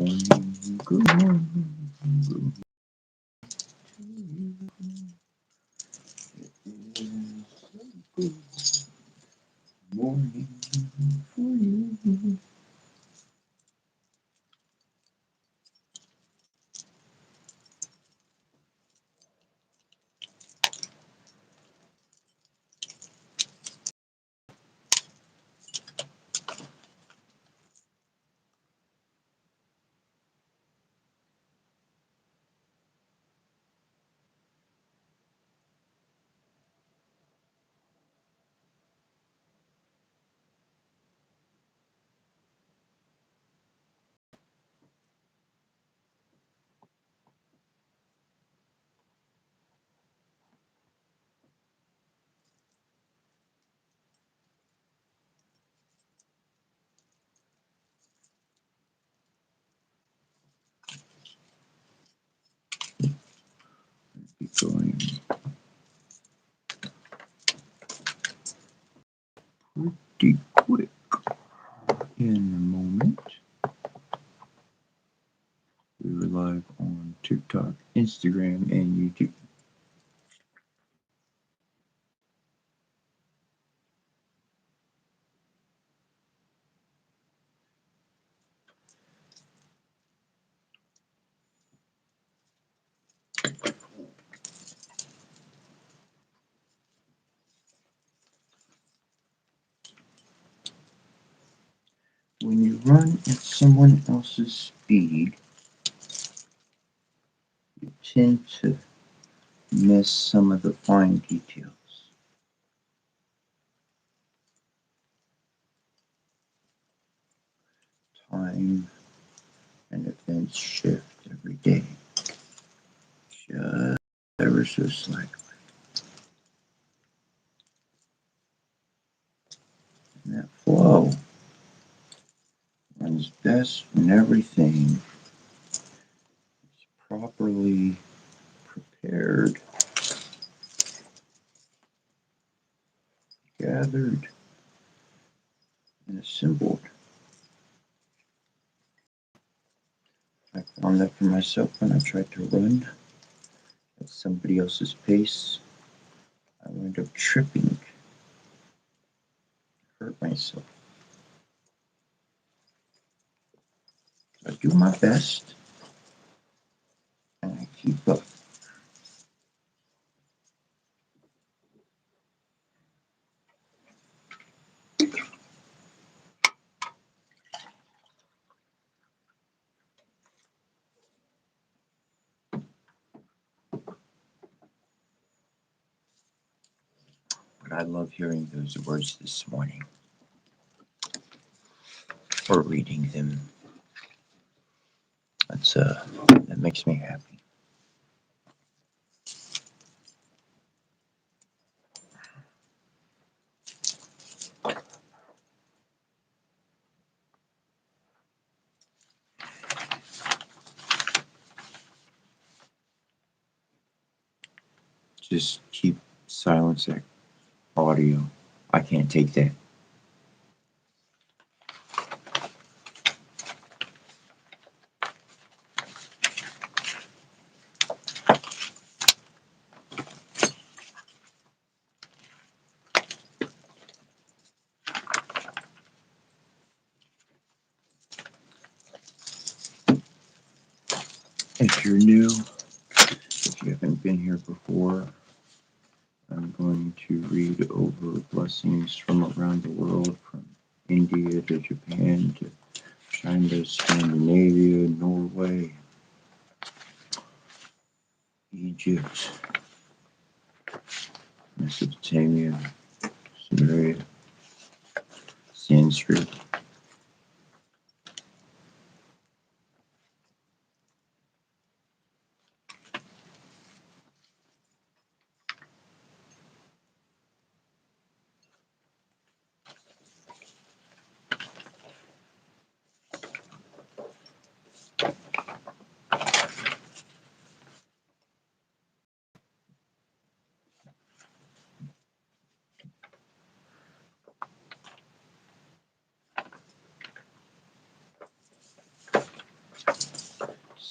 morning, good morning, good morning for you. Be going pretty quick in a moment. We were live on TikTok, Instagram, and YouTube. When you run at someone else's speed, you tend to miss some of the fine details. Time and events shift every day, just ever so slightly. And that flow runs best when everything is properly prepared, gathered, and assembled. I found that for myself when I tried to run at somebody else's pace. I wound up tripping, hurt myself. So I do my best and I keep up. But I love hearing those words this morning or reading them. That makes me happy. Just keep silence that audio. I can't take that. If you're new, if you haven't been here before, I'm going to read over blessings from around the world, from India to Japan to China, Scandinavia, Norway, Egypt, Mesopotamia, Sumeria, Sanskrit.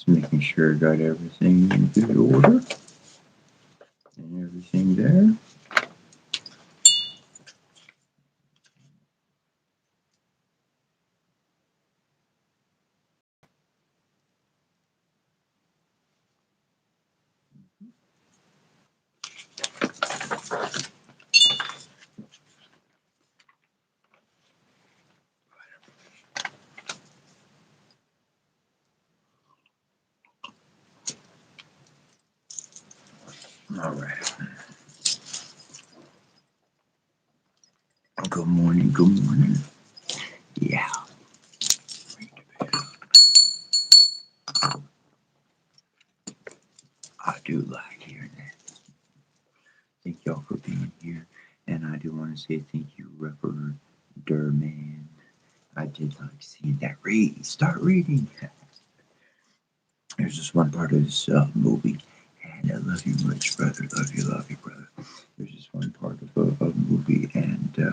Just making sure I got everything in good order and everything there. All right. Good morning. Good morning. Yeah. I do like hearing that. Thank y'all for being here. And I do want to say thank you, Reverend Durman. I did like seeing that read. Start reading. There's just one part of this movie, and I love you much, brother. Love you, brother. There's just one part of a movie, and he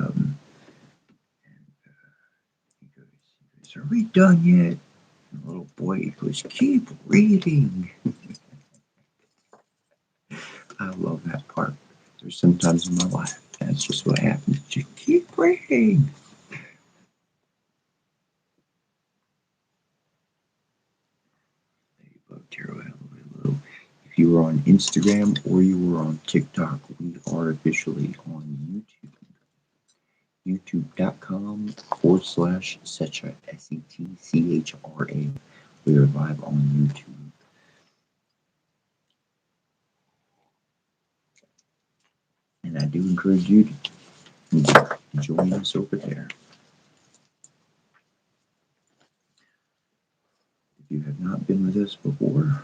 goes, "Are we done yet?" And the little boy goes, "Keep reading." I love that part. There's sometimes in my life that's just what happens. Just keep reading. Ladybug Tarot, hello. If you were on Instagram or you were on TikTok, we are officially on YouTube. YouTube.com/Setchra, SETCHRA. We are live on YouTube. And I do encourage you to join us over there. If you have not been with us before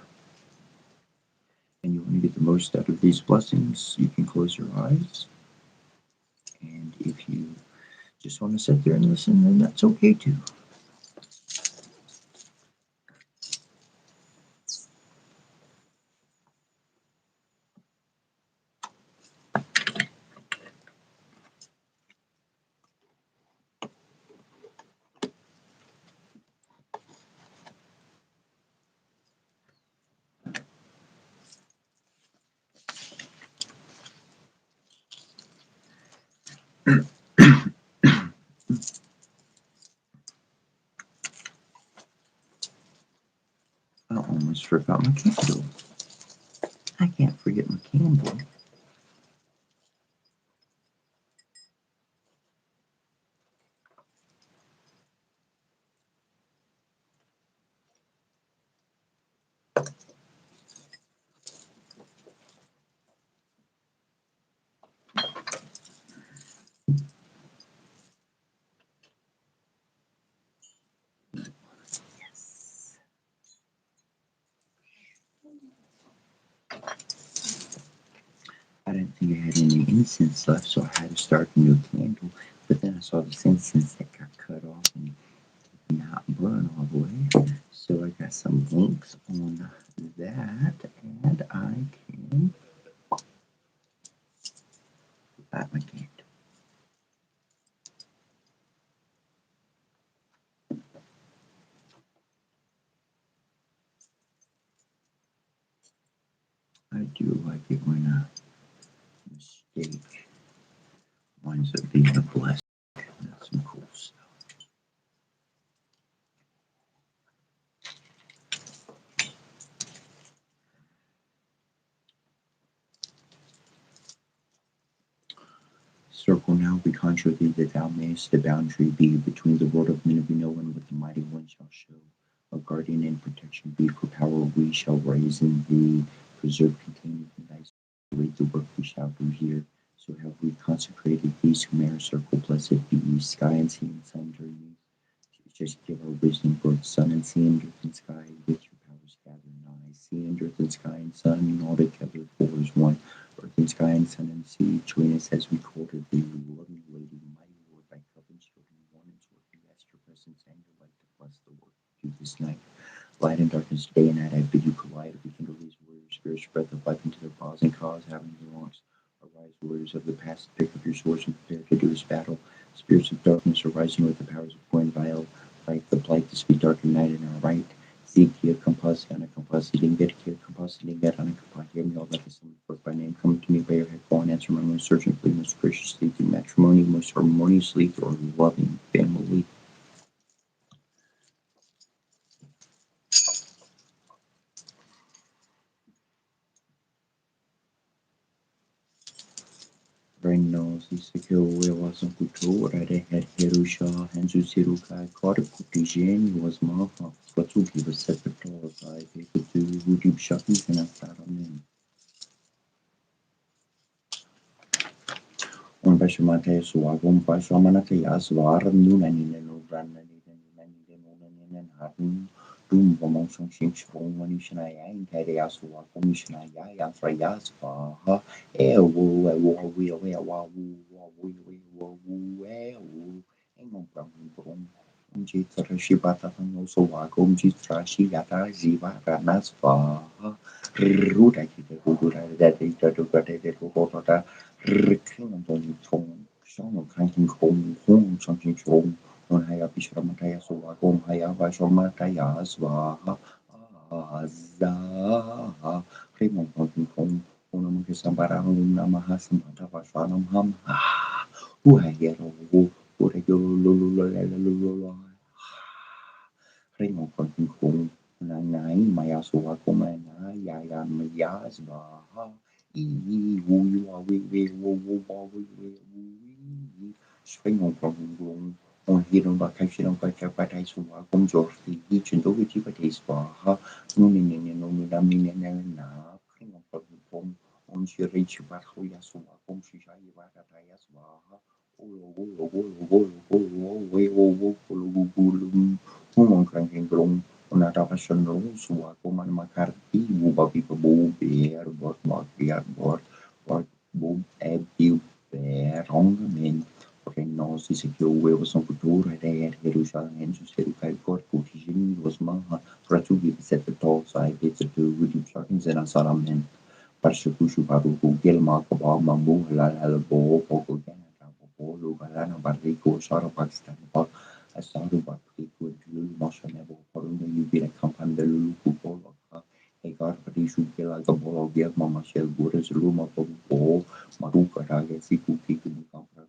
and you want to get the most out of these blessings, you can close your eyes. And if you just want to sit there and listen, then that's okay too. I almost forgot my candle. I can't forget my candle. I didn't think I had any incense left, so I had to start a new candle. But then I saw this incense that got cut off and not burn all the way. So I got some links on that, and I can light my candle. I do like it when a mistake winds up being a blessing. That's some cool stuff. Circle now, we conjure thee that thou mayest the boundary be between the world of men and no one with the mighty one shall show. A guardian and protection be for power we shall raise in thee. Preserve contained in thy soul. Read the work we shall do here. So have we consecrated these whom our circle blessed be ye. Sky and sea and sun during me. Just give our wisdom, both sun and sea and earth and sky, with your powers gather nigh. Sea and earth and sky and sun, all together four is one. Earth and sky and sun and sea, join us as we call to thee, loving lady, mighty Lord, thy covenant children, one and sort, we ask your presence and your light to bless the work we do this night. Light and darkness, day and night, I bid you collide, rekindle these warriors, spirits, spread the life into their cause and cause, having their wrongs. Arise, warriors of the past, pick up your swords and prepare to do this battle. Spirits of darkness arising with the powers of war and vile, fight the blight, the speed dark and night in our right. Seek your compassion, compassion, get here, compassion, get on a compassion. Hear me, all that is forth by name. Come to me by your head, fall and answer my most urgently, most graciously, through matrimony, most harmoniously, through our loving family. Reino si secure was a cultura de Herusha, and Zusiruka, Kar Kutijen was Mafa, Fatuki was Sepultura, I take it to Woody Shaki and Astaramen. Un Bashamate Suagum Bashamanate Aswar, Nunanin and Ranani and Harun, Doom Bomotion Shinch from Manishanaya, and Kariasua, Komishanaya, Yafrayas, Faha, Ewo, Jitra Shibata Noso Wagum Jitra Shigata Ziva Ranas Faha, Ruda Kita, that is the Gata, Rikin Tom, Song, Kanking Home, Home, something strong. On Haya Bishramataya Sowagom Haya Vashomataya Swaha Azaha Primum Home Unam Sambarang Namaha Samata Vashanam Ham who Hayero who Regular Primum Home Nanai Maya Sowagomana Yaya Mayas Baha E who you are we Spring on on hiron vacation on Pachapata Suva, Gomjorfi, each and over Tipatis Baha, Nunin and Nominamin and Na, King of Pom, on Shirich Bahoya Suva, Gomshisha Vatayas Baha, Humon cranking grown, on a Ravashan Rose, Wakoman Macarti, Buba Pipa Bo, Bear, Bot Mark, Bear, Bot, Bob, Abdu, Bear, Hongamin. Reino si secure huevos son cultura de Jerusalén, sus educar corpo, Tijini was maha, Ratugi set the tall side, it's a two with shakins and a salaman. Parshakushu Baru, Gilma, Kabal, Mambu, Halabo, Pogo, Ganata, Polo, Galana, Barrico, Shara, Pakistan, Asaru, Bakriku, Lulu, Mosha, Nebo, Poruna, you get a company, the Lulu, Polo, Egar, Parishu, Gila, Gabolo, Gilma, Mashel, Gurus, Luma, Pogo, Maruka, Raga, Siku, Kiku, Kampra,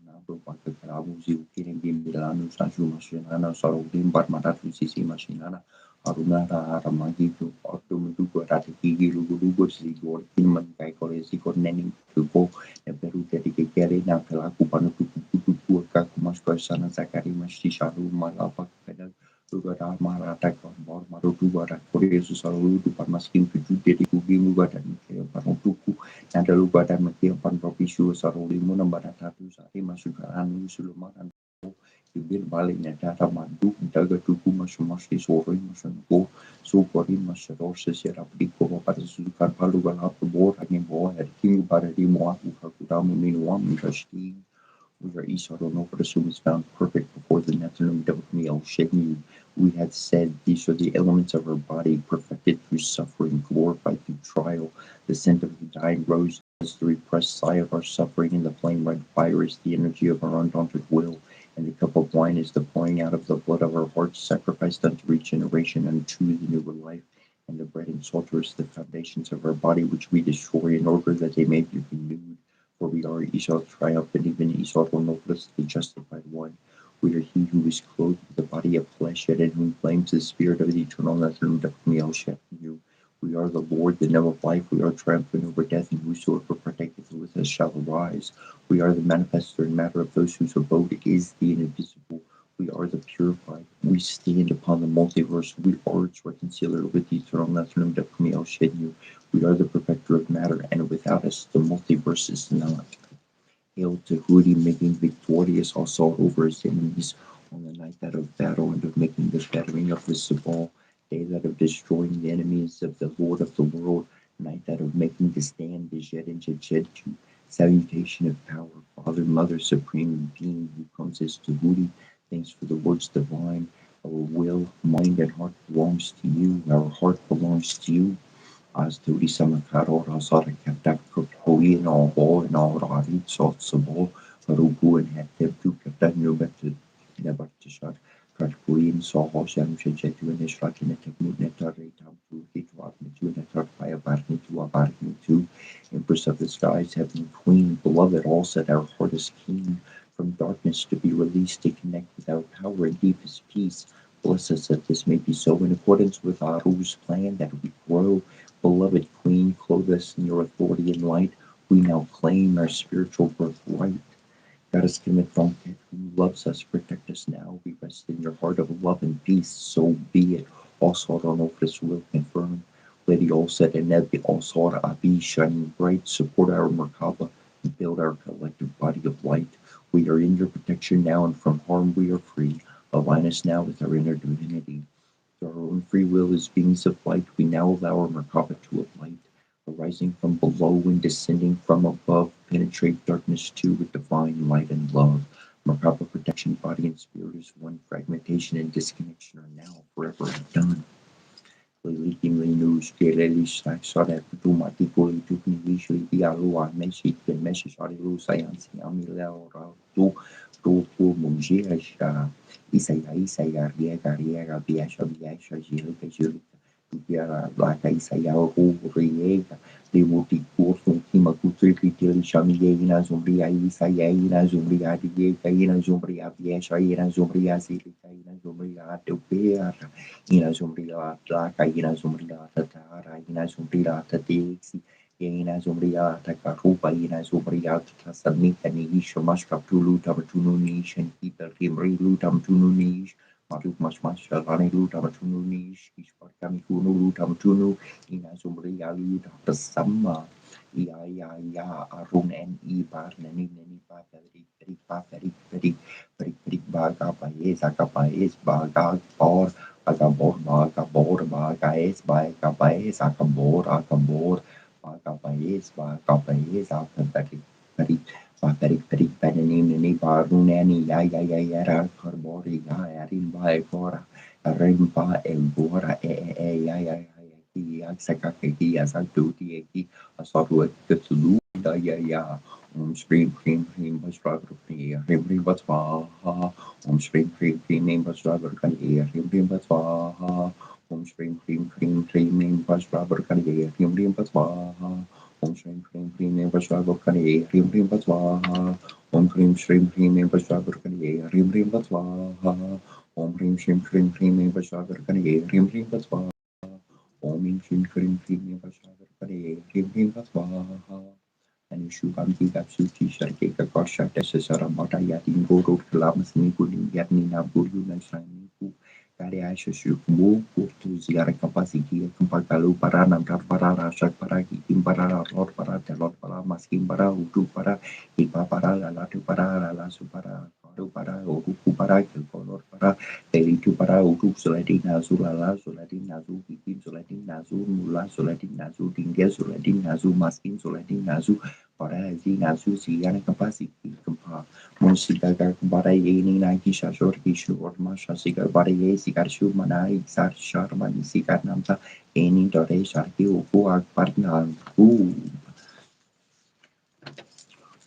Baka, Karabu, Ziukin, Milano, Sanju, Machinana, Sarodim, Barmatatu, Sisi, Machinana. Arunara Aramagi to Optomutuko Ratiki Lugu Sigor Kilman Kaikore Sikor Nenning to go a Peru Dedicate now Kalaku Panuku Kakumasko Sana Zakari Mashisharu Malapa Pedal Lugara Marata Bor Marutu Korea Saru to Parmaskin to Dediku Gimugat and Panutuku and the Lugata Makia Panropishu Saroli Munabaratu Sari Masukaran Suluman Ibir balik nyadara mandu daga tuku masuk sore masanko so kori masaro sesera piko pada sukan palu galap bor angin bawah dari king pada di moa uka minua minrasti where Esau no pursuit is found perfect before the Nephilim meal shaking. We had said these are the elements of our body, perfected through suffering, glorified through trial. The scent of the dying rose is the repressed sigh of our suffering, and the flame red fire is the energy of our undaunted will. And the cup of wine is the pouring out of the blood of our hearts, sacrificed unto regeneration, unto the newer life. And the bread and salt is the foundations of our body, which we destroy in order that they may be renewed. For we are Esau's triumphant, even Esau will notice the justified one. We are he who is clothed with the body of flesh, yet in whom flames the spirit of the eternal Nephilim you. We are the Lord, the name of life. We are triumphant over death, and whosoever protecteth with us shall arise. We are the manifestor and matter of those whose abode is the invisible. We are the purified. We stand upon the multiverse. We are its reconciler with the eternal Nephilim you. We are the perfecter of matter, and without us the multiverse is not. Hail to Hooty, making victorious also over his enemies on the night that of battle and of making the fettering of the Sabal, day that of destroying the enemies of the Lord of the world, night that of making the stand, the Jed and Jed to salutation of power, Father, Mother, Supreme Being who comes as to Hooty. Thanks for the words divine. Our will, mind, and heart belongs to you. Our heart belongs to you. As to sama karo rasara katak kutoi no ho no rari sot sabo rubu and hekter tu katak nubat never to shot kat queen so ho sham shenchetu and ishrakin at tekmut skies, Heavenly Queen, beloved, all set our heart is keen from darkness to be released to connect with our power and deepest peace. Bless us that this may be so in accordance with Aru's plan that we grow. Beloved Queen, clothe us in your authority and light. We now claim our spiritual birthright. Goddess Kemet who loves us, protect us now. We rest in your heart of love and peace. So be it. All sought on Opus will confirm. Lady Olset and Nebi, all sought Abi, shining bright, support our Merkaba and build our collective body of light. We are in your protection now, and from harm we are free. Align us now with our inner divinity. Through our own free will as beings of light, we now allow our Merkaba to alight. Arising from below and descending from above, penetrate darkness too with divine light and love. Merkaba protection, body and spirit is one. Fragmentation and disconnection are now forever undone. Lilikin news, Kelly Stack, Sada, Tumati, Goli, Tukni, Visually, Dialua, Messi, and Messi, Sadilu, Science, Amila, Tu, Mungia, Isaya, Riega, Riega, Biasha, Biasha, Gil, Biara, Blaca, Isaya, Riega, de multicurso, Kima, Kutri, Shamia, Zumbria, Isaya, Zumbria, Diega, Zumbria, Biasha, Zumbria, Silica, Zumbria, Tupera. Ina zumbria plaka, ina zumbria tatara, ina zumbria tatexi, ina zumbria takarupa, ina zumbria tasamita nish, mashka tulutam tununish, and people rimri lutam tununish, matuk mashmasha rani lutam tununish, ishparkami kunu lutam tunu, ina zumbria lutam tasama. Ya arun en ibar nani nani pa perik baga paes baga por Bagaes, Bagaes, Akabor, Bagaes, Akabari, Bagarik, Penini, Barunani, Yara, Carbori, Yarin, Baegora, Rimba, Embora, Sakaki, Asantuti, Asaru, Tulu, Ya. Scream, cream, bus driver, rim, but scream, cream, bus driver, rim, but scream, bus driver, rim, but scream, bus driver, rim, but scream, bus driver, rim, but scream, bus driver, rim, but bus driver, rim, but Anushuban Gigap Suti Sharkeka Kosha Tesara Mata Yatin Guru Kalamas Nikudin Yatnina Buru Nansaniku Kariasha Shukmu Kurtu Ziara Kapasiki Kumpakalu Paranam Parara Shak Paraki Kimpara Lord Para Telot Para Maskim Para Utu Para Ipa Para Latu Para Lasu Para Karu Para Uruku Para Kilkolor Para Elitu Para Utu Sulatin Nazu Lala Sulatin Nazu Kikim Sulatin Nazu Mula Sulatin Nazu Dingia Sulatin Nazu Maskim Sulatin Nazu para zina susi yana kapasi kampa musika gar para yeni na kisha shor kishu or masha sikar para ye sikar shu mana iksar shar mani sikar namta eni dore sharki upu ag parna u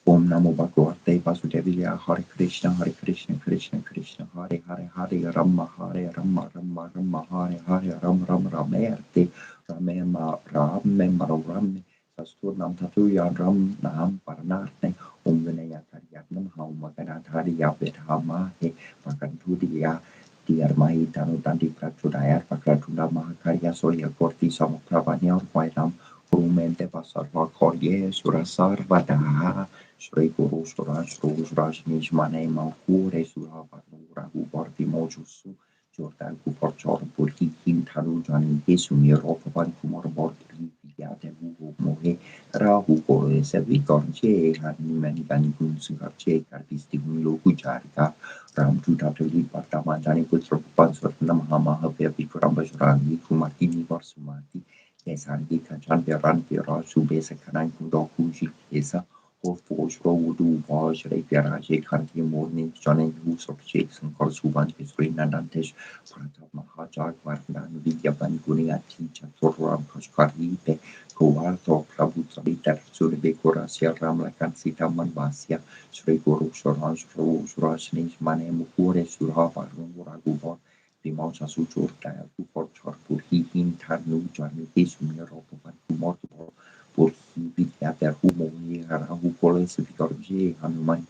Om Namo Bhagavate Vasudevaya Hare Krishna Hare Krishna Krishna Krishna Hare Hare Hare Rama Hare Rama Rama Rama Hare Hare Ram Ram Ramerte Ramema Ramema Rame Sasturnam Tatuya Ram Nam Paranarne Om Vinaya Karyatnam Hau Maganatariya Vedhamate Makantudiya Dear Mai Tanu Tandi Pratudayar Pakratunda Mahakarya Soya Korti Samukrabanya Vairam Rumente Pasarva Korye Surasarvada Shri Guru Suraj Nijmane Mankure Suravanura Gubarti Mojusu Jordan Kuporchor Burki Kim Taru Jani Kesumi Ropavan Kumar Bortri Yate Hugo Mohe Rahu Kore Sevi Gorje Hanimani Gani Gun Singarche Karpisti Milo Kujarika Ram Judatali Patamajani Putra Pansur Namahama Happy Kurambashrani Kumakini Varsumati Kesangi Kanchan Peran Pira Subesa Kanan Kudokuji Kesa Forfosro Vajre Garage Kanti Morning Johnny Hooks of Shakes and Korsuban History Nandantesh Pratap Mahajak Vardan Vidyaban Gunia Teacher Toram Koshkaripe Kovarto Prabhutabita Surbe Korasia Ramlakan Sita Manvasia Sri Guru Soraj Rajnish Mane Mukure Surhava Ragubor Pimocha Suchur Daya Kupor Chorpur Hihin Tarnu Johnny Kisumir Ropovan Kumor Fortificate Humoni Rahu Polesificorje Hanuman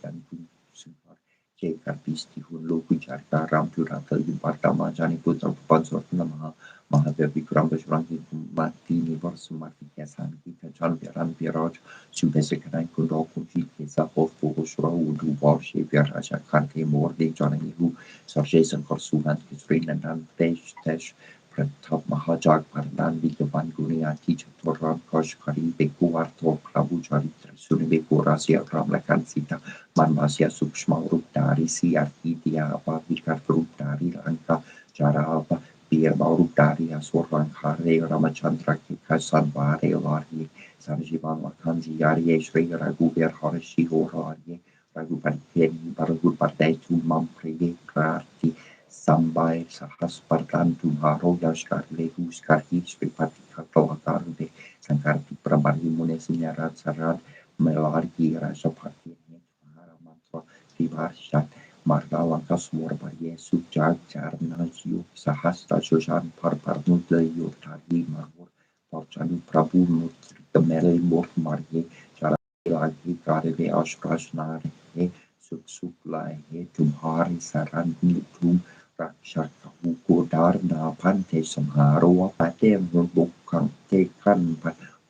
Super Che Carpisti Hulu Jarka Ram Turata Yupartama Jani Putra Pansor Namaha Mahadev Vikram Bashrangi Martini Borsu Marti Yasan Kichan Piran Piraj Subesekaran Kuroku Kisa Hofu Shra Udu Borshe Pirasha Kante Mordi Johnny Hu Sarjason Korsulan Kisrin and Tesh Pratap Mahajag Pardan Vigavan Gunia Teacher Toran Kosh Kari Bekuar Tor Prabhu Charitra Suni Bekurasia Ramlakan Sita Manmasya Sukshma Ruptari Siarti Dia Abavikar Ruptari Lanka Jaraba Bir Baurutari Asurvan Kare Ramachandra Kasan Vare Lari Sarjivan Wakanzi Yari Shri Ragu Ver Harishi Horari Ragu Parkeni Baragu Partai Tu Mamprege Krarti Sambai Sahaspartan Tumharo Yashkar Legus Karhi Sripati Katawakarude Sankarti Prabari Munesinyarad Sarad Melargi Rajapati Mahara Mantra Vivarshat Marga Lankas Morbaye Sujag Charnaju Sahasta Shoshan Parparnudle Yotari Marmur Porchanu Prabhu Mutri Mel Mort Marye Lagi Kareve Ashkashnare Suksukla Tumhari Saran Tum Rakshaka Hukodar Na Pante Samharo Pate Mubukang Tekan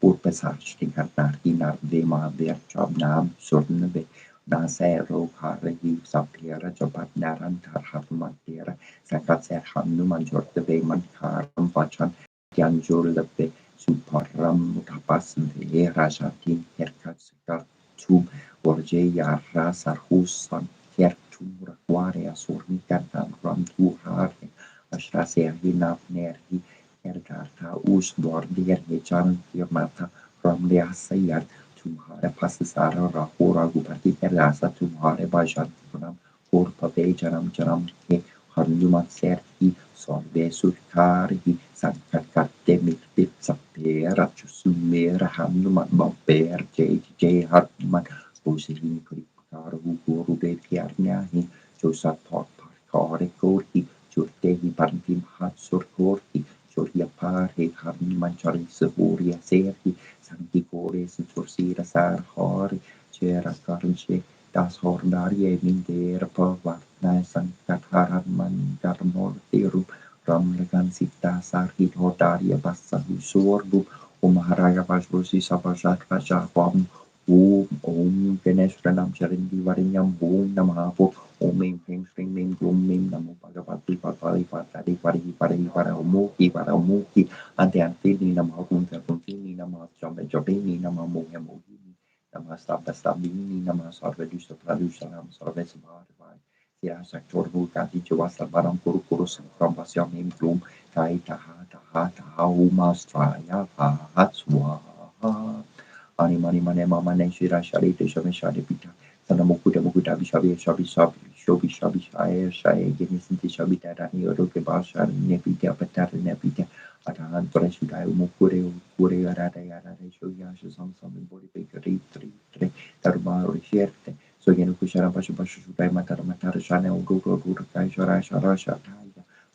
Purpasach Tinkatar Inar Vema Berchab Nam Surnabe Nasero Karagi Sapira Jabat Naran Tarhatmatera Sakat Hanuman Jorte Man Karam Pachan Janjur Lepe Suparam Tapas Rajatin Herkat Sekar Tum Orje Yara Sarhus San Kertum Rakware Asurni Katan Ram Tuhare Ashrase Hinap Nerhi Ergarta Us Bordir Hechan Firmata Ram Sayar Tumhare Pasasara Rahura Gupati Perasa Tumhare Bajan Puram Purpave Janam Janam Ke Hanuman Serhi Sorbe Surkari Sankatte Mikbit Sapera Chusumera Hanuman Bamper J. Hartman Bosilin Kripkar Guru Bepiarniahi Josat Pot Parkare Korhi Jurtehi Pantim Hatsur Korhi Surya Pare Hanuman Chari Saburia Serhi Sanki Kore Sursira Sar Hori Chera Karnche Das Hordarie Minder Pavarna Sankat Haraman Darmor Tiru Ramlegan Sita Sarhit Hodaria Basahu Sorbu Umaharaja Vajrosi Savajat Raja Bam Om Ganesh Ranam Charindi Varinyam Om Namahapo Om Im Peng String Ming Glum Mim Namo Bhagavati Patali Patadi Pari Pari Para Umuki Ante Antini Namahum Tapuntini Namah Jambe Jobini Namah Mohamodini Namah Stabda Stabini Namah Sarvedusha Pradusha Nam Sarves Bhadavai Tia Saktor Vulkati Jawasa Baram Kuru Kuru Sankram Pasyam Im Glum Tai Taha Umastraya Hatswa Ani mani mane mama ne shira shari te shame shari pita. Sana mukuta mukuta bishabi shabi shabi shobi shabi shaya shaya geni sinti shabi tarani oro ke ba shari ne pita patar ne pita. Atahan tora shudai mukure ukure arada yarada shoya shasam sam bori pe kari tri taruma ori shierte. So genu kushara pashu pashu shudai matar shane uru kai shara shara shata.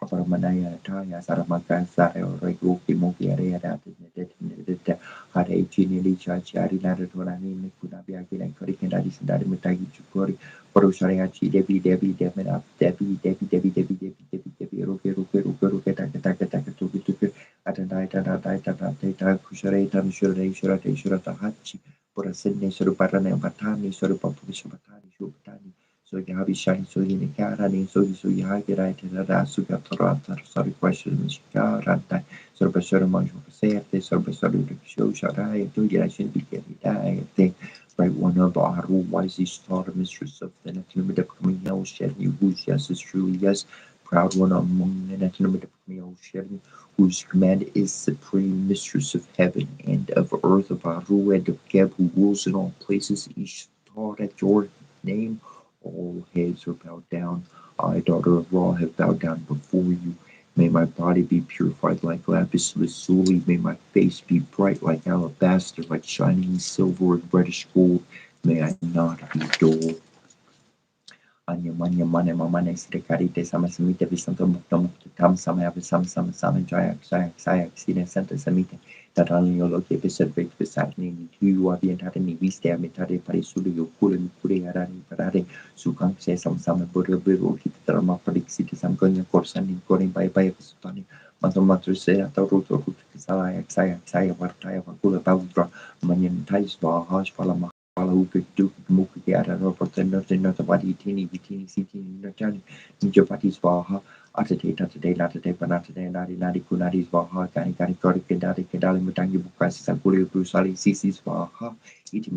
Kaparamanaya taya saramaka sare oro ki muki area that Hare Chinili Chari Naratorani Mikunabi Agin Korikandari Sandari Mutagi Chukori Poroshayachi Devi Ruke Taka Tuki Atandai Kushare Shure Hachi Porasene Suruparane Batani Surupapurishabatani Shubtani so Yabi Shani so Yinikara so Yahira Suga Torata sorry questions Shikara Sorbasura Manjo Serte, Sorbasura Show Sharai, Duration Became Diet, right one of our wisely star mistress of the net limit of Camille Sherry, whose yes is truly yes, proud one among the net limit of Camille Sherry, whose command is supreme mistress of heaven and of earth, of Aru and of Geb, who rules in all places, each thought at your name, all heads are bowed down. I, daughter of Ra, have bowed down before you. May my body be purified like lapis lazuli. May my face be bright like alabaster, like shining silver and reddish gold. May I not be dull. Anya manya mane mamane srekarite sama samite visanto mukta mukta tam sama sama jaya jaya jaya sine santa samite tarani yolo ke peserve pesarni ni tu avientare ni viste amitare parisulu yokule mikure arani parare sukang se sama boro boro kita terma prediksi sam konya korsan ni korin bai bai pesutani mantom matru se atau ruto ruto saya wartaya wakula tawdra menyentai swaha spala Pala uke duk muke ke ada no portender tendo tapati tini vitini sitini no chani ninja pati swaha atate latate panate nari kunari swaha kani kori kedali mutangi buka sisa kuli brusali sisi swaha iti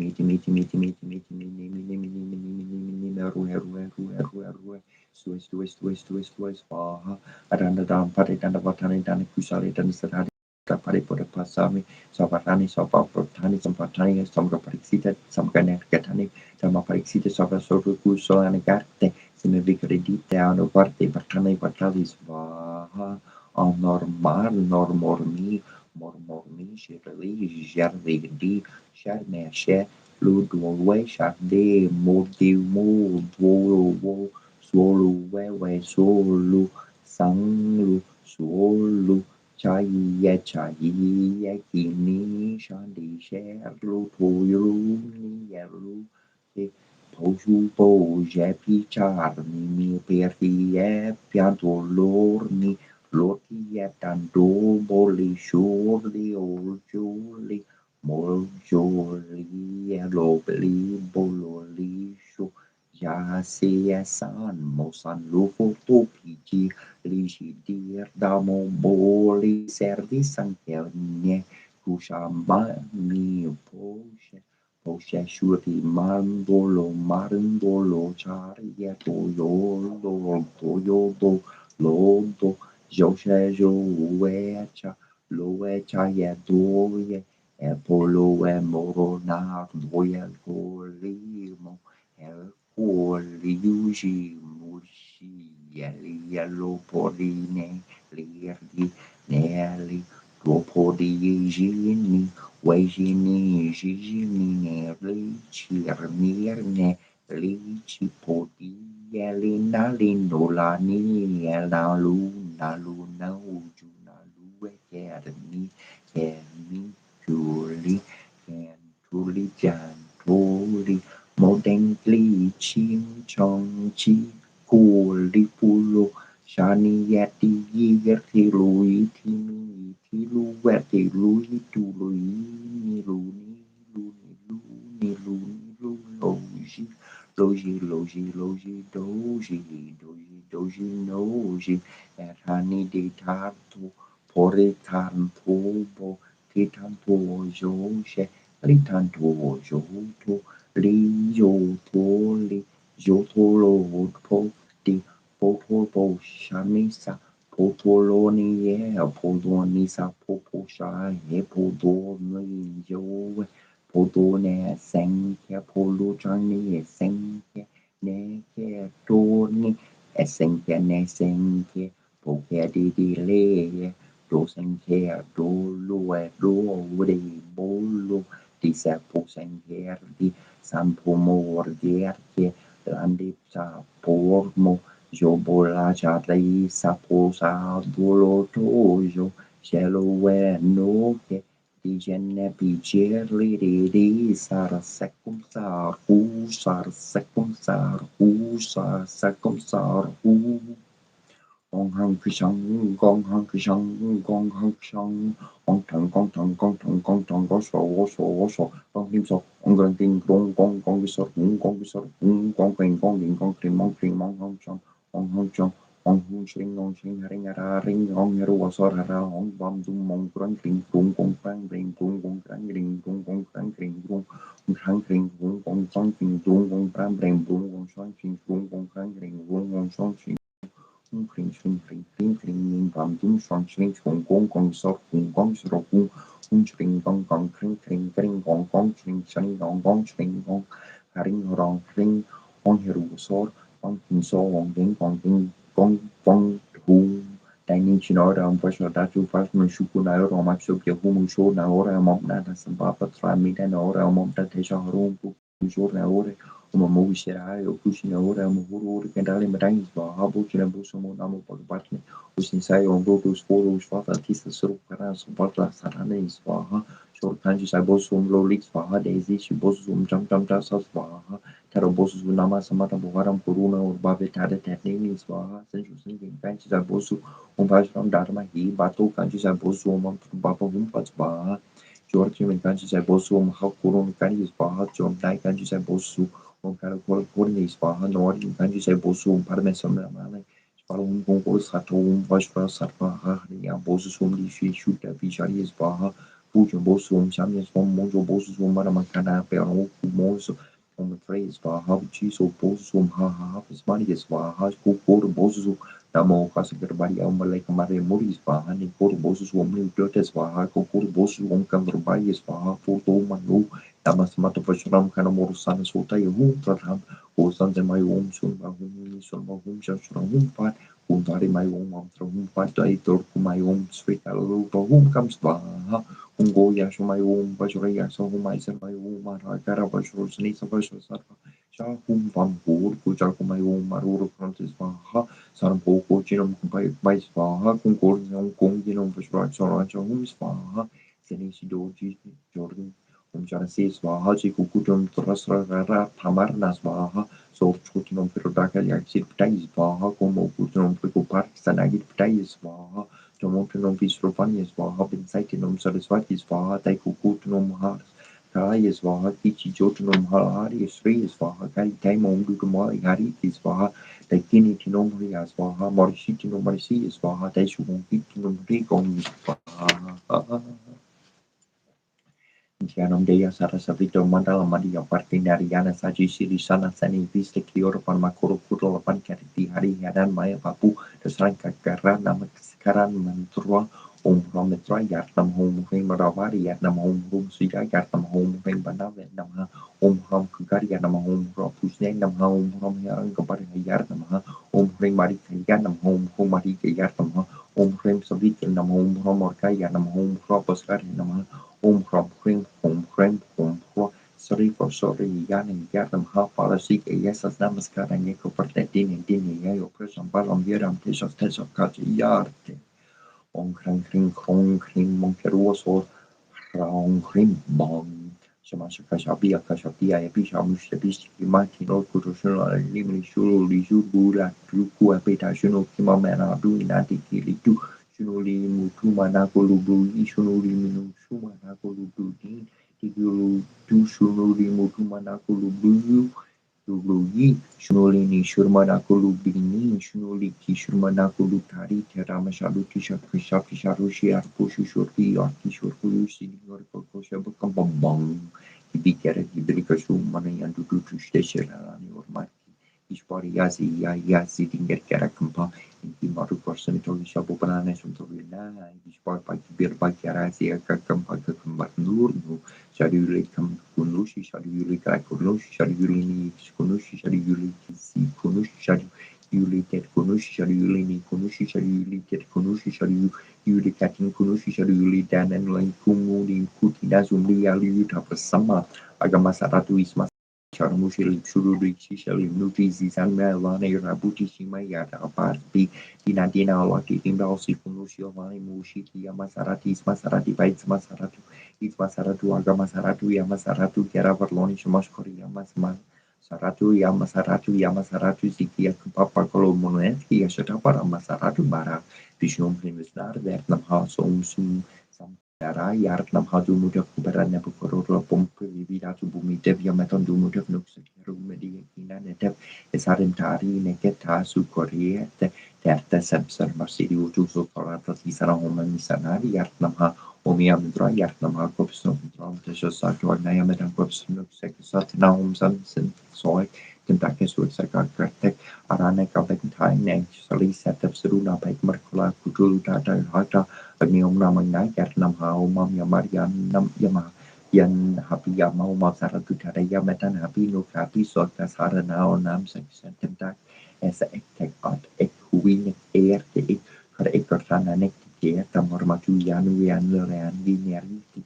ruhe sues swaha adanda dam pati danda batani danda kusali danda serhadi pari pada pasami Savarani Savarani Sampatani Samraparixita Samganekatani Samaparixita Savasuru Kuso and Garte Simivicredite ano parte Batani Batalis Vaha Normormi Shirley Jardi Sharme Ludway Sharde Mordi Swallow Wewe Solu Sanglu Swallow Chai kini shandi sherlu toylu ni yerlu ke poju po jepi charni mi perti e pianto lorni lorti e tanto boli shorli oljoli moljoli e lobli bololi sho ya se san mosan lufo topi Ligidir damo boli servis ankelnie kushamani poshe shuri marndolo charie toyodo lodo joecha loecha ye doye epolo e moronar doye golimo Poliugi Mushi Yellow Poline Lirdi Nelly Ropodigini Wagini Gigini Chirmirne Lici Podi Yelina Lindolani Yella Luna Luna Ujuna Lue Kerni Kerni Julie Truly Jan Truly Modengli chim chong chi culi pulo shani yati yiger ti lui ti mi ti lu weti lui tu lui ni lu ni lu loji doji noji et hani de tanto pore tanto bo ti tanto joshe li tanto joto li joto li joto lo po di poto po shamisa potoloni ye podoni sa popo sha ye podoni yo podone senke polo chani senke neke toni esenke ne senke poke di le do senke do lo do bolo di sapo senke di sampo mordierte landi sa pormo jobola chadai sapo sa dolo tojo shelo we no ke Digenne picerli di sar secum sar hu Gong hang pisang, gong hang pisang, gong hang pisang, gong tang, go so, gong lim so, gong ting, gong visor, gong kring, mong hang chong, gong hung haring ara ring, gong heru wasor hara, gong bam dung mong krang kring, gong krang kring, gong krang kring, gong krang kring, gong song kring, gong pram kring, gong song kring, gong krang kring, gong song kring, Kring bam dum shong shring chong gong sor gong sro gong shring gong kring gong shring shring gong shring gong haring rong kring gong heru sor gong king so gong hu Dai ni chi nói rằng phải sợ ta chú phát mình su cu nào rồi mặc sự kiểu của số nào rồi mong đã thành sản phẩm tra mi đã nói rồi mong ta thấy sao rồi số nào rồi uma moviscerai, o cucina ora, uma huru, candale, maranhas, barrabo, que na bolsa, um namo, para batne, os ensaios, um grupo, os foros, falta, artistas, surucaras, porta, saranes, barra, shortkanji, sai, bolso, lolix, barra, existe, bolso, jam, sas, barra, taro, bolso, nama, samata, boharam, coruna, urba, vetada, ternemis, barra, senju, singing, kanji, sai, bolso, vajram, dharma, hi, bato, kanji, sai, bolso, bapa, pats, barra, George, kanji, sai, bolso, hakurun, kanji, barra, John, dai, kanji, sai, bolso, cara corne esbarra nord kanji sai bosu parmesam na mana para concurso rato vai para sarpa a bosu sum di chuta vichari esbarra puja bosu chamias vom monjo bosu sum mara makana pe o monzo três barra so bosu ha smani esbarra cor bosu tamo casa gerbaria uma lei camare moris barra nem cor bosu sum ni totes barra cor bosu kam berbai esbarra foto manu Tamas mata pashuram kana morusan sota yum pradham osan de mai sun ba shuram pat untari mai pat dai tor ku mai svita lu to comes ba go ya shu mai pashura ya so mai ser mai mara kara pashur sni sa pashur sar sha pam pur ku cha ku mai marur frontis ba sar po ko chinam bai spa kor kong jinam pashura chora chum spa seni si doji jordan Umjarasi swaha jiku kutum terasrara tamar naswaha so chutinum pirodaka yaksit ptai swaha como kutum prikupar sanagit ptai swaha tomotunum visrupani swaha binsaitinum saraswati swaha taiku kutunum har Kaya swaha kichi jotunum hari sri swaha kari taimum dutumali hari swaha taikini tinum hriya swaha morishitinum marisi swaha taishumum kitinum rikong swaha Chianum Dea Sarasavito Mandala Madia Partinariana Saji Siri Sana Sani Vista Kior Panmakuro Kuto Pankariti Hari Yadan Maya Papu Tersangka Karana Karan Mantrua Rometra Yartam Home Hing Maravari Yatnam Home Room Sida Yartam Home Hing Banave Namha Rom Kugari Yanam Home Ropus Nam Home Rom Yang Kapari Yartam Home Ring Marika Yanam Home Marika Yartam Home Rim Savit Nam Home Romorka Yanam Home Ropos Nam Sorry for sorry, Yan Yaram Hapalasik, yes, as Namaskar and Yako Pertetin and Dini, Yayo Person Balam Viram Tishas Tess of Kaji Yarte, On Kring Monkeruoso, Raung Krim Bong, Shamasha Kashabia Kashabia, Pisha Mustabisti, Maki, no Kutushuna, Limini Shuru, Lizubula, Truku, Apeta, Shuno, Kimamana, doing Nati, Shunoli Mutuma Nakolubu, Ishunoli Minu Shuma Nakolubu, Tigulu, Shunoli Mutuma Nakolubu, Luluyi, Shunoli ni Shurmanakolubi, Shunoli Kishurmanakolutari, Teramashalu Tisha Krishafi Sharushi, Arpushu Shurti, Arki Shurku, Senior Kokoshabakam Bong, Ibikara, Ibrikashu, Mani, and Dutu Station, or Maki, Ishpari Yazi, Yazi, Dinger Karakampa. Di maru person to shabu banana sunto na ispar pa bir pa kara si akam pa kambar nur no shaduli kam kunushi shaduli ka kunushi shaduli ni kunushi shaduli si kunushi shaduli tet kunushi shaduli ni kunushi shaduli tet kunushi shaduli katin kunushi shaduli dan and like kumu ni kutina zumli ali utapa sama agama saratu isma Charmushil Shururi Shishali Nuti Zanma Lane Rabuti Shimaya Aparti Dinadina Laki Timbal Sifunushio Lani Mushiki Yamasaratis Masarati Bites Masaratu It's Masaratu Agamasaratu Yamasaratu Keravarloni Shamaskori Yamasman Yamasaratu Sikia Papa Kolomonenski Yashatapara Masaratu Bara Vishum Primisnar Vietnam House Sum Yara Yartnam Hadu Mudak Barana Bukorora Pompe Vidatu Bumi Devia Meton du Mudak Nuxeru Media Netev Esarim Tari Neketa Sukoria Terta Sebser Marsidi Utu Sotorata Tisara Homa Misanari Yartnam Ha Omiam Dra Yartnam Ha Kopsno Dram Tesha Sato Nayametan Kopsno Sekasat Naum Samson Soy Kentucky Suitsaka Kratek Arane Kaventai Neng Sali Setep Seruna Pek Merkula Kutul Tata Hata Agni Om Namang Nayak Nam Hao Mam Yamarian Nam Yama Yan Happy Yamau Masaratu Taraya Metan Happy no Kapi Sota Sarana Nam Sententak as a tek art ek huin air the ek her ekortana nek Tamormatu Yanu Yan Linearity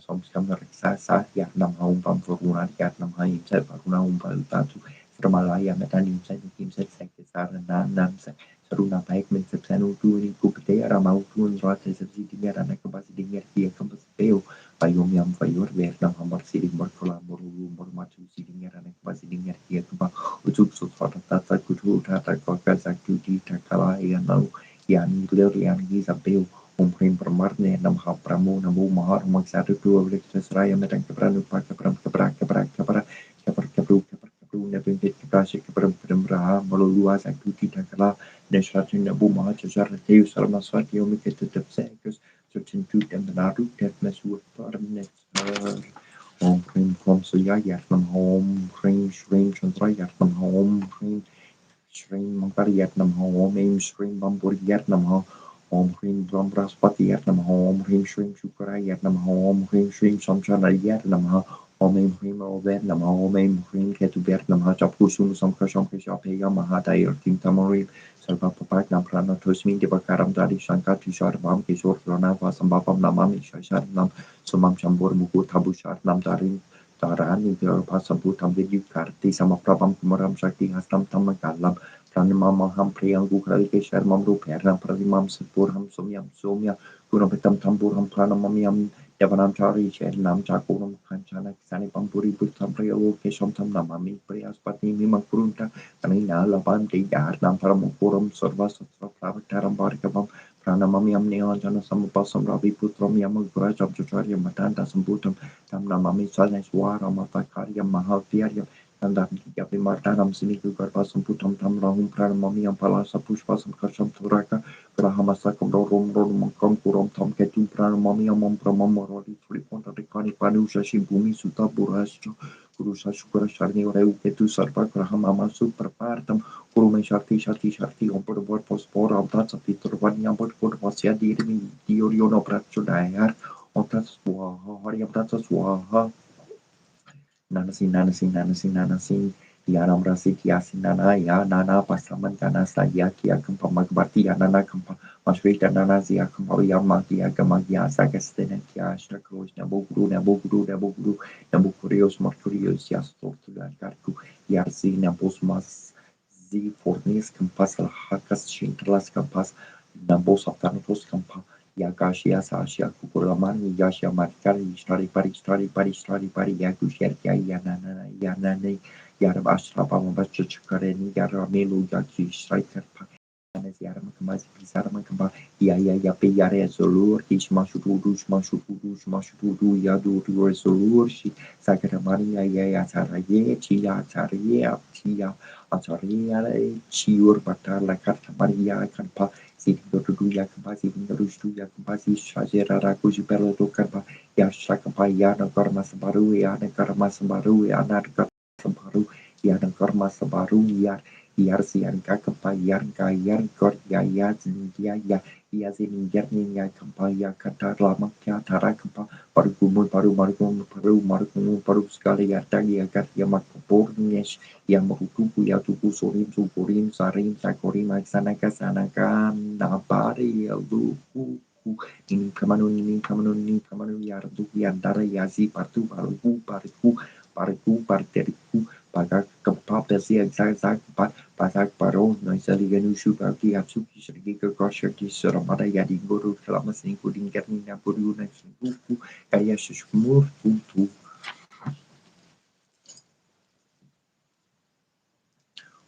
som skam reksa sa ya nam haum pam foruna ya nam haim sa paruna um paltatu Ramalaya metanim sa kim sa sarana nam sa saruna paik men sa sanu tu ni kupte ramau tu rata sa dingar anak kabas dingar kia kabas peo payum yam payor ver nam hamar siring berkola moru matu dingar anak kabas dingar kia kuba ujuk sut fata tata kutu tata koka sakti takala ya nau yan lir yan gi sa peo Prim permarne nam ha pramu namu mahar magsatu tu oblik seraya metang kepranu pa kepru nebin pit keprasik keprem raha melulua saktu tidak kala nesratin nabu mahar cesar teu salma swati omi tetep sekus tertentu dan benaru dan mesuat parnesar Om prim kom suya yatnam hom prim shrim chandra yatnam hom prim shrim mangkar yatnam hom aim shrim bambur yatnam hom Om Hrim Bram Braspati Yat Namaha Om Hrim Shrim Shukara Yat Namaha Om Hrim Shrim Samchana Yat Namaha Om Him Hrim Ovet Namaha Om Him Hrim Ketu Bert Namaha Chapusum Samkasham Kishapega Mahadayar Tim Tamarim Sarva Papak Namprana Tosmin Debakaram Dari Shankar Tisharvam Kishor Prana Vasambapam Namam Ishashar Nam Sumam Shambur Muku Tabushar Nam Darin Tarani Pasabutam Vidyuk Karti Samaprabam Kumaram Shakti Hastam Tamakalam Pranimam Ham Priyangu Kravike Sharmam Ruperam Pradimam Sapurham Somyam Somya Gunapitam Tamburham Pranamamiam Yavanam Chari Shernam Chakuram Kanchana Sani Pampuri Butam Priyago Kesham Tam Namami Priyaspati Mima Kurunta Kanina Labanti Yar Nam Paramukuram Sarva Satra Pravataram Barikabam Pranamamiam Neanjana Samapasam Ravi Putram Yamagura Jabjacharya Matanta Sambutam Tam Namami Saneswara Matakarya Mahavirya Tanda Yapi Martanam Siniku Garbasam Putam Tam Rahum Pranamamiam Palasa Pushpasam Kasham Turaka Grahamasakam Rom Makam Kuram Tam Ketum Pranamamiam Pramamorali Friponta Rikani Panusha Shimbumi Suta Burascha Kurusha Shukura Sharni Reu Ketu Sarva Grahamama Superpartam Kurume Sharti Om Purvor Pospora Amtatsa Pitur Vanyambot Kurvasya Dirmi Dioriono Pracho Dayar Otas Swaha Hariam Tatsa Swaha Nanasin Yanam Rasi Kiasin Nana Ya Nana Pasaman Kana Saya Kia Kampa Magbati Nana Kampa Masrita Nana Zia Kampa Yamakia Gamagia Sagastena Kia Shakos Nabukurios Marturios Yastor Karku Yarsi Nabosmas Z Fornis Kampas Hakas Shintras Kampas Nabos Aptanatos Kampa Yakashia Sasha Kukuramani Yasha Markari Stari Yaku Sherkia Yanana Yaram Ashrapa Mabachkareni Yaramelu Yaki Striker Yaram Kamaz Pisarama Kamba Yapi Yare Solur Ishmashudu Yadu Solur Shi Sakaramani Yataraye Chia Taria Tia Ataria Chiur Batala Karta Maria Kampa Sitindu Yakabasi Rustu Yakabasi Shajera Rakuji Peloto Karpa Yashakapa Yana Karmas Baru Yana Karmas Baru Yana Baru Yana Karmas Baru Yarsian Kakapa Yarka Yarkor Yazin Yazin Yernin Yakampa Yakata Lamakya Tarakapa Paru Skali Yatagi Yakat Yamakupornish Yamakuku Yatuku Sorim Supurim Sarim Sakorim Sanaka Nabari Luku ini kamanun yardu yandara yazi partu parku parteriku pagak kempa pesi exact pasak paro noisali ganu shubaki atsuki sergi ke koshaki seramada yadi guru selama singku dingkerni napuru na singku kaya sesumur tutu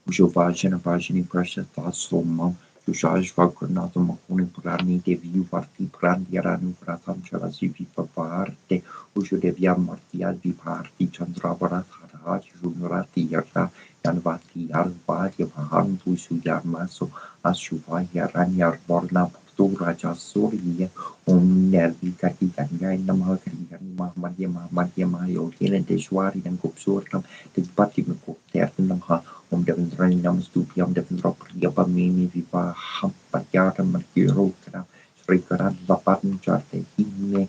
Ujovagina vagini precious thoughts so mom Jujaj Vakurnato Makuni Purani Devi Varti Prandiranu Pratam Charasi Vipaparte Uju Devya Martia Viparti Chandravara Hara Junrati Yarta Yanvati Arvati Vahan Pusu Yarmaso Ashува Yaranyar Borna Raja Surya Om Nervi Kati Ganga Namah Kari Mahamadya Mahayo Kene Deshwari dan Kupsurtam Tepati Mekuk Namha Om Devendran Nam Stupiam Devendra Priyapa Mimi Viva Hampayara Margiro Kara Sri Karan Vapan Charte Ine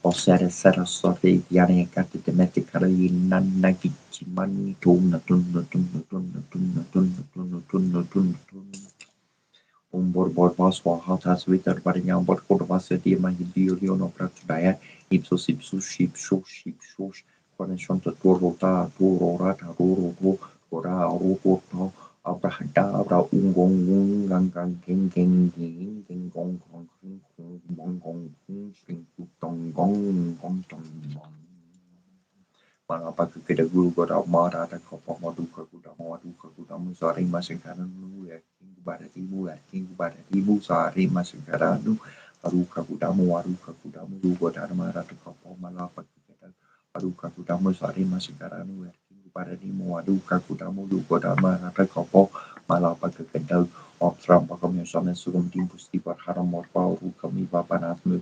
Osera Sera Sorte Yane Kati Demeti Kari Nana Gichimani Tun Om bor swaha tas vitar varian bor kodvas di mahidiono pratudaya ipsos ipsus ship connection to Torota, Tororata, Roro, Ora, Roto, Abrahada, Abra, Ungong, Gangang, Ging, Gong, Gong, Gong, Sing, Tong, Gong, Tong, Manapaka kita guru kota mara ta kopa maduka kuda musari masengkara nu ya king bada tibu sari masengkara nu aruka kuda mu du kota mara ta kopa malapaka kita aruka kuda musari masengkara nu ya king bada tibu aruka kuda mu du kota mara ta kopa malapaka kita optram pakamnya sama surum timbus di haram morpa aruka mi bapanat mu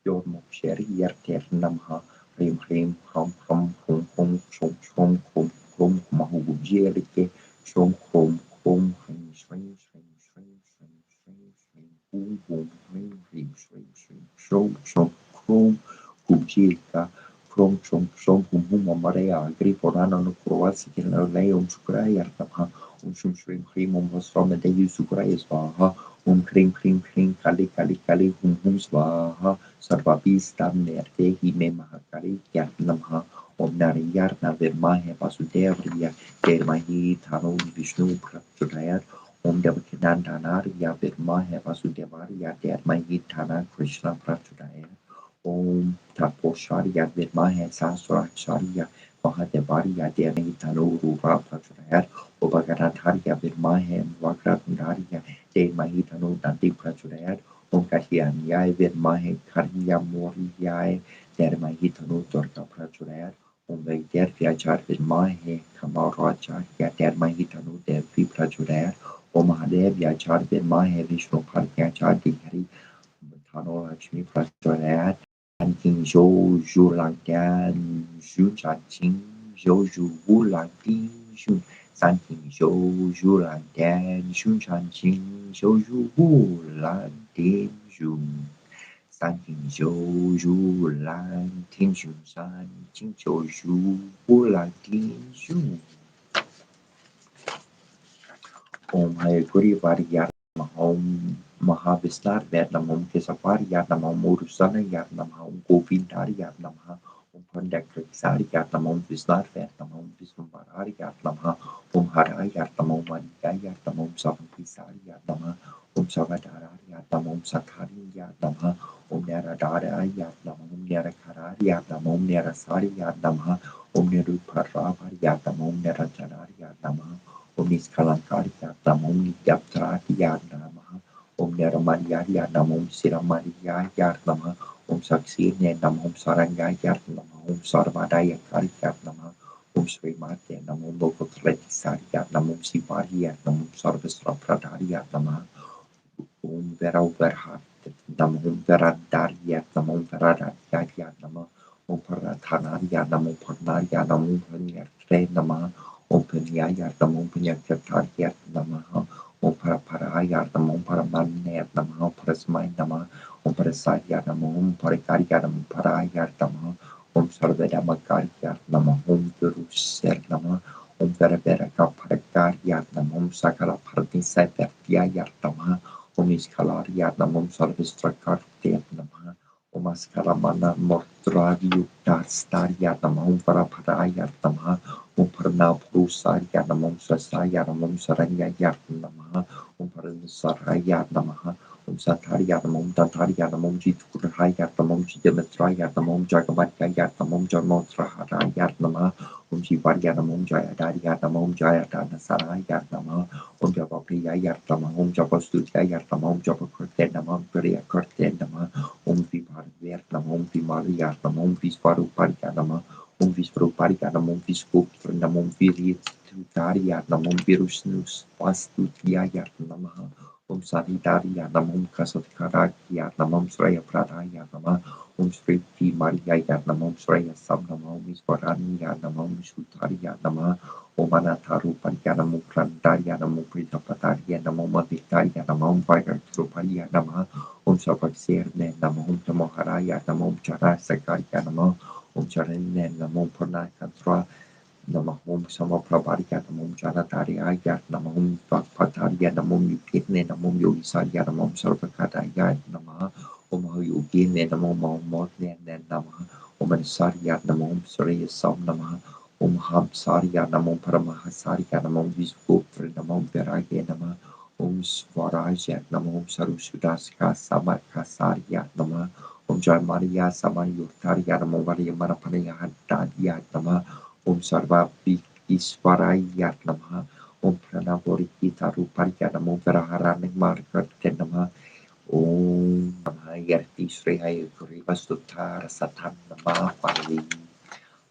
yor mok sheri yer ter namha Rim, hom, mahu jelike, shom, swing, boom, rim, shom, kujika, marea, griforana no croati, que no leon sucraia, swing, was from the day sucraia svaha, kali, svaha, sarvabista nerte, hime mahakari, yarnamha, nariyarna vermahe pasudevriya, termahi, thano, Vishnu, prachudayat, Devakinandanarya Virmahe Vasudevarya Dermahi Thana Krishna Prachudaya Om Taposharya Virmahe Sasracharya Mahadevarya Dermahi Thanu Ruva Prachudaya Obagaratharya Virmahe Vakratundarya Dermahi Thanu Nandi Prachudaya Om Kahyanyaya Virmahe Karya Moriyaya Dermahi Thanu Durga Prachudaya Om Vaidyarvyachar Virmahe Kamaracharya Dermahi Thanu Devi Prachudaya Om Mahadev Yachar Mahe Vishnu Partyachar Dikari Tano Lakshmi Prachorayat and King Jo Ju Langyan Ju Chaching Jo Ju Wu Lang Tin Ju San King Jo Ju Langyan Ju Chaching Jo Ju Wu Lang Tin Ju San King Jo Ju Lang Tin Ju San King Jo Ju Wu Lang Tin Ju Om Hai Guri Varya Om Mahavisnar Vietnam Om Kesapari Yatnam Om Urusana Yatnam Om Govindari Yatnam Om Pandakrik Sari Yatnam Om Visnar Vietnam Om Visnumbharari Yatnam Om Harai Yatnam Om Marikai Yatnam Om Savantisari Yatnam Om Savadharari Yatnam Om Sakhari Yatnam Om Naradara Yatnam Om Narakarari Yatnam Om Narasari Yatnam Om Niruparabari Yatnam Om Narajanari Yatnam Om Niskalankari Yatnam Om Nidyaptrati Yatnam Om Niramaniyari Yatnam Om Siramaniyari Yatnam Om Saksirne Nam Om Sarangaya Yatnam Om Sarvadaya Kari Yatnam Om Srimati Nam Om Lokotreti Sari Yatnam Om Sivari Yatnam Om Sarvasra Pradari Yatnam Om Vera Verhat Nam Om Veradari Yatnam Om Veradari Yatnam Om Parathanari Yatnam Om Parnari Yatnam Om Panyatre Nama Om Panyaya Yatnam Om Panyakatari Yatnam Om Paraparaya Yatnam Om Paramanne Yatnam Om Parasmai Nama Om Parasaya Yatnam Om Parikari Yatnam Paraya Yatnam Om Sarvedamakari Yatnam Om Guruser Nama Om Vera Vera Kaparakari Yatnam Om Sakala Paradisa Vertya Yatnam Om Iskalar Yatnam Om Sarvistrakarte Yatnam Om Askaramana Mordragi Yuktar Star Yatnam Om Paraparaya Yatnam Om Parna Purusar Yatnam Om Sasaya Yatnam Om Saranya Yatnam Om Paranasaraya Yatnam Om Satari Yatnam Om Tantari Yatnam Om Jitkuraya Yatnam Om Jidemetra Yatnam Om Jagamatya Yatnam Om Jarmotrahara Yatnam Om Jivar Yatnam Om Jayadari Yatnam Om Jayadana Saraya Yatnam Om Javapriya Yatnam Om Javastutya Yatnam Om Javakurtenam Om Priya Kurtenam Om Vivar Yatnam Om Vimari Yatnam Om Visvarupari Yatnam Om Visvarupari Yatnam Om Viskuptranam Om Viritutari Yatnam Om Virusnus Vastutya Yatnam Om Sanitari Yatnam Om Kasatkaraki Yatnam Om Sraya Pradaya Yatnam Om Sriti Maria Yatnam Om Sraya Samnam Om Isvarani Yatnam Om Sutari Yatnam Om Anataru Pariyanam Om Krandari Yatnam Om Pritapatari Yatnam Om Aditari Yatnam Om Vairatrupari Yatnam Om Savaksirne Yatnam Om Tamohara Yatnam Om Charasakari Yatnam Om Charane Yatnam Om Purnakatra Namahum Samaprabharya Namum Janatariya Namahum Patarya Namum Yukitne Namum Yogisarya Namum Sarvakadaya Namaha Om Yogine Namum Morne Namaha Om Ansarya Namum Surya Sam Namaha Om Hamsarya Namum Paramahasarya Namum Visvopra Namum Virage Namaha Om Svaraja Namum Sarusudaska Samakasarya Namaha Om Jarmariya Samayurtarya Namum Varya Marapanaya Hadadya Namaha Om Sarva Isvaraya Namaha Om Pranavoriki Taruparya Namo Varaharani Margate Namaha Om Namaha Yarti Sri Hai Guriva Sutara Satan Namaha Pali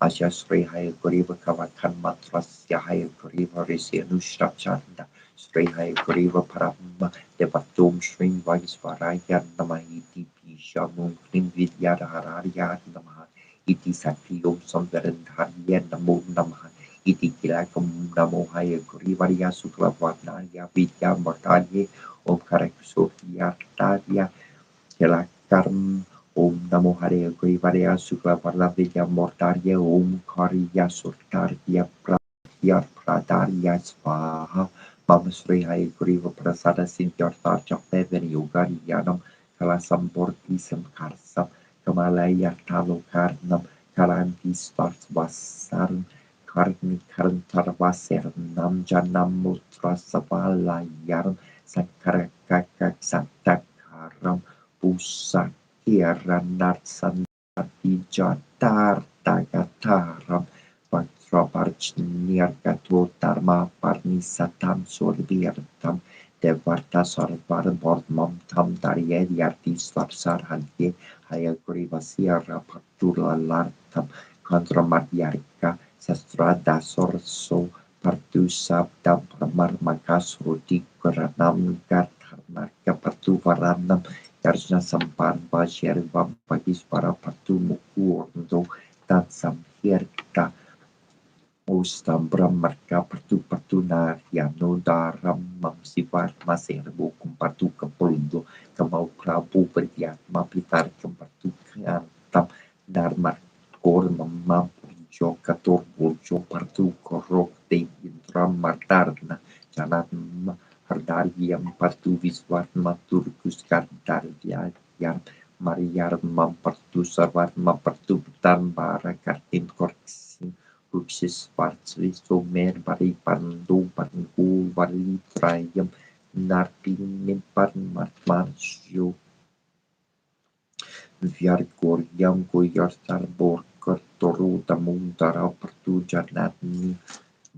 Asya Sri Hai Guriva Kavakan Matrasya Hai Guriva Risi Anushtrachanda Sri Hai Guriva Parama Devatum Sri Vaisvaraya Namaha Iti Pishamum Klim Vidyara Hararya Namaha Iti Sakti Om Samvarandharya Namo Namaha Iti Kilakam Namo Haya Gurivarya Sukla Varnaya Vidya Martaya Om Karakusofya Tarya Kilakaram Om Namo Hare Gurivarya Sukla Varna Vidya Mortarya Om Kariya Surtarya Pratyar Pradarya Svaha Mama Sri Haya Guriva Prasada Sintyartar Chakte Yoga Yanam Kalasamborti Samkarsam Kamalaya Talokarnam Karanti Svartvasaram Karni Karantarvasernam Janam Mutra Savalayaram Sankarakakak Santakaram Pusakiranar Santati Jatar Tagataram Vatraparchnir Gato Dharma Parnisatam Sorvirtam Devarta Sarvar Vormam Tam Darye Yarti Svarsar Hanti Hayagriva Sierra Patula Lartam Kontramadyarika Sastrada Sorso Partusa Dam Marmakas Rudi Kuranam Gatharmarka Patuvaranam Yarjna Sampan Bashir Vampagis para Patu Mukurndo Dan Samhirta Ustam Brahmarka Patu Patuna Yano Daram Mamsivar Maser Bukum Patu Kapuldo Kamau Prabu Perdiatma Pitar Kempatu Kantam Dharma Kor Mamam Jo Kator Burjo Patu Korok Te Indram Martarna Janat Hardariam Patu Viswat Maturkus Kardarya Yang Mariar Mampartu Sarvat Mampartu Tambara Kartin Korksin Kuksis Varsvi Somer Bari Pandu Pangu Vali Trayam Narpin Nimpan Matmansyo Vyargoriam Goyarstar Borkar Toru Tamung Dara Pertu Janatni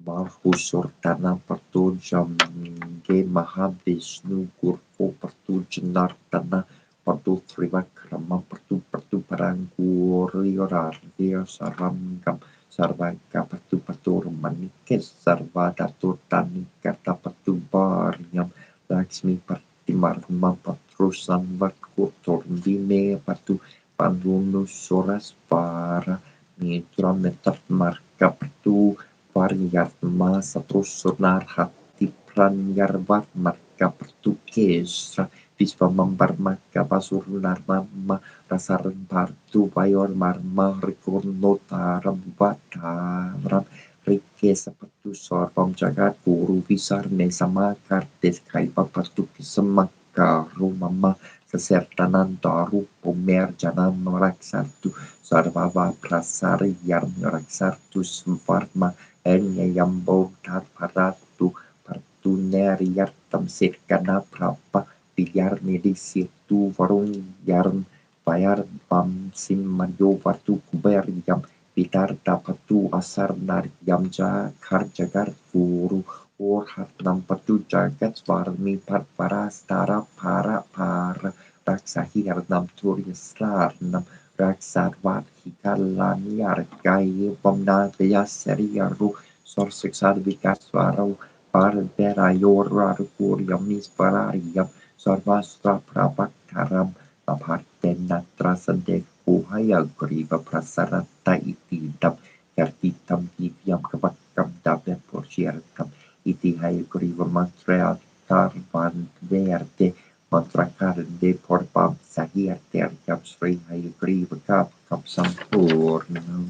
Marhusur Tanam Pertu Jamge Mahavishnu Gurpo Pertu Janar Tanah Pertu Trivakrama Pertu Pertu Parangurior Dia Saramgam Sarvaka Pertu Pertu Manikes Sarvadatur Tani Kata Pertu Baryam Lakshmi Partimarma Patrusan Vakutur Dime Pertu Pandunu Soras Para Mitra Metat Marka Pertu Varyatma Satrusunar Hati Pranyarvat Marka Pertukesra Visvamambar Marka Pasurunar Mama Rasaran Partu Bayor Marma Rikurnotaram Vataram Rike Sapatu Sorvam Jagat Guru Visar Nesama Kartes Kaipa Pertuki Semakaru Mama Sesertanan Taru Pomer Janam Raksartu Sarvava Prasari Yarm Raksartus Varma Enya Yambo Tat Paratu Partu Neriartam Sirkana Prapa Biar Medisi Tu Varun Yarm Bayar Bam Sim Mario Vatu Kuber Yam Pitar Tapatu Asar Nar Yamja Karjagar Guru Or Hatnam Patu Jagat Svarmi Patpara Stara Para Para Raksahir Nam Turisar Nam Raksarvat Hikalaniar Gai Bomna Yaseriaru Sorsiksar Vikasvaro Parvera Yorar Kuriamis Parariam Sarvastra Prabhaktaram Apartena Trasade Kuhaya Griva Prasarata Itidam Yartitam Divyam Kabakam Dabe Porciartam Iti Hai Griva Mantreal Tarvan Verde Mantracar de Porpam Sahir Terkam Sri Hai Griva Kap Kapsampurnam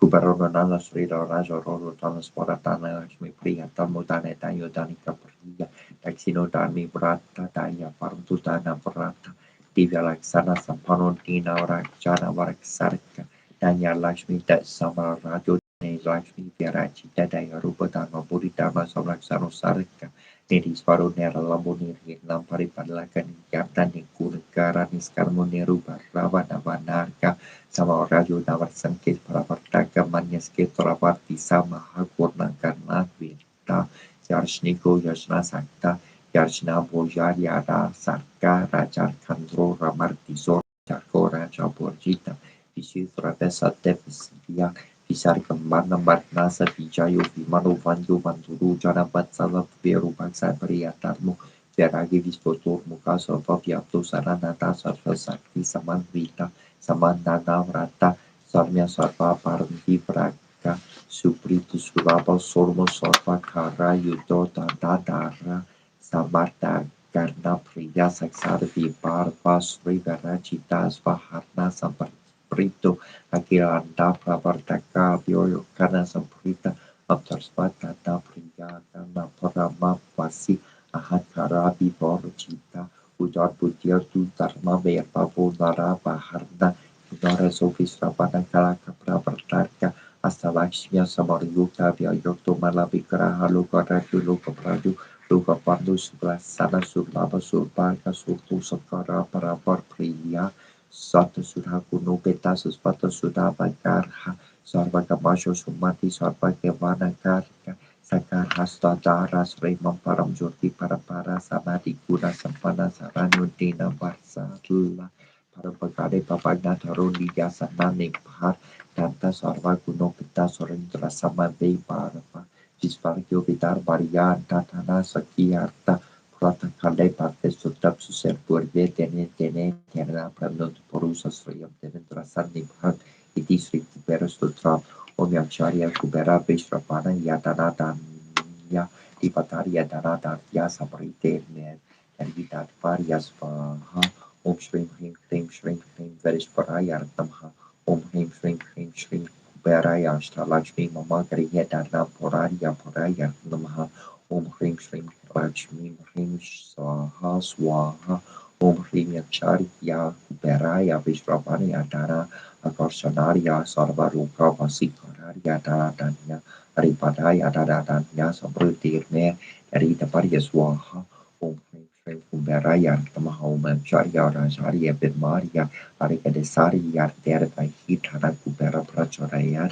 Kubaronana Srira Raja Roro Tanas Paratana Lakshmi Priya Tamudane Tayo Danika Priya Taxino Dani Brata Daya Parutana Brata Divya Laksana Sampano Dina Rakshana Varaksarka Danya Lakshmi Dat Samara Rajo Lakshmi Vyarachi Dadaya Rupadama Buddhidama Samlaksano Sarika Nidis Paro Nera Lamboni Rinam Paripadlakan Yaptan Kurkara Niskarmo Neruba Ravana Vanarka sama rajo nawar sangkit pravartaka manyaske pravarti sama hakurna karna virta yarshniko yashna sakta yarshna bojar yara sarka rajar kandro ramarti zor jako raja borjita visitra pesate visidia visar kembana barnasa vijayo vimano vandu vanduru jana batsala veru bangsa priyatarmu Veragi vispotur muka sarva vyapto saranata sarva sakti samanvita Samandana Vrata Sarmya Sarva Paranti Praka Supritu Sulapa Sormo Sarva Kara Yudo Dadara Samarta Karna Priya Saksarvi Parva Sri Varachita Svaharna Samprito Akilanda Pravartaka Vyoyo Kana Samprita Aptarsvata Priya Kana Parama Vasi Ahakara Vivorchita Ujar Butir tu Dharma Verpa Nara Baharna Nara Sofis Rabana Kalaka Pravartarka Astalakshya Samaryuta Vyayokto Malavikraha Lokaratu Lokapradu Lokapandu Sublasana Sublava Surbarka Surtu Sakara Parapar Priya Sata Sudha Kuno Peta Suspata Sudha Vakarha Sarva Kamasho Sumati Sarva Kevana Karka Sakar Hasta Dara Sri Mamparam Jyoti Parapara Samadhi Guna Sampana Saranudina Varsatula Parapagare Papagna Taruni Yasana Niphar Danta Sarva Kuno Pita Sorindra Samadhi Parapa Visvargyo Vitar Varian Tatana Sakyarta Prata Kale Parte Sutap Suser Purve Tene Tene Terna Pranut Porusa Sriyam Devendra Sanibhan Iti Sri Kubera Sutra Om Yamcharya Kubera Vishrapana Yadanadanya Dipatarya Danadanya Saprite Nirvidat Varya Svaha Om Shrim Hrim Hrim Shrim Hrim Verishparaya Artamha Om Hrim Shrim Hrim Shrim Kuberaya Ashtalakshmi Mama Kriya Dana Puraya Puraya Namaha Om Hrim Shrim Lakshmi Hrim Swaha Swaha Om Hrim Yacharya Kuberaya Vishravanaya Dana Akarsanarya Sarvarupa Vasikararya Dana Haripadaya Dana Samrutirne Rita Parya Swaha Om Hrim Shrim Kuberaya Tamaha Om Acharya Rajarya Birmarya Arikadesarya Derva Hitana Kubera Prachoraya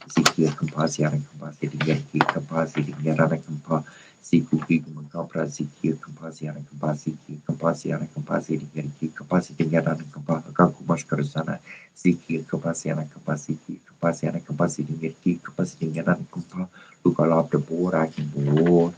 Zikir Compassia and Compassi Yerki Compassi Yerana Compa Ziku Compra Zikir Compassia and Compassi Compassia and Compassi Yerki Compassi Yerana Compa Kakumashkarzana Zikir Compassia and Compassi Compassia and Compassi Yerki Compassi Yerana Compa Look all up the board I can board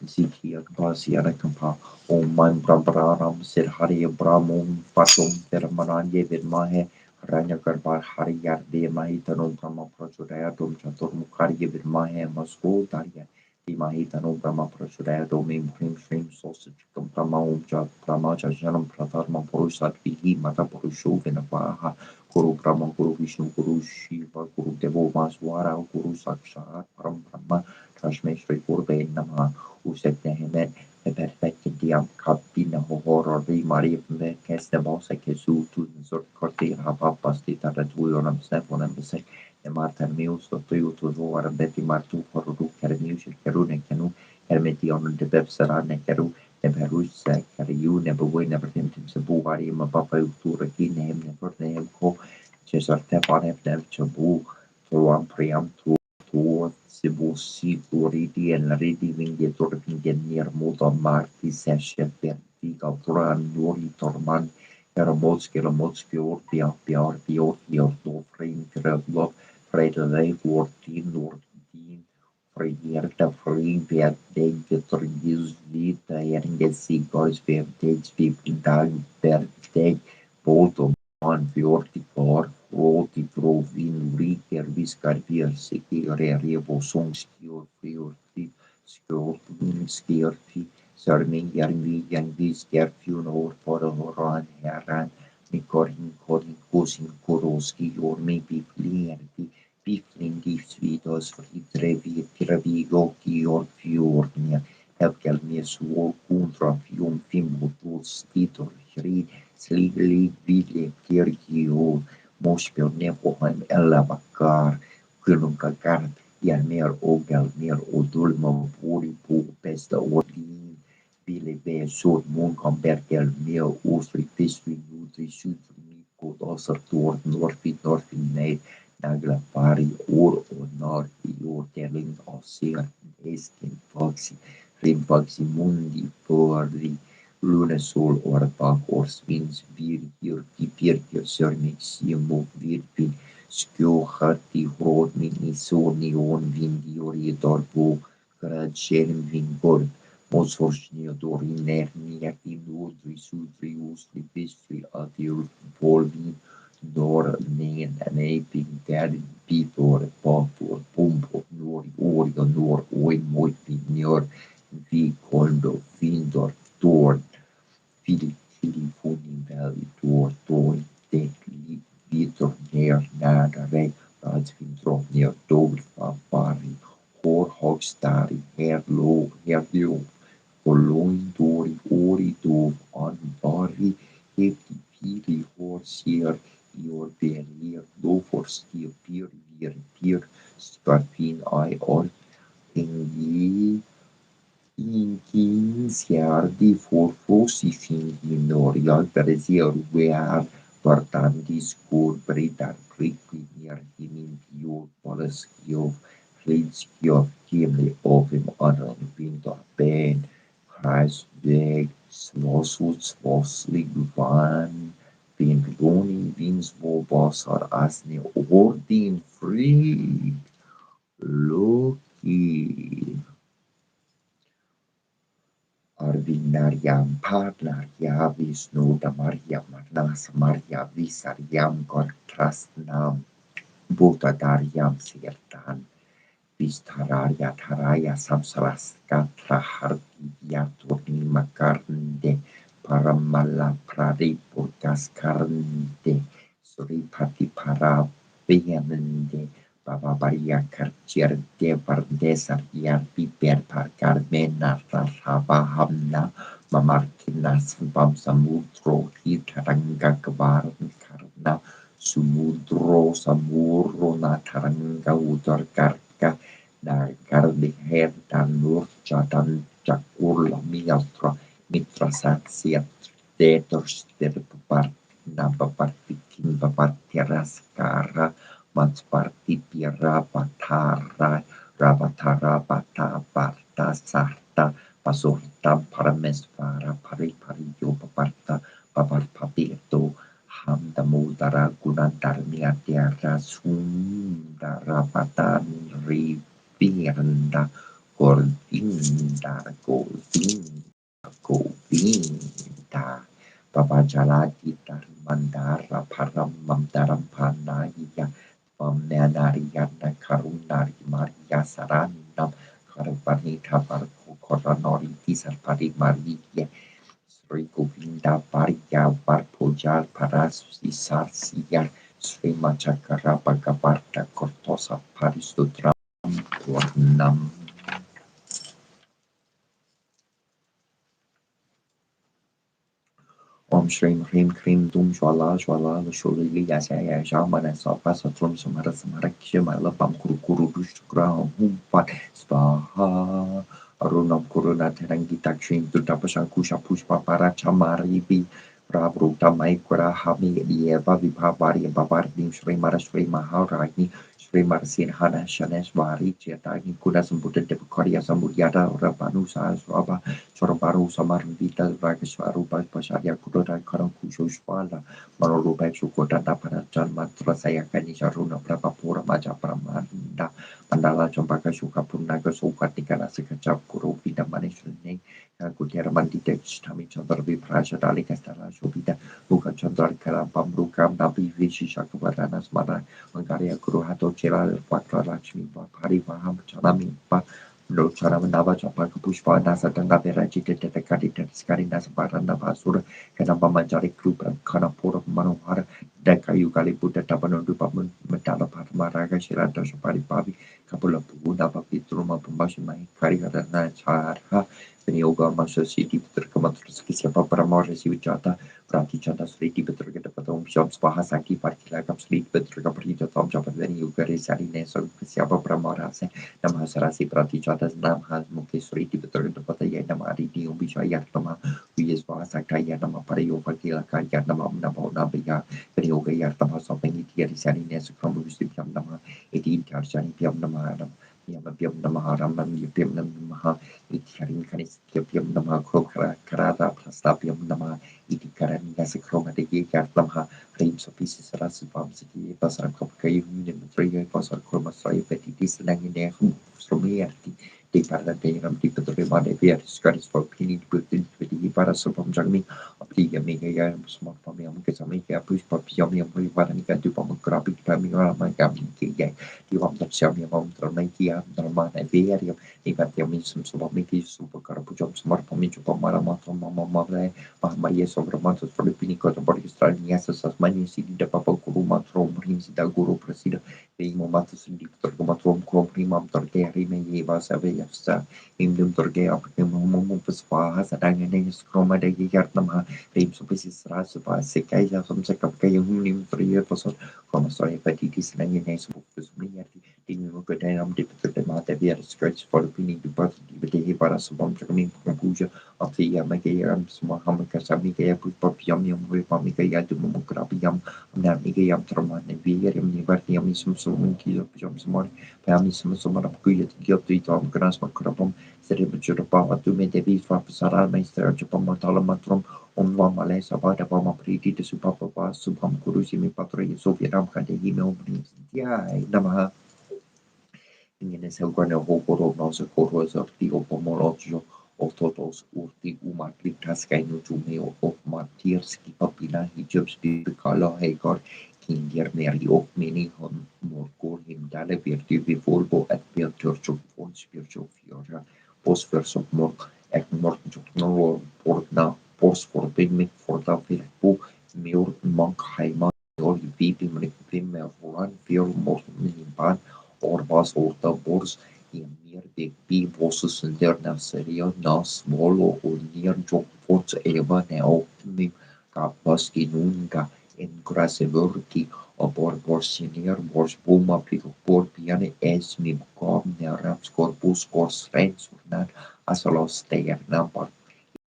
Zikia Kapasiana Kampa Om Man Brahmaram Sir Hari Brahmum Fatum Termananye Vidmahe Ranya Karbar Hariyar De Mahitanum Brahma Prachudayatum Chatur Mukharya Vidmahe Masko Darya De Mahitanum Brahma Prachudayatum Im Prim Shrim Sosachikam Brahma Om Jat Brahma Chajanam Pratharma Purusat Vihi Mata Purushu Vinavaha Guru Brahma Guru Vishnu Guru Shiva Guru Devo Maswara Guru Sakshat Param Brahma Kashme Shri Gurve Namaha Useknehemen Perspektiam Kapina Horori Maria Keste Bosa Kesu tu Zort Korti Rapapasti Taraturam Steponam Besek Martan Mius to to Roar Betty Martu Horu Kermius Kerune Kenu Hermetion de Bepsarane Keru Neberus Kariu never win never him to Buvari Mapapa Turaki name never name ko Cesar Tepan Nev Chabu Tuam Priam tuo Sibusi Turiti and Ridi Vinge Turkingen near Muda Marti Session Vertiga Turan Yuri Torman Ramotski Orpia Pior Pior do Frame Krevlov Frederik Wortin Nordin Frederta Free Viet Deg Turgis Vita Ergesi Gois Verteg Vip Dag Verteg Boto Man Fjortikor Roti Provin Riker Viskarvier Sekere Revo Song Fjorti Skjorti Sörming Järvi Skerfjun or Horan Herran Nikorin Korin Kosin Koroski or maybe Flerti Bifling svidos fridravi och fjordningar helkel med svår kontra fjom fimmotos vitor hrid sliglig vidle kirkio mospel nepoheim ella bakar kulunkagar mer ogel mer odulmo puri pu pesta ordin bile be sur mon kombergel mer osri pisri nutri sutri mikko osar tord norfi nei Nagla pari or nar i ordeling av ser estin faxi rim faxi mundi porri lunesol orbak orsvins virgir tipirgir sörmix simo virpin skjohati hodmin i soni on vindiori darbo grad sherm vingor Mosforsnio dori nernia i nordri sudri ostri bistri adir polvin Norrnäping Bibor Papor Pumpor Nori Orio Nor Oi Moipi Njör Vikondo Findor Tord Fili Valley Tord Toi Tekli Vitor Ner Nagare Radsvindro Ner Dogfa Pari Hor Hogstari Herlo Oloin Dori Ori Dov Anbari Heti Piri Hor Sier your beer for steel beer sparpin I or ingi inginciardi for fosifin norial peresier where partandis cur bredar priqui near himin your poleskio flitskio kimli ovim anon vinter ben Kreisweg Swoslig van Vingloni Winsbobosar Asne Ordin Free Loki Arvinariam Partnaria Visnuda Maria Manas Maria Visariam Kortrasnam Butadariam Sirtan Vistararia Taraya Samsaraskatra Hardiya Turnima Karnde Paramala Pradi Purgas Karnde Suripati Para Beyanende Baba Baria Karcherde Bardesar Yarpi Berpar Carmena Rahabahamna Mamarkinas Bamsamutro Hitaranga Kvarn Karna Sumudro Samuro Nataranga Udar Karka Nagardi Her Danur Jatan Jakula Mitra Satsia Tetors Terpapar Nabapartikin Bapartiraskara Mansparti Pira Patara Rabatara Bata Parta Sarta Pasurta Paramesvara Pari Pariyo Paparta Papar Papito Hamda Mudara Gunadarmia Tiara Sundara Patan Ripiranda Govinda Babajalati Mandara Param Mandaram Panaya Pamenariana Karunari Maria Saranam Karapanita Barco Coronori Tisapari Maria Sri Govinda Paria Barpojal Parasusi Sarsia Sri Machakara Bhagavarta Kortosa Parisutra Purnam Om Shrim Hrim Krim Dum Shwala Shwala Shuli Yasaya Shamana Sapa Satrum Samara Samara Kshemala Pam Kuru Kuru Dushkra Humpat Svaha Arunam Kuruna Terangita Kshim Dutapasha Kusha Pushpa Para Chamari Prabhuta Maikura Hami Eva Vipabari Babardim Shri Mara Shri Maharani Shri Marsin Hana Shanesh Vari Chetani Kuda Sambuddha Devakaria Sambudyada Rabanusa Swaba Sorobaru Samarvita Vakaswarupa Pasarya Kudota Karankushushwala Marurupa Sukota Parachan Matra Sayakani Sharuna Prabhapura Maja Pramanda Mandala Champaka Shuka Punaga Sukatikana Sikachap Kuru Vida Manishane Kutera Mandita Stami Chandra Viprasha Dali Kastara Shobita Luka Chandra Karapam Lukam Nabi Vishi Shakavarana Smara Mangaria Kuruhato Chela Patra Lakshmi Pari Maham Chanami Lochara Nava Chapa Pushpa Nasa Tanga Verachi Kari Skari Nasa Paranda Basura Kanamba Manjari Group and Kanapur Manohara Deka Yukali Buddha Tabano Dupaman Matala Patmaraga Shirata Shapari Pavi Kapula Puna Papitruma Pumashi Mai Karigana Charha Yoga Masha City Petrakamatruski Paramore Sivchata Pratichata Sriti Petragata Patom Shops Pahasaki Parkilakam Sleep Petrakaprita Tom Japa Then Yukari Sarines of Siapa Pramorase Namasarasi Pratichatas Namhas Mukesriti Petrapata Yanamari Diumbisha Yatama, Viesva Sakaya Nama Pario Vakila Kayanama Nabona Biga, Yoga Yartama something it Sarines from Rusipam Nama, 18 Tarjani Piam Nama. Yamapiam Namaharam, Yapiam Namaha, Itiarin Canis, Yapiam Nama, Karada, Plastapiam Nama, Itikaran, Nasacroma, the Yakartama, Frames of pieces, Rasipam City, Pasar Kopkay, Trigger, Pasar Chromasai, Petitis, Langine, from here. Di parla dei di potremmo avere scarico for pini di para sopra giorni applica mica ya smart pamiamo che siamo che poi papiamo poi para mica di pomo grafic pamiamo ma che ya di vam da siamo tra mai che normal è vero e partiamo insomma mica super caro jobs smart pamiamo pamara ma ma ya sopra ma sopra pini cosa perché sta in essa sa mani si da papa kuruma trom rinsi da guru presida e momento si di come trom prima perché rime va sapere sta Indum Turge Optimum Puspa Sadang and Scroma de Yartama, Rames of Pieces Rasupa, Sekaya from Sekapkay, Hunim 3 years or from Story Petitis Langiness of Pusmiati, Dinukadam Diput de Mata Via Scratch for the Pinning Department, the Parasubam Training Compuja of the Yamakayam, Smahamaka Samika, Pupapiam, Ripamika Yadumukrapiam, Namikayam Traman, and Viam, Nibartiam, some kilo of Jumps more, Pamism, some of Kuyat, Guilty Tom Grasma Krapum. Seribujurapa tu medevi fapsara meister chupamotala matrum umvamale sabada pama priti de supapapa subham kurusi mi patri soviram kadegi me umri ya namaha ingene selgone hokoro nose koro sorti o pomologgio o totos urti umatli taskai no jume o matirski papila hijabs bikala hegor kinger meri o mini hon morgor himdale virti vi volvo et virtuoso fon spiritual fiora post verso mort et mort jokno porna post for pigment for da filpo miur mank haima or vipi mripim me voran fior mort minimpan Orbas orta bors emir de bi bosses interna serio nas molo unir jok forts eva ne optimi kapas nunca en grasse verti opor borsinir bors buma plico por piane es mim com ne raps corpus cors rens urnan asolos teir nampar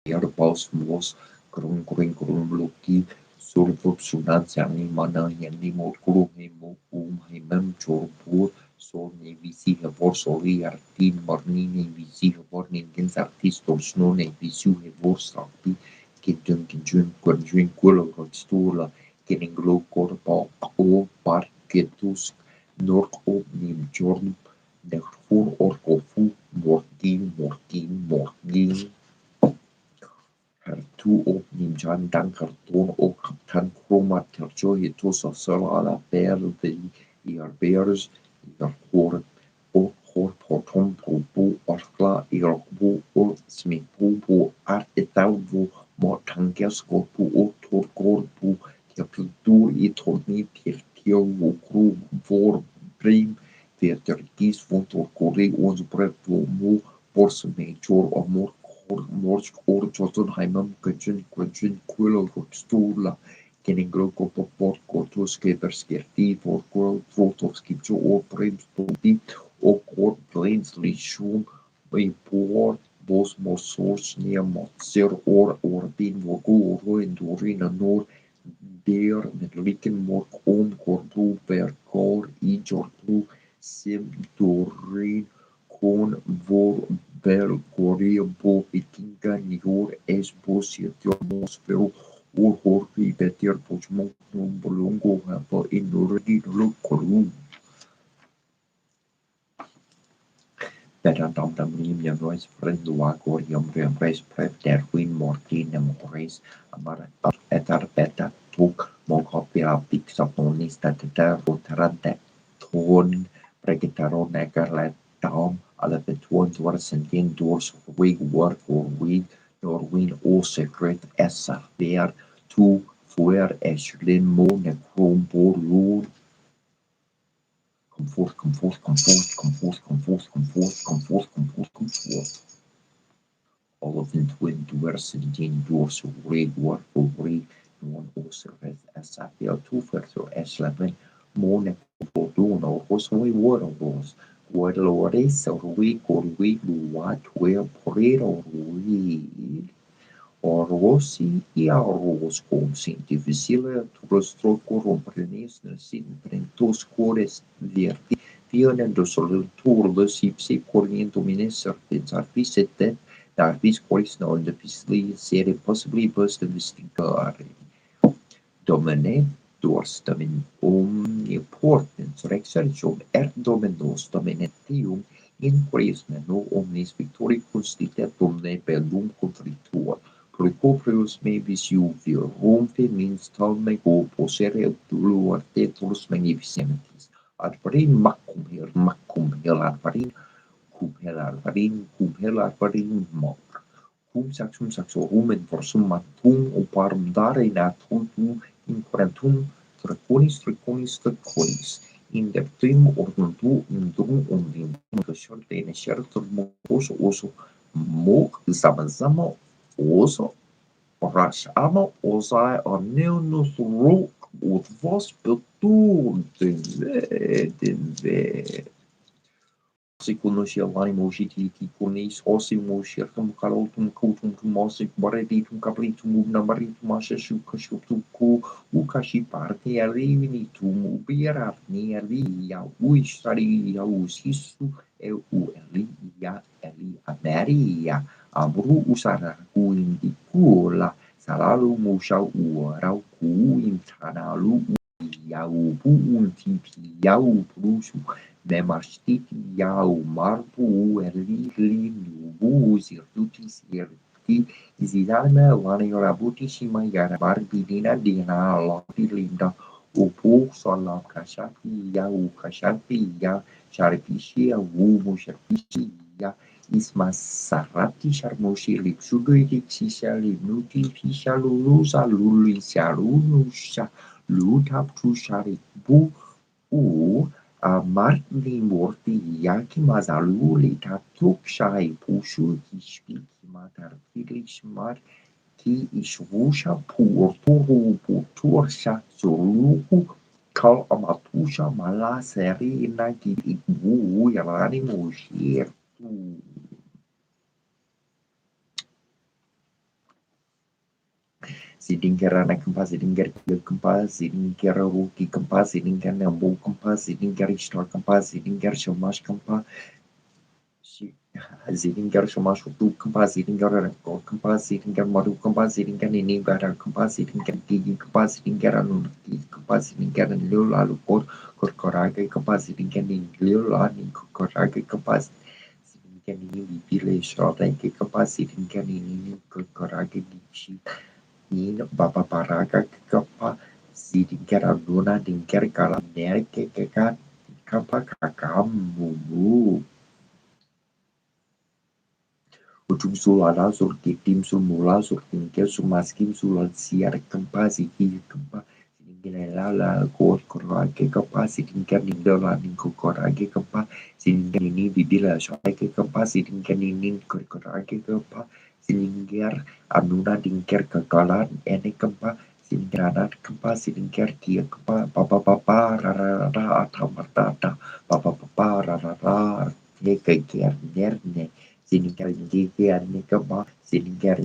Airbus was grungrungrunluki survupsunanța nimana ianimurgurumemu umhimem chorbur solni visihevor soli artin marnini visihevor ningens artistor snone visuhevor sakti kinjun kwanjun kulogotstula keninglo korpa o parketus nork obnim jorn derfur orkofu morgin Hertu op nimjan dan karton o kaptan kroma terjo hitos of salala per de iarbers iar hor potom probu orkla iarbu o smipu po artetauvu motanges korpu o torkorpu tiapiltur i torni pirtio o kru vor prim Veterkis von torkori ons brev mu bors major amor Morsk or Jotunheimam Quentin Quillo Stola Keningro Port Kortoske Verskerti for Kvotovski or Brimstone or Court Blainsly Shum by Port Bos Morsors near Motser or Bin Vogo or in Dorina Nor Der met Liken Mork on Kortu per Kor Ijortu Sim Dorin Kon vor bel korea bo vikinga nior es bosietio mosfero or horri beter pojmo bolongo hapa in origi lo korum Better dam nim noise friend wa korium reembrace prep der win mortin em horis amara etar beta tuk monkopia pixaponista ter rotarante ton pregitaron egar let dam alla beton dwarsen doors wig work or wig nor win all secret essa ver to fuer eslin mone krombor lord. Come forth, come forth, come forth, come forth, come forth, come forth, come forth, come forth, come forth. All of them twin doers and din doors rig work or rig non also as a feel two further eslaven mone fortuna or was we word of those. Lores or we what where prayer or we or Rossi e a Ros consente visile trostro corromprenes sin prentos cores verti violendo solutur de sipsi corniento mineser pensar visete dar vis qualis non de visli sere possibly burst of vistigare domine dors domin omnipotens rexertium dominos dominentium in qualis meno omnis victoricus dictatum ne bellum contritur Procopius mebis juvio, rompe means talmego posere duluar tetrus magnificentes, ad parin macum hel ad parin, cum hel ad parin mor. Cum saxorum in forsum matum oparum dare natum in quarantum treconis, in deptum orduntu indrum undim shorte in scertum oso moc zama oso Rasch aber osai anneunus rok ut vos betur den ve se conosce l'animo gititi conis ossimo circum calotum cotum tumosic bareditum capritum namaritum aseshu cashutuku ucashi parte alivinitum ubirar neria uistari ausisu eu eli ameria abru usara indicula salalu musau urau ku intanalu iau pu untipi iau prusu Nemastit iau marpu erli nubu zirtutis irti zidana lani rabutissima yara barbidina dina lopi linda upu sola kashapi ya sharpishi wumu sharpishi ya isma sarati sharmoshi lipsudu sisha linuti fisha lulusa lulisha lunusha lutap tu sharibu Martin Morty Yaki Mazaluli Tatuk Shai Pushu Kishpiki Matar Filishmar Ki Ishvusha Pur Turu Putursha Zuluku Kal Amatusha Mala Seri Nagi Ibu Yarani Mushir Sidingerana Kampa, Sidinger Kampa, Sidinger Ruki Kampa, Sidinger Nambu Kampa, Sidinger Ishtar Kampa, Sidinger Shamash Kampa, Sidinger Shamash Utu Kampa, Sidinger Kampa, Sidinger Maru Kampa, Sidinger Ninibara Kampa, Sidinger Gigi Kampa, Sidinger Anuki Kampa, Sidinger Lula Lukor, Korkorage Kampa, Sidinger Lula Korkorage Kampa, Sidinger Nibile Shorake Kampa, Sidinger Korkorage Gichi. Nin baba paraga kapa sidingker aguna dingker kalam nerke keka kapa kakamu ujung sulala sur kitim sumula sur tingker sumaskim sulal siar kempa siki kempa sidingker lala kor korage kapa sidingker ningdola ningko korage kapa sidingker ini bibila soake kapa sidingker ninin korage kapa Silingger anuna dingker kekalan ene kempa silinggeranat kempa silingger kia kempa papa rara atamartata papa rara keker nerne silingger giger ne kempa silingger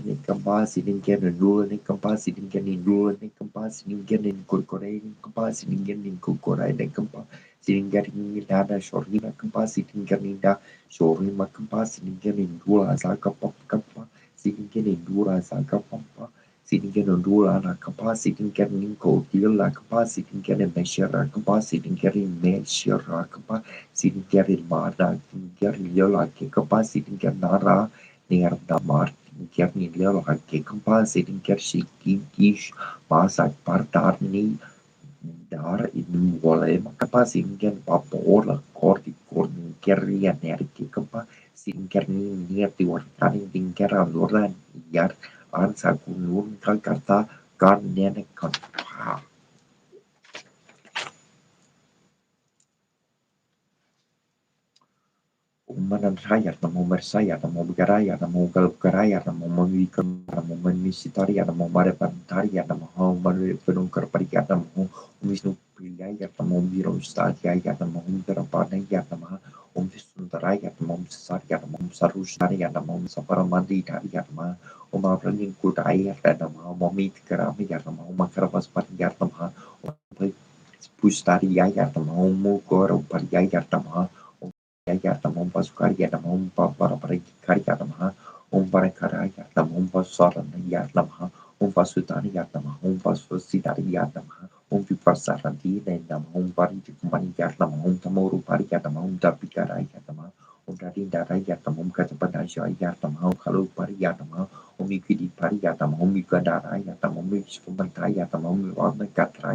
ne kempa silingger nul ne kempa silingger nul ne kempa silingger korkore ne kempa silingger korkore ne kempa silingger nada shorina kempa silingger nida Sorima kempa silingger indula zaka kempa silingger indula zaka kempa silingger indula na kempa silingger ninko dila kempa silingger meshera kempa silingger meshera kempa silingger mana silingger yola kempa silingger nara nerda mar silingger yola kempa silingger shikikish masak partarni dar in vole kempa silingger papola kordi Sinkeria nerkikapa Sinkerni niertiwartani Dinkera Loran Yar Ansa Kunun Kalkata Garnen Kanpa Umananraya namo Mersaya namo Garaya namo Galgaraya namo Mamikam namo Manisitaria namo Marepantaria namo Marepanungkar Pariya namo Vishnu Priyaya namo Viro Stadia namo Virapanaya namo Visnundaraya namo Sarya namo Sarusharya namo Saparamandi Darya namo Mapranin Kudaya namo Mamit Karamaya namo Makaravas Pariya namo Pustariya namo Mugoro Pariya namo Yatama Pasukari Yatama Paparapari Yatama Parakara Yatama Pasarana Yatama Pasutani Yatama Pasusitari Yatama Pipasarati Nendam Pari Kumani Yatama Tamoru Pari Yatama Tapikara Yatama Dadindara Yatama Katapanasha Yatama Kalu Pari Yatama Mikidi Pari Yatama Mikadara Yatama Mixumanta Yatama Katra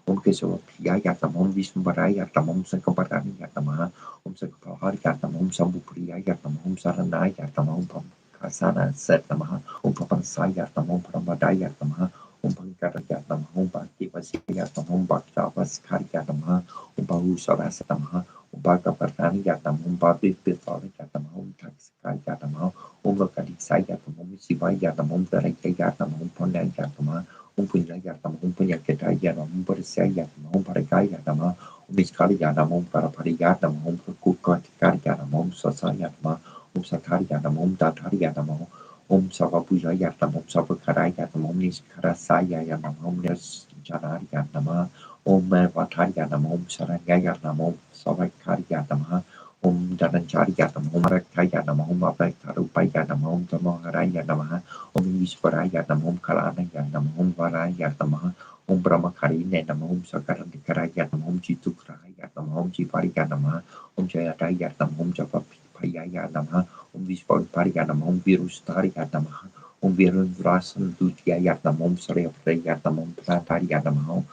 Kesava Yatama Vishnumbara Yatama Sankaparani Yatama Sakapahari Yatama Sambupriya Yatama Sarana Yatama Kasana Setama Papansa Yatama Paramada Yatama Pankara Yatama Bhakti Vasi Yatama Bhakta Vaskari Yatama Bahusara Setama Bhaka Partani Yatama Bhavi Pitari Yatama Taxika Yatama Vakadisa Yatama Siva Yatama Dareka Yatama Panda Yatama Punya Yatama Punya Kita Yatama Persia Yatama Paraka Yatama Miskari Yatama Parapari Yatama Kukatikari Yatama Sasa Yatama Satari Yatama Datari Yatama Savapuja Yatama Savakara Yatama Niskara Saya Yatama Nes Janari Yatama Vatari Yatama Saranga Yatama Savakari Yatama Dananchari Yatama Marakaya Yatama Abakaru Payatama Tamahara Yatama Ishvara Yatama Kalana Yatama Vara Yatama Brahmakari Nenama Sakarakara Yatama Chitukra Yatama Chipari Yatama Jayata Yatama Japapaya Yatama Vishwar Pariyanama Virus Tariyanama Virus Rasan Dutya Yatama Sarya Yatama Pratariyanama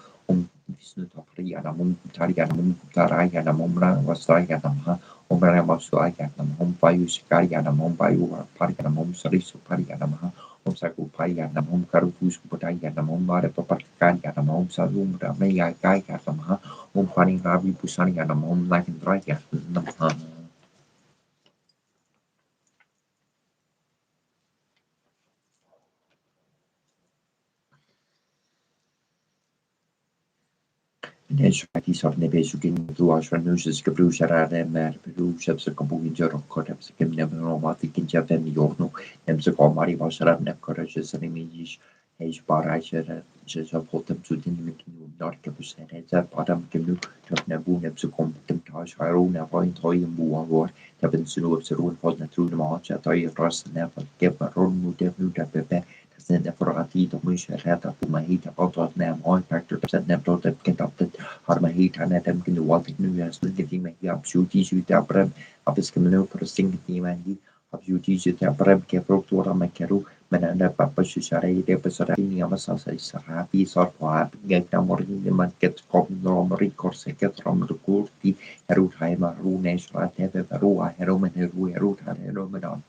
Vishnu Tapriyanam Tariyanam Tarayanam Vasayanama Ramasayanam Payushkaryanam Payu Pariyanam Sarisu Pariyanama Sakupayanam Karupus Putayanam Marapakaryanam Salum Ramaya Gayanama Pani Ravi Pusaniyanam Lakindrayanam. Neshakisorne Besukin Duashanus Kabrushara Mer Peru Shepsakabu Jorokot Epsikim Neveromati Kinjaven Yorno Emsakomari Vasharan Nekorages and Images H. Barasher Jesapotem Sudin Not Kapuseta Padam Kinu Tapnabu Nepsakom Tash Haruna Point Toy and Buan Tabin Sulu of Serun Podna through the March at Toy Ross Never Gave a Ron Mudevnu Pepe. Sen Neferati de Musharata Pumahita Otot Nam on factor set Nepro that get up that Harmahita Natam can do what it knew as the game up shooty shoot abram up his camino for a single team and he up shooty shoot abram Kepro to Ramakeru Mananda Papa Shushare Deposarani Amasasa Sarapi Sorpa get down more in the market copy normally corset from the Kurti Heruhaima Runesh Rateva Rua Heroman Heru Heroman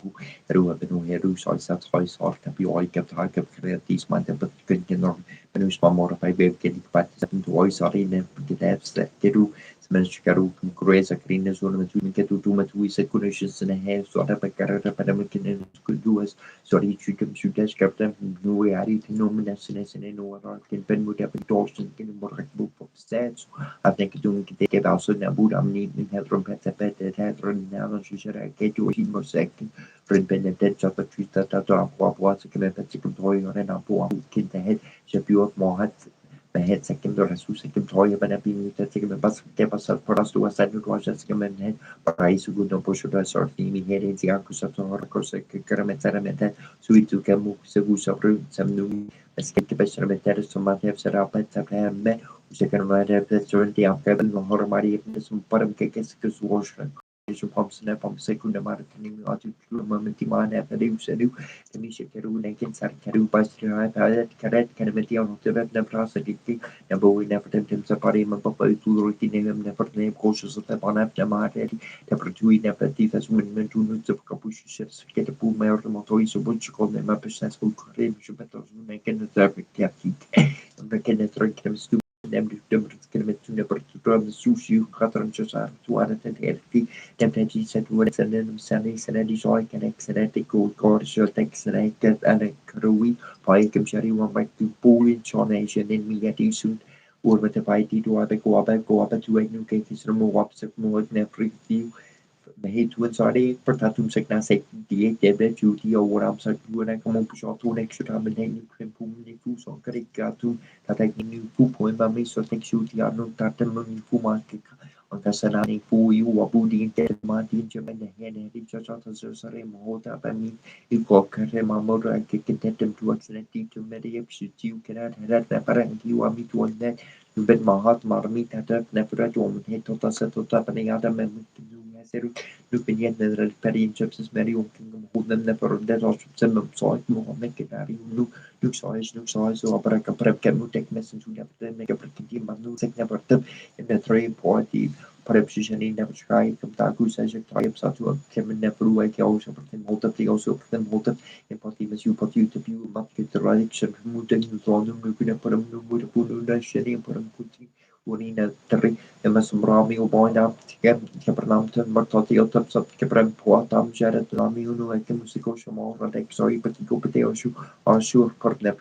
Heru Benu Heru Soisat Sois or Tapi Target Creatis Manta but Kinor Menus Mamora by Web getting participant voice or in the depths that Keru Smenskaru Grace Agreements on the Ketu Matu Securations and a half sort of a character Panamekin could do us. Sorry, should dash captain no way I did no menaces and no one can pen would have endorsed in more book of stats. I think doing it get also Nabud I'm needing help from Pet that had run now she should I get you a more second. Benedetta Patrita Tata was a chicken toy on an apple kid the head, Shapu Mohat, the head second or a second toy of an appeal to take the bus, give us for us to a second watch as a man head, but I so good no push of us or theme head in the Akusato or Cossack Karamet, sweet to Kamu, Segus of root, some new escape the best of the some might have set up at Sapam, second right at the certainty of Kevin or Mari, some bottom cakes wash. Pomsana Pomsecunda Martini Momentimana Pedu, the Misha Keru, Nakin Sarkaru, Bastra, Cadet, Canametian, the Nebrasity, number we never tempt him Sapari, Papa, to routine him, never name cautious of the Bonap, the Marty, never two, never thief as women to nuts of Capuchus, get a pool mayor, the Motois, of which called them up as successful cream, Shubetos, making the therapy captain, and making the three chemists to them to never to drum the sushi, Catherine Josar, to add an healthy. Temperature set when excellent sunny sanity joy can excellent gold gorgeous excellent and a crewy by Kimshari one by two point sonation in me at soon or with a bite to other go up to a new cake is remove up more never view. Mahit tuan sorry pertatum sekna sek dia debet judi orang sa tuan ang kamu pusat tu nek sudah menai ni krempu ni fu so kerik tu tatak ni fu poin mami so tek judi anu tatam ni fu mak angka sana ni fu iu wabu di inter mati jaman dah ni di cocok tu sore mohota pami iu kare mamor ke ketetem tu accidenti tu medi episu kena hadat na parang ki wami tuan net bet mahat marmi tatak na pura tu omhet tota sa tota paningada mem seru Lupinian del Perinchips is very often them never dead or some soil, no make it ari, look size, or a prep can take message to never make a pretty man, no take never them in the three party. Perception in never try, come taku says a triumph to a Kevin never wake also put them hold up, they also put them hold up, and party as you put you to view, but get the right and remove them, you saw them, you could put them, no would put no shitty and put them putting. Unina teri emas mrami uboina kem kepernamten martoti otapsat keprem poatam jaret lami unu eke musiko shamo radek soi patiko pateo shu ashur kornep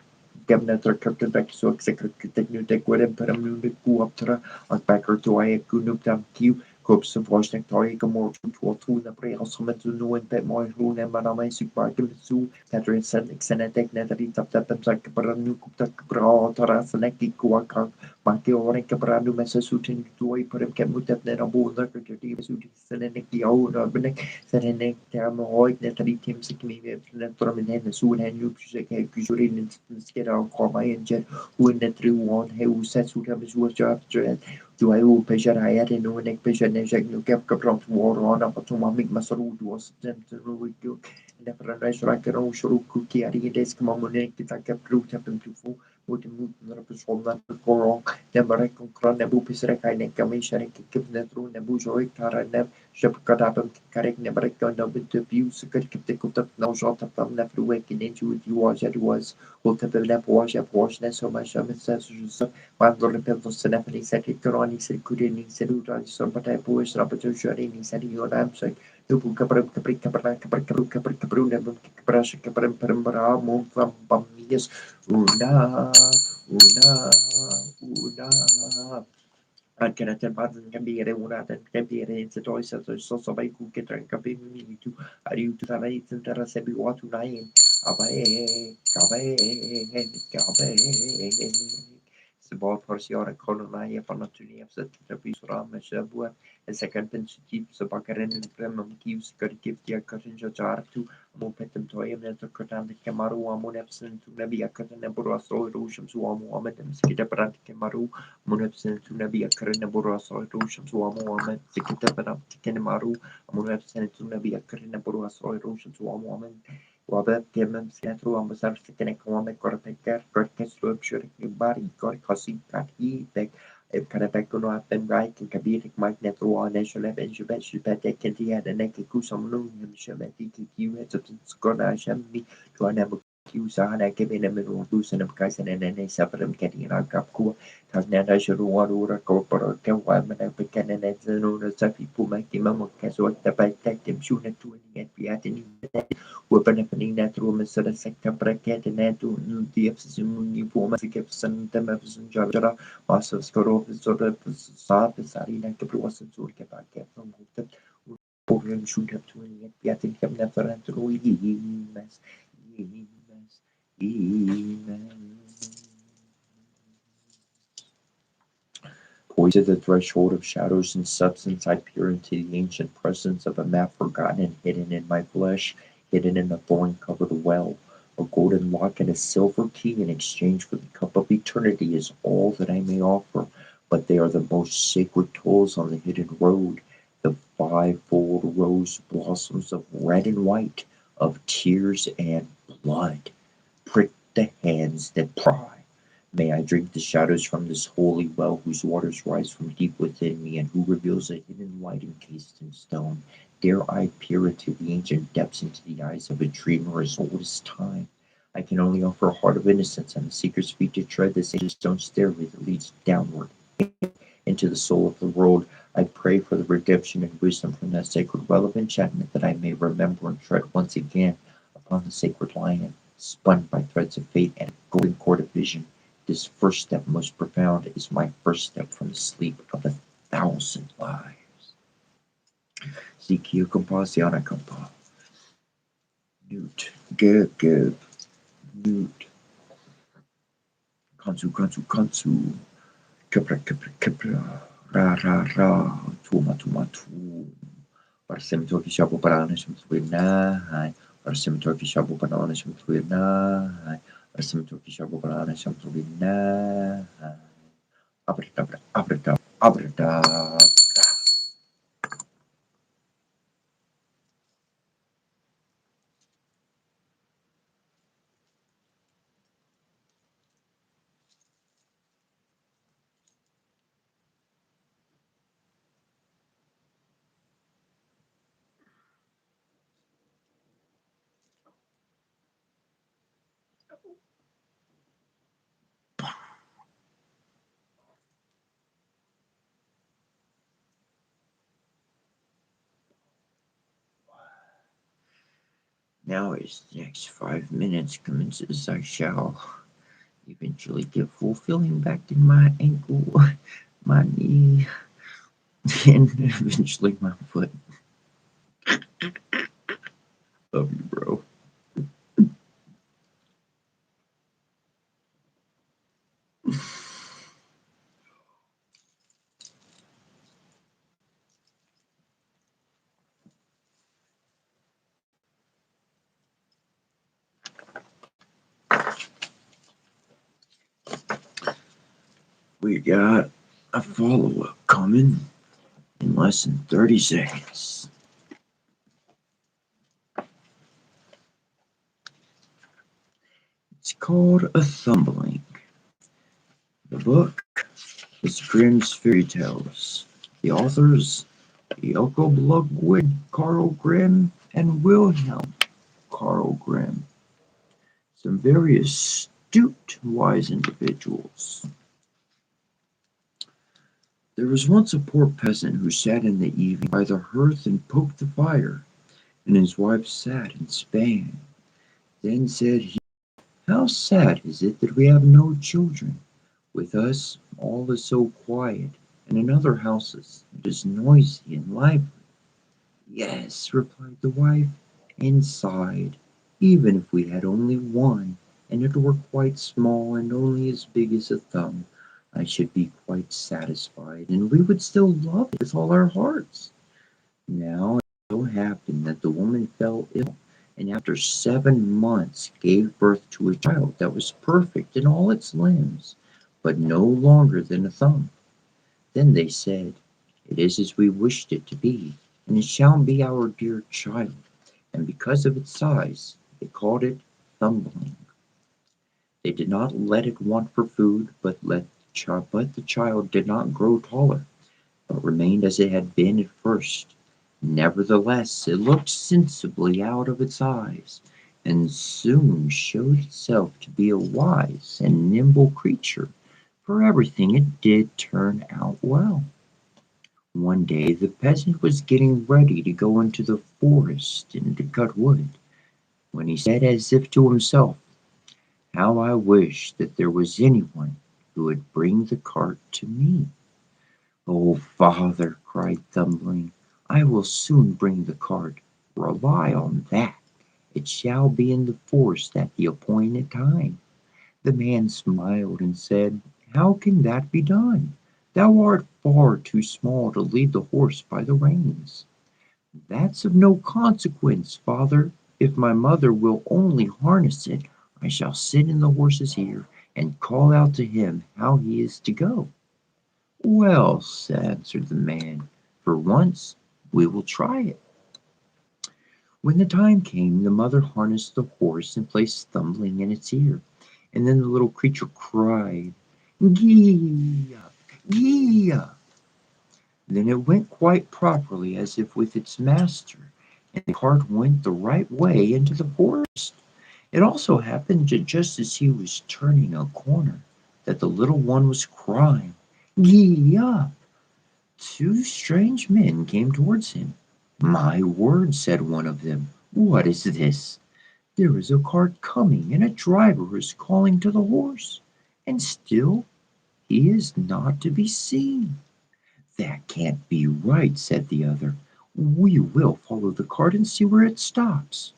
Gemnet or Captain Beck so executive new deck with him, but I'm new ku up to a backer to I good up down Q. Copes of Washington Tory more to the pre also meant to know and bet more who never on my super zoo that are in Senetic Netherly tap tap them like a brand new cook bra Tarasaneki Kuaka Maki or a brand new message shooting to a put him kept with that then a bull like a team shooting Seneki own or Benek Senenek Tamahoy Netherly Tim Sikmi from in the soon and you shake a usually instead of call my engine who in the 3-1 who sets who have his work after do I will pressure I had no neck pressure neck no cap from water on up to my make muscle was them to do never nice like an old shuru cookie at the days come on neck that I kept root up into full would move the person that go wrong never reckon cron nebu pisrek I neck commission keep the through nebu joy tara never ship cut up and correct never reckon up with the views could keep the cooked up no shot up from never waking into it you was it was what the left wash so much of it says quando ripeto Stephanie said che Croni se curini seduta sono patai poi sono patai giorni se io ramsai dopo capruna caprasha capram perambra monta bambias una anche la tempata di capire una capire se tu so vai cu che tra capire tu aiuto a lei tentare se bi what una cabe Sebab persiaran kolonai panatunia tetapi surama sebuah second sensitif sebakaran premam kiu sekarikip dia karin jajar tu amu petem toya meta katan de kemaru amu nepsen tu nabi akatan neburu asro rusham su amu amet sekita peran kemaru amu nepsen tu nabi akaran neburu asro rusham su amu amet sekita peran kemaru amu nepsen tu nabi akaran neburu asro rusham su amu amet Robert Clemens Centro Ambassador Economic Corteker Cortes Rupture Bari Corcosi Kaki Beck Karabekono Appen Right and Kabir Mike Netro National Benjamin Shipete Kentia and Nekiku Samlu Shemeti Kiku Substance Gona Shami to an Kusana giving a middle Lucian of Kaisan and then a separate getting in our Kapku Tasnada Shuruara Corpora Kawaman Pekan and then people make him a casual the by detective shooting to any Piatini weapon happening natural mesara sector bracket and to the FCC form as a gift send them as Jara Master Scoro sort of Sab Sarina Capros and Sur Capaka from the Orion should have to any I think I'm never and through Poised at the threshold of shadows and substance, I peer into the ancient presence of a map forgotten and hidden in my flesh, hidden in a thorn-covered well. A golden lock and a silver key in exchange for the cup of eternity is all that I may offer, but they are the most sacred tolls on the hidden road. The 5 fold rose blossoms of red and white, of tears and blood. Prick the hands that pry. May I drink the shadows from this holy well whose waters rise from deep within me, and who reveals a hidden light encased in stone. Dare I peer into the ancient depths, into the eyes of a dreamer as old as time? I can only offer a heart of innocence and a seeker's feet to tread this ancient stone stairway that leads downward into the soul of the world. I pray for the redemption and wisdom from that sacred well of enchantment, that I may remember and tread once again upon the sacred lion, spun by threads of fate and a golden cord of vision. This first step, most profound, is my first step from the sleep of 1,000 lives. Sikia compasiana compa. Newt. Gib. Newt. Kansu. Kepra. Ra. Tuma. Parasemitor Kishabu Paranis with Winai. Parasemitor Kishabu Paranis with Winai. Parasemitor Kishabu Paranis with Winai. Abracadabra. Now as the next 5 minutes commences, I shall eventually get full feeling back in my ankle, my knee, and eventually my foot. Love you, bro. We got a follow-up coming in less than 30 seconds. It's called A Thumbling. The book is Grimm's Fairy Tales. The authors, Jakob Ludwig Carl Grimm and Wilhelm Carl Grimm. Some very astute, wise individuals. There was once a poor peasant who sat in the evening by the hearth and poked the fire, and his wife sat and span. Then said he, "How sad is it that we have no children? With us all is so quiet, and in other houses it is noisy and lively." "Yes," replied the wife, and sighed, "even if we had only one, and it were quite small and only as big as a thumb, I should be quite satisfied, and we would still love it with all our hearts." Now it so happened that the woman fell ill, and after 7 months gave birth to a child that was perfect in all its limbs, but no longer than a thumb. Then they said, "It is as we wished it to be, and it shall be our dear child." And because of its size, they called it Thumbling. They did not let it want for food, but the child did not grow taller, but remained as it had been at first. Nevertheless, it looked sensibly out of its eyes, and soon showed itself to be a wise and nimble creature, for everything it did turn out well. One day the peasant was getting ready to go into the forest and to cut wood, when he said as if to himself, "How I wish that there was anyone who would bring the cart to me." "Oh, father," cried Thumbling, "I will soon bring the cart. Rely on that. It shall be in the forest at the appointed time." The man smiled and said, "How can that be done? Thou art far too small to lead the horse by the reins." "That's of no consequence, father. If my mother will only harness it, I shall sit in the horse's ear and call out to him how he is to go." "Well," answered the man, "for once We will try it." When the time came, the mother harnessed the horse and placed Thumbling in its ear, and then the little creature cried, "Gee up, gee up." Then it went quite properly as if with its master, and the cart went the right way into the forest. It also happened that just as he was turning a corner, that the little one was crying, "Gee up." Two strange men came towards him. "My word," said one of them, "what is this? There is a cart coming, and a driver is calling to the horse, and still he is not to be seen." "That can't be right," said the other. "We will follow the cart and see where it stops."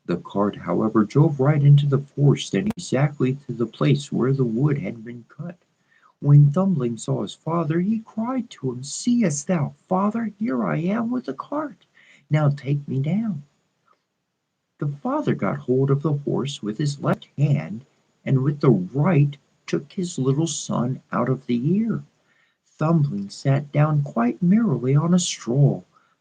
The cart, however, drove right into the forest and exactly to the place where the wood had been cut. When Thumbling saw his father, he cried to him, "Seest thou, father, here I am with the cart. Now take me down." The father got hold of the horse with his left hand, and with the right took his little son out of the ear. Thumbling sat down quite merrily on a straw,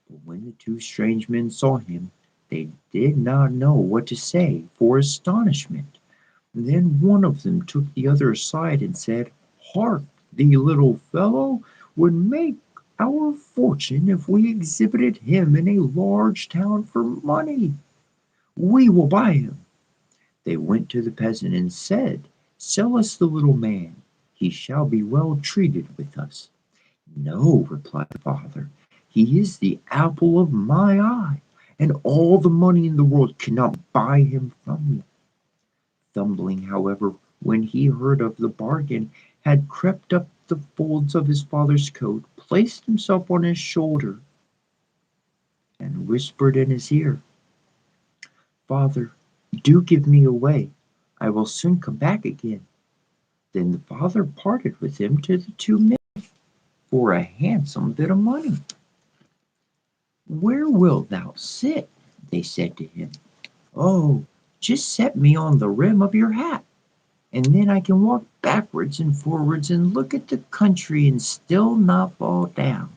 but when the two strange men saw him, they did not know what to say for astonishment. Then one of them took the other aside and said, "Hark, the little fellow would make our fortune if we exhibited him in a large town for money. We will buy him." They went to the peasant and said, "Sell us the little man. He shall be well treated with us." "No," replied the father, "he is the apple of my eye, and all the money in the world cannot buy him from me." Thumbling, however, when he heard of the bargain, had crept up the folds of his father's coat, placed himself on his shoulder, and whispered in his ear, "Father, do give me away. I will soon come back again." Then the father parted with him to the two men for a handsome bit of money. "Where wilt thou sit?" they said to him. "Oh, just set me on the rim of your hat, and then I can walk backwards and forwards and look at the country and still not fall down."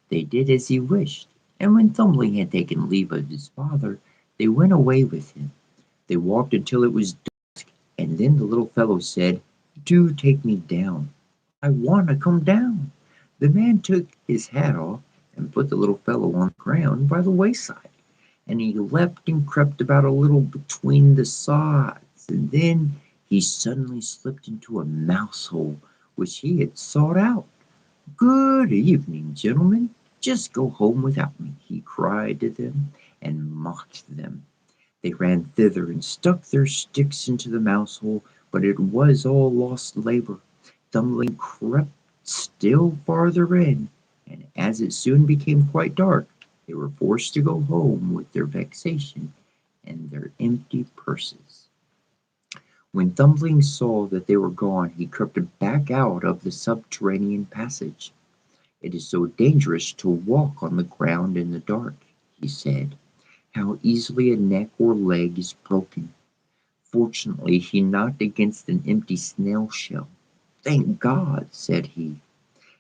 They did as he wished, and when Thumbling had taken leave of his father, they went away with him. They walked until it was dusk, and then the little fellow said, "Do take me down. I want to come down." The man took his hat off and put the little fellow on the ground by the wayside, and he leapt and crept about a little between the sods, and then he suddenly slipped into a mouse hole which he had sought out. "Good evening, gentlemen. Just go home without me," he cried to them, and mocked them. They ran thither and stuck their sticks into the mouse hole, but it was all lost labor. Thumbling crept still farther in, and as it soon became quite dark, they were forced to go home with their vexation and their empty purses. When Thumbling saw that they were gone, he crept back out of the subterranean passage. "It is so dangerous to walk on the ground in the dark," he said. "How easily a neck or leg is broken." Fortunately he knocked against an empty snail shell. "Thank God," said he,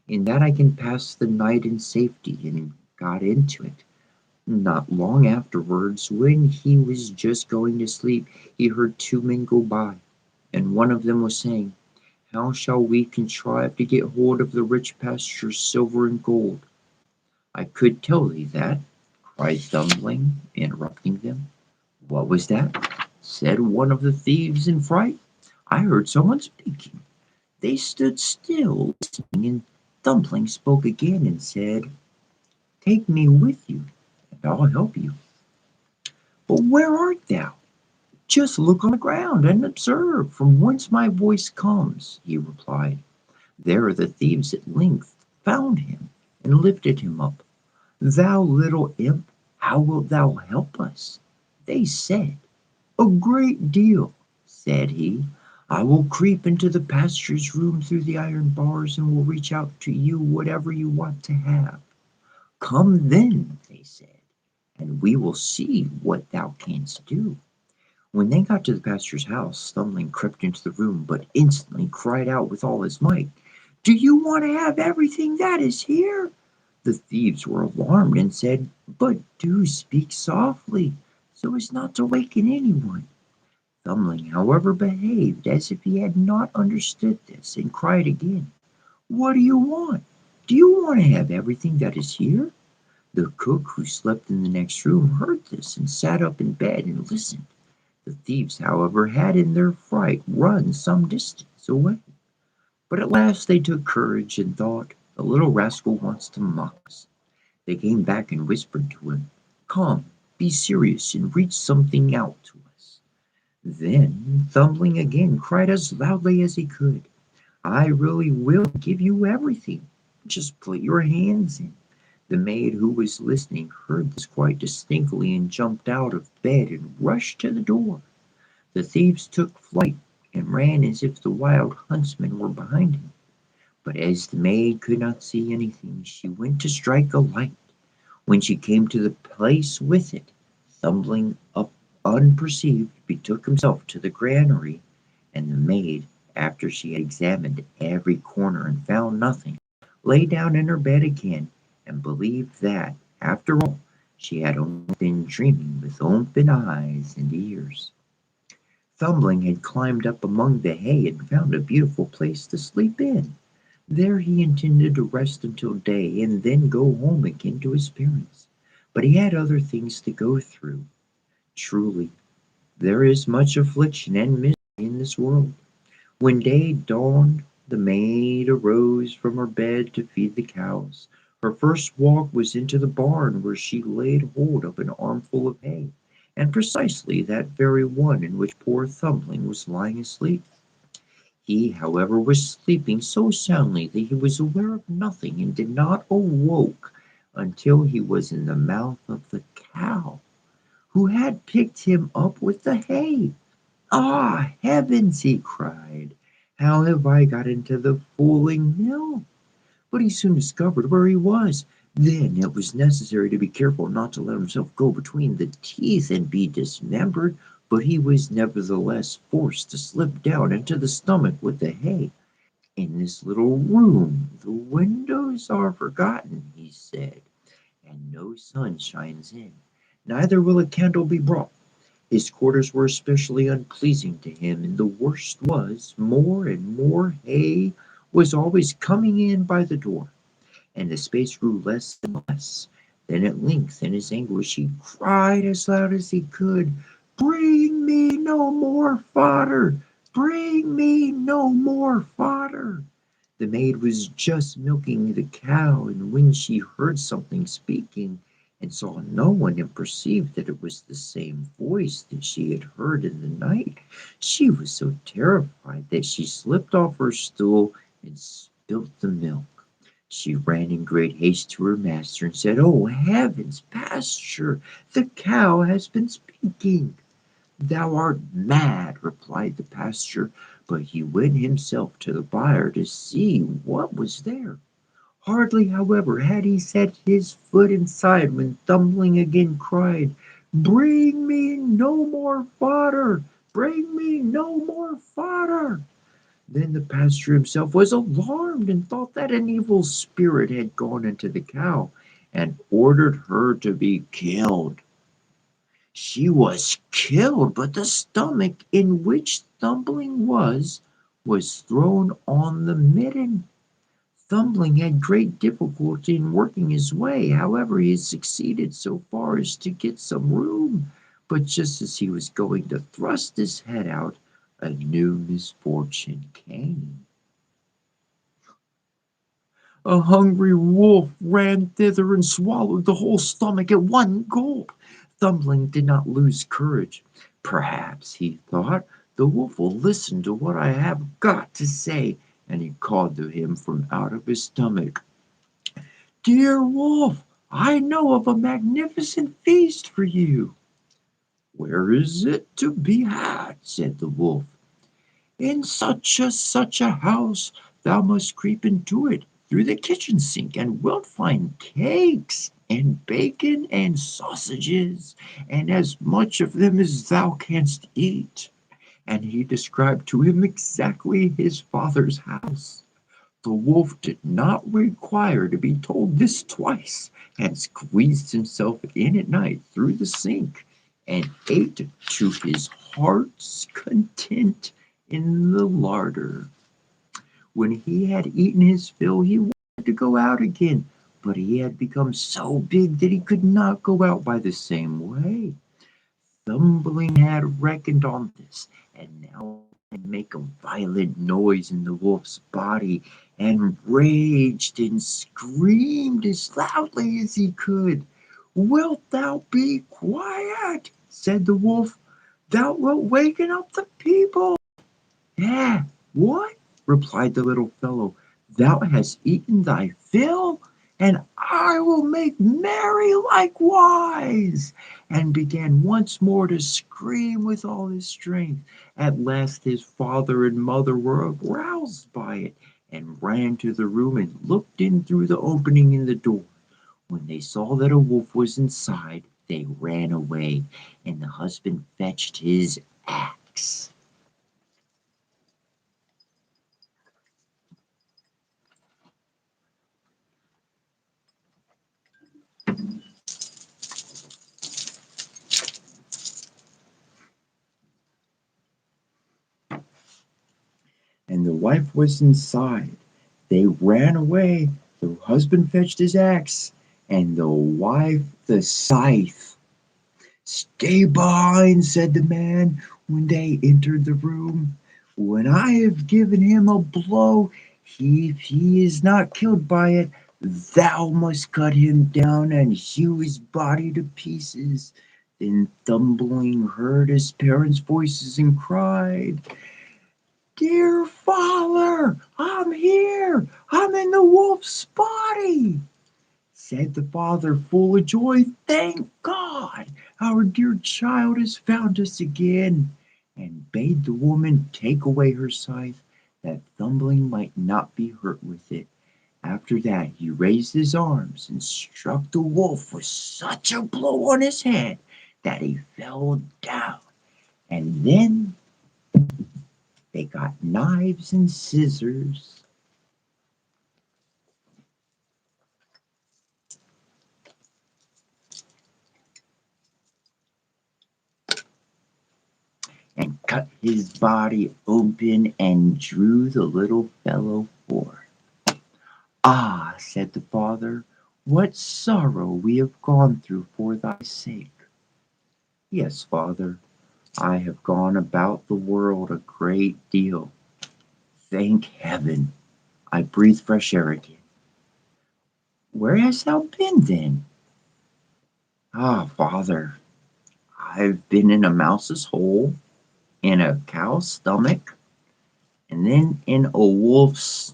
"in that I can pass the night in safety," and got into it. Not long afterwards, when he was just going to sleep, he heard two men go by, and one of them was saying, "How shall we contrive to get hold of the rich pastures, silver and gold?" "I could tell thee that," cried Thumbling, interrupting them. "What was that?" said one of the thieves in fright. "I heard someone speaking." They stood still, listening, and Thumbling spoke again and said, "Take me with you, and I'll help you." "But where art thou? Just look on the ground and observe from whence my voice comes," he replied. There the thieves at length found him and lifted him up. "Thou little imp, how wilt thou help us?" they said. "A great deal," said he. "I will creep into the pastor's room through the iron bars, and will reach out to you whatever you want to have." "Come then," they said, "and we will see what thou canst do." When they got to the pastor's house, Thumbling crept into the room, but instantly cried out with all his might, "Do you want to have everything that is here?" The thieves were alarmed and said, "But do speak softly, so as not to waken anyone." Thumbling, however, behaved as if he had not understood this, and cried again, "What do you want? Do you want to have everything that is here?" The cook, who slept in the next room, heard this, and sat up in bed and listened. The thieves, however, had in their fright run some distance away. But at last they took courage and thought, "The little rascal wants to mock us." They came back and whispered to him, "Come, be serious and read something out to us." Then Thumbling again cried as loudly as he could, "I really will give you everything. Just put your hands in." The maid, who was listening, heard this quite distinctly and jumped out of bed and rushed to the door. The thieves took flight and ran as if the wild huntsman were behind him. But as the maid could not see anything, she went to strike a light. When she came to the place with it, Thumbling up unperceived betook himself to the granary, and the maid, after she had examined every corner and found nothing, lay down in her bed again, and believed that, after all, she had only been dreaming with open eyes and ears. Thumbling had climbed up among the hay and found a beautiful place to sleep in. There he intended to rest until day and then go home again to his parents. But he had other things to go through. Truly, there is much affliction and misery in this world. When day dawned, the maid arose from her bed to feed the cows. Her first walk was into the barn, where she laid hold of an armful of hay, and precisely that very one in which poor Thumbling was lying asleep. He, however, was sleeping so soundly that he was aware of nothing, and did not awoke until he was in the mouth of the cow, who had picked him up with the hay. "Ah, heavens!" he cried, "how have I got into the fooling mill?" But he soon discovered where he was. Then it was necessary to be careful not to let himself go between the teeth and be dismembered, but he was nevertheless forced to slip down into the stomach with the hay. "In this little room the windows are forgotten," he said, "and no sun shines in, neither will a candle be brought." His quarters were especially unpleasing to him, and the worst was, more and more hay was always coming in by the door, and the space grew less and less. Then at length, in his anguish, he cried as loud as he could, "Bring me no more fodder! Bring me no more fodder!" The maid was just milking the cow, and when she heard something speaking, and saw no one, and perceived that it was the same voice that she had heard in the night, she was so terrified that she slipped off her stool and spilt the milk. She ran in great haste to her master and said, "Oh, heavens, pastor, the cow has been speaking." "Thou art mad," replied the pastor, but he went himself to the byre to see what was there. Hardly, however, had he set his foot inside when Thumbling again cried, "Bring me no more fodder! Bring me no more fodder!" Then the pastor himself was alarmed, and thought that an evil spirit had gone into the cow, and ordered her to be killed. She was killed, but the stomach in which Thumbling was thrown on the midden. Thumbling had great difficulty in working his way. However, he had succeeded so far as to get some room, but just as he was going to thrust his head out, a new misfortune came. A hungry wolf ran thither and swallowed the whole stomach at one gulp. Thumbling did not lose courage. "Perhaps," he thought, "the wolf will listen to what I have got to say," and he called to him from out of his stomach, "Dear wolf, I know of a magnificent feast for you." "Where is it to be had?" said the wolf. "In such a house. Thou must creep into it through the kitchen sink, and wilt find cakes and bacon and sausages, and as much of them as thou canst eat." And he described to him exactly his father's house. The wolf did not require to be told this twice, and squeezed himself in at night through the sink, and ate to his heart's content in the larder. When he had eaten his fill, he wanted to go out again, but he had become so big that he could not go out by the same way. Thumbling had reckoned on this, and now he make a violent noise in the wolf's body, and raged and screamed as loudly as he could. "Wilt thou be quiet?" said the wolf. "Thou wilt waken up the people." "Yeah, what?" replied the little fellow. "Thou hast eaten thy fill, and I will make merry likewise," and began once more to scream with all his strength. At last his father and mother were aroused by it, and ran to the room and looked in through the opening in the door. When they saw that a wolf was inside, they ran away, and the husband fetched his axe. And the wife was inside. They ran away. The husband fetched his axe, and the wife the scythe. "Stay behind," said the man when they entered the room. "When I have given him a blow, if he is not killed by it, thou must cut him down and hew his body to pieces." Then Thumbling heard his parents' voices and cried, "Dear father, I'm here. I'm in the wolf's body." Said the father, full of joy, "Thank God, our dear child has found us again," and bade the woman take away her scythe, that Thumbling might not be hurt with it. After that he raised his arms and struck the wolf with such a blow on his head that he fell down. And then they got knives and scissors and cut his body open and drew the little fellow forth. "Ah," said the father, "what sorrow we have gone through for thy sake." "Yes, father, I have gone about the world a great deal. Thank heaven, I breathe fresh air again." "Where hast thou been then?" "Ah, father, I've been in a mouse's hole, in a cow's stomach, and then in a wolf's.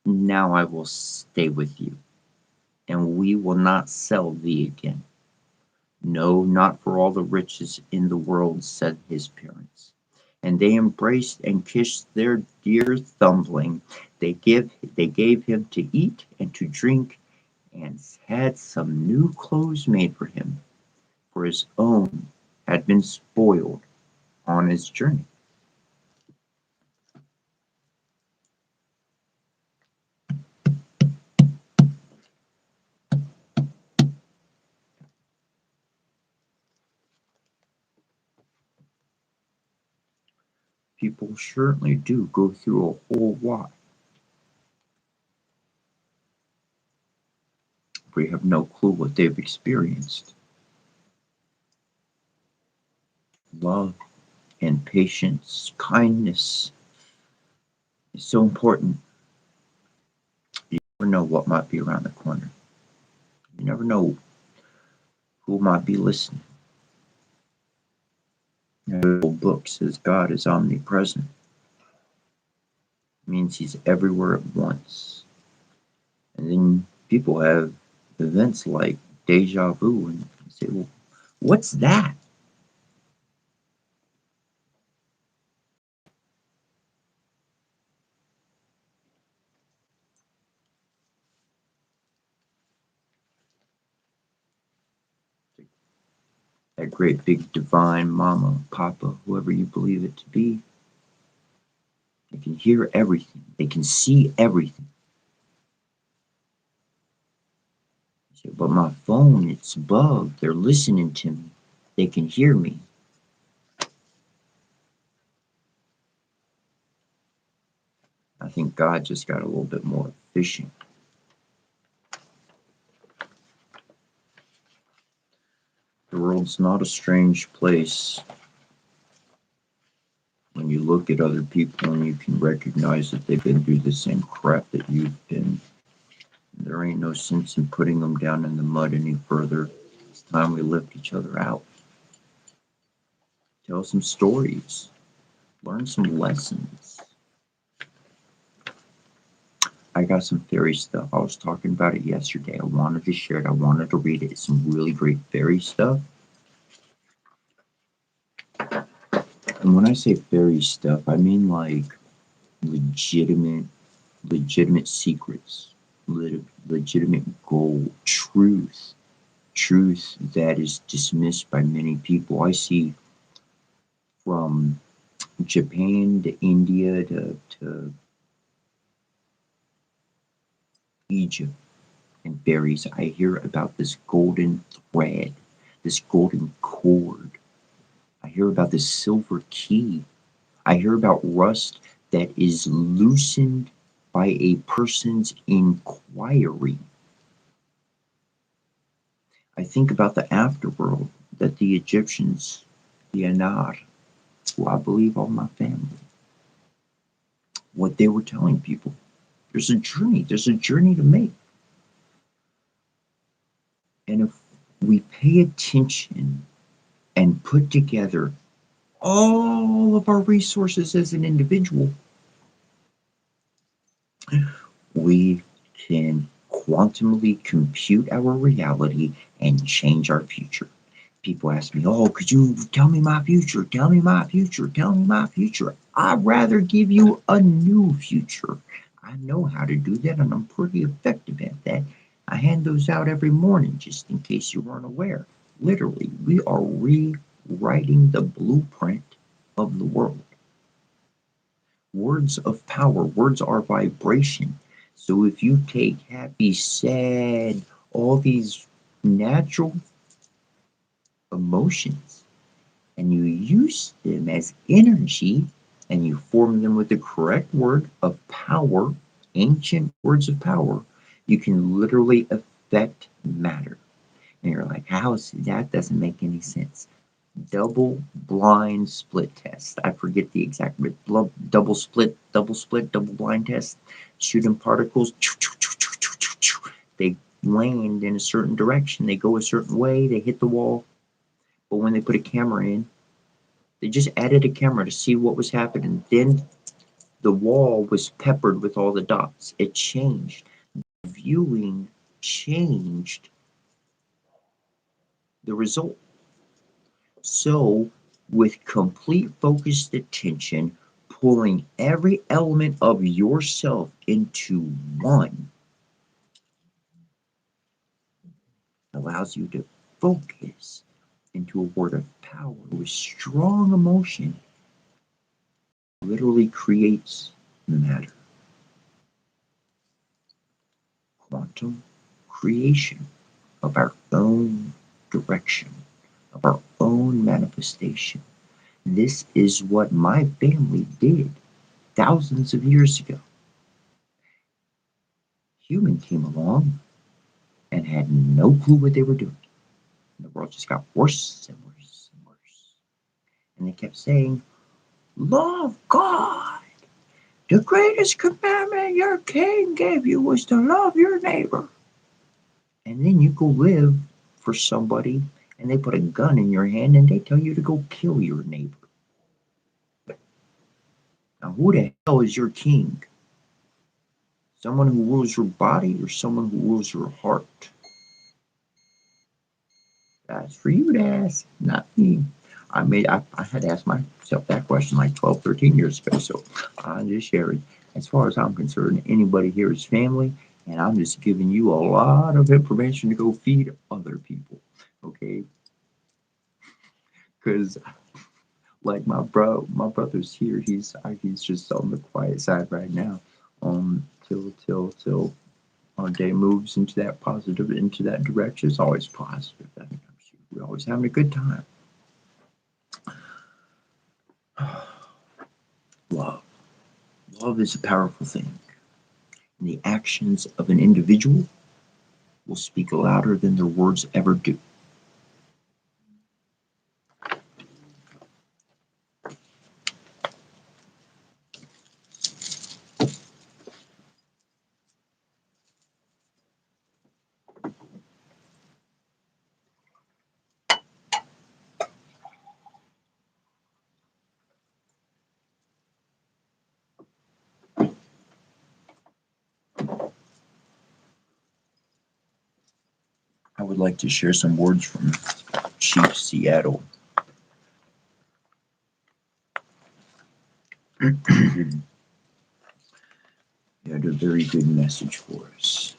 Now I will stay with you, and we will not sell thee again." "No, not for all the riches in the world," said his parents. And they embraced and kissed their dear Thumbling. They gave him to eat and to drink, and had some new clothes made for him, for his own had been spoiled on his journey. People certainly do go through a whole lot. We have no clue what they've experienced. Love and patience, kindness is so important. You never know what might be around the corner. You never know who might be listening. The old book says God is omnipresent. It means he's everywhere at once. And then people have events like deja vu and say, well, what's that? That great big divine mama, papa, whoever you believe it to be, They can hear everything. They can see everything. I said, but my phone, it's bugged. They're listening to me. They can hear me. I think God just got a little bit more efficient. The world's not a strange place when you look at other people and you can recognize that they've been through the same crap that you've been. There ain't no sense in putting them down in the mud any further. It's time we lift each other out. Tell some stories. Learn some lessons. I got some fairy stuff. I was talking about it yesterday. I wanted to share it. I wanted to read it. It's some really great fairy stuff. And when I say fairy stuff, I mean like legitimate secrets, legitimate gold, truth that is dismissed by many people. I see from Japan to India to Egypt and fairies. I hear about this golden thread, this golden cord. I hear about this silver key. I hear about rust that is loosened by a person's inquiry. I think about the afterworld that the Egyptians, the Anar, who I believe are my family, what they were telling people. There's a journey to make. And if we pay attention and put together all of our resources as an individual, we can quantumly compute our reality and change our future. People ask me, oh, could you tell me my future? Tell me my future. Tell me my future. I'd rather give you a new future. I know how to do that, and I'm pretty effective at that. I hand those out every morning, just in case you weren't aware. Literally, we are rewriting the blueprint of the world. Words of power, words are vibration. So if you take happy, sad, all these natural emotions and you use them as energy and you form them with the correct word of power, ancient words of power, you can literally affect matter. And you're like, how is that? Doesn't make any sense. Double blind split test. I forget the exact, but double blind test. Shooting particles, they land in a certain direction. They go a certain way. They hit the wall. But when they put a camera in, they just added a camera to see what was happening. Then the wall was peppered with all the dots. It changed. Viewing changed the result. So, with complete focused attention, pulling every element of yourself into one allows you to focus into a word of power with strong emotion, literally creates matter. Quantum creation of our own direction, of our own manifestation. This is what my family did thousands of years ago. Human came along and had no clue what they were doing. And the world just got worse and worse and worse. And they kept saying, love God. The greatest commandment your king gave you was to love your neighbor. And then you go live for somebody and they put a gun in your hand and they tell you to go kill your neighbor. Now, who the hell is your king? Someone who rules your body or someone who rules your heart? That's for you to ask, not me. I had to ask myself that question like 12, 13 years ago. So I'm just sharing. As far as I'm concerned, anybody here is family, and I'm just giving you a lot of information to go feed other people. Okay? Because like my brother's here. He's just on the quiet side right now. Till our day moves into that positive, into that direction. It's always positive. I mean, we're always having a good time. Love. Love is a powerful thing. And the actions of an individual will speak louder than their words ever do. I would like to share some words from Chief Seattle. He had a very good message for us.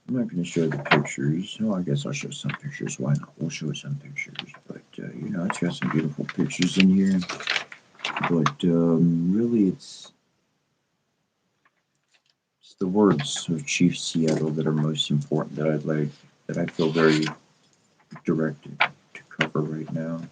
I'm not going to show the pictures. No, I guess I'll show some pictures. Why not? We'll show some pictures. But, it's got some beautiful pictures in here. But really, it's the words of Chief Seattle that are most important, that I feel very directed to cover right now.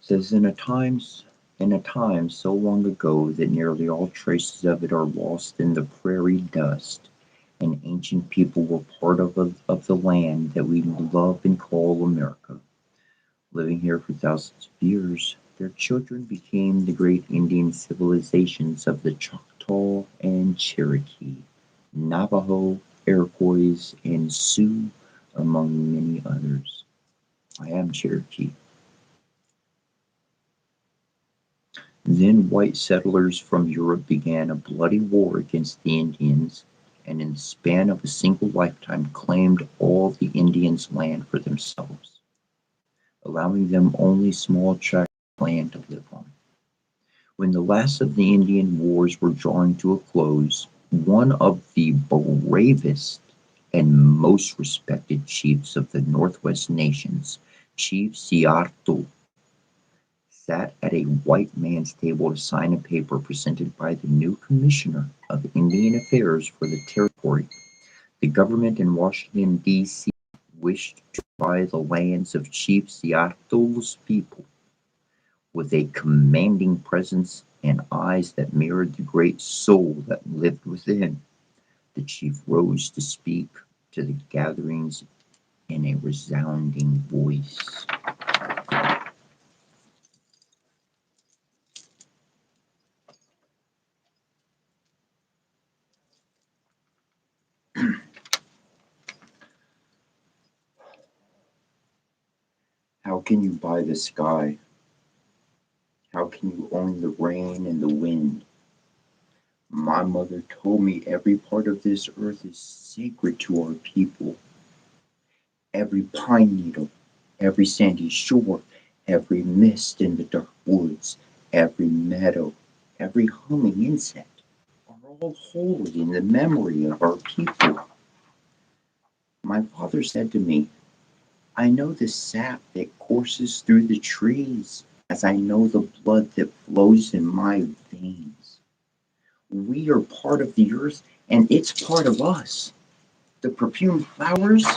Says in a time so long ago that nearly all traces of it are lost in the prairie dust, and ancient people were part of the land that we love and call America. Living here for thousands of years, their children became the great Indian civilizations of the Choctaw and Cherokee, Navajo, Iroquois, and Sioux, among many others. I am Cherokee. Then white settlers from Europe began a bloody war against the Indians, and in the span of a single lifetime claimed all the Indians' land for themselves, allowing them only small tracts of land to live on. When the last of the Indian wars were drawing to a close, one of the bravest and most respected chiefs of the Northwest nations, Chief Siarto, sat at a white man's table to sign a paper presented by the new Commissioner of Indian Affairs for the territory. The government in Washington, D.C. wished to buy the lands of Chief Seattle's people. With a commanding presence and eyes that mirrored the great soul that lived within, the chief rose to speak to the gatherings in a resounding voice. How can you buy the sky? How can you own the rain and the wind? My mother told me every part of this earth is sacred to our people. Every pine needle, every sandy shore, every mist in the dark woods, every meadow, every humming insect are all holy in the memory of our people. My father said to me, I know the sap that courses through the trees as I know the blood that flows in my veins. We are part of the earth and it's part of us. The perfumed flowers,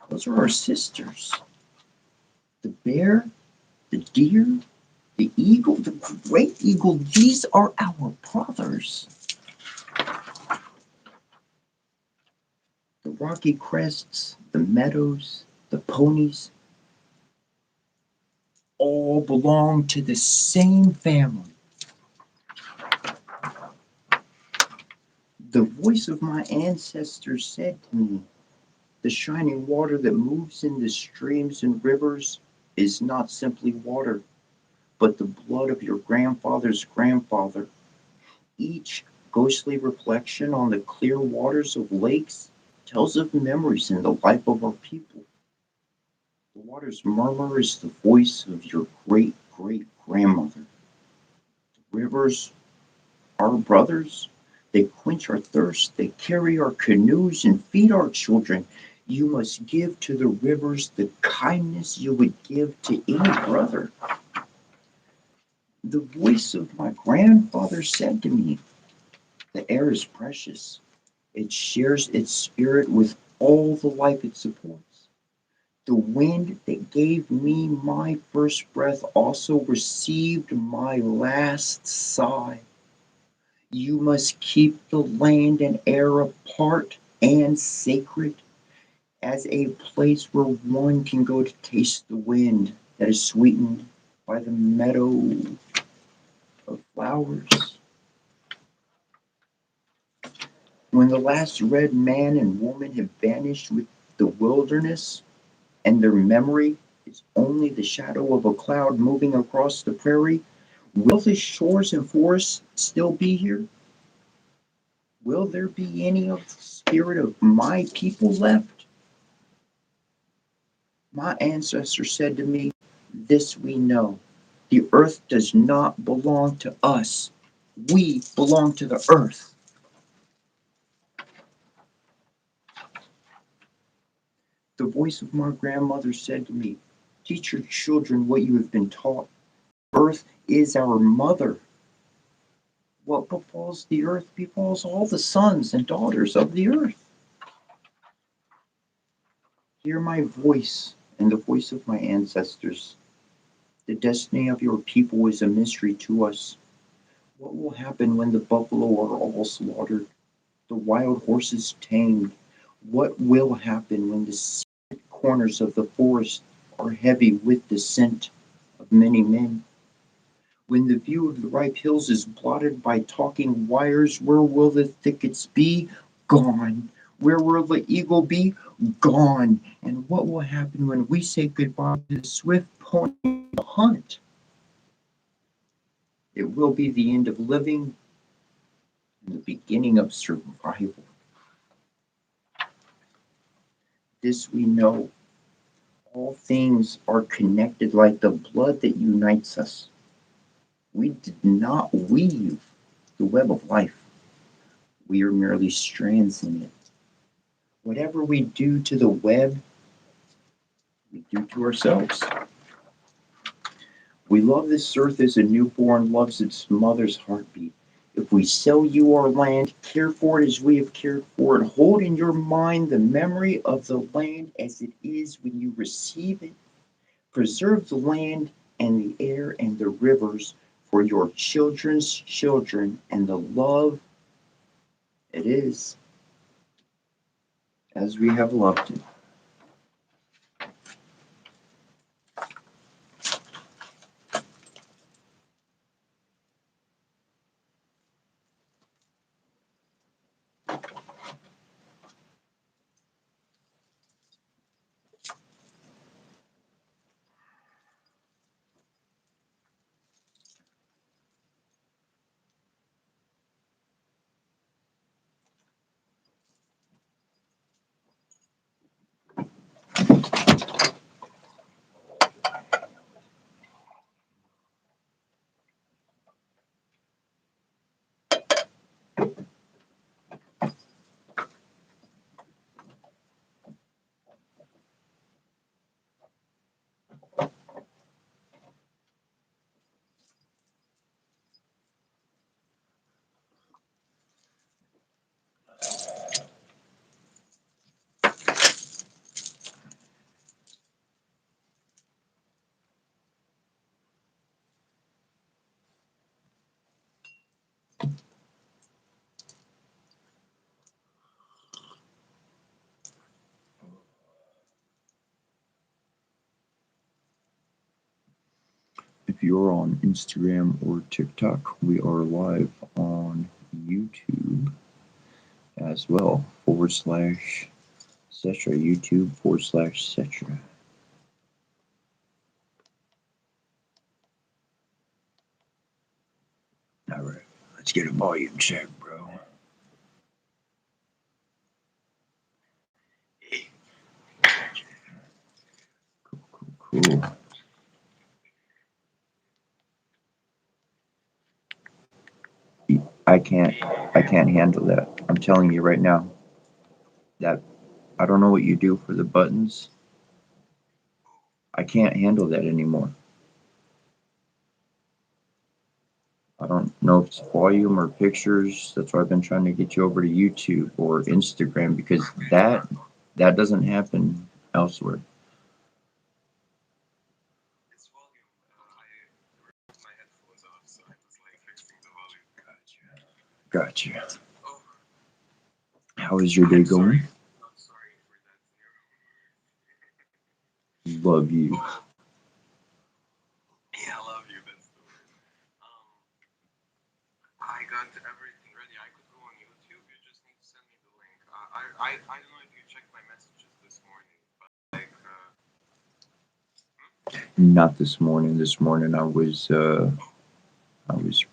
those are our sisters. The bear, the deer, the eagle, the great eagle, these are our brothers. The rocky crests, the meadows, the ponies, all belong to the same family. The voice of my ancestors said to me, the shining water that moves in the streams and rivers is not simply water, but the blood of your grandfather's grandfather. Each ghostly reflection on the clear waters of lakes tells of memories in the life of our people. The water's murmur is the voice of your great great grandmother. The rivers, our brothers, they quench our thirst, they carry our canoes and feed our children. You must give to the rivers the kindness you would give to any brother. The voice of my grandfather said to me, the air is precious. It shares its spirit with all the life it supports. The wind that gave me my first breath also received my last sigh. You must keep the land and air apart and sacred as a place where one can go to taste the wind that is sweetened by the meadow of flowers. When the last red man and woman have vanished with the wilderness, and their memory is only the shadow of a cloud moving across the prairie, will the shores and forests still be here? Will there be any of the spirit of my people left? My ancestors said to me, this we know. The earth does not belong to us. We belong to the earth. The voice of my grandmother said to me, teach your children what you have been taught. Earth is our mother. What befalls the earth befalls all the sons and daughters of the earth. Hear my voice and the voice of my ancestors. The destiny of your people is a mystery to us. What will happen when the buffalo are all slaughtered, the wild horses tamed? What will happen when the secret corners of the forest are heavy with the scent of many men? When the view of the ripe hills is blotted by talking wires, where will the thickets be? Gone. Where will the eagle be? Gone. And what will happen when we say goodbye to the swift pony hunt? It will be the end of living and the beginning of survival. This we know. All things are connected like the blood that unites us. We did not weave the web of life. We are merely strands in it. Whatever we do to the web, we do to ourselves. We love this earth as a newborn loves its mother's heartbeat. If we sell you our land, care for it as we have cared for it. Hold in your mind the memory of the land as it is when you receive it. Preserve the land and the air and the rivers for your children's children and the love it is as we have loved it. If you're on Instagram or TikTok, we are live on YouTube as well, /Cetra, YouTube /Cetra. All right, let's get a volume check, bro. I can't handle that. I'm telling you right now that I don't know what you do for the buttons. I can't handle that anymore. I don't know if it's volume or pictures. That's why I've been trying to get you over to YouTube or Instagram because that doesn't happen elsewhere. It's volume. I removed my headphones off, so I was like fixing the volume. Gotcha. Oh, How is your day going? I'm sorry for that. Love you. Oh, yeah, I love you. That's the word. I got everything ready. I could go on YouTube. You just need to send me the link. I don't know if you checked my messages this morning, but like, Not this morning. This morning I was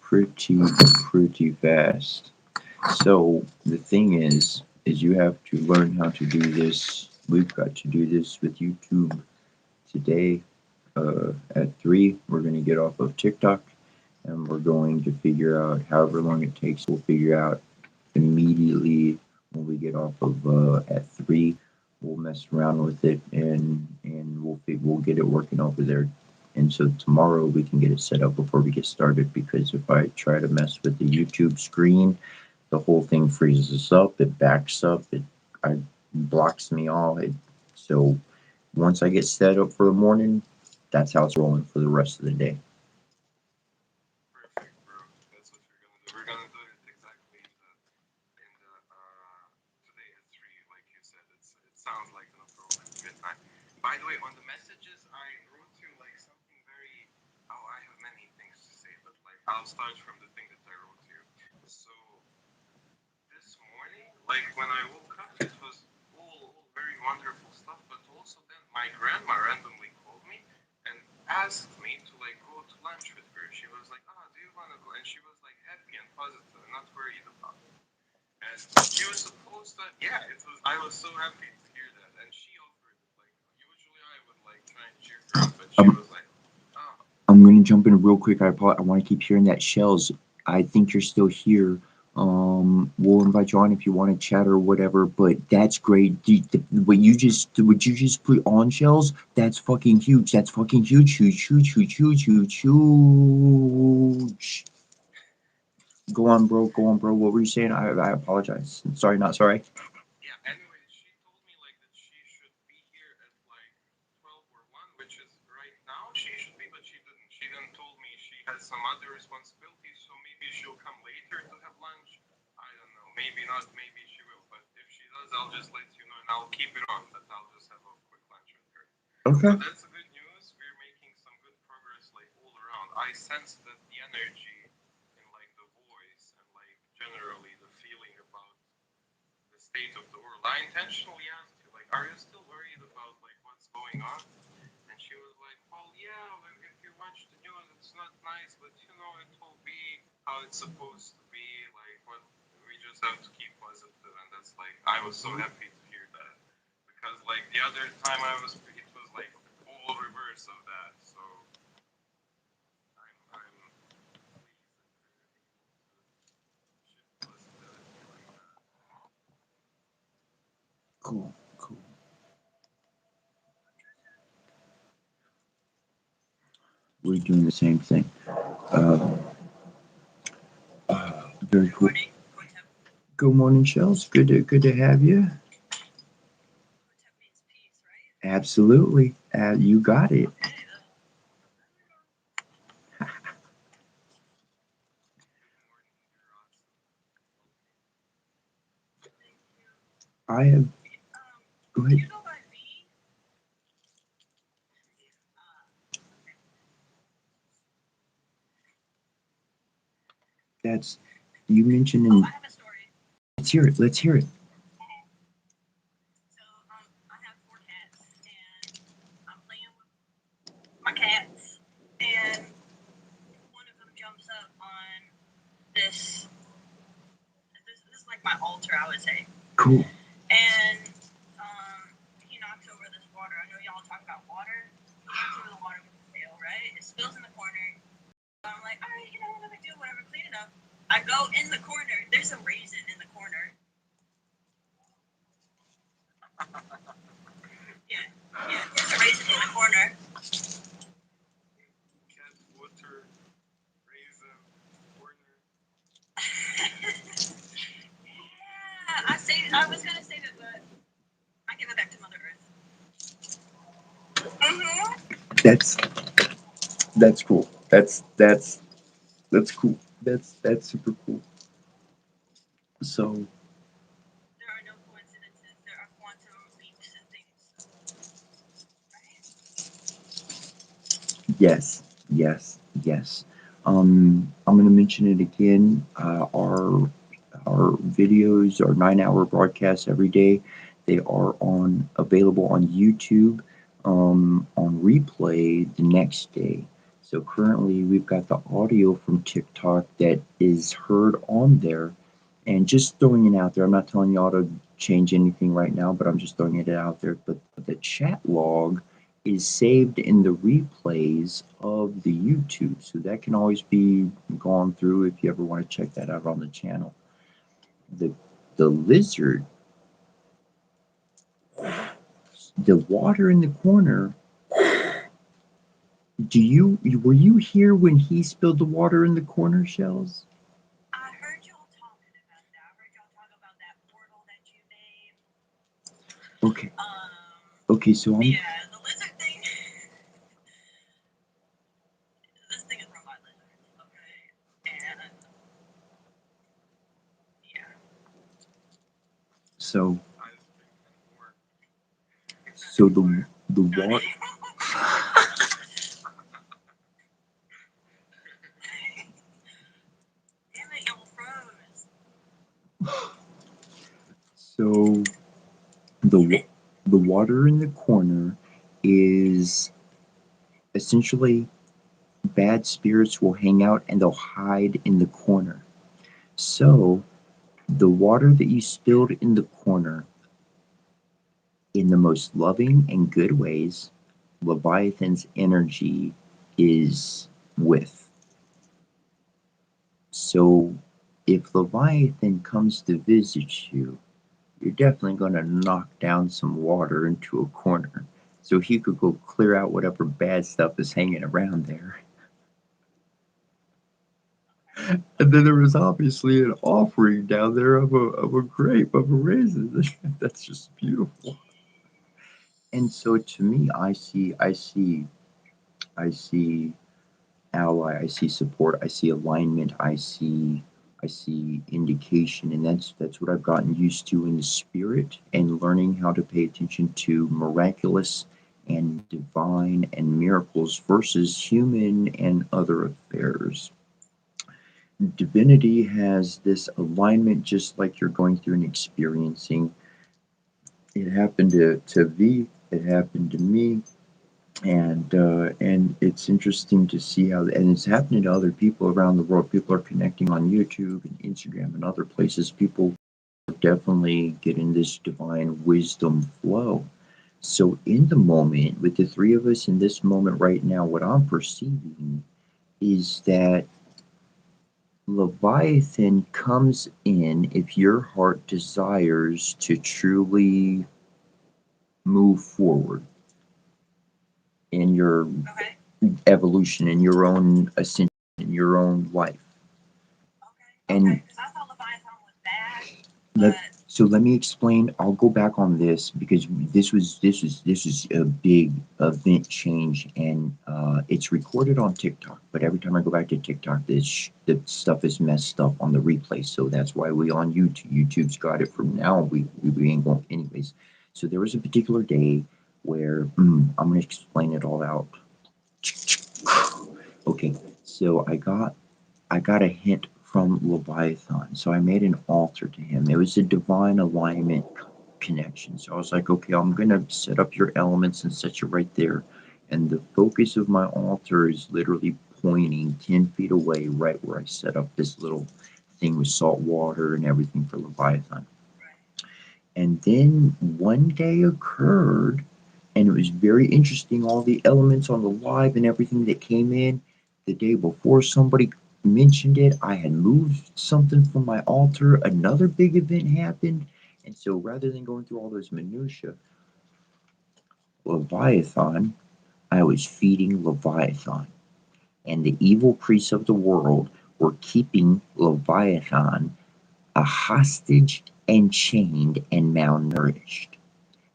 pretty fast. So the thing is you have to learn how to do this. We've got to do this with YouTube today. At 3, we're going to get off of TikTok and we're going to figure out however long it takes. We'll figure out immediately when we get off of at 3. We'll mess around with it and we'll get it working over there. And so tomorrow we can get it set up before we get started because if I try to mess with the YouTube screen, the whole thing freezes up, it backs up, it blocks me all. So once I get set up for the morning, that's how it's rolling for the rest of the day. perfect, bro. That's what we're gonna do. We're gonna do it exactly today at 3, like you said. It sounds like no problem. Good time. By the way, on the messages, I wrote you like something very. Oh, I have many things to say, but like I'll start from the thing that I wrote to you. So this morning, like when I woke up, it was all very wonderful stuff. But also then my grandma randomly called me and asked me to like go to lunch with her. She was like, "Ah, do you want to go?" And she was like happy and positive and not worried about it. And she was supposed to, yeah, it was. I was so happy to hear that. And she offered it. Like usually I would like try and cheer her up, but she was like, "Oh, I'm going to jump in real quick. I want to keep hearing that shells. I think you're still here. We'll invite you on if you want to chat or whatever. But that's great. What you just put on shells? That's fucking huge. That's fucking huge, huge, huge, huge, huge, huge, huge. Go on, bro. Go on, bro. What were you saying? I apologize. Sorry, not sorry. yeah." Anyway, she told me like that she should be here at like 12 or 1, which is right now. She should be, but she didn't. She then told me she has some other responsibilities, so maybe she'll come later to have lunch. I don't know. Maybe not. Maybe she will. But if she does, I'll just let you know, and I'll keep it on. But I'll just have a quick lunch with her. So Okay. that's the good news. We're making some good progress, like all around. I sense that the energy in like the voice and like generally the feeling about the state of the world. I intentionally asked you, like, are you still worried about like what's going on? And she was like, well, yeah, like, if you watch the news, it's not nice, but you know, it will be how it's supposed to be. Like, what we just have to keep positive, and that's like, I was so happy to hear that because like the other time it was like all reverse of that. So I'm pleased that we're able to shift positivity like that. Cool. Cool. We're doing the same thing. Um, very cool. Good morning, Shells. Good to have you. Absolutely. You got it. Good morning, you're awesome. Welcome. I have. Go ahead. That's you mentioned in. Let's hear it. Let's hear it. Cool. That's that's cool. That's cool. That's super cool. So There are no coincidences. There are quantum leaps and things. yes, yes, yes. I'm gonna mention it again. Our videos are 9 hour broadcasts every day. They are on available on YouTube, on replay the next day. So currently we've got the audio from TikTok that is heard on there, and just throwing it out there. I'm not telling y'all to change anything right now, but I'm just throwing it out there. But the chat log is saved in the replays of the YouTube, so that can always be gone through if you ever want to check that out on the channel. The the lizard, the water in the corner. Were you here when he spilled the water in the corner, Shells? I heard y'all talking about that. I heard y'all talk about that portal that you made. Okay. Okay, so I'm. Yeah, the lizard thing. This thing is run by lizards, okay? And yeah. So so the water. Damn it, y'all froze. So the water in the corner is essentially bad spirits will hang out and they'll hide in the corner. So the water that you spilled in the corner, in the most loving and good ways, Leviathan's energy is with. So if Leviathan comes to visit you, you're definitely going to knock down some water into a corner so he could go clear out whatever bad stuff is hanging around there. And then there was obviously an offering down there of a grape, of a raisin. That's just beautiful. And so to me, I see ally, I see support, I see alignment, I see indication, and that's what I've gotten used to in the spirit and learning how to pay attention to miraculous and divine and miracles versus human and other affairs. Divinity has this alignment just like you're going through and experiencing. It happened to V, it happened to me, and it's interesting to see how, and it's happening to other people around the world. People are connecting on YouTube and Instagram and other places. People are definitely getting this divine wisdom flow. So in the moment, with the three of us in this moment right now, what I'm perceiving is that Leviathan comes in if your heart desires to truly move forward in your Okay. evolution, in your own ascension, in your own life. Okay. And Okay. Because I thought Leviathan was bad, let, but so let me explain. I'll go back on this because this is a big event change, and it's recorded on TikTok. But every time I go back to TikTok, the stuff is messed up on the replay. So that's why we on YouTube. YouTube's got it from now. We ain't going anyways. So there was a particular day where I'm gonna explain it all out. Okay, so I got a hint from Leviathan, so I made an altar to him. It was a divine alignment connection. So I was like, okay, I'm gonna set up your elements and set you right there. And the focus of my altar is literally pointing 10 feet away, right where I set up this little thing with salt water and everything for Leviathan. And then one day occurred, and it was very interesting. All the elements on the live and everything that came in the day before somebody mentioned it, I had moved something from my altar. Another big event happened. And so rather than going through all those minutiae, Leviathan, I was feeding Leviathan. And the evil priests of the world were keeping Leviathan a hostage and chained and malnourished.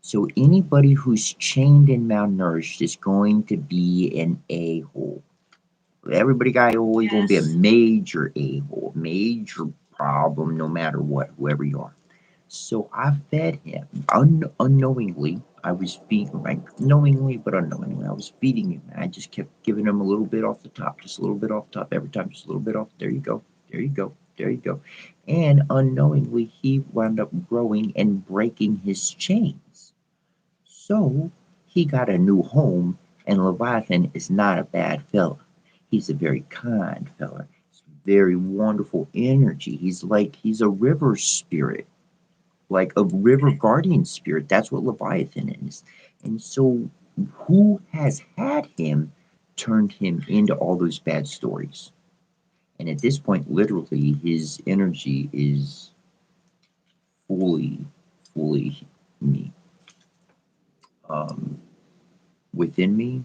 So anybody who's chained and malnourished is going to be an a-hole. Everybody got a-hole, you're going to be a major a-hole, major problem no matter what, whoever you are. So I fed him unknowingly. I was feeding, like knowingly but unknowingly. I was feeding him. I just kept giving him a little bit off the top, just a little bit off the top every time, just a little bit off. There you go, there you go, there you go. And unknowingly, he wound up growing and breaking his chains. So he got a new home, and Leviathan is not a bad fella. He's a very kind fella. He's very wonderful energy. He's a river spirit, like a river guardian spirit. That's what Leviathan is. And so who has had him turned him into all those bad stories. And at this point, literally, his energy is fully me. Um, Within me,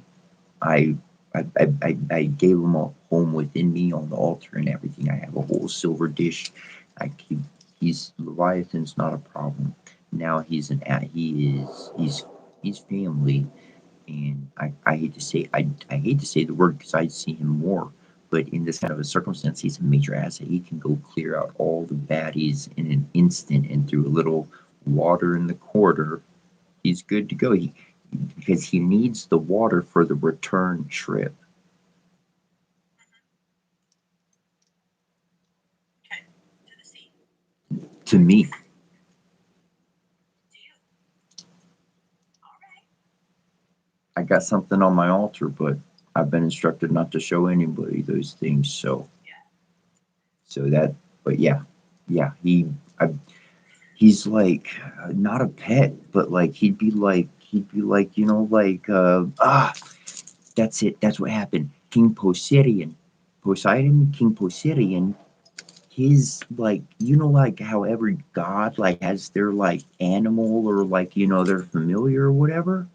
I, I gave him a home within me on the altar and everything. I have a whole silver dish. I keep. He's Leviathan's not a problem. Now he's family, and I hate to say I hate to say the word because I see him more. But in this kind of a circumstance, he's a major asset. He can go clear out all the baddies in an instant, and through a little water in the quarter, he's good to go. Because he needs the water for the return trip. Okay. To the sea. To me. To you. All right. I got something on my altar, but I've been instructed not to show anybody those things. So, Yeah. so that, but yeah, he's like not a pet, but like he'd be like that's it. That's what happened. King Poseidon, King Poseidon. His like like how every god like has their like animal or like their familiar or whatever.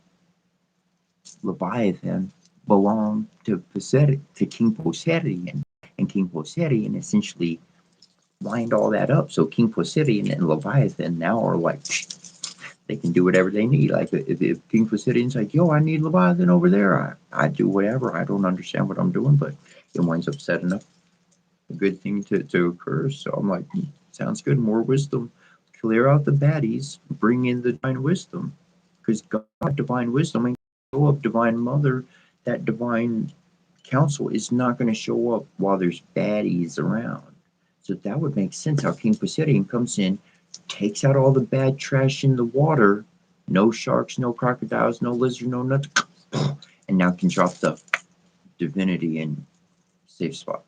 Leviathan belonged to Poseidon, to King Poseidon, and King Poseidon essentially lined all that up. So King Poseidon and Leviathan now are like they can do whatever they need. Like if King Poseidon's like, yo, I need Leviathan over there, I do whatever. I don't understand what I'm doing, but it winds up setting up a good thing to occur. So I'm like, sounds good. More wisdom. Clear out the baddies. Bring in the divine wisdom. Because God, divine wisdom, and show up divine mother, that divine counsel is not going to show up while there's baddies around. So that would make sense how King Poseidon comes in, takes out all the bad trash in the water. No sharks, no crocodiles, no lizard, no nothing. And now can drop the divinity in safe spot.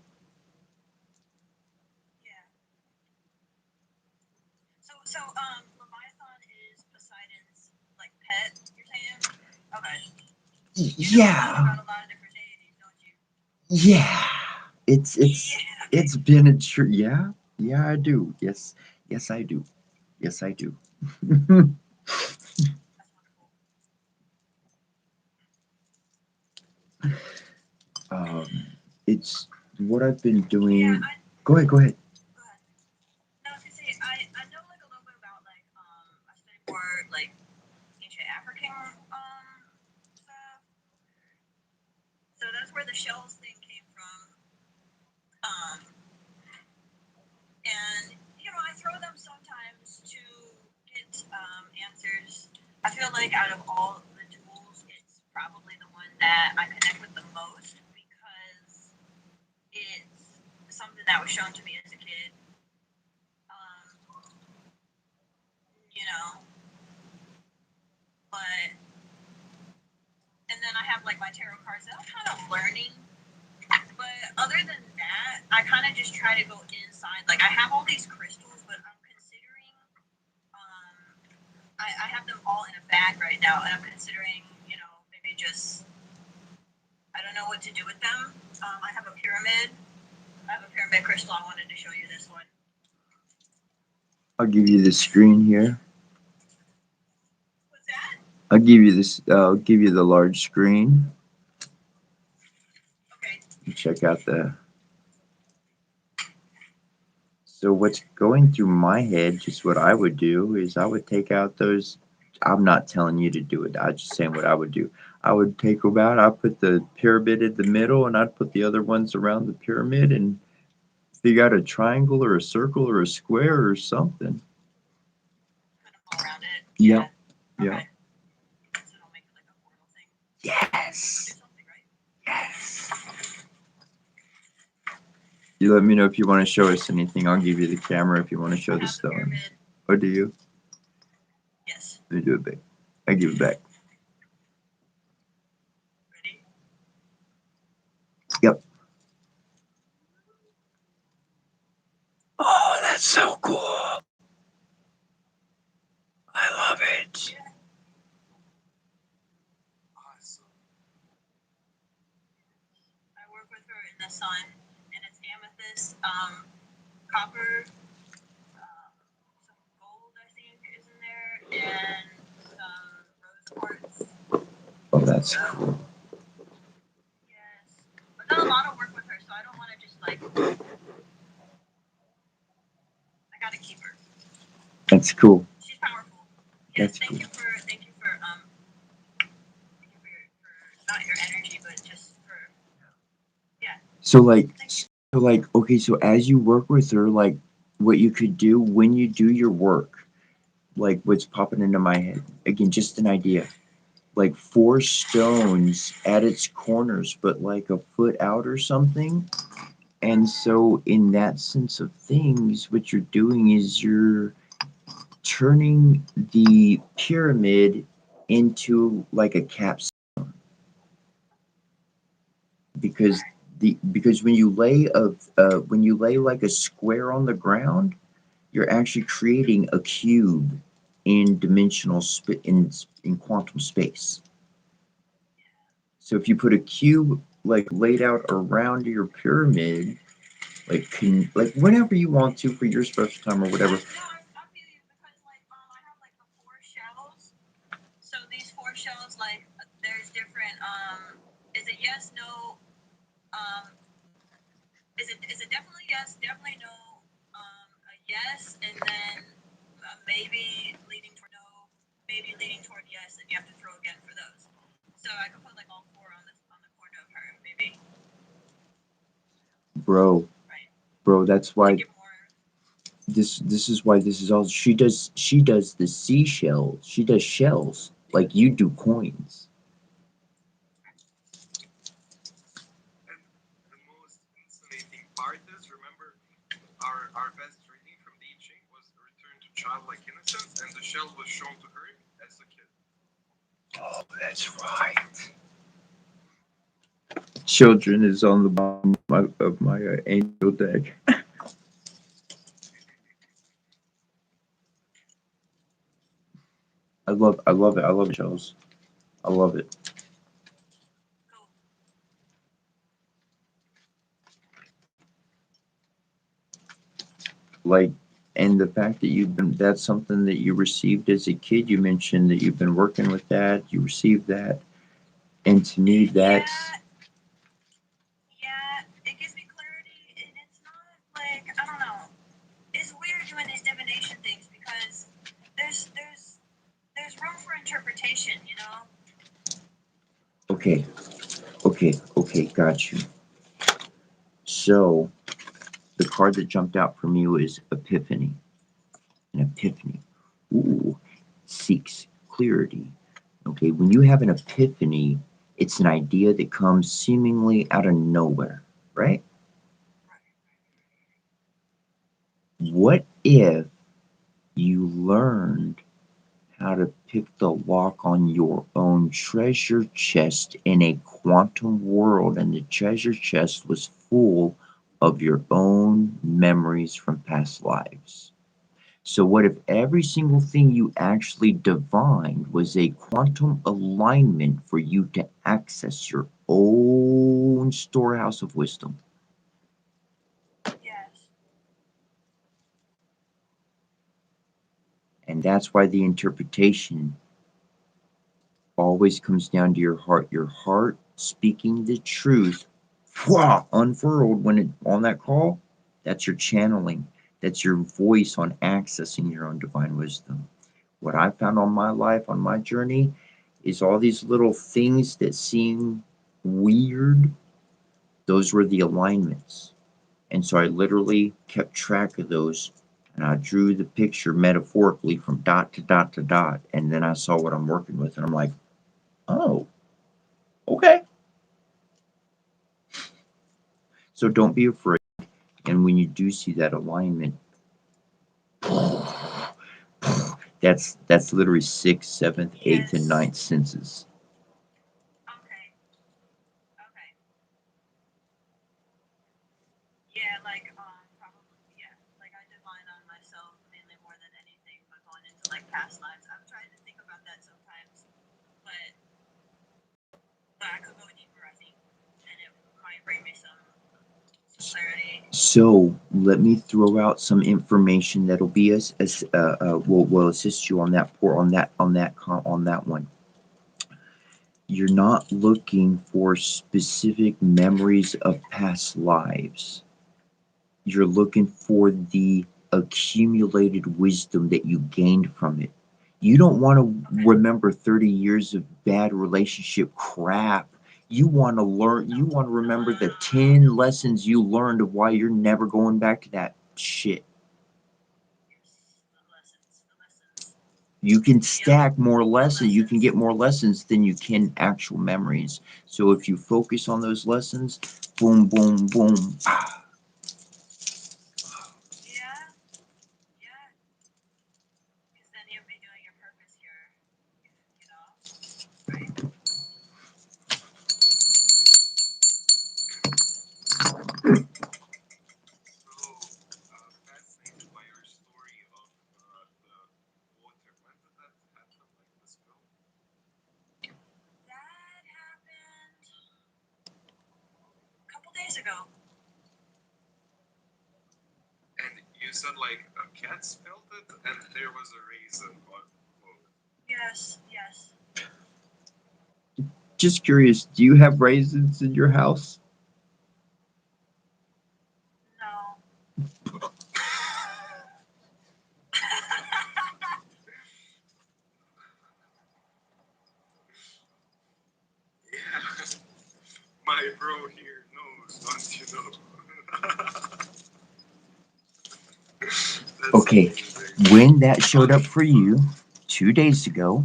So, Leviathan is Poseidon's like pet. You're saying? Okay. You know a lot Yeah, about a lot of different deities, don't you? yeah. It's Yeah. it's been a true. Yeah, yeah. I do. Yes, I do. Yes, I do. That's wonderful. um, it's what I've been doing. Yeah. Go ahead. Go ahead. Go ahead. No, I was gonna say I know like a little bit about like I studied more like ancient African stuff. So that's where the shells thing came from. Um, and I throw them sometimes to get answers. I feel like out of all the tools, it's probably the one that I connect with the most because it's something that was shown to me as a kid. Um, you know, but and then I have like my tarot cards that I'm kind of learning. But other than that, I kind of just try to go inside. Like I have all these crystals, but I'm considering. I have them all in a bag right now, and I'm considering, maybe just. I don't know what to do with them. I have a pyramid. I have a pyramid crystal. I wanted to show you this one. I'll give you the screen here. What's that? I'll give you this. I'll give you the large screen. Okay. Check out the. So what's going through my head, just what I would do, is I would take out those I'm not telling you to do it. I'm just saying what I would do. I would take them out. I'd put the pyramid in the middle, and I'd put the other ones around the pyramid, and figure out a triangle or a circle or a square or something. Put them all around it. Yeah. Okay. Yeah. So it'll make it like a portal thing. Yes. Do something, right? Yes. You let me know if you want to show us anything. I'll give you the camera if you want to show I the have stone. pyramid. Or do you? Yes. Let me do it back. I give it back. Ready? Yep. Oh, that's so cool. I love it. Awesome. I work with her in the sun, and it's amethyst, copper, some gold, I think, is in there, and some rose quartz. Oh, that's cool. Yes. I've done a lot of work with her, so I don't want to just like. I gotta keep her. That's cool. She's powerful. Yes. That's Thank cool. you for not your energy, but just for. So like, okay, so as you work with her, like, what you could do when you do your work, like, what's popping into my head, again, just an idea, like 4 stones at its corners, but like a foot out or something. And so, in that sense of things, what you're doing is you're turning the pyramid into like a capstone, because because when you lay like a square on the ground, you're actually creating a cube in in quantum space. So if you put a cube like laid out around your pyramid, like whenever you want to for your special time or whatever. No, I feel you because like I have like the 4 shells. So these 4 shells, like there's different is it yes, no, is it definitely yes, definitely no, a yes, and then maybe leaning toward no, maybe leaning toward yes, and you have to throw again for those. So I could put like all 4 on the corner of her, maybe. Right. Bro, that's why Get more. this is why this is all she does the seashells. She does shells like you do coins. And the most fascinating part is, remember, our best reading from the I Ching was a return to childlike innocence, and the shell was shown to her as a kid. Oh, that's right. Children is on the bottom of my angel deck. I love it. I love shells. I love it. Like, and the fact that that's something that you received as a kid. You mentioned that you've been working with that. You received that, and to me, that's Yeah, it gives me clarity, and it's not like I don't know. It's weird doing these divination things because there's room for interpretation, you know. okay. Okay, got you. So the card that jumped out for me was Epiphany. An epiphany. Ooh, seeks clarity. Okay, when you have an epiphany, it's an idea that comes seemingly out of nowhere, right? What if you learned how to pick the lock on your own treasure chest in a quantum world, and the treasure chest was full of your own memories from past lives? So, what if every single thing you actually divined was a quantum alignment for you to access your own storehouse of wisdom? Yes. And that's why the interpretation always comes down to your heart speaking the truth, unfurled when it on that call. That's your channeling. That's your voice on accessing your own divine wisdom. What I found on my life, on my journey, is all these little things that seem weird. Those were the alignments. And so I literally kept track of those, and I drew the picture metaphorically from dot to dot to dot. And then I saw what I'm working with, and I'm like, oh, okay. So don't be afraid. And when you do see that alignment, that's literally sixth, seventh, eighth, and Yes. ninth senses. Okay. Okay. Yeah, like probably yeah. Like I divine on myself mainly more than anything, but going into like past lives. I'm trying to think about that sometimes, but I could go deeper, I think, and it might bring me some clarity. So let me throw out some information that'll be will assist you on that on that one. You're not looking for specific memories of past lives. You're looking for the accumulated wisdom that you gained from it. You don't want to remember 30 years of bad relationship crap. You want to learn, you want to remember the 10 lessons you learned of why you're never going back to that shit. You can stack more lessons, you can get more lessons than you can actual memories. So if you focus on those lessons, boom, boom, boom. Yeah, yeah. Because then you'll be doing your purpose here, you know. Right. So, fascinated by your story of the water. When did that happen? Like the spill? That happened a couple days ago. And you said like a cat spilled it, and there was a reason. Yes, yes. Just curious, do you have raisins in your house? No. Yeah, my bro here knows, don't you know? That's Okay, amazing. when that showed up for you 2 days ago,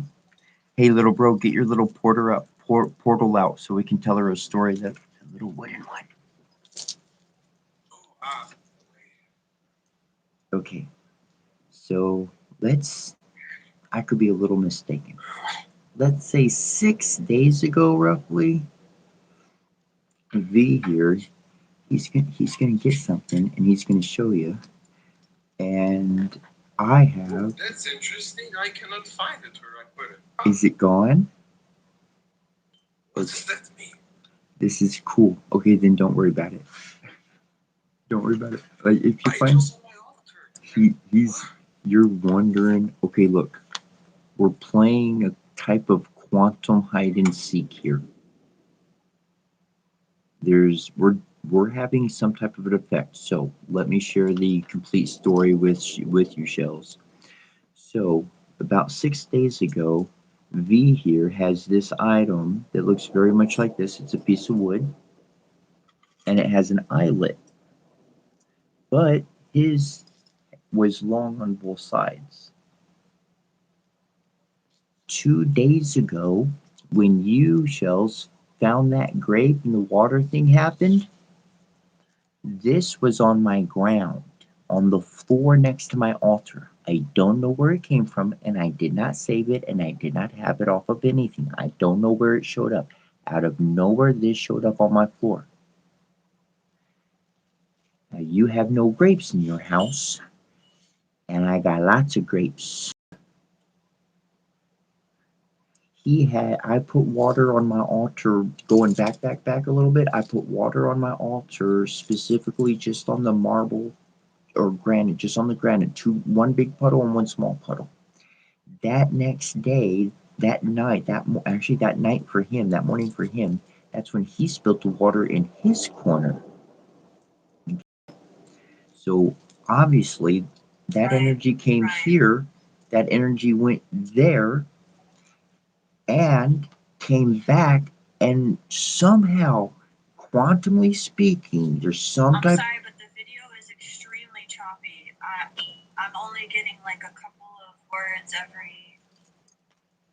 hey little bro, get your little portal out so we can tell her a story. That little wooden one. Oh, ah, Okay, so I could be a little mistaken. Let's say 6 days ago, roughly. V here, he's gonna get something and he's gonna show you. And I have. that's interesting. I cannot find it where I put it. Is it gone? What does that mean? This is cool. Okay, then don't worry about it. Don't worry about it. Like if you I find just on my altar. he's you're wondering, okay, look, we're playing a type of quantum hide and seek here. We're having some type of an effect. So let me share the complete story with you, Shells. So about 6 days ago, V here has this item that looks very much like this. It's a piece of wood and it has an eyelet, but his was long on both sides. 2 days ago, when you, Shells, found that grape and the water thing happened, this was on my ground, on the floor next to my altar. I don't know where it came from, and I did not save it, and I did not have it off of anything. I don't know where it showed up. Out of nowhere, this showed up on my floor. Now, you have no grapes in your house, and I got lots of grapes. I put water on my altar, going back a little bit. I put water on my altar specifically just on the marble or granite, just on the granite, one big puddle and one small puddle. That next day, that night, actually that night for him, that morning for him, that's when he spilled the water in his corner. So obviously, that energy came here. that energy went there and came back, and somehow, quantumly speaking, there's some I'm type. sorry, but the video is extremely choppy. I'm only getting like a couple of words every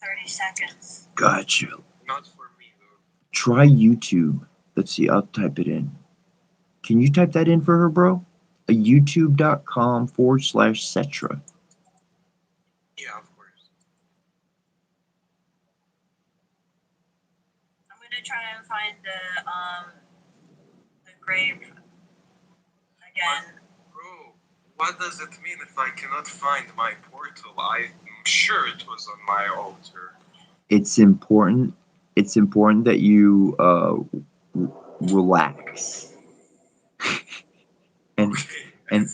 30 seconds. Gotcha. Not for me though. Try YouTube. Let's see, I'll type it in. Can you type that in for her, bro? YouTube.com/Cetra. Yeah, of course. I'm gonna try and find the grave again. Bro, what does it mean if I cannot find my portal? I'm sure it was on my altar. It's important. It's important that you relax. And Okay. and- I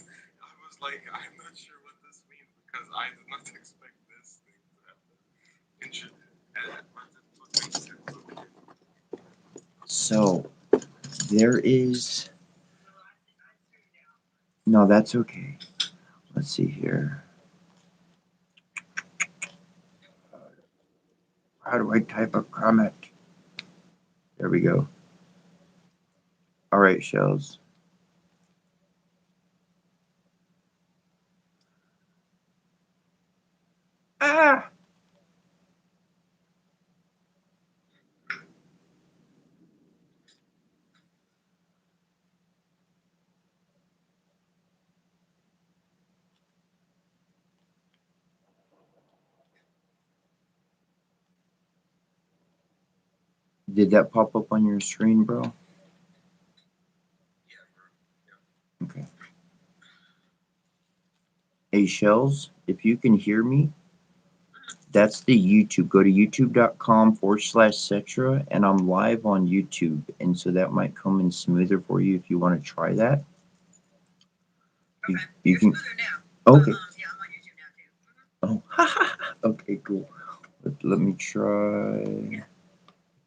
was like, I'm not sure what this means because I did not expect this thing to happen. But it would make sense. Okay. so there is. No, that's okay. Let's see here. How do I type a comment? There we go. All right, Shells. Ah! Did that pop up on your screen, bro? Yeah, bro. Okay. Hey, Shells, if you can hear me, that's the YouTube. Go to youtube.com/Cetra, and I'm live on YouTube. And so that might come in smoother for you if you want to try that. Okay. You You're can. smoother now. Okay. Yeah, I'm on YouTube now too. Oh, okay, cool. Let me try.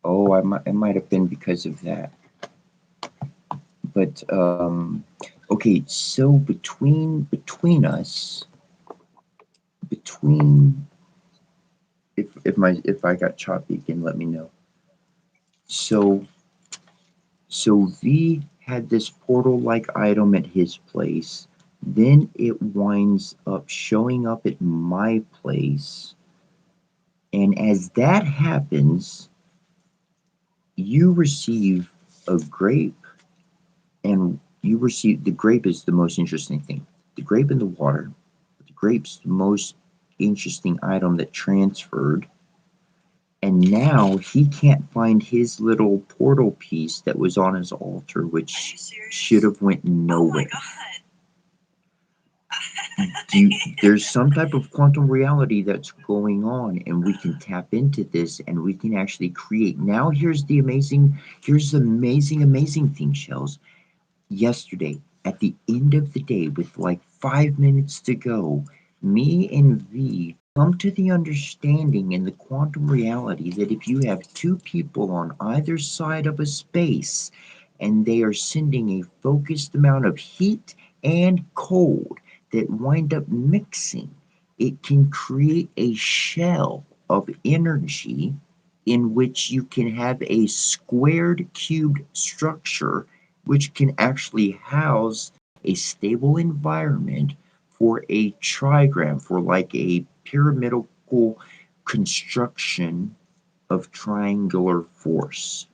Oh, it might have been because of that. But okay. So between us, between if I got choppy again, let me know. So V had this portal-like item at his place. Then it winds up showing up at my place. And as that happens, you receive a grape, and you receive the grape is the most interesting thing. The grape in the water. The grape's the most interesting item that transferred. And now he can't find his little portal piece that was on his altar, Are you which serious? should have went Oh my nowhere. god. There's some type of quantum reality that's going on, and we can tap into this, and we can actually create. Now here's the amazing thing, Shells. Yesterday, at the end of the day, with like 5 minutes to go, me and V come to the understanding in the quantum reality that if you have two people on either side of a space and they are sending a focused amount of heat and cold that wind up mixing, it can create a shell of energy in which you can have a squared cubed structure which can actually house a stable environment for a trigram, for like a pyramidal construction of triangular force.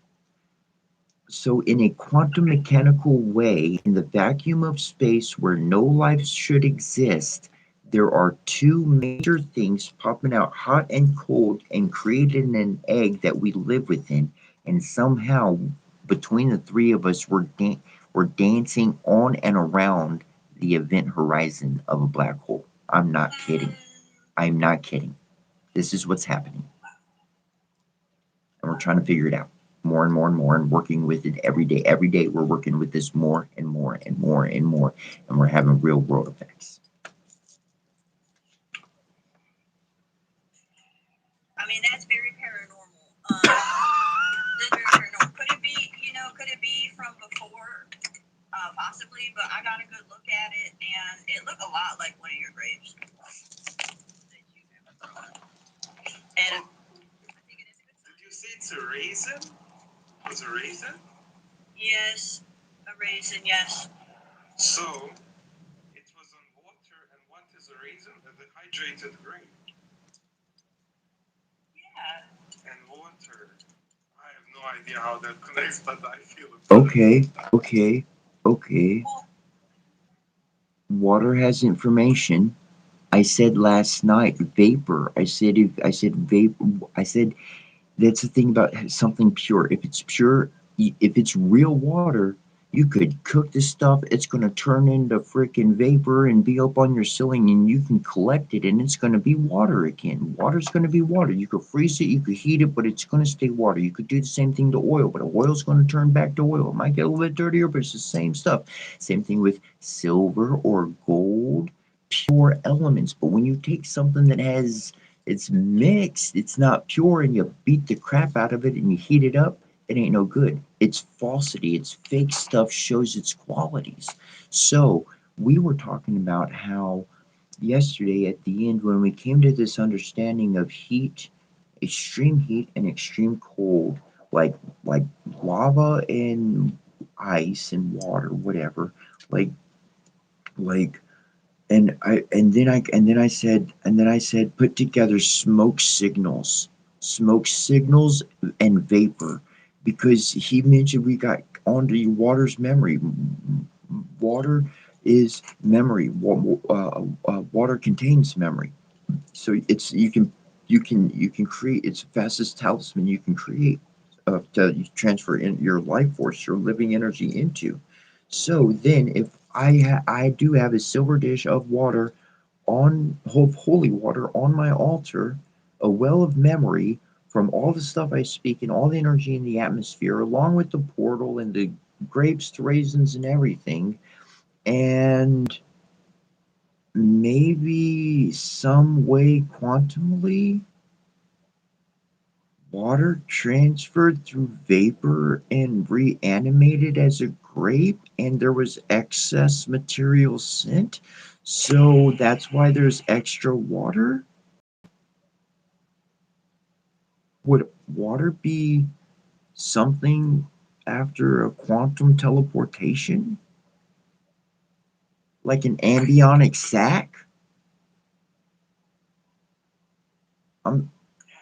So, in a quantum mechanical way, in the vacuum of space where no life should exist, there are two major things popping out hot and cold and creating an egg that we live within. And somehow, between the three of us, we're dancing on and around the event horizon of a black hole. I'm not kidding. I'm not kidding. This is what's happening. And we're trying to figure it out more and more and more and working with it every day. Every day we're working with this more and more and more and more, and we're having real world effects. I mean, that's very paranormal. That's very paranormal. Could it be from before? Possibly, but I got a good look at it, and it looked a lot like one of your graves that you And I think it is a good sign. Did you say it's a raisin? Was a raisin? Yes, a raisin, yes. So, it was on water, and what is a raisin? A dehydrated grape. Yeah. And water. I have no idea how that connects, but I feel it. Okay. Water has information. I said last night vapor. I said vapor. I said that's the thing about something pure. If it's pure, if it's real water, you could cook this stuff. It's gonna turn into freaking vapor and be up on your ceiling, and you can collect it, and it's gonna be water again. Water's gonna be water. You could freeze it, you could heat it, but it's gonna stay water. You could do the same thing to oil, but oil's gonna turn back to oil. It might get a little bit dirtier, but it's the same stuff. Same thing with silver or gold, pure elements. But when you take something that has it's mixed, it's not pure, and you beat the crap out of it and you heat it up, it ain't no good. It's falsity, it's fake stuff, shows its qualities. So, we were talking about how yesterday at the end, when we came to this understanding of heat, extreme heat and extreme cold, like like lava and ice and water, whatever, like like and then I said put together smoke signals and vapor, because he mentioned we got onto water's memory. Water is memory. Water contains memory, so it's you can create. It's the fastest talisman you can create to transfer in your life force, your living energy into. So then, if I do have a silver dish of water of holy water on my altar, a well of memory from all the stuff I speak and all the energy in the atmosphere, along with the portal and the grapes, the raisins, and everything, and maybe some way quantumly water transferred through vapor and reanimated as a grape, and there was excess material sent. So that's why there's extra water. Would water be something after a quantum teleportation? Like an ambionic sac? Um, Yeah,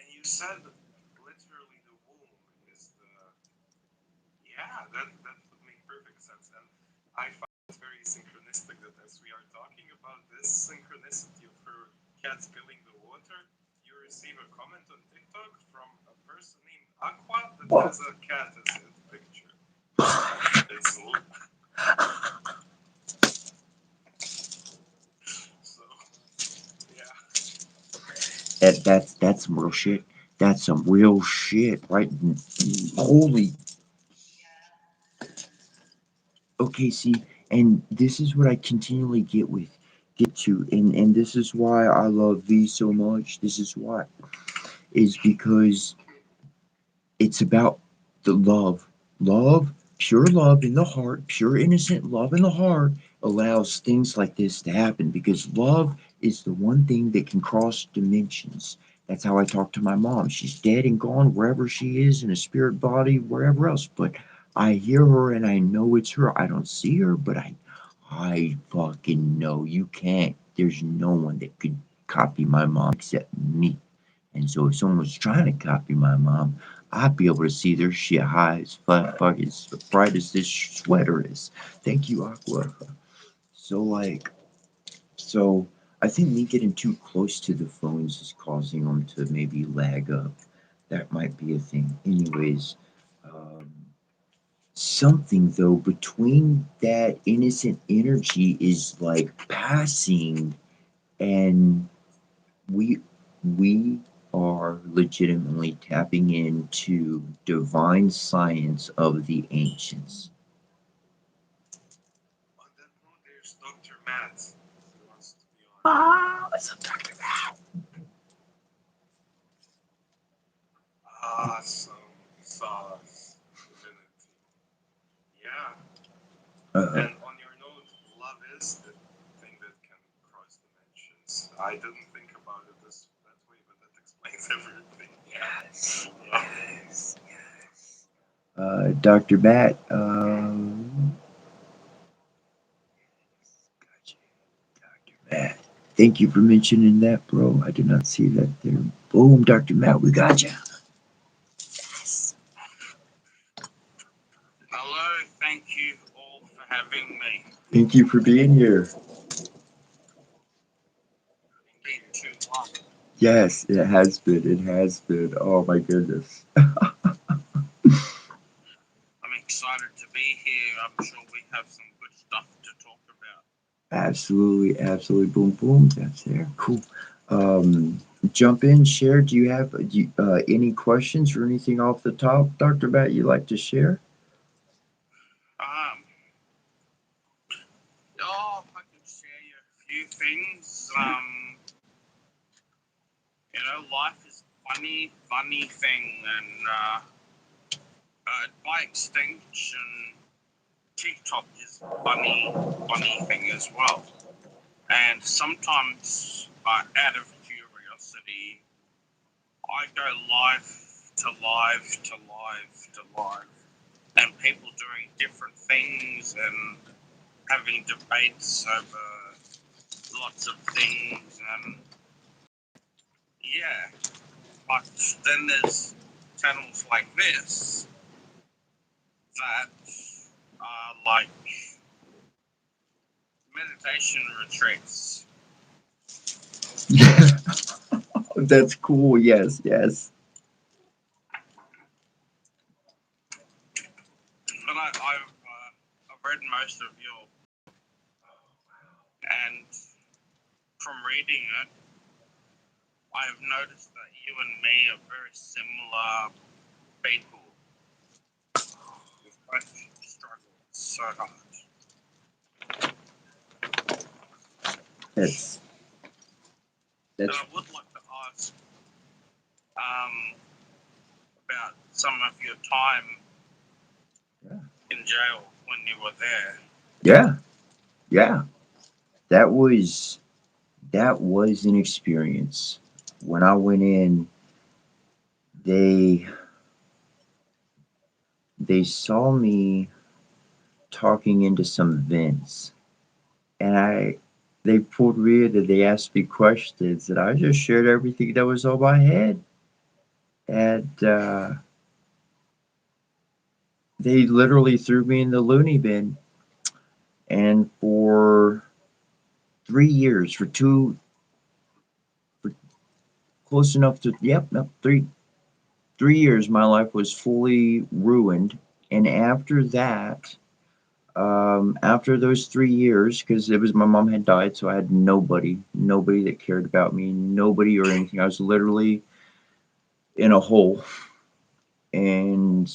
and you said literally the womb is the. Yeah, that would make perfect sense. And I find it very synchronistic that as we are talking about this synchronicity of her cat spilling the water, you receive a comment on TikTok from a person named Aqua that Whoa. has a cat as its picture. It's so yeah. that's some real shit. That's some real shit, right? Holy. Okay, see, and this is what I continually get to, and this is why I love V so much. This is why is because it's about the pure love in the heart, pure innocent love in the heart allows things like this to happen, because love is the one thing that can cross dimensions. That's how I talk to my mom. She's dead and gone wherever she is in a spirit body, wherever else. But I hear her and I know it's her. I don't see her, but I fucking know you can't. There's no one that could copy my mom except me. And so if someone was trying to copy my mom, I'd be able to see their shit high as fuck, as bright as this sweater is. Thank you, Aqua. So like, so I think me getting too close to the phones is causing them to maybe lag up. That might be a thing. Anyways, um, something though between that innocent energy is like passing, and we we are legitimately tapping into divine science of the ancients. On that note, there's Dr. Matt who wants to be on. What's up, Dr. Matt? Awesome sauce divinity. Yeah. Uh, And on your note, love is the thing that can cross dimensions. I didn't think about it that way, but that explains Dr. Matt, gotcha. Dr. Matt, thank you for mentioning that, bro. I did not see that there. Boom, Dr. Matt, we got you. Hello, thank you all for having me. Thank you for being here. Indeed, too long. Yes, it has been. It has been. Oh my goodness. I'm excited to be here. I'm sure we have some good stuff to talk about. Absolutely, absolutely. Boom, boom. That's there. Cool. Jump in, share. Do you have any questions or anything off the top, Dr. Matt, you'd like to share? Um, if I can share you a few things. Life is a funny thing, and by extension, TikTok is a funny thing as well. And sometimes, out of curiosity, I go live to live to live to live, and people doing different things and having debates over lots of things, and yeah. But then there's channels like this that are like meditation retreats. Yeah. That's cool. Yes, yes. But I've read most of your, and from reading it, I have noticed that you and me are very similar people. We've both struggled so hard. That's And I would like to ask about some of your time in jail when you were there. yeah, yeah. That was an experience. When I went in, they saw me talking into some vents, and they pulled me in and they asked me questions, and I just shared everything that was on my head, and they literally threw me in the loony bin, and for 3 years, for close enough to, yep, no, 3 years, my life was fully ruined, and after that. After those 3 years, because it was my mom had died, so I had nobody that cared about me, nobody or anything. I was literally in a hole, and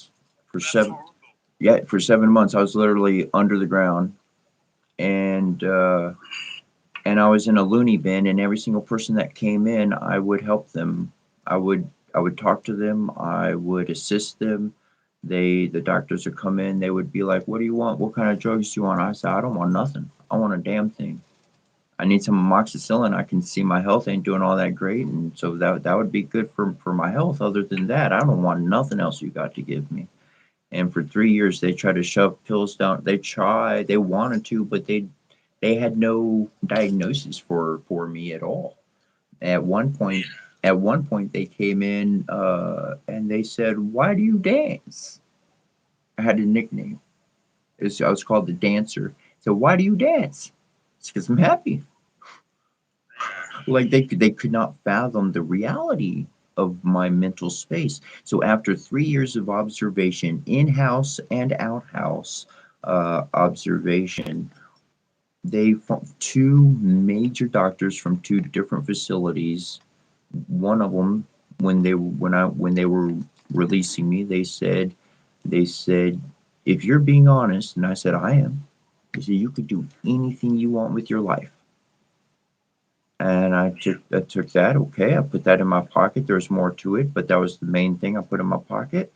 for That's seven, horrible. yeah, for 7 months, I was literally under the ground, and I was in a loony bin, and every single person that came in, I would help them. I would talk to them. I would assist them. The doctors would come in. They would be like, "What do you want? What kind of drugs do you want?" I said, "I don't want nothing. I want a damn thing. I need some amoxicillin. I can see my health ain't doing all that great, and so that would be good for my health. Other than that, I don't want nothing else you got to give me." And for 3 years, they tried to shove pills down. They wanted to, but they had no diagnosis for me at all. At one point, they came in and they said, "Why do you dance?" I had a nickname. I was called the dancer. So why do you dance? It's because I'm happy. Like they could not fathom the reality of my mental space. So after 3 years of observation, in-house and out-house observation, they found two major doctors from two different facilities. One of them, when they were releasing me, they said, "If you're being honest," and I said, "I am." They said, "You could do anything you want with your life." And I took that. Okay, I put that in my pocket. There's more to it, but that was the main thing I put in my pocket.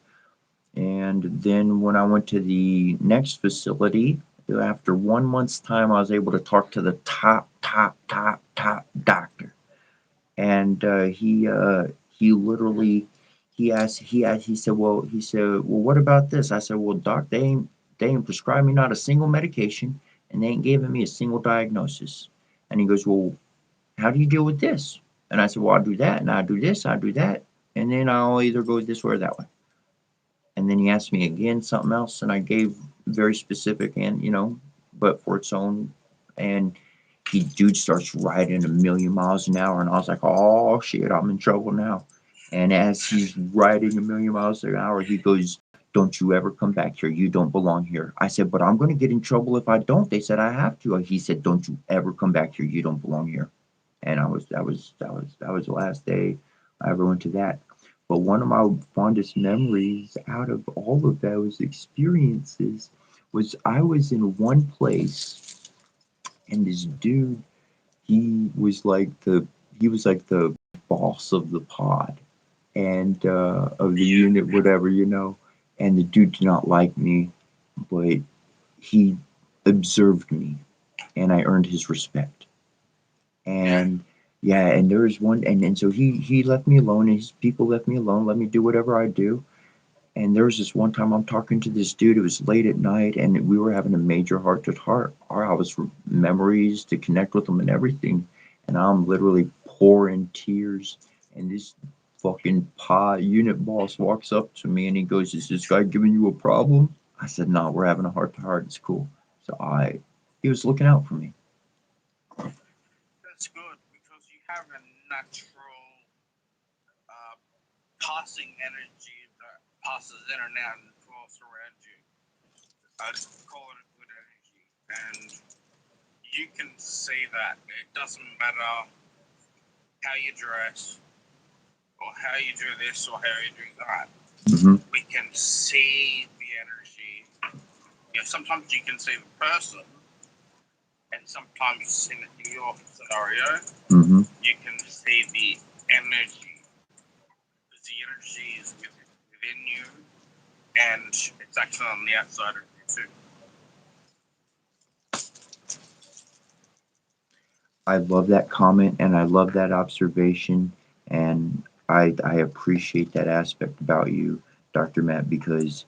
And then when I went to the next facility, after 1 month's time, I was able to talk to the top doctor, and he literally he said, well, what about this? I said, well, doc, they ain't prescribed me not a single medication, and they ain't given me a single diagnosis. And he goes, well, how do you deal with this? And I said, well, I do that, and I do this, I do that, and then I'll either go this way or that way. And then he asked me again something else, and I gave very specific and but for its own. And dude starts riding a million miles an hour, and I was like, oh shit, I'm in trouble now. And as he's riding a million miles an hour, he goes, don't you ever come back here. You don't belong here. I said, but I'm going to get in trouble if I don't. They said I have to. He said, don't you ever come back here. You don't belong here. And that was the last day I ever went to that. But one of my fondest memories out of all of those experiences was I was in one place, and this dude, he was like the boss of the pod and of the unit, whatever. And the dude did not like me, but he observed me, and I earned his respect. And yeah, and there was one, and so he left me alone, and his people left me alone, let me do whatever I do. And there was this one time I'm talking to this dude. It was late at night, and we were having a major heart to heart. I was memories to connect with him and everything, and I'm literally pouring tears. And this fucking unit boss walks up to me and he goes, "Is this guy giving you a problem?" I said, "No, we're having a heart to heart. It's cool." So he was looking out for me. That's good because you have a natural passing energy that passes in and out and flows around you. I call it a good energy, and you can see that it doesn't matter how you dress or how you do this or how you do that. Mm-hmm. We can see the energy. Sometimes you can see the person, and sometimes in your scenario, Mm-hmm. you can see the energy. Because the energy is within you, and it's actually on the outside of you too. I love that comment and I love that observation, and I appreciate that aspect about you, Dr. Matt, because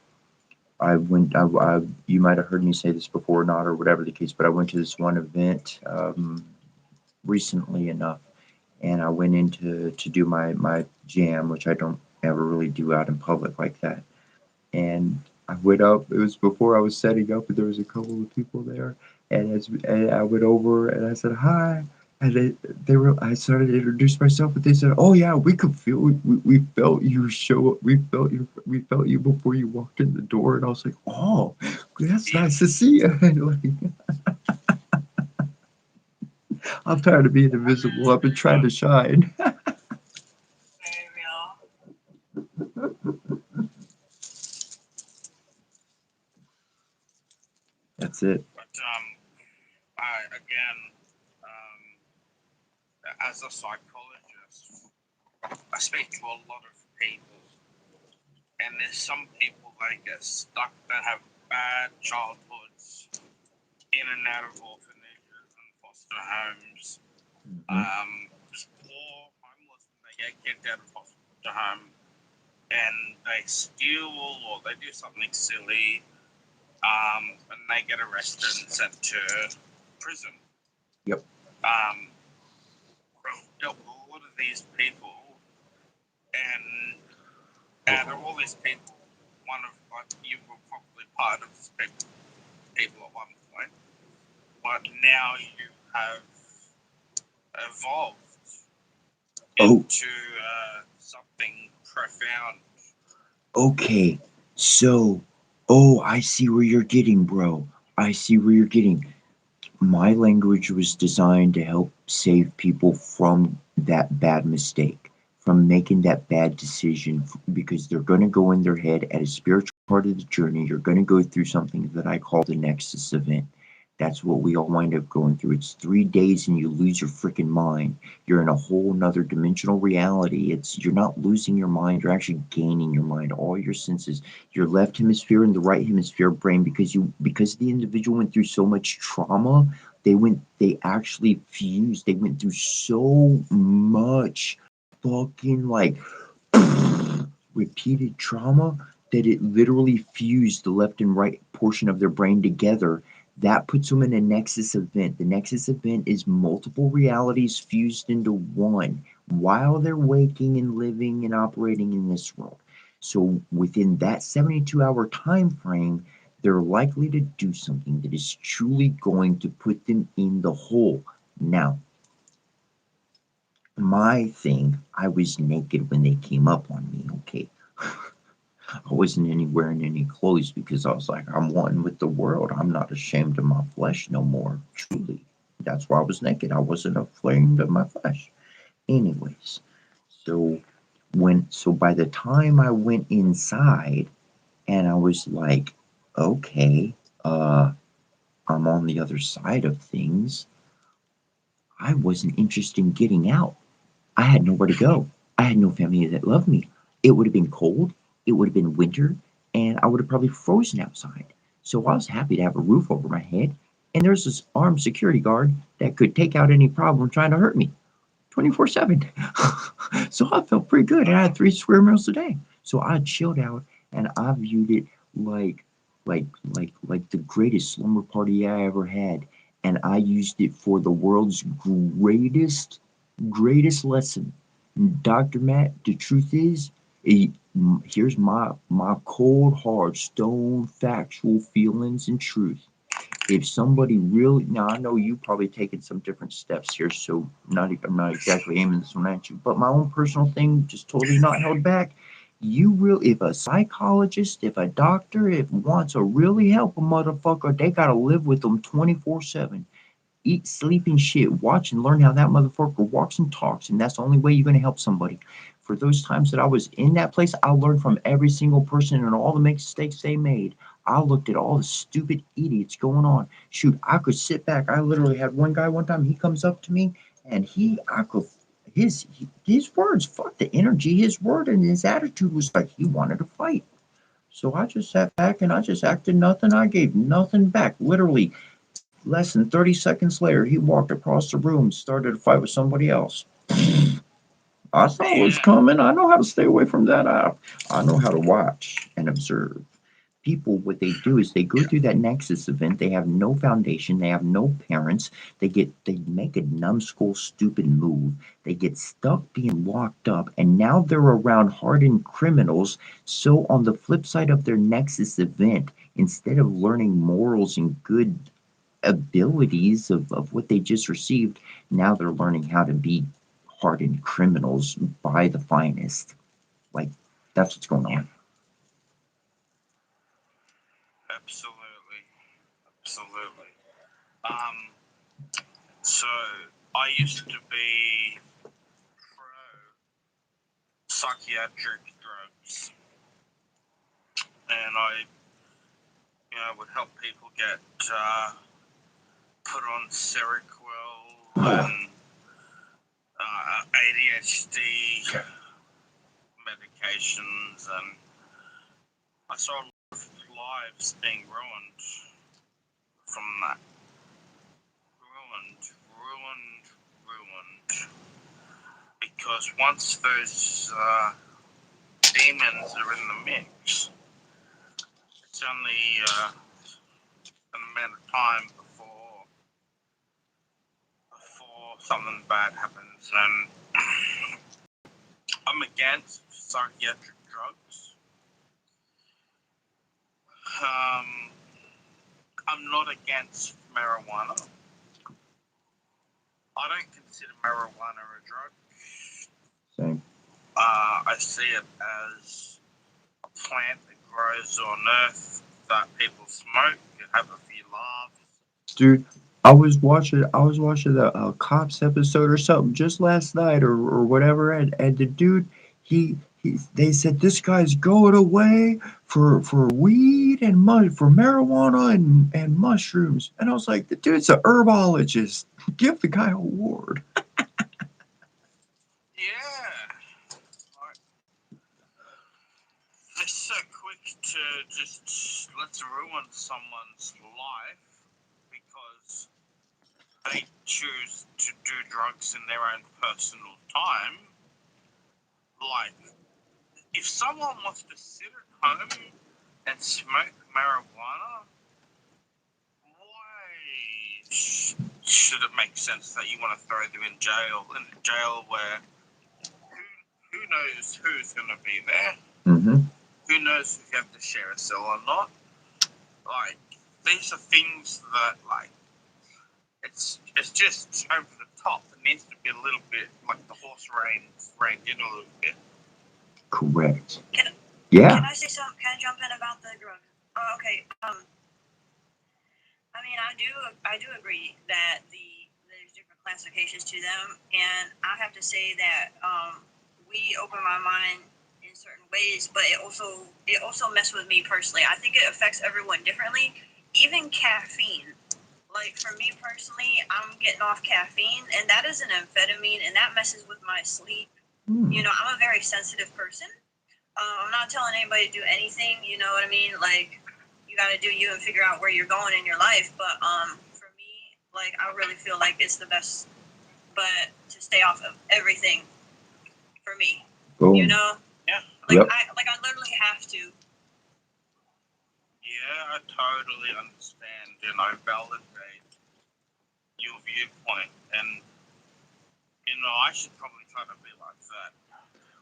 you might have heard me say this before or not, or whatever the case, but I went to this one event recently enough, and I went in to do my jam, which I don't ever really do out in public like that. And I went up. It was before I was setting up, and there was a couple of people there. And I went over and I said hi. And they were. I started to introduce myself, and they said, "Oh yeah, we could feel. We felt you show up. We felt you before you walked in the door." And I was like, "Oh, that's nice to see you." And I'm tired of being invisible. I've been trying to shine. Very real. That's it. But again, as a psychologist, I speak to a lot of people, and there's some people that get stuck that have bad childhoods in and out of orphanages and foster homes, or homeless, and they get kicked out of foster home, and they steal or they do something silly, and they get arrested and sent to prison. Yep. I've dealt with a lot of these people, and out of all these people, one of you were probably part of these people at one point, but now you have evolved into something profound. Okay. So, I see where you're getting, bro. I see where you're getting. My language was designed to help save people from that bad mistake, from making that bad decision, because they're going to go in their head at a spiritual part of the journey. You're going to go through something that I call the Nexus event. That's what we all wind up going through. It's 3 days and you lose your freaking mind. You're in a whole nother dimensional reality. You're not losing your mind, you're actually gaining your mind, all your senses, your left hemisphere and the right hemisphere brain, because the individual went through so much trauma. They actually fused. They went through so much fucking like repeated trauma that it literally fused the left and right portion of their brain together. That puts them in a nexus event. The nexus event is multiple realities fused into one while they're waking and living and operating in this world. So within that 72-hour time frame, they're likely to do something that is truly going to put them in the hole. Now, my thing, I was naked when they came up on me, okay? I wasn't wearing any clothes because I was like, I'm one with the world. I'm not ashamed of my flesh no more. Truly. That's why I was naked. I wasn't ashamed of my flesh. Anyways, so by the time I went inside and I was like, okay, I'm on the other side of things, I wasn't interested in getting out. I had nowhere to go. I had no family that loved me. It would have been cold. It would have been winter, and I would have probably frozen outside. So I was happy to have a roof over my head, and there's this armed security guard that could take out any problem trying to hurt me 24/7. So I felt pretty good, and I had 3 square meals a day. So I chilled out, and I viewed it like like the greatest slumber party I ever had, and I used it for the world's greatest lesson. Dr. Matt, the truth is, eh, here's my cold, hard, stone, factual feelings and truth. If somebody really, now I know you probably taken some different steps here, so I'm not exactly aiming this one at you, but my own personal thing, just totally not held back. If a psychologist, if a doctor, if wants to really help a motherfucker, they gotta live with them 24/7, eat, sleep, and shit. Watch and learn how that motherfucker walks and talks, and that's the only way you're gonna help somebody. For those times that I was in that place, I learned from every single person and all the mistakes they made. I looked at all the stupid idiots going on. Shoot, I could sit back. I literally had one guy one time. He comes up to me, and I could his words, fuck the energy. His word and his attitude was like he wanted to fight. So I just sat back and I just acted nothing. I gave nothing back. Literally, less than 30 seconds later, he walked across the room, started a fight with somebody else. I saw what was coming. I know how to stay away from that. I know how to watch and observe. People, what they do is they go through that nexus event. They have no foundation. They have no parents. They make a numbskull, stupid move. They get stuck being locked up, and now they're around hardened criminals. So on the flip side of their nexus event, instead of learning morals and good abilities of what they just received, now they're learning how to be hardened criminals by the finest. Like, that's what's going on. Absolutely. Absolutely. So I used to be pro psychiatric drugs, and I, would help people get put on Seroquel and ADHD medications, and I saw a lot of lives being ruined from that. Ruined. Because once those demons are in the mix, it's only an amount of time before something bad happens. And I'm against psychiatric drugs. I'm not against marijuana. I don't consider marijuana a drug. Same. I see it as a plant that grows on Earth that people smoke and have a few laughs. Dude, I was watching a cops episode or something just last night or whatever, and the dude they said this guy's going away for weed and for marijuana and mushrooms, and I was like, the dude's a herbologist. Give the guy a award. Yeah. Like, they're so quick to just let's ruin someone's life because they choose to do drugs in their own personal time. Like, if someone wants to sit at home and smoke marijuana, why should it make sense that you want to throw them in jail where who knows who's going to be there? Mm-hmm. Who knows if you have to share a cell or not? Like, these are things that, like, it's just over the top. It needs to be a little bit like the horse reined in a little bit. Correct. Can I say something? Can I jump in about the drug? Oh, okay. I mean, I do agree that there's different classifications to them, and I have to say that we open my mind in certain ways, but it also messes with me personally. I think it affects everyone differently. Even caffeine. Like for me personally, I'm getting off caffeine, and that is an amphetamine, and that messes with my sleep. You know, I'm a very sensitive person. I'm not telling anybody to do anything. You know what I mean? Like, you got to do you and figure out where you're going in your life. But for me, like, I really feel like it's the best, but to stay off of everything for me. Boom. You know? Yeah. Yep. I literally have to. Yeah, I totally understand, and I validate your viewpoint, and I should probably try to be like that.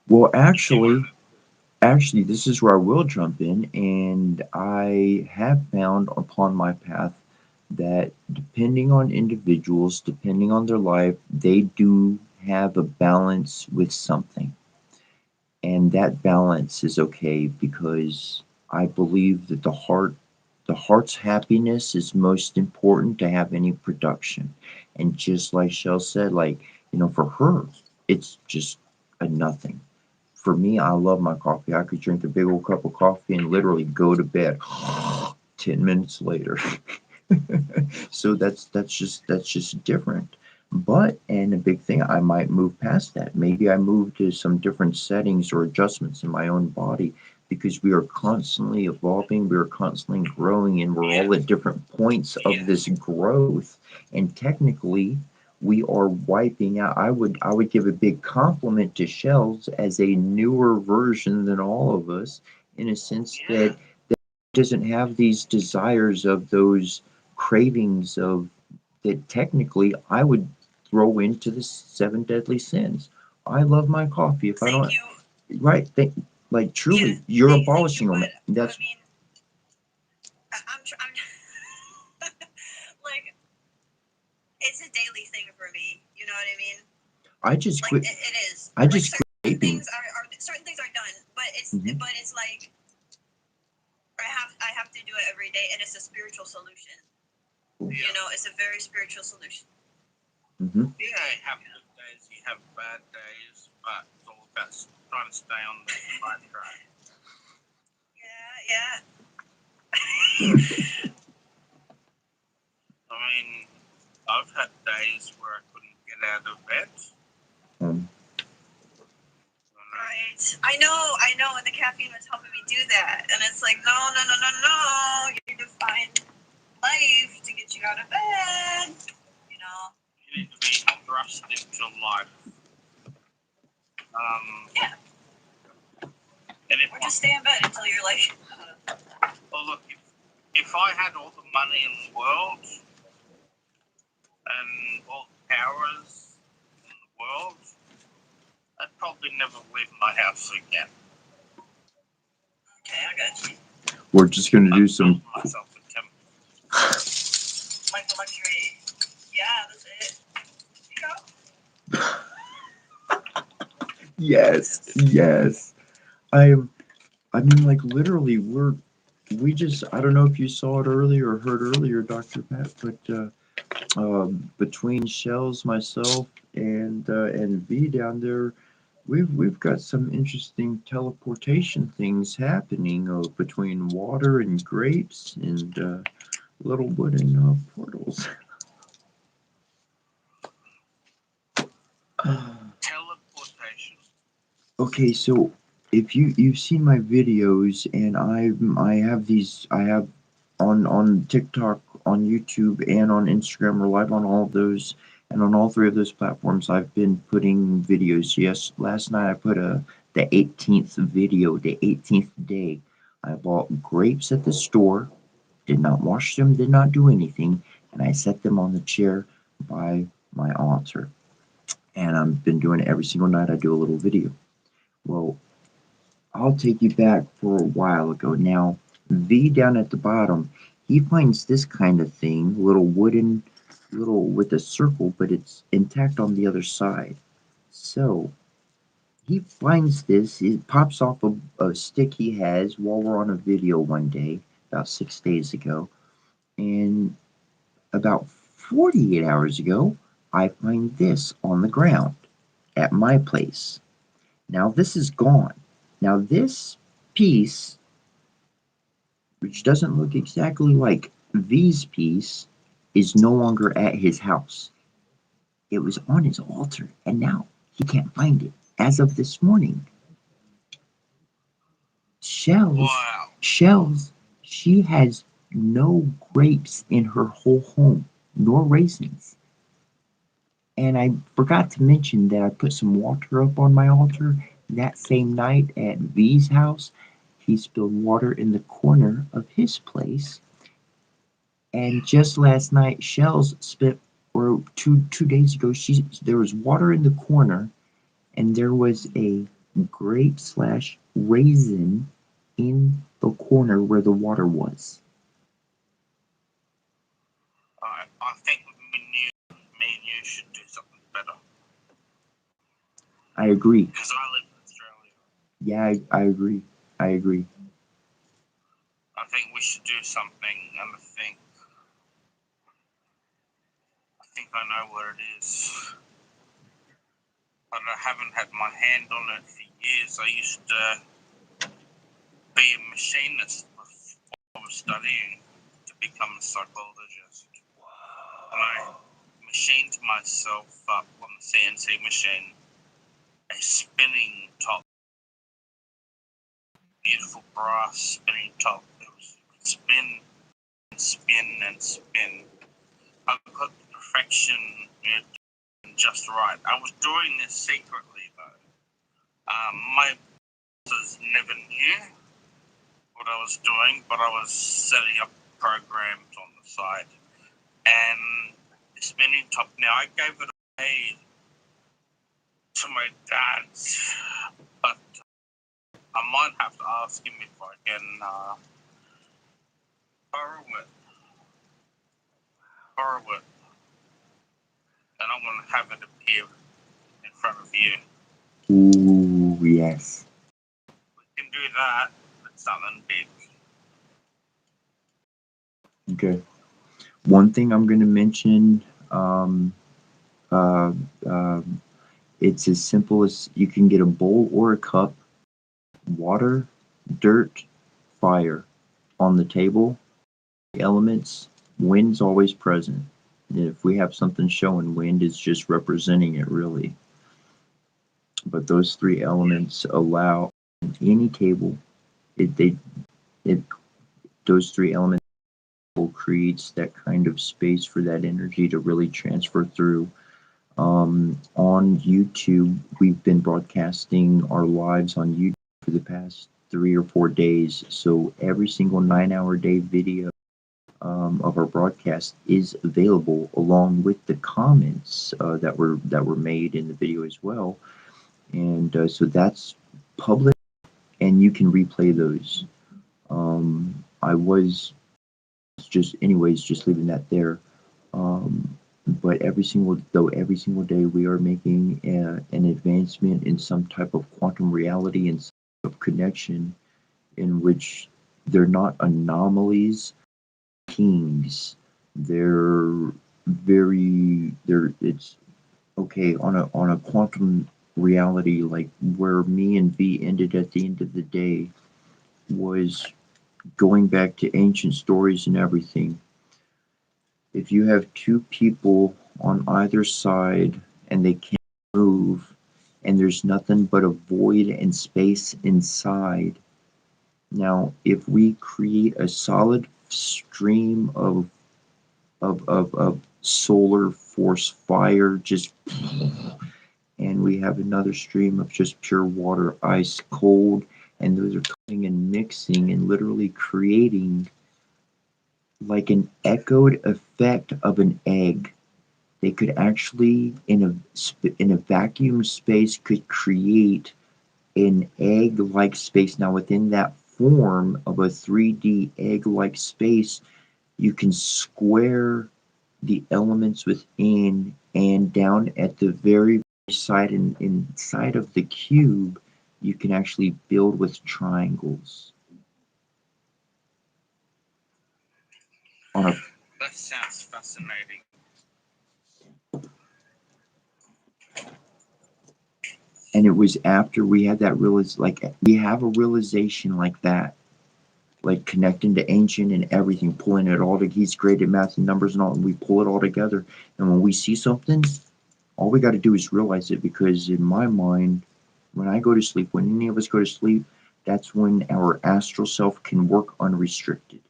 Well, actually, this is where I will jump in, and I have found upon my path that depending on individuals, depending on their life, they do have a balance with something. And that balance is okay because I believe that the heart's happiness is most important to have any production. And just like Shell said, like, for her, it's just a nothing. For me, I love my coffee. I could drink a big old cup of coffee and literally go to bed 10 minutes later. So that's just different. But and a big thing, I might move past that. Maybe I move to some different settings or adjustments in my own body because we are constantly evolving, we are constantly growing, and we're all at different points of this growth. And technically, we are wiping out. I would give a big compliment to Shells as a newer version than all of us, in a sense that doesn't have these desires of those cravings of that technically I would throw into the seven deadly sins. I love my coffee. If I Thank don't, you. right? Like truly, Yeah, you're thank abolishing you, them. but That's I mean, I'm like, it's a daily thing for me. You know what I mean? I just Like quit. it is. I Like just quit certain vaping. things are certain things are done, but it's Mhm. like I have to do it every day, and it's a spiritual solution. You know, it's a very spiritual solution. Mm-hmm. Yeah, you have good days, you have bad days, but it's all about trying to stay on the right track. Yeah. I mean, I've had days where I couldn't get out of bed. Right. I know, and the caffeine was helping me do that. And it's like, no. You need to find life to get you out of bed. You know? You need to be thrust into life. Yeah. Or just stay in bed until you're like... Well, look, if I had all the money in the world and all the powers in the world, I'd probably never leave my house again. Okay, I got you. We're just gonna do some. Myself a temple. Like the luxury. Yeah, that's it. Yes. I mean, like literally, we just. I don't know if you saw it earlier or heard earlier, Dr. Pat, but between Shells, myself, and V down there, we've got some interesting teleportation things happening between water and grapes and little wooden portals. Teleportation. Okay, so if you've seen my videos, and I have on TikTok, on YouTube, and on Instagram. We're live on all of those, and on all three of those platforms, I've been putting videos. Yes, last night I put a the 18th video, the 18th day. I bought grapes at the store, did not wash them, did not do anything, and I set them on the chair by my altar. And I've been doing it every single night. I do a little video. Well, I'll take you back for a while ago. Now, V down at the bottom, he finds this kind of thing, little wooden, little with a circle, but it's intact on the other side. So he finds this, it pops off a stick he has while we're on a video one day, about 6 days ago. And about 48 hours ago, I find this on the ground at my place. Now this is gone. Now this piece, which doesn't look exactly like V's piece, is no longer at his house. It was on his altar, and now he can't find it. As of this morning, Shells, she has no grapes in her whole home, nor raisins. And I forgot to mention that I put some water up on my altar. That same night at V's house, he spilled water in the corner of his place. And just last night, Shells spit, or two days ago, there was water in the corner, and there was a grape slash raisin in the corner where the water was. I think me and you should do something better. I agree. Because I live in Australia. Yeah, I agree. I agree. I think we should do something, and I think I know what it is. But I haven't had my hand on it for years. I used to be a machinist before I was studying to become a psychologist. And I machined myself up on the CNC machine, a spinning top, beautiful brass spinning top. It was spin and spin and spin. I got the perfection just right. I was doing this secretly though. My bosses never knew what I was doing, but I was setting up programs on the side. And the spinning top, now I gave it away to my dad, but I might have to ask him if I can borrow it. And I'm going to have it appear in front of you. Ooh, yes. We can do that. It's something big. Okay. One thing I'm going to mention, it's as simple as you can get a bowl or a cup, water, dirt, fire on the table. The elements, wind's always present. And if we have something showing, wind is just representing it really. But those three elements allow any table, those three elements creates that kind of space for that energy to really transfer through. On YouTube, we've been broadcasting our lives on YouTube for the past 3 or 4 days. So every single 9-hour day video of our broadcast is available, along with the comments that were made in the video as well. And so that's public, and you can replay those. I was just leaving that there. But every single day we are making an advancement in some type of quantum reality and some type of connection in which they're not anomalies, kings. It's okay on a quantum reality, like where me and V ended at the end of the day, was going back to ancient stories and everything. If you have two people on either side and they can't move, and there's nothing but a void and space inside. Now, if we create a solid stream of solar force fire, just and we have another stream of just pure water, ice cold, and those are coming and mixing and literally creating like an echoed effect of an egg. They could actually, in a vacuum space, could create an egg-like space. Now, within that form of a 3D egg-like space, you can square the elements within, and down at the very side and inside of the cube, you can actually build with triangles. On a That sounds fascinating. And it was after we had that we have a realization like that, like connecting to ancient and everything, pulling it all together. He's great at math and numbers and all, and we pull it all together. And when we see something, all we got to do is realize it, because in my mind, when I go to sleep, when any of us go to sleep, that's when our astral self can work unrestricted.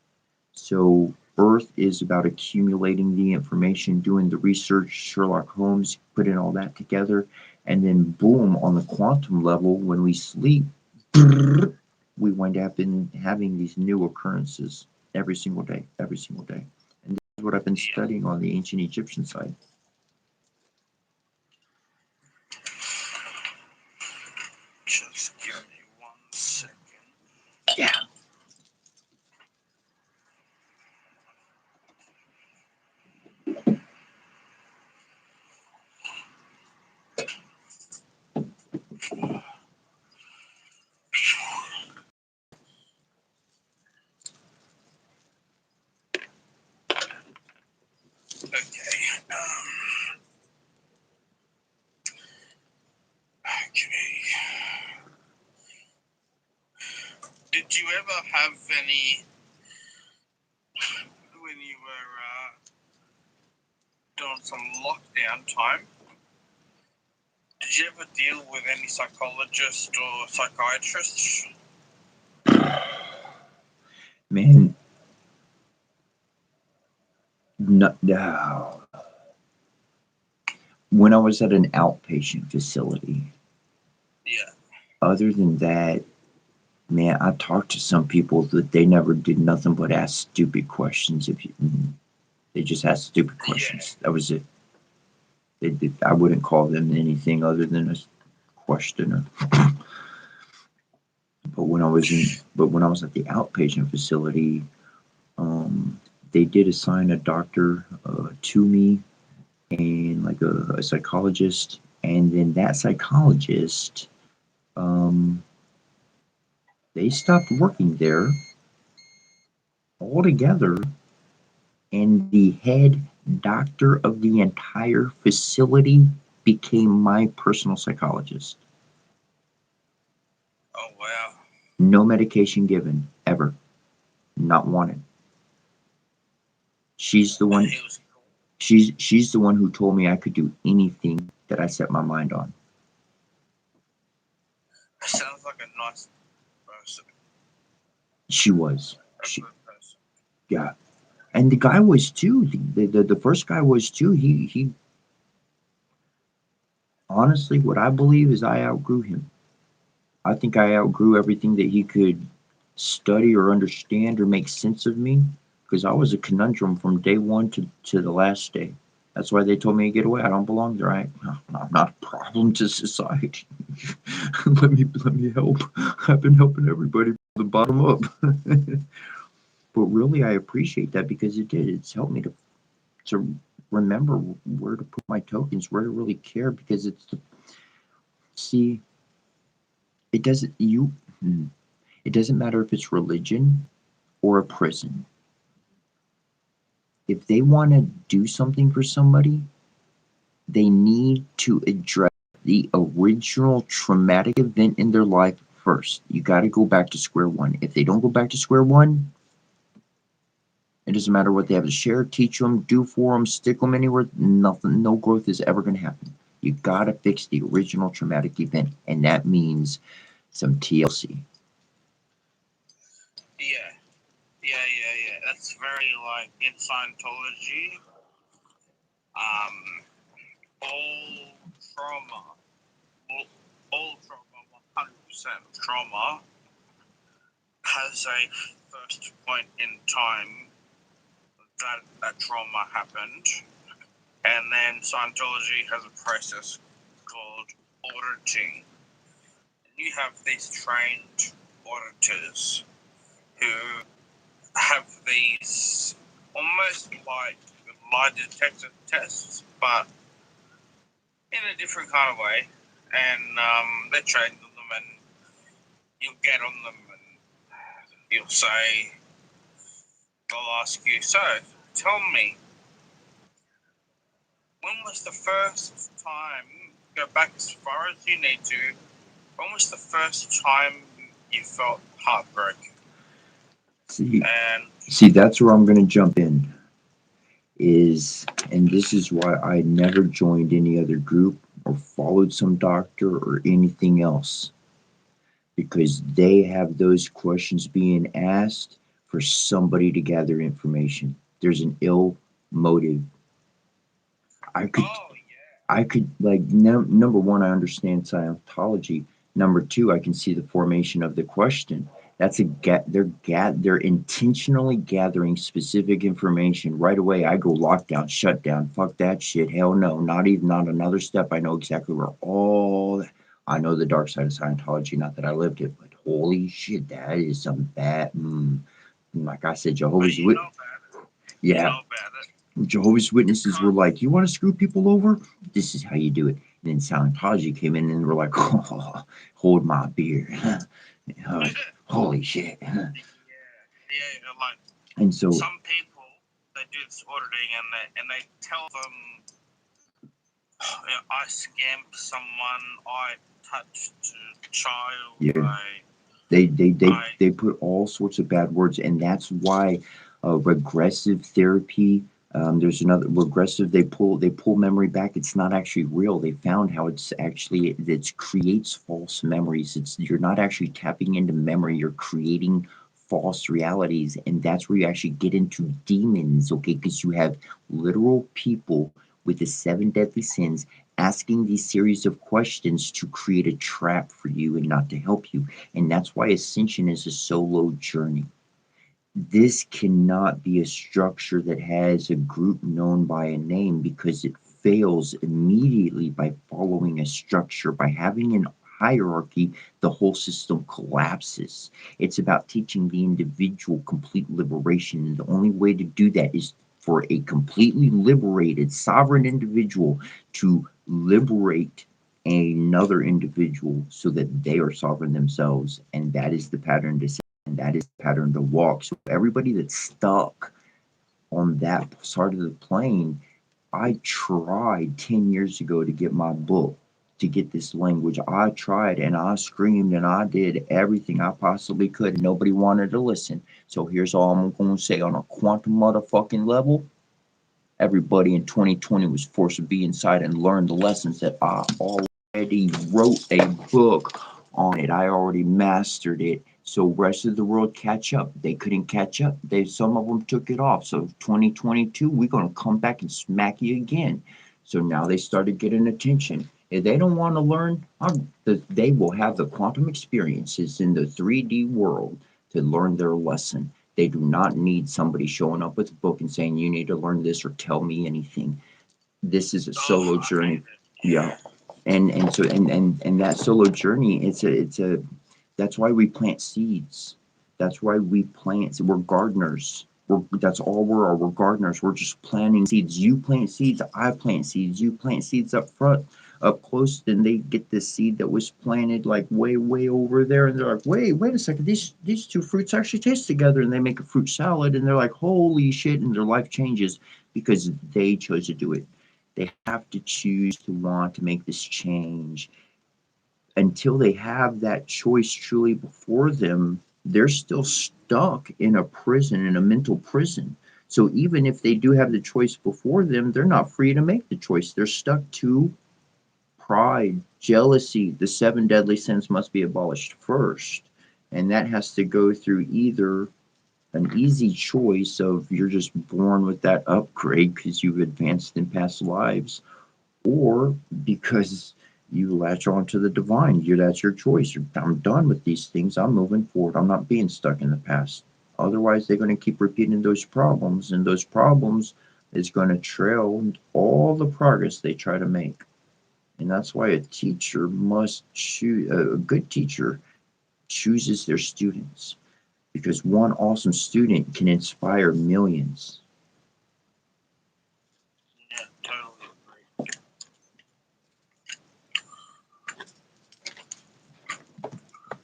So Earth is about accumulating the information, doing the research, Sherlock Holmes, putting all that together, and then boom, on the quantum level, when we sleep, we wind up in having these new occurrences every single day, every single day. And this is what I've been studying on the ancient Egyptian side. Just give me 1 second. Yeah. Okay. Okay. Did you ever have any, when you were doing some lockdown time, did you ever deal with any psychologists or psychiatrists? Man, no. When I was at an outpatient facility, Yeah. other than that, man, I talked to some people that they never did nothing but ask stupid questions. They just asked stupid questions. That was it. I wouldn't call them anything other than a questioner. But when I was at the outpatient facility, they did assign a doctor to me, and like a psychologist, and then that psychologist, they stopped working there altogether, and the head doctor of the entire facility became my personal psychologist. Oh, wow. No medication given, ever. Not wanted. She's the one. He was cool. She's the one who told me I could do anything that I set my mind on. Sounds like a nice person. She was. A good person. Yeah. And the guy was too. The first guy was too. He honestly, what I believe is I outgrew him. I think I outgrew everything that he could study or understand or make sense of me, because I was a conundrum from day one to the last day. That's why they told me to get away. I don't belong there. I'm not a problem to society. let me help. I've been helping everybody from the bottom up. But really, I appreciate that, because it's helped me to remember where to put my tokens, where to really care, because see, it doesn't you it doesn't matter if it's religion or a prison. If they want to do something for somebody, they need to address the original traumatic event in their life first. You got to go back to square one. If they don't go back to square one, it doesn't matter what they have to share, teach them, do for them, stick them anywhere. Nothing, no growth is ever going to happen. You got to fix the original traumatic event, and that means some TLC. Yeah. That's very like in Scientology. All trauma of trauma has a first point in time that trauma happened, and then Scientology has a process called auditing. And you have these trained auditors who have these almost like lie detector tests, but in a different kind of way. And they're trained on them, and you'll get on them, and you'll say, they'll ask you, so tell me, when was the first time, go back as far as you need to, when was the first time you felt heartbroken? See, that's where I'm going to jump in. And this is why I never joined any other group or followed some doctor or anything else. Because they have those questions being asked for somebody to gather information. There's an ill motive. I could like number one, I understand Scientology. Number two, I can see the formation of the question. That's they're intentionally gathering specific information right away. I go lockdown, shut down, fuck that shit, hell no, not another step. I know exactly where all. I know the dark side of Scientology, not that I lived it, but holy shit, that is some bad. Like I said, Jehovah's Witnesses. Yeah. Jehovah's Witnesses were like, you want to screw people over? This is how you do it. And then Scientology came in and were like, oh, hold my beer. Holy shit. Yeah, like, and so some people, they do this auditing and they tell them, I scammed someone, I touched a child, yeah. They put all sorts of bad words, and that's why regressive therapy. There's another regressive. They pull memory back. It's not actually real. They found how it creates false memories. You're not actually tapping into memory. You're creating false realities, and that's where you actually get into demons. Okay, because you have literal people with the 7 deadly sins asking these series of questions to create a trap for you and not to help you. And that's why ascension is a solo journey. This cannot be a structure that has a group known by a name, because it fails immediately by following a structure. By having an hierarchy, the whole system collapses. It's about teaching the individual complete liberation. And the only way to do that is for a completely liberated, sovereign individual to liberate another individual so that they are sovereign themselves. And that is the pattern to say, and that is the pattern to walk. So everybody that's stuck on that side of the plane, I tried 10 years ago to get my book, to get this language. I tried and I screamed and I did everything I possibly could. Nobody wanted to listen. So here's all I'm going to say on a quantum motherfucking level. Everybody in 2020 was forced to be inside and learn the lessons that I already wrote a book on it. I already mastered it. So rest of the world catch up. They couldn't catch up. Some of them took it off. So 2022, we're going to come back and smack you again. So now they started getting attention. If they don't want to learn, they will have the quantum experiences in the 3D world to learn their lesson. They do not need somebody showing up with a book and saying, you need to learn this or tell me anything. This is a solo journey. Yeah. And that solo journey, that's why we plant seeds. That's why we plant. We're gardeners. That's all we are. We're gardeners. We're just planting seeds. You plant seeds. I plant seeds. You plant seeds up front, up close. Then they get this seed that was planted like way over there, and they're like, wait a second. These two fruits actually taste together, and they make a fruit salad, and they're like, holy shit, and their life changes because they chose to do it. They have to choose to want to make this change. Until they have that choice truly before them, they're still stuck in a prison, in a mental prison. So even if they do have the choice before them, they're not free to make the choice. They're stuck to pride, jealousy. The 7 deadly sins must be abolished first. And that has to go through either an easy choice of you're just born with that upgrade because you've advanced in past lives, or because you latch on to the divine. That's your choice. I'm done with these things. I'm moving forward. I'm not being stuck in the past. Otherwise, they're going to keep repeating those problems, and those problems is going to trail all the progress they try to make. And that's why a teacher must choose, a good teacher chooses their students, because one awesome student can inspire millions. Yeah, totally agree.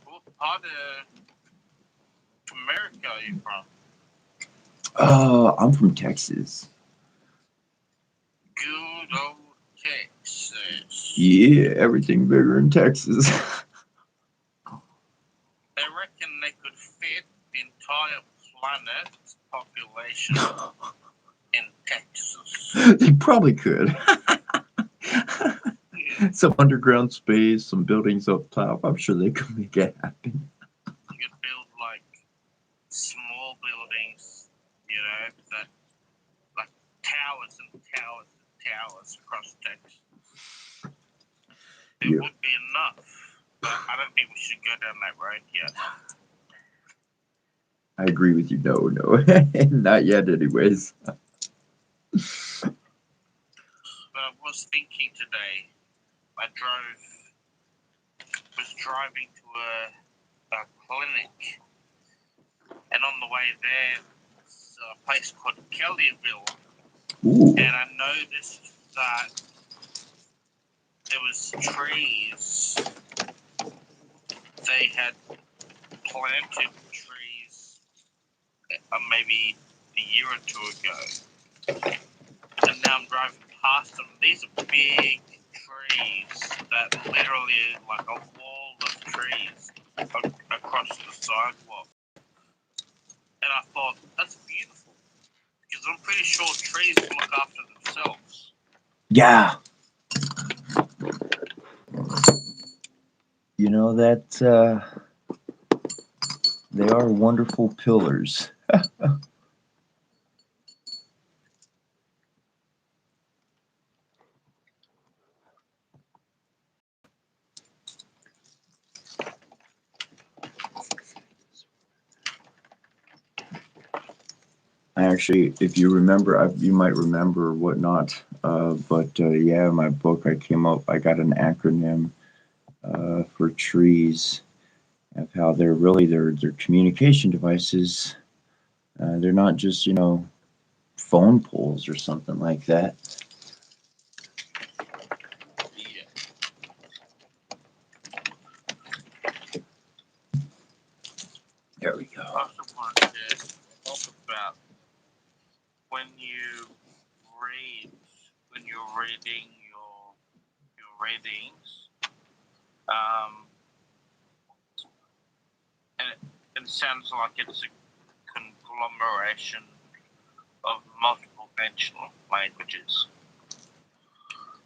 What part of America are you from? I'm from Texas. Good old Texas. Yeah, everything bigger in Texas. They reckon they could fit the entire planet's population in Texas. They probably could. Yeah. Some underground space, some buildings up top. I'm sure they could make it happen. You could build like small buildings, you know, that like towers and towers and towers across Texas. It Yeah. would be enough, but I don't think we should go down that road yet. I agree with you. No, not yet. Anyways. But I was thinking today, was driving to a clinic, and on the way there, there's a place called Kellyville, Ooh. and I noticed that there was trees. They had planted trees maybe a year or two ago, and now I'm driving past them. These are big trees that literally like a wall of trees across the sidewalk. And I thought, that's beautiful, because I'm pretty sure trees look after themselves. Yeah. You know that they are wonderful pillars. Actually, if you remember, you might remember whatnot. But yeah, my book, I got an acronym for trees, of how they're communication devices. They're not just phone poles or something like that. Yeah. There we go. I also wanted to talk about when you're reading your readings, and it sounds like it's a conglomeration of multiple ancient languages.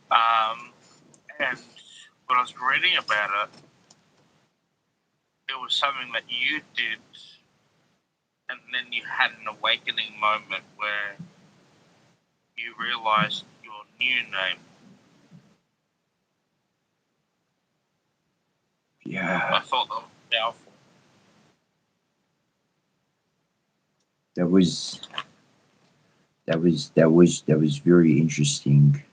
And when I was reading about it was something that you did, and then you had an awakening moment where you realized your new name. Yeah. I thought that was powerful. That was very interesting.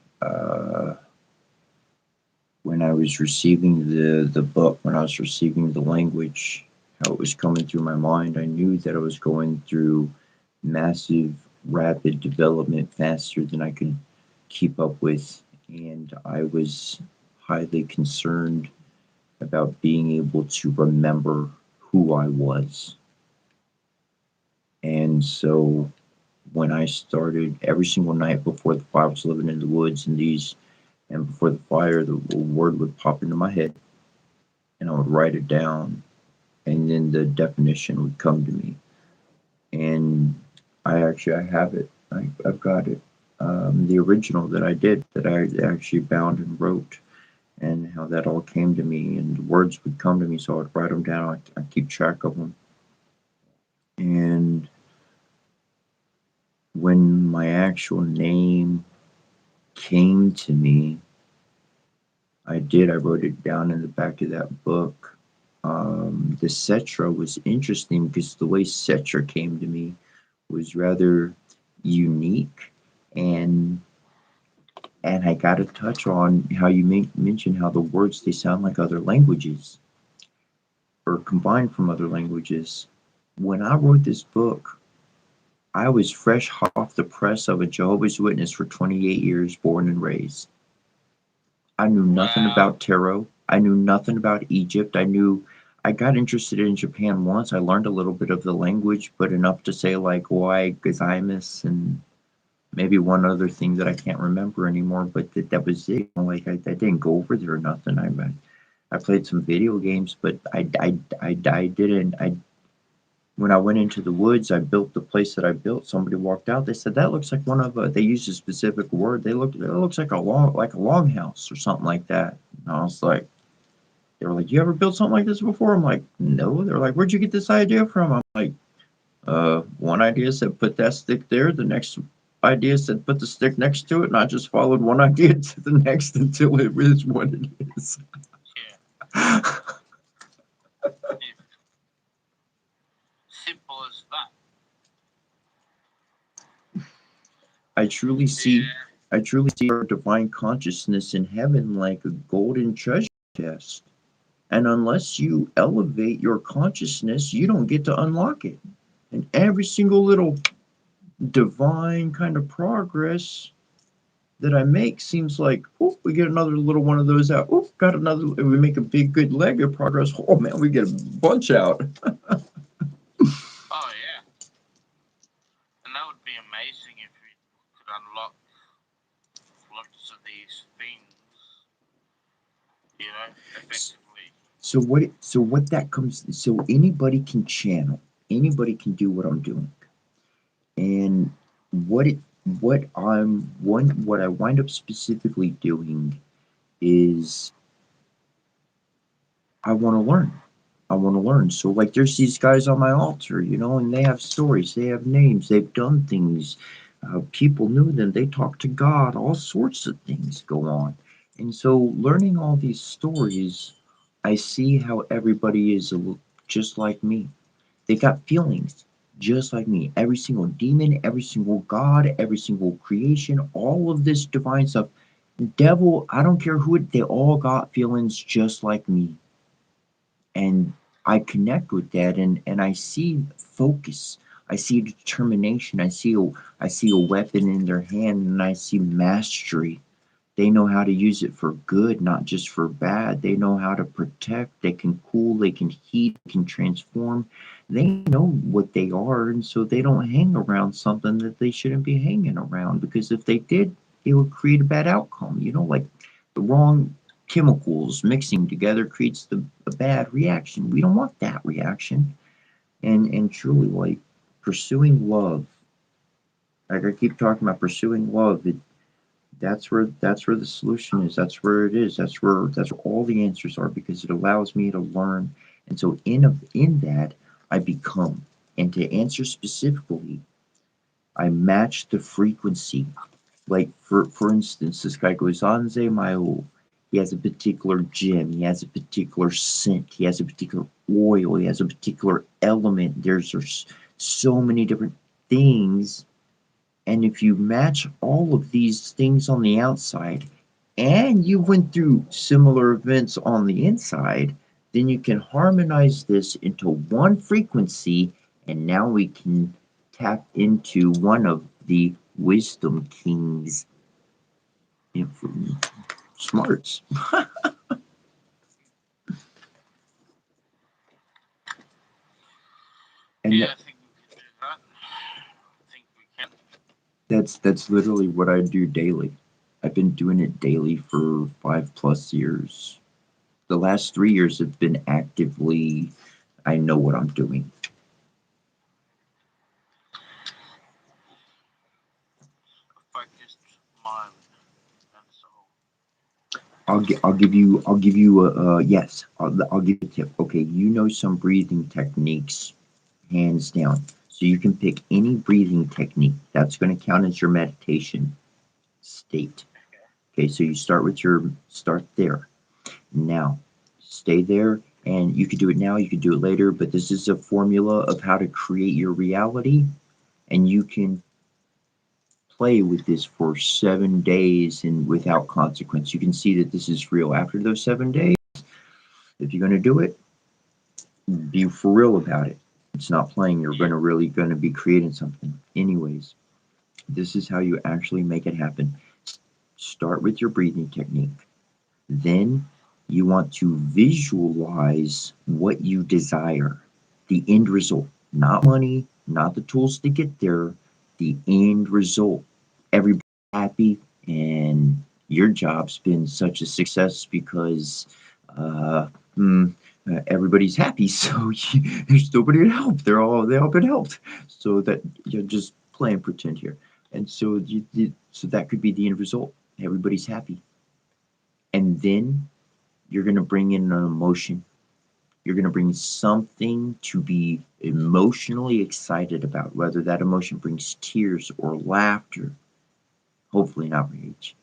When I was receiving the book, when I was receiving the language, how it was coming through my mind, I knew that I was going through massive, rapid development faster than I could keep up with, and I was highly concerned about being able to remember who I was. And so when I started every single night before the fire, I was living in the woods and before the fire, the word would pop into my head, and I would write it down, and then the definition would come to me. And I have it. I've got it. The original that I did, that I actually bound and wrote, and how that all came to me, and the words would come to me, so I'd write them down. I'd keep track of them. And when my actual name came to me, I did. I wrote it down in the back of that book. The Cetra was interesting because the way Cetra came to me was rather unique, and I got to touch on how you mentioned how the words they sound like other languages or combined from other languages. When I wrote this book, I was fresh off the press of a Jehovah's Witness for 28 years, born and raised. I knew nothing about tarot. I knew nothing about Egypt. I got interested in Japan once. I learned a little bit of the language, but enough to say like why gozaimasu and maybe one other thing that I can't remember anymore. But that was it. Like I didn't go over there or nothing. I played some video games, but I didn't. When I went into the woods, I built the place that I built. Somebody walked out. They said that looks like one of they used a specific word. It looks like a longhouse or something like that. And I was like, they were like, you ever built something like this before? I'm like, no. They're like, where'd you get this idea from? I'm like, one idea said put that stick there. The next idea said put the stick next to it, and I just followed one idea to the next until it is what it is. Yeah. Simple as that. I truly see our divine consciousness in heaven like a golden treasure chest. And unless you elevate your consciousness, you don't get to unlock it. And every single little divine kind of progress that I make seems like, oh, we get another little one of those out. Oh, got another. We make a big, good leg of progress. Oh man, we get a bunch out. Oh yeah, and that would be amazing if we could unlock lots of these things. You know, effectively. So anybody can channel. Anybody can do what I'm doing. And what I wind up specifically doing is I want to learn. I want to learn. So like there's these guys on my altar, and they have stories, they have names, they've done things. People knew them. They talk to God. All sorts of things go on. And so learning all these stories, I see how everybody is just like me. They got feelings just like me. Every single demon, every single god, every single creation, all of this divine stuff. Devil, I don't care who they all got feelings just like me. And I connect with that and I see focus. I see determination. I see a weapon in their hand and I see mastery. They know how to use it for good, not just for bad. They know how to protect. They can cool, they can heat, they can transform. They know what they are, and so they don't hang around something that they shouldn't be hanging around because if they did, it would create a bad outcome. Like the wrong chemicals mixing together creates a bad reaction. We don't want that reaction. And truly, like pursuing love, like I keep talking about pursuing love, that's where the solution is. That's where it is. That's where all the answers are because it allows me to learn. And so in that I become. And to answer specifically, I match the frequency. Like for instance, this guy goes Anze Mayo. He has a particular gem. He has a particular scent. He has a particular oil. He has a particular element. There's so many different things. And if you match all of these things on the outside and you went through similar events on the inside, then you can harmonize this into one frequency. And now we can tap into one of the wisdom kings smarts. And Yeah, I think we can do that. I think we can. that's literally what I do daily. I've been doing it daily for 5+ years. The last 3 years have been actively, I know what I'm doing. Focused mind and soul. I'll give you a yes. I'll give you a tip. Okay, some breathing techniques, hands down. So you can pick any breathing technique. That's going to count as your meditation state. Okay, so you start there. Now, stay there, and you could do it now, you could do it later, but this is a formula of how to create your reality, and you can play with this for 7 days and without consequence. You can see that this is real. After those 7 days, if you're going to do it, be for real about it. It's not playing. You're going to be creating something. Anyways, this is how you actually make it happen. Start with your breathing technique. Then you want to visualize what you desire, the end result, not money, not the tools to get there, the end result. Everybody's happy, and your job's been such a success because uh, mm, everybody's happy. So there's nobody to help. They all been helped. So that you're just playing pretend here, and so so that could be the end result. Everybody's happy, and then you're going to bring in an emotion. You're going to bring something to be emotionally excited about, whether that emotion brings tears or laughter, hopefully not rage,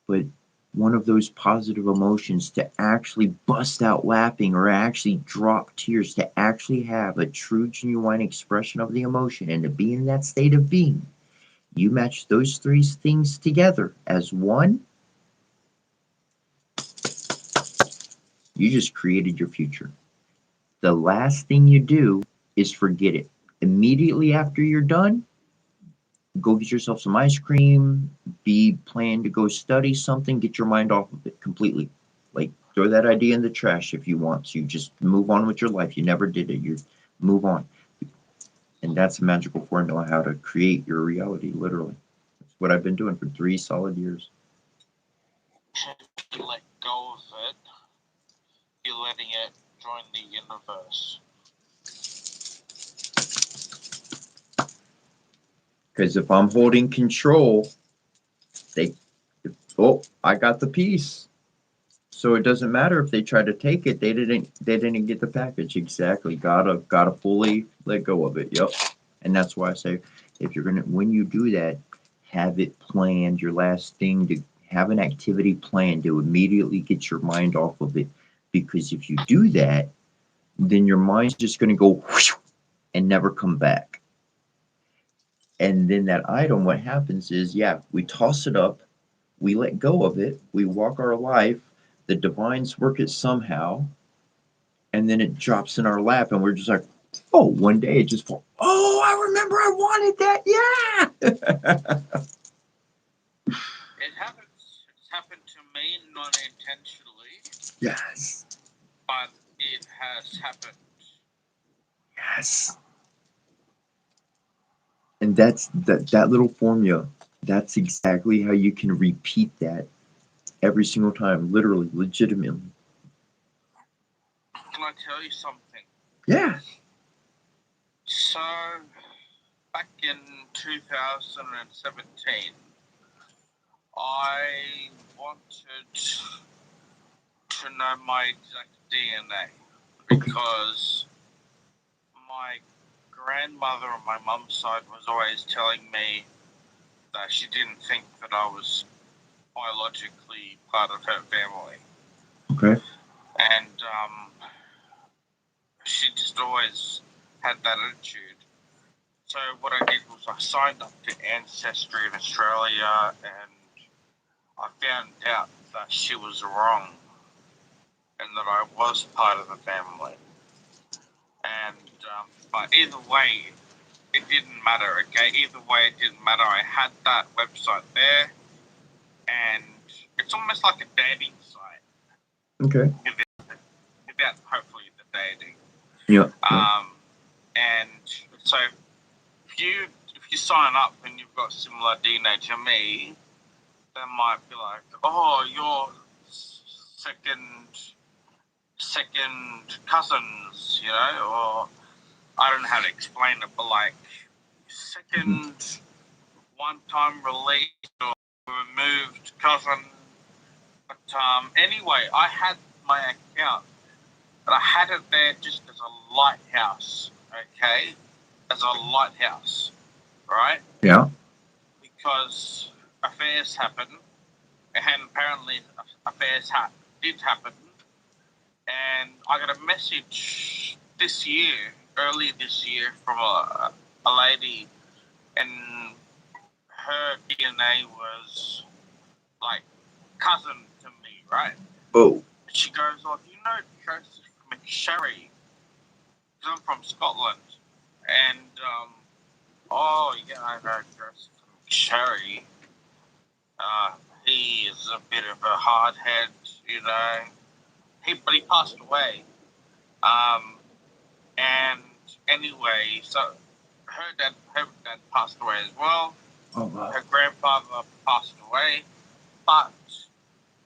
but one of those positive emotions to actually bust out laughing or actually drop tears, to actually have a true, genuine expression of the emotion and to be in that state of being. You match those three things together as one, you just created your future. The last thing you do is forget it. Immediately after you're done, go get yourself some ice cream, plan to go study something, get your mind off of it completely. Like throw that idea in the trash if you want to. Just move on with your life. You never did it. You move on. And that's a magical formula how to create your reality, literally. That's what I've been doing for 3 solid years. If you let go of it, you're letting it join the universe. Because if I'm holding control, I got the piece. So it doesn't matter if they try to take it. They didn't get the package. Exactly. Gotta fully let go of it. Yep. And that's why I say if you're gonna when you do that, have it planned. Your last thing to have an activity planned to immediately get your mind off of it. Because if you do that, then your mind's just gonna go and never come back. And then that item, what happens is, we toss it up, we let go of it, we walk our life, the divines work it somehow, and then it drops in our lap, and we're just like, oh, one day it just falls. Oh, I remember I wanted that. Yeah. It happens. It's happened to me, not intentionally. Yes. But it has happened. Yes. And that's that little formula. That's exactly how you can repeat that every single time, literally, legitimately. Can I tell you something? Yeah. So, back in 2017, I wanted to know my exact DNA because my grandmother on my mum's side was always telling me that she didn't think that I was biologically part of her family. Okay. And she just always had that attitude. So what I did was I signed up to Ancestry in Australia, and I found out that she was wrong and that I was part of the family. And but either way, it didn't matter. Okay, either way, it didn't matter. I had that website there, and it's almost like a dating site. Okay. Without hopefully the dating. Yeah. And so if you sign up and you've got similar DNA to me, they might be like, oh, you're second cousins, you know, or I don't know how to explain it, but like second one-time release or removed cousin. But anyway, I had my account, but I had it there just as a lighthouse, okay? As a lighthouse, right? Yeah. Because affairs happen, and apparently affairs did happen, and I got a message early this year, from a lady, and her DNA was like cousin to me, right? Oh. She goes, "Oh, do you know Joseph McSherry? I'm from Scotland." And oh yeah, I know Joseph McSherry. He is a bit of a hardhead, you know. But he passed away. And anyway, so her dad passed away as well. Oh, wow. Her grandfather passed away, but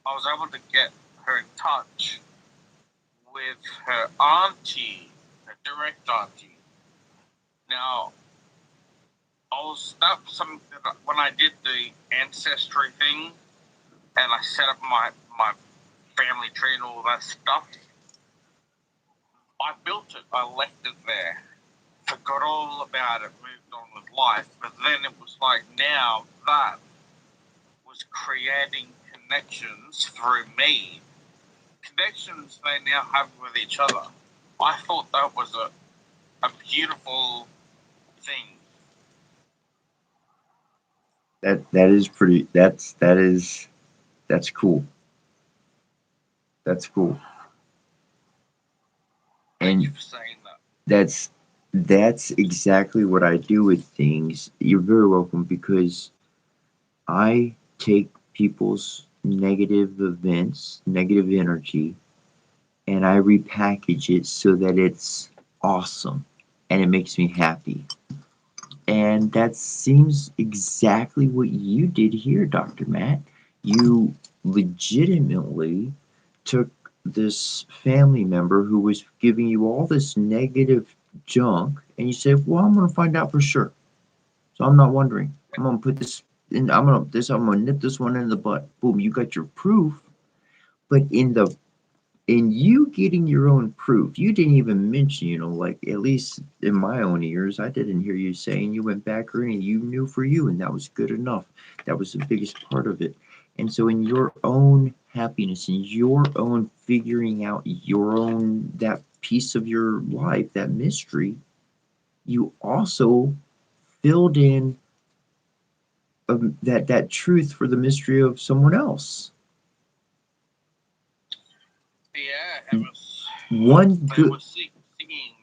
I was able to get her in touch with her auntie, her direct auntie. Now, that was something that when I did the ancestry thing, and I set up my family tree and all that stuff, I built it. I left it there. Forgot all about it, moved on with life. But then it was like, now that was creating connections through me. Connections they now have with each other. I thought that was a beautiful thing. That is pretty. That's cool. That's cool. Thank you for saying that. That's exactly what I do with things. You're very welcome, because I take people's negative events, negative energy, and I repackage it so that it's awesome and it makes me happy. And that seems exactly what you did here, Dr. Matt. You legitimately took this family member who was giving you all this negative junk, and you said, "Well, I'm going to find out for sure. So I'm not wondering. I'm going to put this in. I'm going to nip this one in the butt." Boom! You got your proof, but in you getting your own proof, you didn't even mention, like, at least in my own ears, I didn't hear you saying you went back or anything. You knew for you, and that was good enough. That was the biggest part of it. And so, in your own happiness, in your own figuring out your own, that piece of your life, that mystery, you also filled in that truth for the mystery of someone else. Yeah, it was. One They good. were singing me.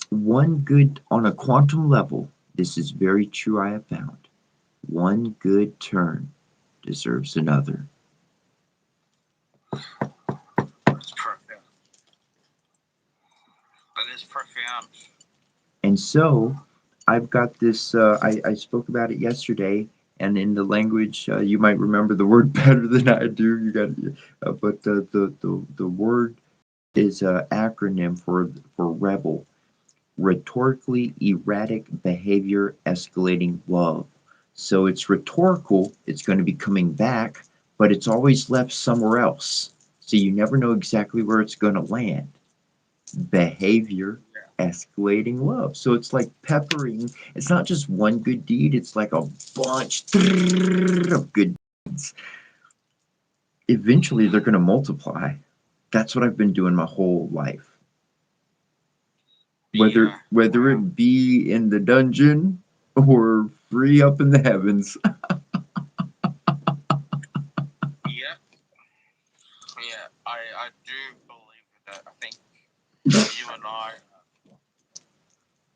One good, on a quantum level, this is very true, I have found. One good turn deserves another. That's profound. That is profound. And so, I've got this, I spoke about it yesterday, and in the language, you might remember the word better than I do. You got, but the word is an acronym for rebel. Rhetorically erratic behavior escalating love. So it's rhetorical, it's going to be coming back, but it's always left somewhere else. So you never know exactly where it's going to land. Behavior escalating love. So it's like peppering. It's not just one good deed, it's like a bunch of good deeds. Eventually, they're going to multiply. That's what I've been doing my whole life. Whether it be in the dungeon or free up in the heavens. Yeah, I do believe that. I think you and I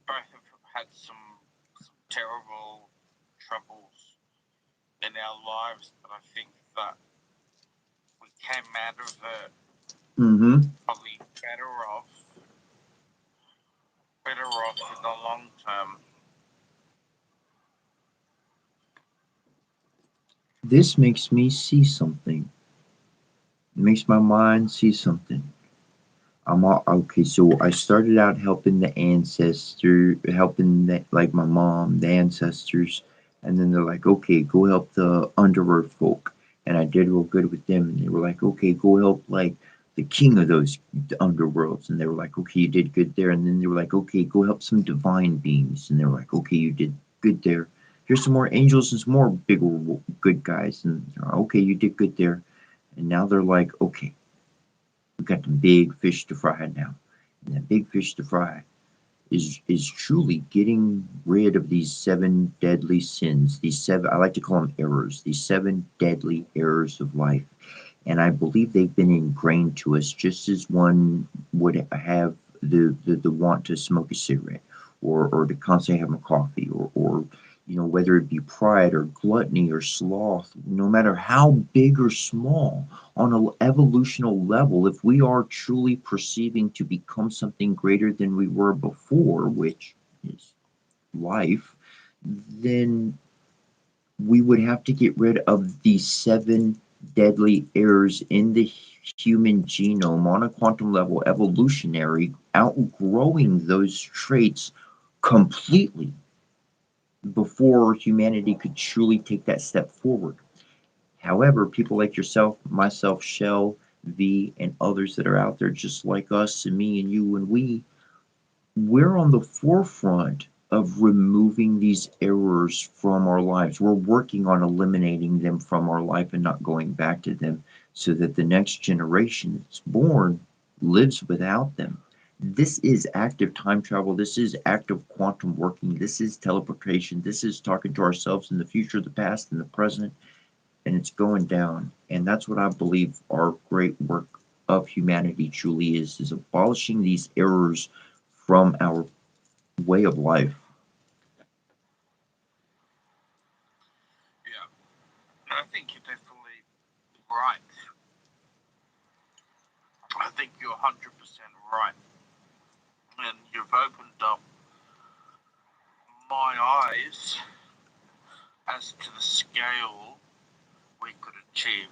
both have had some terrible troubles in our lives, but I think that we came out of it probably better off in the long term. This makes me see something. It makes my mind see something. Okay. So I started out helping the like my mom, the ancestors, and then they're like, "Okay, go help the underworld folk," and I did real good with them, and they were like, "Okay, go help like the king of those underworlds," and they were like, "Okay, you did good there," and then they were like, "Okay, go help some divine beings," and they were like, "Okay, you did good there. Here's some more angels and some more bigger good guys," and okay, you did good there, and now they're like, "Okay, We've got the big fish to fry now. And that big fish to fry is truly getting rid of these 7 deadly sins, these 7, I like to call them errors, these 7 deadly errors of life. And I believe they've been ingrained to us just as one would have the want to smoke a cigarette or to constantly have a coffee or whether it be pride or gluttony or sloth, no matter how big or small, on an evolutional level, if we are truly perceiving to become something greater than we were before, which is life, then we would have to get rid of these 7 deadly errors in the human genome on a quantum level, evolutionary, outgrowing those traits completely before humanity could truly take that step forward. However, people like yourself, myself, Shell, V, and others that are out there just like us and me and you and we're on the forefront of removing these errors from our lives. We're working on eliminating them from our life and not going back to them so that the next generation that's born lives without them. This is active time travel. This is active quantum working. This is teleportation. This is talking to ourselves in the future, the past, and the present. And it's going down. And that's what I believe our great work of humanity truly is abolishing these errors from our way of life. Yeah, I think you're definitely right. I think you're 100% right. And you've opened up my eyes as to the scale we could achieve.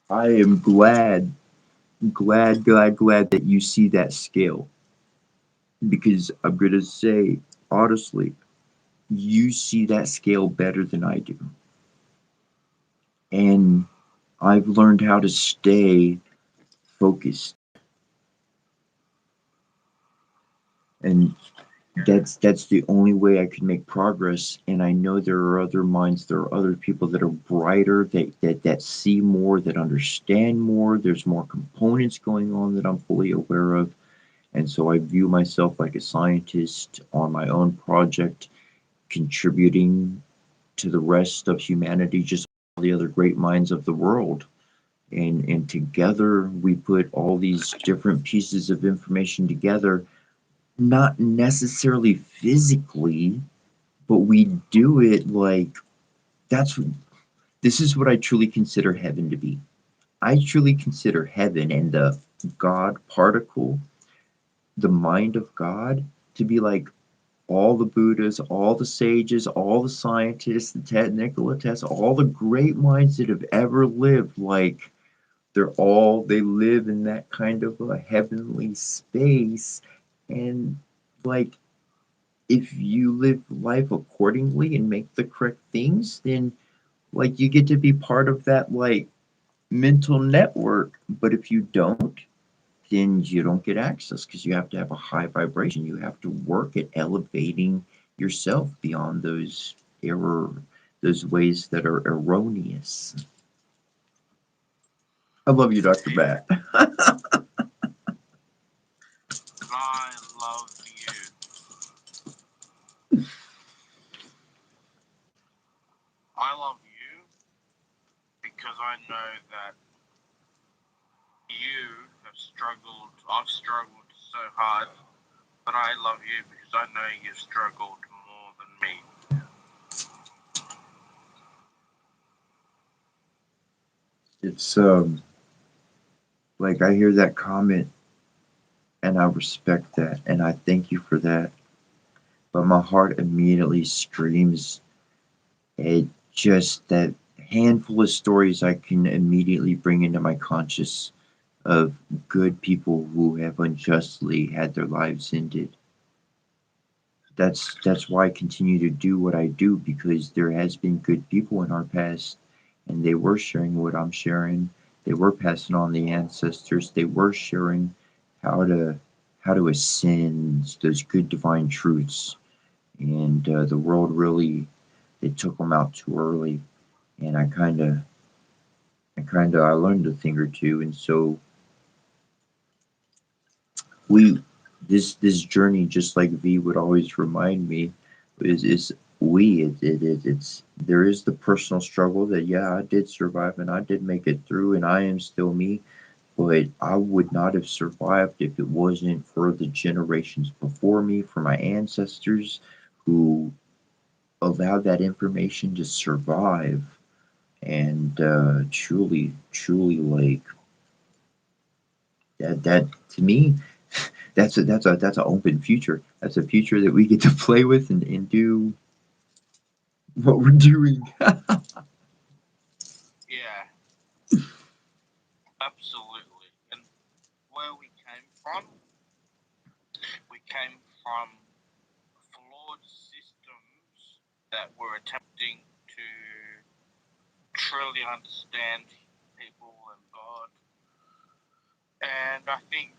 I am glad that you see that scale. Because I'm going to say, honestly, you see that scale better than I do. And I've learned how to stay focused. And that's the only way I can make progress. And I know there are other minds, there are other people that are brighter, that see more, that understand more. There's more components going on that I'm fully aware of. And so I view myself like a scientist on my own project, contributing to the rest of humanity, just all the other great minds of the world. And together we put all these different pieces of information together, not necessarily physically, but we do it like that's this is what I truly consider heaven to be. I truly consider heaven and the God particle, the mind of God, to be like all the Buddhas, all the sages, all the scientists, the technical tests, all the great minds that have ever lived. Like they live in that kind of a heavenly space. And like, if you live life accordingly and make the correct things, then like you get to be part of that like mental network. But if you don't, then you don't get access because you have to have a high vibration. You have to work at elevating yourself beyond those ways that are erroneous. I love you, Dr. Matt. I love you. I love you because I know that you have struggled. I've struggled so hard, but I love you because I know you've struggled more than me. It's like I hear that comment and I respect that and I thank you for that. But my heart immediately screams at just that handful of stories I can immediately bring into my conscious of good people who have unjustly had their lives ended. That's why I continue to do what I do, because there has been good people in our past and they were sharing what I'm sharing. They were passing on the ancestors. They were sharing how to ascend those good divine truths. And the world really they took them out too early, and I learned a thing or two, and so this journey, just like V would always remind me, is it's there is the personal struggle that yeah, I did survive and I did make it through and I am still me, but I would not have survived if it wasn't for the generations before me, for my ancestors who allowed that information to survive, and truly like that to me, that's an open future. That's a future that we get to play with and do what we're doing. Yeah, absolutely. And where we came from flawed systems that were attempting to truly understand people and God. And I think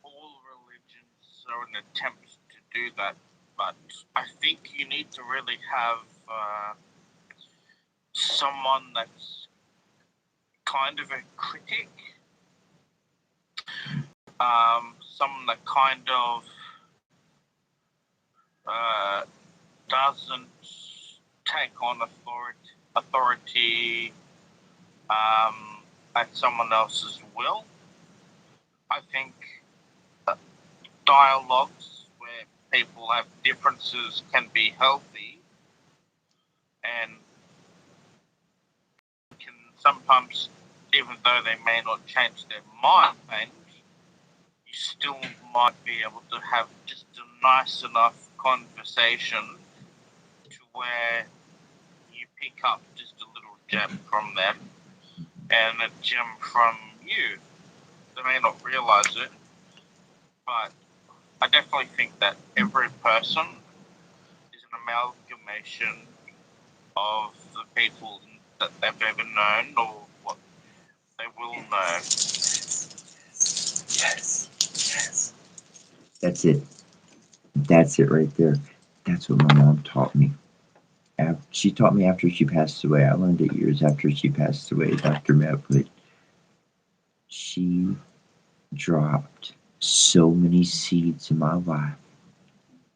all religions are an attempt to do that. But I think you need to really have someone that's kind of a critic, someone that kind of doesn't take on authority at someone else's will. I think dialogues where people have differences can be healthy and can sometimes, even though they may not change their mind, you still might be able to have just a nice enough conversation to where you pick up just a little gem from them and a gem from you. They may not realize it, but I definitely think that every person is an amalgamation of the people that they've ever known or what they will know. Yes. That's it. That's it right there. That's what my mom taught me. She taught me after she passed away. I learned it years after she passed away, Dr. Matt, but she dropped so many seeds in my life,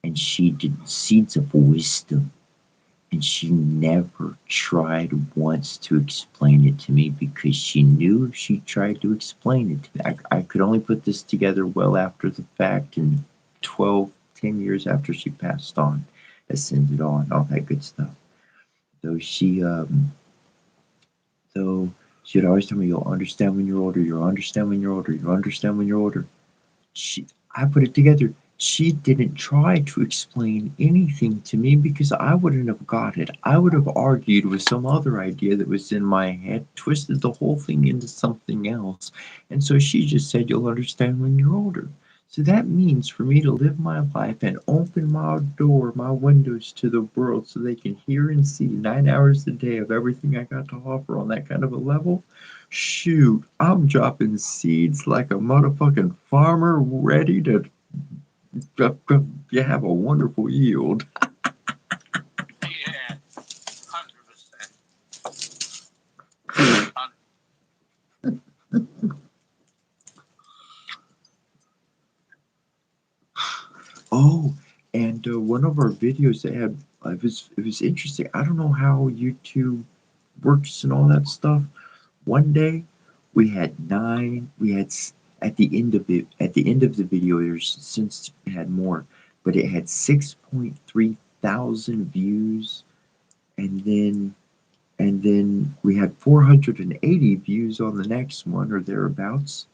and she did seeds of wisdom, and she never tried once to explain it to me because she knew if she tried to explain it to me, I could only put this together well after the fact, and 10 years after she passed on, ascended on, all that good stuff. Though she would always tell me, "You'll understand when you're older. You'll understand when you're older. You'll understand when you're older." She, I put it together. She didn't try to explain anything to me because I wouldn't have got it. I would have argued with some other idea that was in my head, twisted the whole thing into something else. And so she just said, "You'll understand when you're older." So that means for me to live my life and open my door, my windows to the world so they can hear and see 9 hours a day of everything I got to offer on that kind of a level. Shoot, I'm dropping seeds like a motherfucking farmer ready to you have a wonderful yield. Yeah, 100%. Oh, and one of our videos that had it was interesting. I don't know how YouTube works and all that stuff. One day we had nine. We had at the end of it. At the end of the video, there's since had more, but it had 6.3 thousand views, and then we had 480 views on the next one or thereabouts,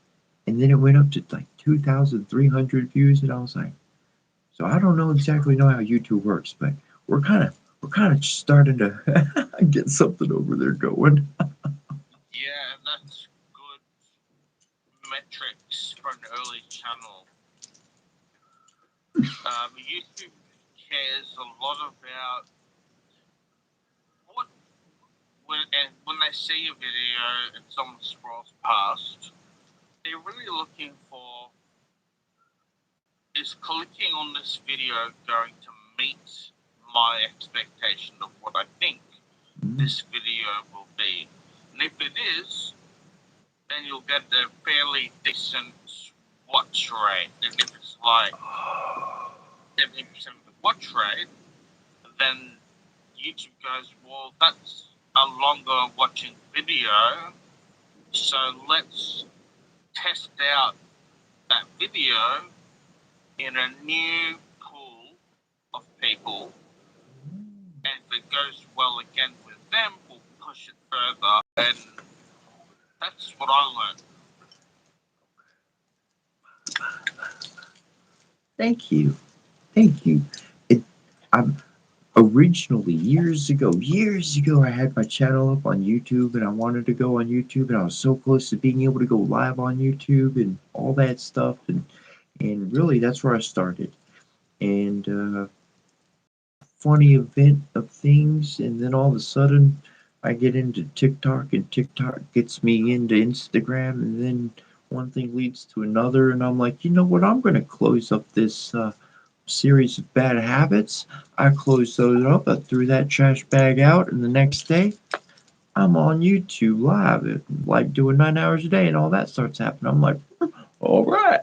and then it went up to like 2,300 views, and I was like, so I don't know exactly know how YouTube works, but we're kind of starting to get something over there going. Yeah, that's good metrics for an early channel. YouTube cares a lot about what when they see a video and someone scrolls past, they're really looking for, is clicking on this video going to meet my expectation of what I think this video will be. And if it is, then you'll get a fairly decent watch rate. And if it's like 70% of the watch rate, then YouTube goes, well, that's a longer watching video, so let's test out that video in a new pool of people, and if it goes well again with them, we'll push it further, and that's what I learned. Thank you. I'm originally years ago, I had my channel up on YouTube, and I wanted to go on YouTube, and I was so close to being able to go live on YouTube and all that stuff, and really that's where I started. And funny event of things, and then all of a sudden I get into TikTok, and TikTok gets me into Instagram, and then one thing leads to another, and I'm like, you know what, I'm going to close up this series of bad habits. I closed those up, I threw that trash bag out, and the next day I'm on YouTube live, like doing 9 hours a day, and all that starts happening. I'm like, all right.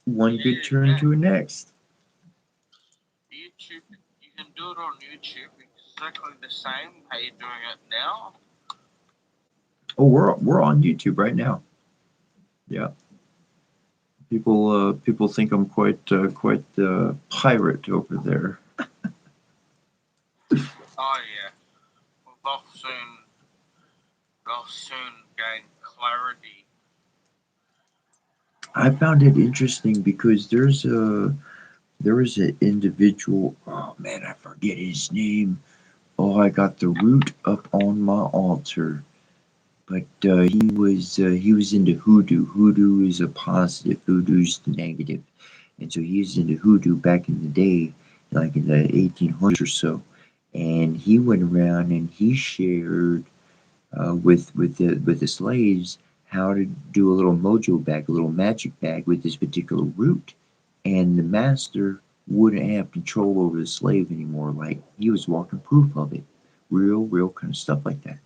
One good turn to the next. YouTube, you can do it on YouTube exactly the same. How you doing it now? Oh, we're on YouTube right now. Yeah. People think I'm quite the pirate over there. Oh yeah. Well, they'll soon gain clarity. I found it interesting because there is an individual. Oh man, I forget his name. Oh, I got the root up on my altar, but he was into hoodoo. Hoodoo is a positive. Hoodoo's negative, and so he was into hoodoo back in the day, like in the 1800s or so. And he went around and he shared with the slaves how to do a little mojo bag, a little magic bag with this particular root, and the master wouldn't have control over the slave anymore. Like he was walking proof of it, real kind of stuff like that.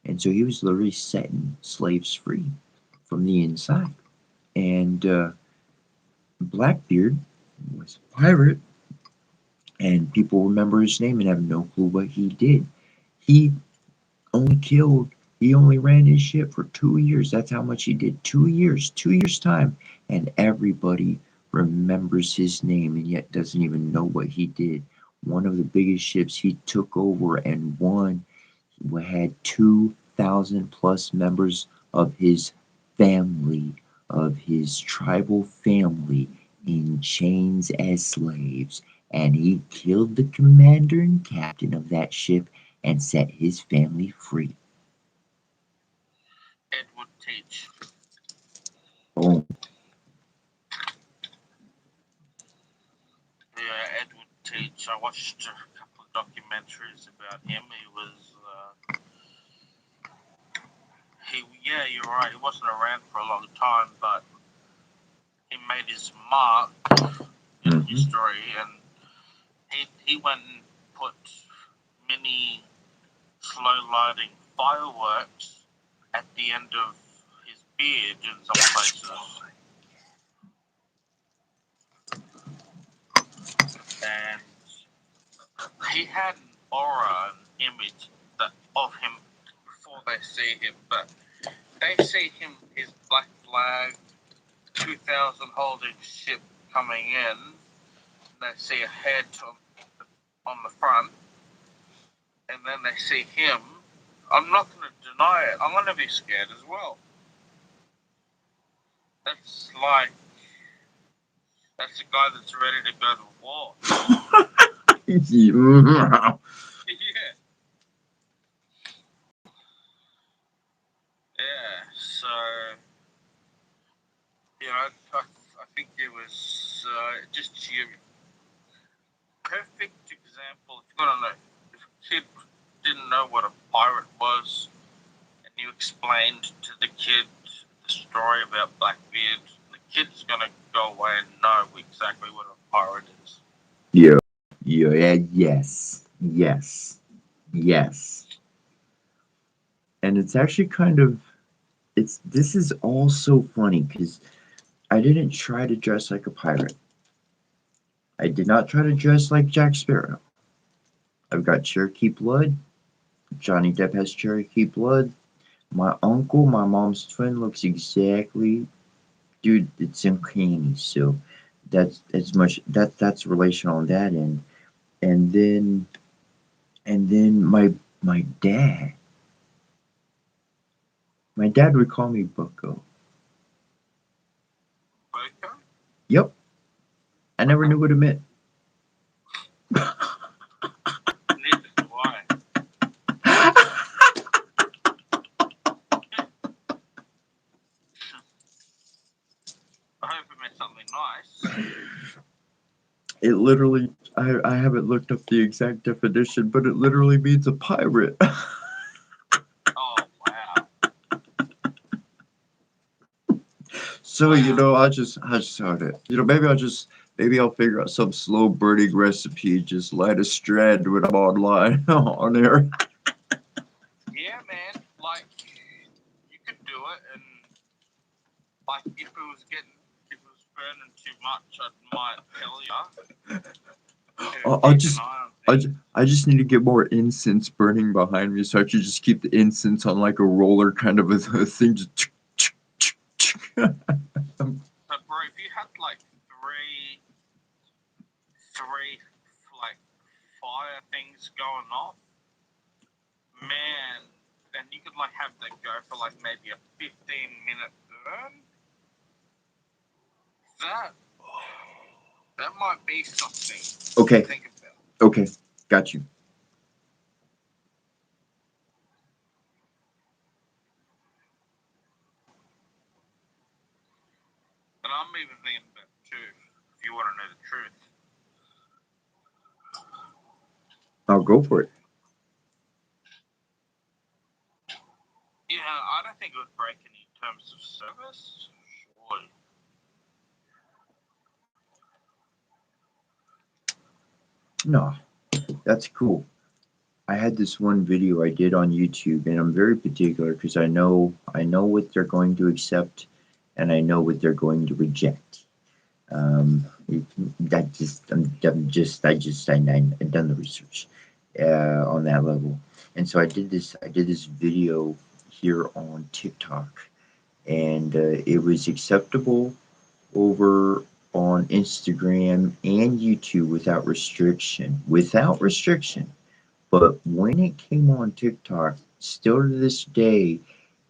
And so he was literally setting slaves free from the inside. And Blackbeard was a pirate, and people remember his name and have no clue what he did. He only killed, he only ran his ship for 2 years. That's how much he did. 2 years, 2 years' time. And everybody remembers his name and yet doesn't even know what he did. One of the biggest ships he took over and won had 2,000 plus members of his family, of his tribal family, in chains as slaves. And he killed the commander and captain of that ship and set his family free. Edward Teach. Oh, Yeah, Edward Teach. I watched a couple of documentaries about him. Yeah, you're right. He wasn't around for a long time, but he made his mark in history, and he went and put mini slow lighting fireworks at the end of his beard in some places. And he had an aura, an image of him before they see him, but they see him, his black flag, 2,000 holding ship coming in, they see a head on the front, and then they see him. I'm not going to deny it. I'm going to be scared as well. That's the guy that's ready to go to war. yeah. Yeah, so, I think it was just your perfect example. If you want to know, if a kid didn't know what a pirate was, and you explained to the kid the story about Blackbeard, the kid's going to go away and know exactly what a pirate is. Yeah. video. Yeah, yes. And it's actually this is all so funny because I didn't try to dress like a pirate. I did not try to dress like Jack Sparrow. I've got Cherokee blood. Johnny Depp has Cherokee blood. My uncle, my mom's twin, looks exactly, dude. It's uncanny. So that's as much that's relational on that end. And then my dad. My dad would call me Bucko. Boca? Yep. I never knew what it meant. Neither do I. I hope it meant something nice. It literally, I haven't looked up the exact definition, but it literally means a pirate. Oh, wow. So, I just heard it. Maybe I'll figure out some slow burning recipe, just light a strand when I'm online on air. Yeah, man. Like, you could do it, and like, if it was burning too much, I might tell you. I just need to get more incense burning behind me, so I can just keep the incense on like a roller kind of a thing. Just But bro, if you had like three like fire things going off, man, and you could like have that go for like maybe a 15-minute burn. That might be something. Okay. To think about. Okay, got you. And I'm even thinking about it too, if you want to know the truth. I'll go for it. Yeah, I don't think it would break any terms of service. Surely. No, that's cool. I had this one video I did on YouTube, and I'm very particular because I know what they're going to accept, and I know what they're going to reject. I've done the research on that level, and so I did this video here on TikTok, and it was acceptable over on Instagram and YouTube without restriction. But when it came on TikTok, still to this day,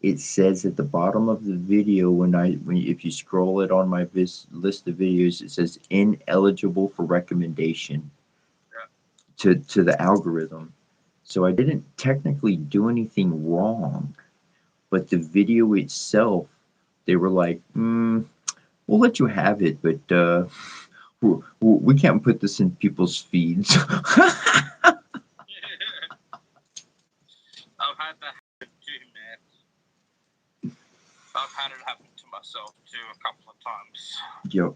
it says at the bottom of the video when if you scroll it on my list of videos, it says ineligible for recommendation to the algorithm. So I didn't technically do anything wrong, but the video itself, they were like, we'll let you have it, but we can't put this in people's feeds. I've had that happen too, man. I've had it happen to myself too a couple of times. Yep.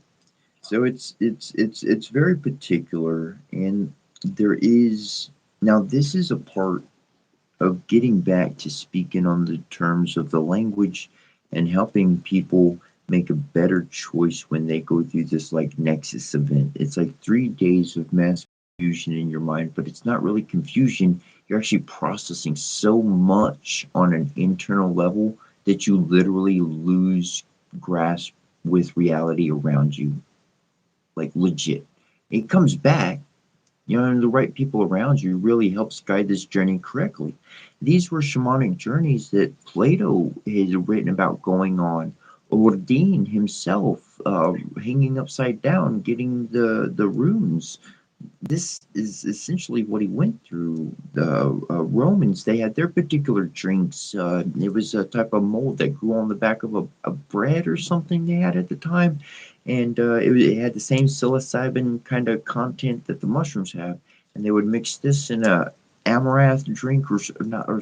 So it's very particular, and there is now this is a part of getting back to speaking on the terms of the language and helping people make a better choice when they go through this like Nexus event. It's like 3 days of mass confusion in your mind, but it's not really confusion. You're actually processing so much on an internal level that you literally lose grasp with reality around you. Like legit. It comes back, and the right people around you really helps guide this journey correctly. These were shamanic journeys that Plato has written about going on. Odin himself, hanging upside down, getting the runes. This is essentially what he went through. The Romans, they had their particular drinks. It was a type of mold that grew on the back of a bread or something they had at the time. And it had the same psilocybin kind of content that the mushrooms have. And they would mix this in a amaranth drink or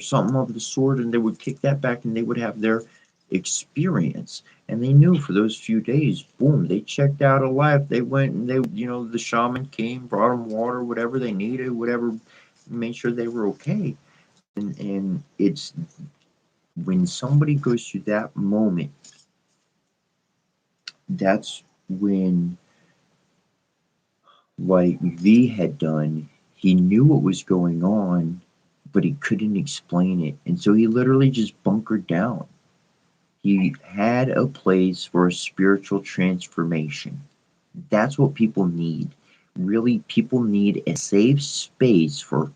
something of the sort, and they would kick that back, and they would have their experience. And they knew for those few days, boom, they checked out alive. They went and the shaman came, brought them water, whatever they needed, whatever, made sure they were okay. And it's when somebody goes through that moment, that's when, like V had done, he knew what was going on, but he couldn't explain it. And so he literally just bunkered down. He had a place for a spiritual transformation. That's what people need. Really, people need a safe space for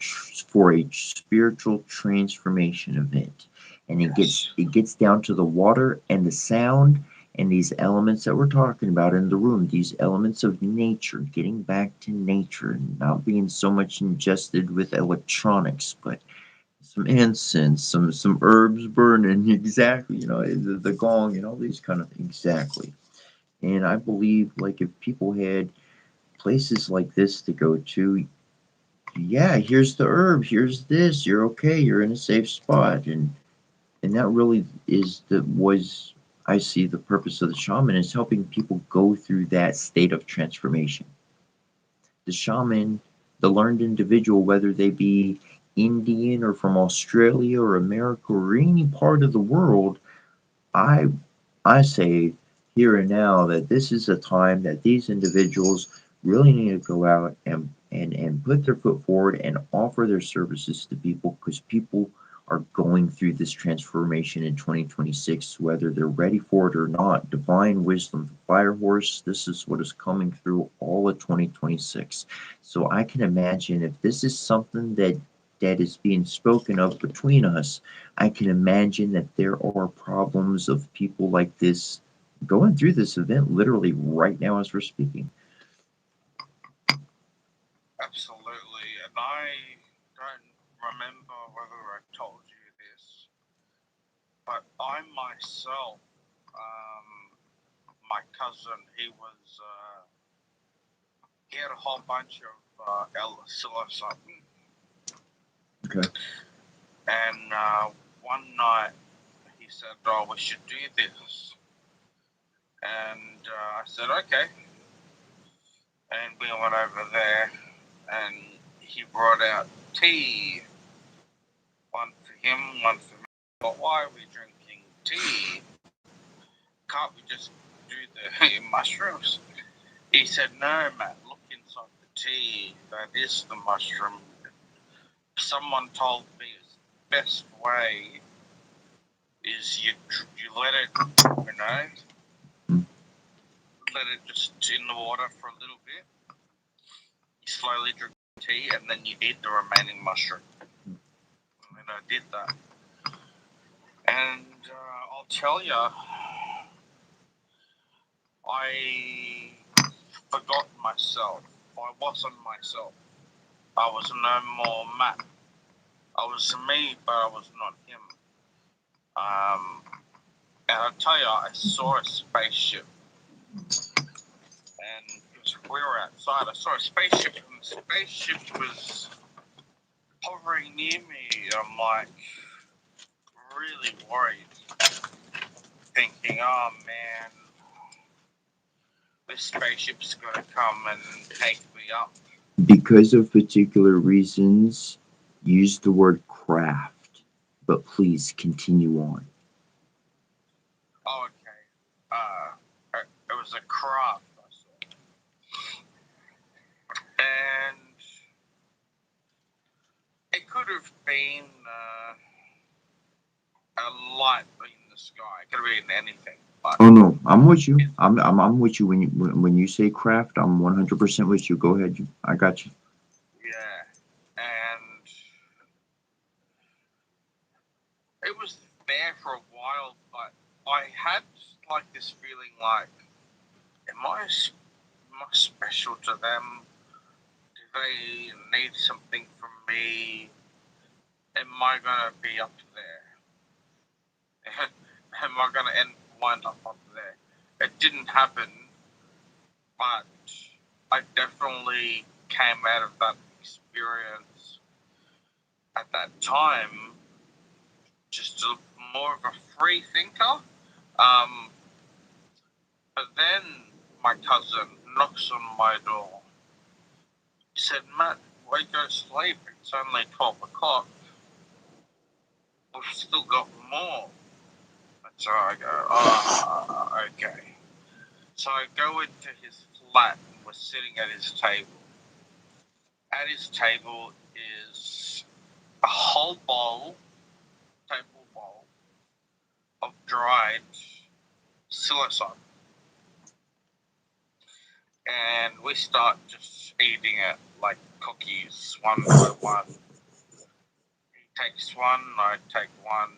a spiritual transformation event. And it gets down to the water and the sound and these elements that we're talking about in the room, these elements of nature, getting back to nature and not being so much ingested with electronics, but some incense, some herbs burning, exactly, the gong and all these kind of things, exactly. And I believe, like, if people had places like this to go to, yeah, here's the herb, here's this, you're okay, you're in a safe spot, and that really is the was I see the purpose of the shaman is helping people go through that state of transformation. The shaman, the learned individual, whether they be Indian or from Australia or America or any part of the world, I I say here and now that this is a time that these individuals really need to go out and put their foot forward and offer their services to people, because people are going through this transformation in 2026, whether they're ready for it or not. Divine wisdom, the fire horse, this is what is coming through all of 2026. So I can imagine if this is something that is being spoken of between us, I can imagine that there are problems of people like this going through this event literally right now as we're speaking. Absolutely. And I don't remember whether I told you this, but I myself, my cousin, he had a whole bunch of psilocybin. Okay. And one night he said, "Oh, we should do this." And I said, "Okay." And we went over there, and he brought out tea. One for him, one for me. But why are we drinking tea? Can't we just do the mushrooms? He said, "No, Matt, look inside the tea. That is the mushroom. Someone told me the best way is you let it, let it just in the water for a little bit. You slowly drink the tea, and then you eat the remaining mushroom." And I did that. And I'll tell you, I forgot myself. I wasn't myself. I was no more Matt. I was me, but I was not him. And I'll tell you, I saw a spaceship. And we were outside. I saw a spaceship, and the spaceship was hovering near me. I'm like, really worried, thinking, oh man, this spaceship's gonna come and take me up. Because of particular reasons, use the word craft, but please continue on. Oh, okay. It was a craft, I saw. And it could have been a light in the sky. It could have been anything. But Oh no, I'm with you. I'm with you when you say craft. I'm 100% with you. Go ahead. I got you. yeah, and it was there for a while, but I had like this feeling like, am I special to them? Do they need something from me? Am I gonna be up there? Am I gonna wind up there? It didn't happen, but I definitely came out of that experience at that time just more of a free thinker. But then my cousin knocks on my door. He said, Matt, why go to sleep? It's only 12 o'clock. We've still got more. And so I go, okay. So I go into his flat and we're sitting at his table. At his table is a whole table bowl of dried psilocybin. And we start just eating it like cookies, one by one. He takes one, I take one,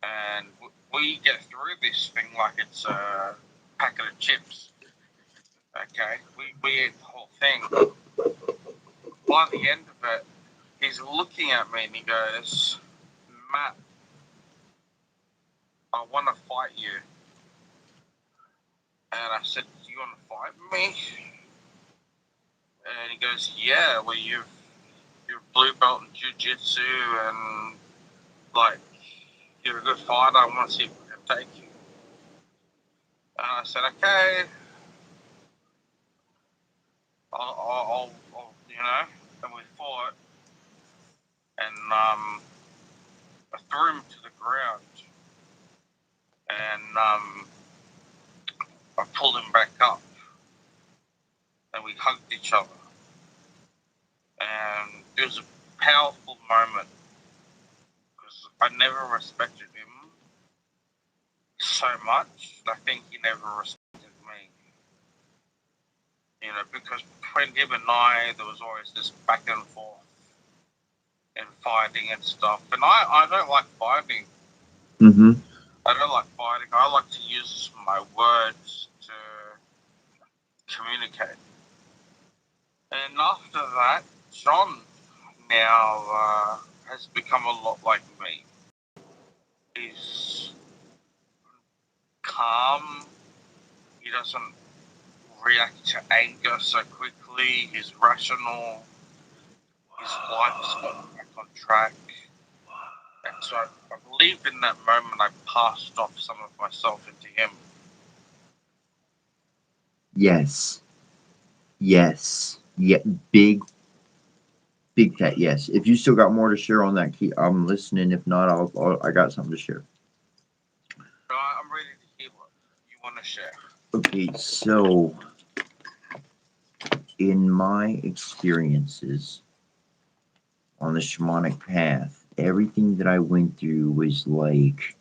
and we get through this thing like it's a packet of chips. Okay, we eat the whole thing. By the end of it, he's looking at me and he goes, Matt, I want to fight you. And I said, do you want to fight me? And he goes, yeah, well, you're blue belt in jiu-jitsu and, like, you're a good fighter. I want to see if I can take you. And I said, okay. I'll you know, and we fought. And I threw him to the ground. And I pulled him back up. And we hugged each other. And it was a powerful moment. Because I never respected him so much. I think he never respected me. You know, because between him and I, there was always this back and forth and fighting and stuff. And I don't like fighting. Mm-hmm. I don't like fighting. I like to use my words to communicate. And after that, John now has become a lot like me. He's calm. He doesn't react to anger so quickly. He's rational. His life's got back on track. And so I believe in that moment I passed off some of myself into him. Yes. Yes. Yeah. Big fat yes. If you still got more to share on that, I'm listening. If not, I got something to share. I'm ready to hear what you want to share. Okay, so in my experiences on the shamanic path, everything that I went through was like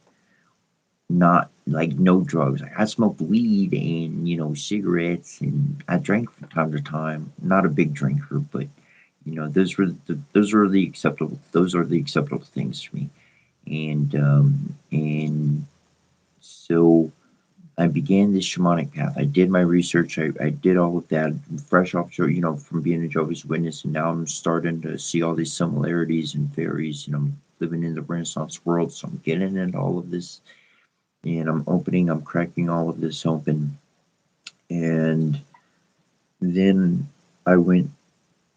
not like no drugs. Like I smoked weed and cigarettes, and I drank from time to time. Not a big drinker, but those are the acceptable things for me. And so I began this shamanic path. I did my research. I did all of that fresh off, from being a Jehovah's Witness, and now I'm starting to see all these similarities and fairies, and I'm living in the Renaissance world, so I'm getting into all of this, and I'm cracking all of this open, and then I went.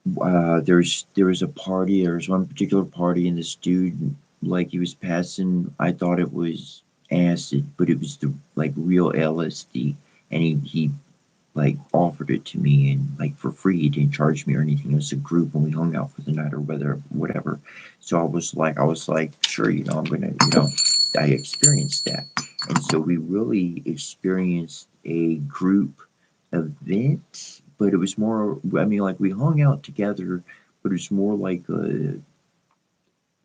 There was a party. There was one particular party, and this dude, like he was passing. I thought it was acid, but it was the like real LSD, and he like offered it to me and like for free. He didn't charge me or anything. It was a group and we hung out for the night or whatever. So I was like, sure, I'm gonna, I experienced that, and so we really experienced a group event, but it was more. I mean, like we hung out together, but it's more like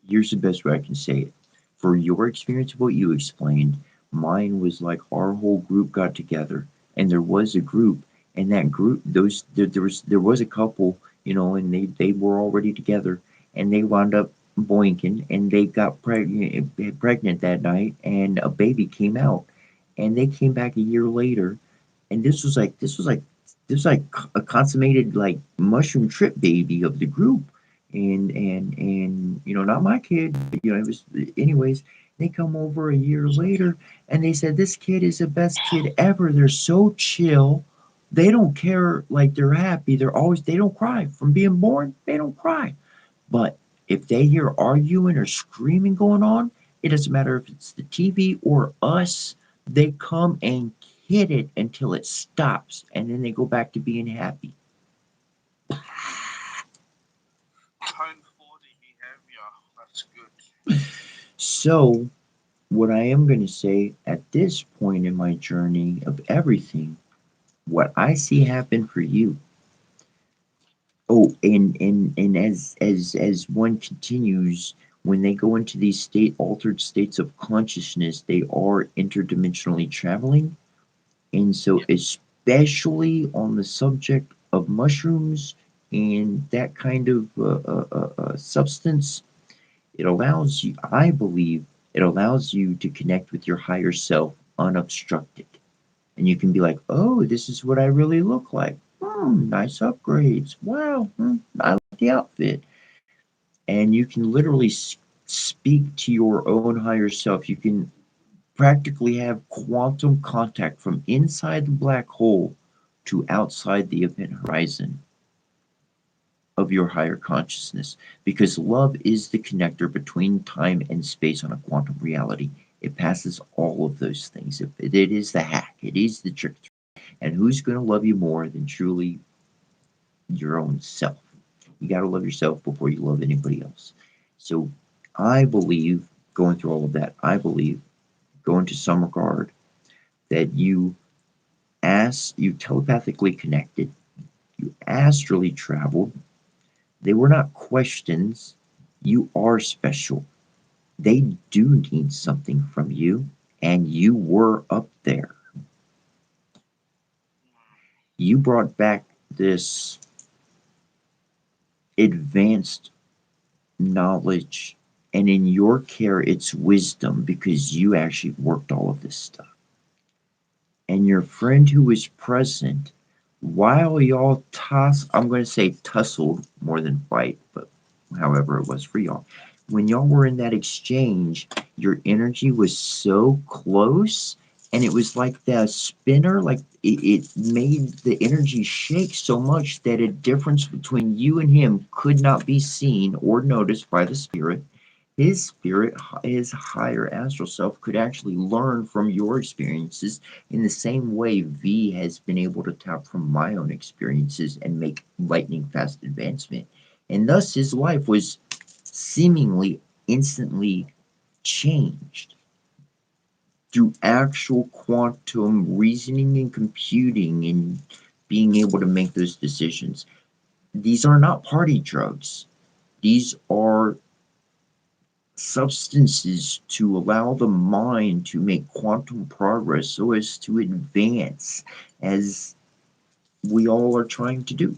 here's the best way I can say it. For your experience of what you explained, mine was like our whole group got together, and there was a group, and that group, there was a couple, and they were already together, and they wound up boinking, and they got pregnant that night, and a baby came out, and they came back a year later, and this was like a consummated like mushroom trip baby of the group, and not my kid, but, it was anyways. They come over a year later and they said this kid is the best kid ever. They're so chill. They don't care, like they're happy. They don't cry from being born. They don't cry. But if they hear arguing or screaming going on, It doesn't matter if it's the TV or us. They come and hit it until it stops, and then they go back to being happy. Tone 40 behavior. That's good. So, what I am going to say at this point in my journey of everything, what I see happen for you. Oh, and as one continues, when they go into these altered states of consciousness, they are interdimensionally traveling. And so, especially on the subject of mushrooms and that kind of substance, it allows you, I believe, it allows you to connect with your higher self unobstructed. And you can be like, oh, this is what I really look like. Nice upgrades. Wow, I like the outfit. And you can literally speak to your own higher self. You can practically have quantum contact from inside the black hole to outside the event horizon of your higher consciousness, because love is the connector between time and space on a quantum reality. It passes all of those things. It is the hack, it is the trick. And who's going to love you more than truly your own self? You got to love yourself before you love anybody else. So I believe, going through all of that, I believe, going to some regard, that you telepathically connected, you astrally traveled. They were not questions. You are special. They do need something from you, and you were up there. You brought back this advanced knowledge, and in your care, it's wisdom because you actually worked all of this stuff. And your friend who was present, while y'all I'm going to say tussled more than fight, but however it was for y'all, when y'all were in that exchange, your energy was so close, and it was like the spinner, like it made the energy shake so much that a difference between you and him could not be seen or noticed by the spirit. His spirit, his higher astral self, could actually learn from your experiences in the same way V has been able to tap from my own experiences and make lightning fast advancement. And thus his life was seemingly instantly changed through actual quantum reasoning and computing and being able to make those decisions. These are not party drugs. These are substances to allow the mind to make quantum progress so as to advance, as we all are trying to do.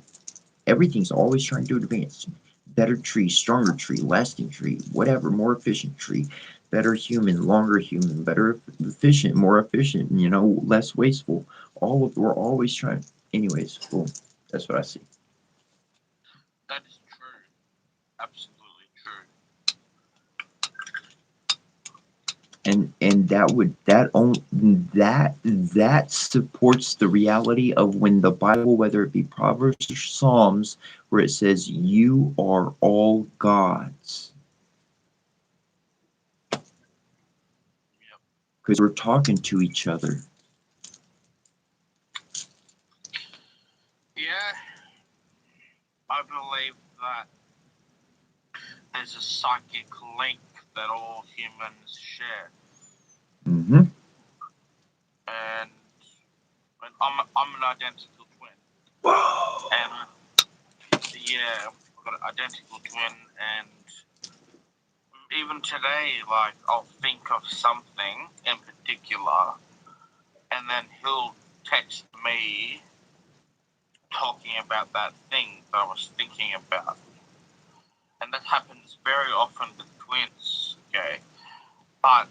Everything's always trying to advance. Better tree, stronger tree, lasting tree, whatever, more efficient tree, better human, longer human, better efficient, more efficient, less wasteful. We're always trying. Anyways, cool. That's what I see. That is true. Absolutely true. And that supports the reality of when the Bible, whether it be Proverbs or Psalms, where it says you are all gods, because we're talking to each other. Yeah, I believe that there's a psychic link that all humans share. Mm-hmm. And I'm an identical twin. Whoa. And yeah, I've got an identical twin, and even today, like, I'll think of something in particular, and then he'll text me talking about that thing that I was thinking about. And that happens very often with twins, okay? But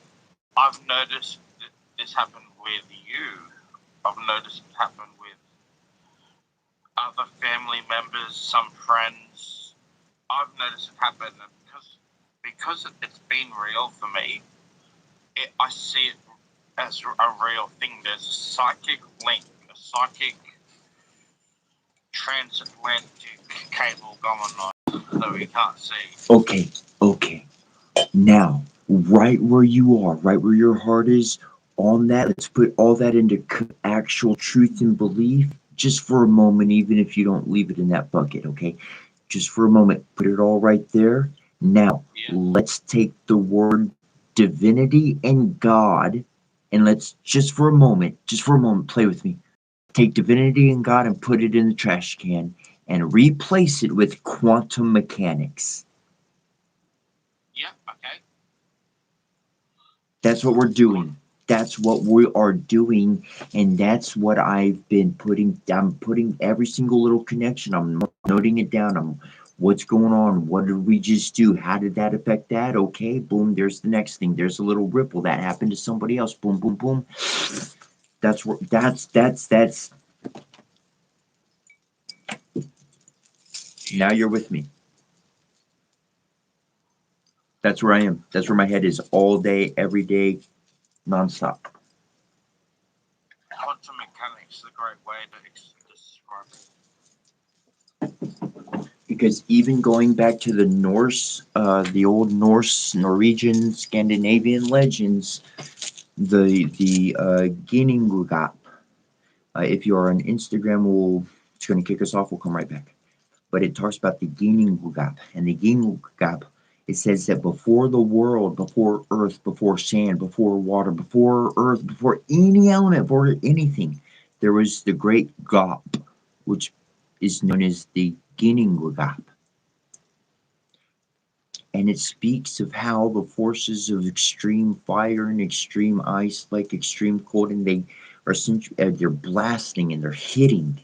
I've noticed that this happened with you. I've noticed it happen with other family members, some friends. I've noticed it happen, and because it's been real for me, I see it as a real thing. There's a psychic link, a psychic transatlantic cable going on that we can't see. Okay. Now, right where you are, right where your heart is, on that. Let's put all that into actual truth and belief just for a moment, even if you don't leave it in that bucket, okay? Just for a moment, put it all right there. Now, Yeah. let's take the word divinity and God, and let's just for a moment, play with me. Take divinity and God and put it in the trash can and replace it with quantum mechanics. Yeah. Okay. That's what we're doing. That's what we are doing, and that's what I've been putting. I'm putting every single little connection. I'm noting it down. I'm what's going on. What did we just do? How did that affect that? Okay, boom. There's the next thing. There's a little ripple that happened to somebody else. Boom, boom, boom. That's where. That's. Now you're with me. That's where I am. That's where my head is all day, every day, nonstop. Quantum mechanics is a great way to describe it. Because even going back to the Norse, the old Norse, Norwegian, Scandinavian legends, the Ginnungagap. If you are on Instagram, it's going to kick us off. We'll come right back. But it talks about the Ginnungagap, and the Ginnungagap. It says that before the world, before earth, before sand, before water, before earth, before any element, before anything, there was the great Gap, which is known as the Ginnungagap. And it speaks of how the forces of extreme fire and extreme ice, like extreme cold, and they're blasting and they're hitting.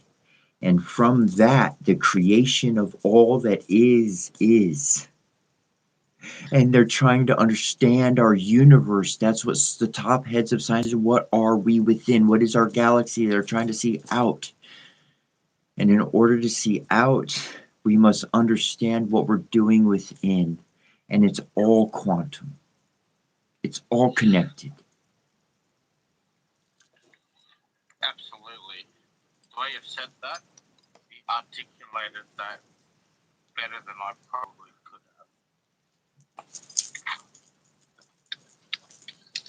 And from that, the creation of all that is. And they're trying to understand our universe. That's what's the top heads of science. What are we within? What is our galaxy? They're trying to see out. And in order to see out, we must understand what we're doing within. And it's all quantum. It's all connected. Absolutely. The way you've said that, you articulated that better than I probably could have.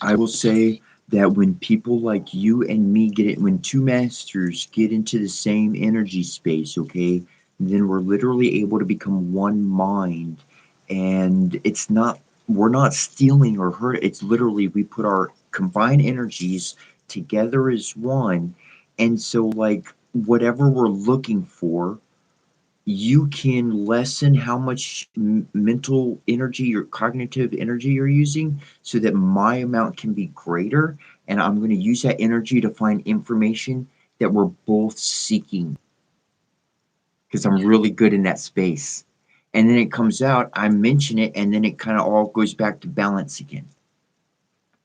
I will say that when people like you and me get it, when two masters get into the same energy space, okay, then we're literally able to become one mind. And we're not stealing or hurt. It's literally we put our combined energies together as one. And so, like, whatever we're looking for, you can lessen how much mental energy or cognitive energy you're using so that my amount can be greater, and I'm going to use that energy to find information that we're both seeking because I'm really good in that space. And then it comes out, I mention it, and then it kind of all goes back to balance again.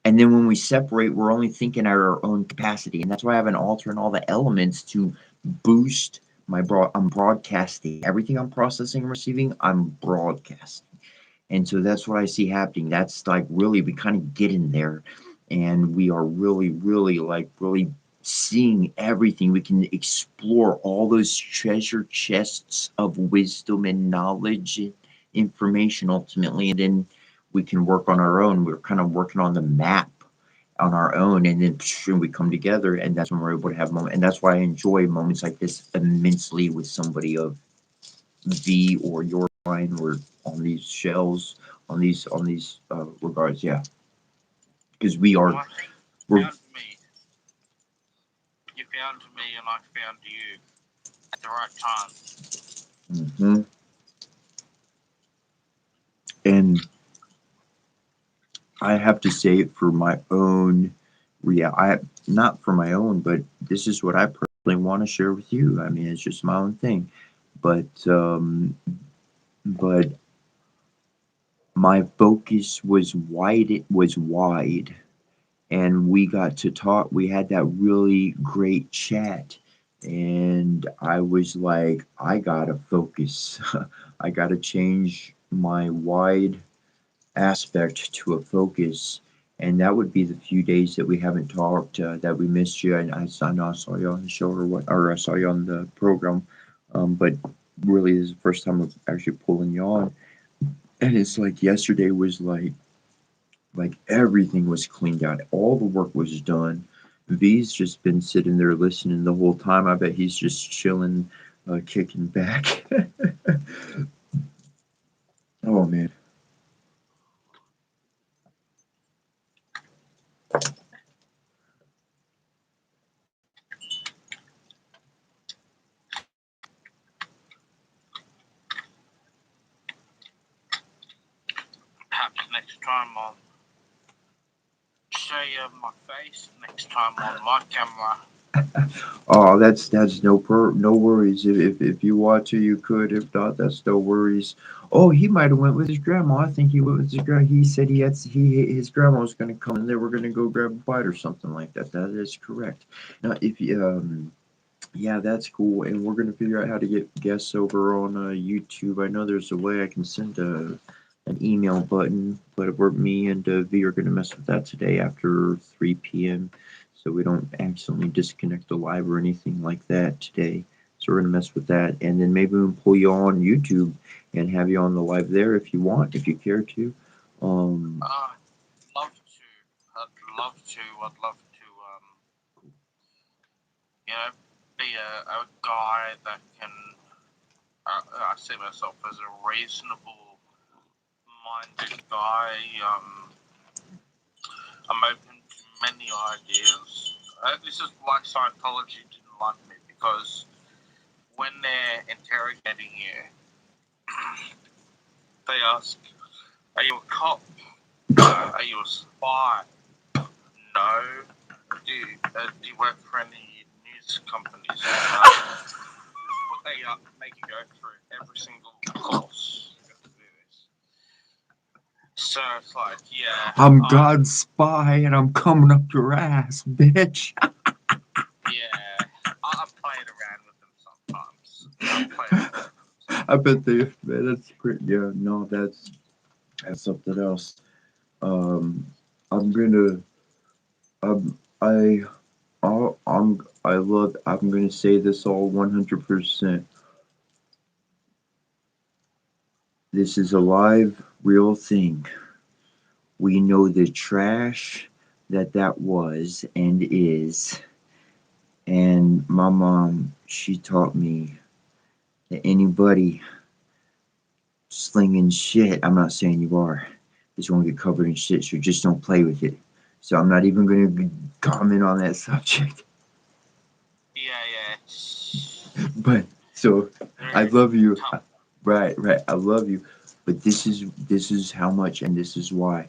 And then when we separate, we're only thinking at our own capacity. And that's why I have an altar and all the elements to boost I'm broadcasting. Everything I'm processing and receiving, I'm broadcasting. And so that's what I see happening. That's like really, we kind of get in there and we are really, really really seeing everything. We can explore all those treasure chests of wisdom and knowledge and information ultimately. And then we can work on our own. We're kind of working on the map on our own, and then we come together, and that's when we're able to have moments. And that's why I enjoy moments like this immensely with somebody of V or your line or on these shells, on these regards, yeah, because we Well, are I think we're you found me. You found me, and I found you at the right time. mhm. And I have to say it for my own not for my own, but this is what I personally want to share with you. I mean, it's just my own thing, but but my focus was wide. It was wide, and we got to talk. We had that really great chat, and I was like, I gotta focus. I gotta change my wide aspect to a focus. And that would be the few days that we haven't talked, that we missed you. And I know I saw you on the show or I saw you on the program. But really, this is the first time I'm actually pulling you on. And it's like yesterday was like Like everything was cleaned out. All the work was done. V's just been sitting there listening the whole time. I bet he's just chilling, kicking back. Oh man. Perhaps next time I'll show you my face. Next time on my camera. Oh, that's no worries. If you want to, you could. If not, that's no worries. Oh, he might have went with his grandma. I think he went with his grandma. He said his grandma was going to come and they were going to go grab a bite or something like that. That is correct. Now, if you yeah, that's cool. And we're going to figure out how to get guests over on YouTube. I know there's a way I can send an email button, but me and V are going to mess with that today after 3 p.m. so we don't accidentally disconnect the live or anything like that today. So we're going to mess with that. And then maybe we'll pull you on YouTube and have you on the live there if you want, if you care to. Love to. I'd love to. Be a guy that can. I see myself as a reasonable-minded guy. I'm open to many ideas. This is like Scientology didn't like me because when they're interrogating you, they ask, "Are you a cop? Are you a spy? No. Do you work for any news companies?" What they make you go through every single course. So it's like, yeah. I'm God's spy and I'm coming up your ass, bitch. Yeah. I've played around with them sometimes. I bet that's pretty. Yeah, no, that's something else. I'm gonna. I. I love. I'm gonna say this all 100%. This is a live, real thing. We know the trash that was and is. And my mom, she taught me that anybody slinging shit, I'm not saying you are, is going to get covered in shit, so just don't play with it. So I'm not even going to comment on that subject. Yeah. But so I love you. Right. I love you. But this is how much and this is why.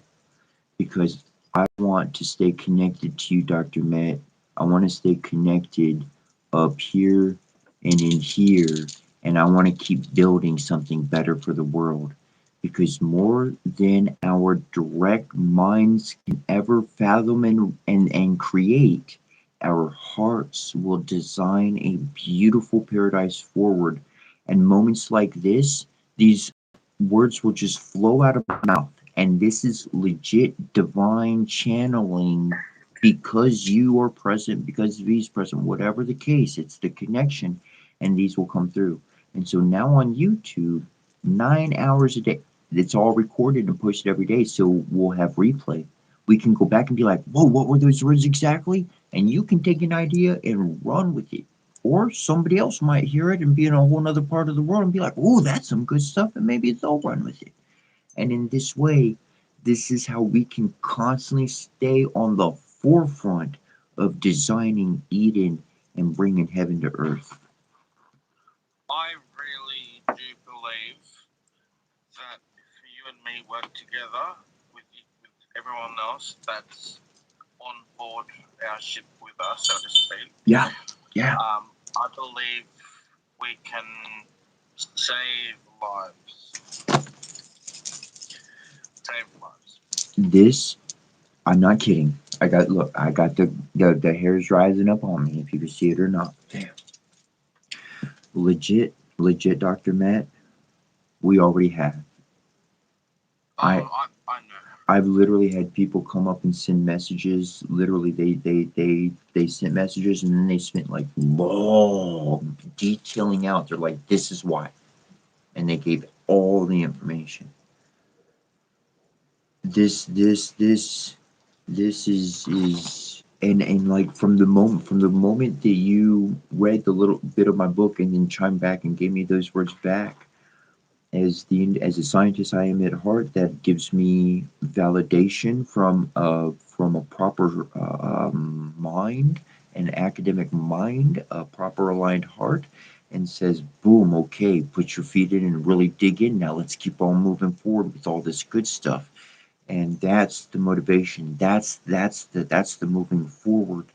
Because I want to stay connected to you, Dr. Matt. I want to stay connected up here and in here, and I want to keep building something better for the world. Because more than our direct minds can ever fathom and create, our hearts will design a beautiful paradise forward. And moments like this, these words will just flow out of my mouth. And this is legit divine channeling because you are present, because V's present, whatever the case, it's the connection, and these will come through. And so now on YouTube, 9 hours a day, it's all recorded and posted every day. So we'll have replay. We can go back and be like, whoa, what were those words exactly? And you can take an idea and run with it. Or somebody else might hear it and be in a whole other part of the world and be like, oh, that's some good stuff, and maybe they'll run with it. And in this way, this is how we can constantly stay on the forefront of designing Eden and bringing heaven to earth. I really do believe that if you and me work together with everyone else that's on board our ship with us, so to speak. Yeah. I believe we can save lives. This, I'm not kidding. I got the hairs rising up on me if you can see it or not. Damn. Legit, Dr. Matt, we already have. I know. I've literally had people come up and send messages. Literally, they sent messages and then they spent like long detailing out. They're like, this is why, and they gave all the information. this is and like from the moment that you read the little bit of my book and then chimed back and gave me those words back, as a scientist I am at heart, that gives me validation from a proper mind, an academic mind, a proper aligned heart, and says, boom, okay, put your feet in and really dig in. Now let's keep on moving forward with all this good stuff. And that's the motivation. That's the moving forward.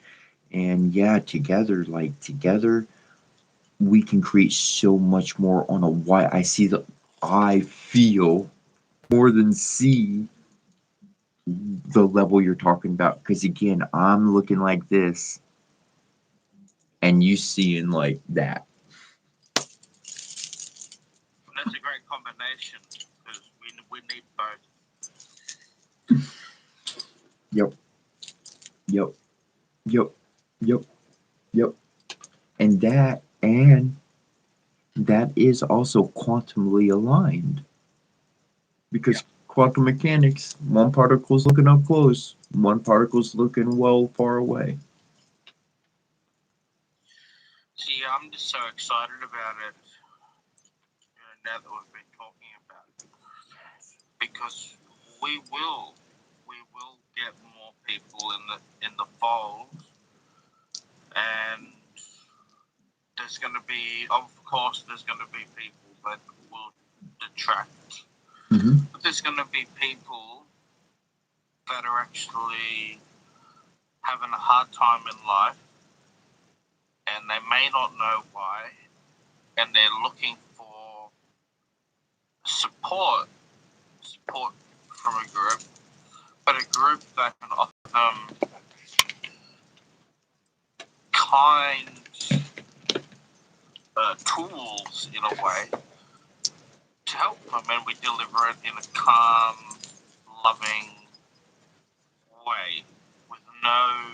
And yeah, together we can create so much more on a wide. I feel more than see the level you're talking about. Because again, I'm looking like this, and you seeing like that. That's a great combination because we need both. Yep, yep, yep, yep, yep. And that is also quantumly aligned, because quantum mechanics, one particle's looking up close, one particle's looking well far away. See, I'm just so excited about it. Now that we've been talking about it, because we will get more people in the fold, and there's going to be, of course, there's going to be people that will detract, but there's going to be people that are actually having a hard time in life, and they may not know why, and they're looking for support from a group, but a group that can offer them kind tools in a way to help them, and we deliver it in a calm, loving way with no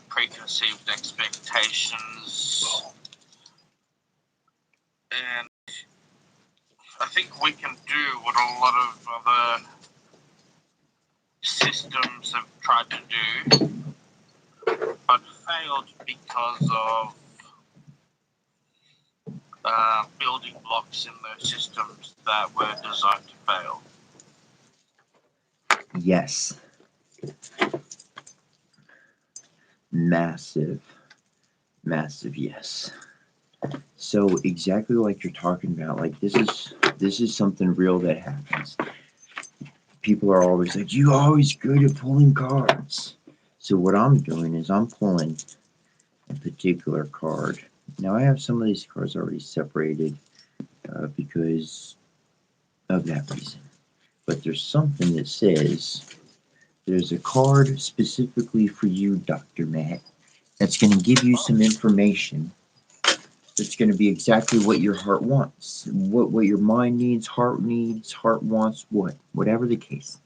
preconceived expectations. And I think we can do what a lot of other systems have tried to do, but failed because of building blocks in those systems that were designed to fail. Yes. Massive yes. So exactly like you're talking about, like this is something real that happens. People are always like, you always good at pulling cards. So what I'm doing is I'm pulling a particular card. Now I have some of these cards already separated because of that reason. But there's something that says there's a card specifically for you, Dr. Matt, that's going to give you some information that's going to be exactly what your heart wants, what your mind needs, heart wants, whatever the case.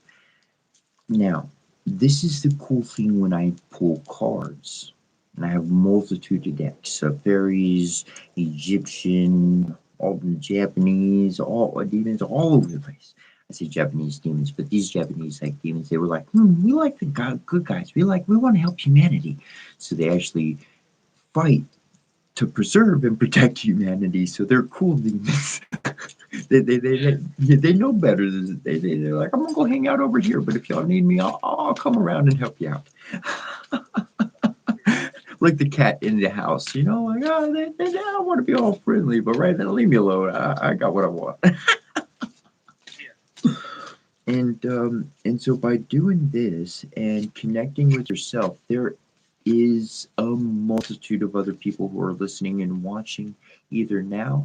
Now, this is the cool thing when I pull cards, and I have a multitude of decks of fairies, Egyptian, all the Japanese, all demons, all over the place. I say Japanese demons, but these Japanese like demons, they were like, we like the good guys. We want to help humanity. So they actually fight to preserve and protect humanity. So they're cool demons. they know better than they're like, I'm gonna go hang out over here, but if y'all need me, I'll come around and help you out. Like the cat in the house, like, they don't want to be all friendly, but right now, leave me alone. I got what I want. And so by doing this and connecting with yourself, there is a multitude of other people who are listening and watching either now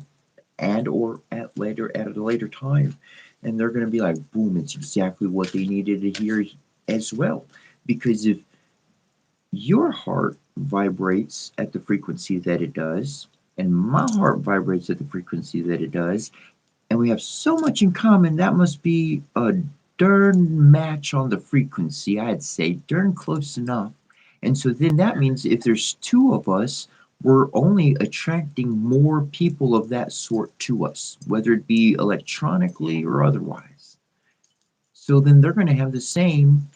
and or at a later time, and they're going to be like, boom, it's exactly what they needed to hear as well. Because if your heart vibrates at the frequency that it does, and my heart vibrates at the frequency that it does, and we have so much in common, that must be a darn match on the frequency. I'd say darn close enough. And so then that means if there's two of us, we're only attracting more people of that sort to us, whether it be electronically or otherwise. So then they're going to have the same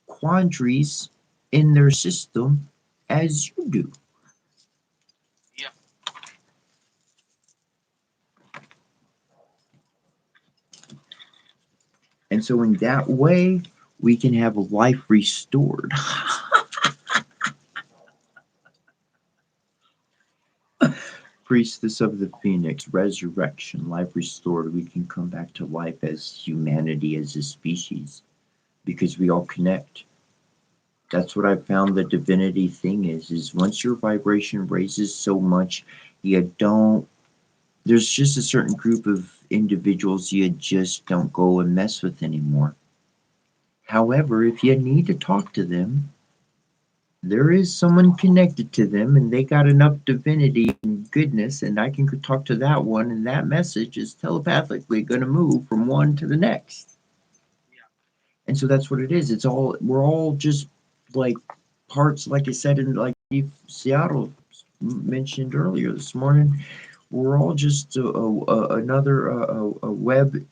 quandaries in their system as you do. Yeah. And so in that way, we can have life restored. Priestess of the Phoenix, resurrection, life restored. We can come back to life as humanity, as a species, because we all connect. That's what I found the divinity thing is once your vibration raises so much, you don't, there's just a certain group of individuals you just don't go and mess with anymore. However, if you need to talk to them, there is someone connected to them and they got enough divinity and goodness, and I can talk to that one, and that message is telepathically going to move from one to the next. Yeah. And so that's what it is. It's all, we're all just like parts, like I said, in like Seattle mentioned earlier this morning. We're all just another web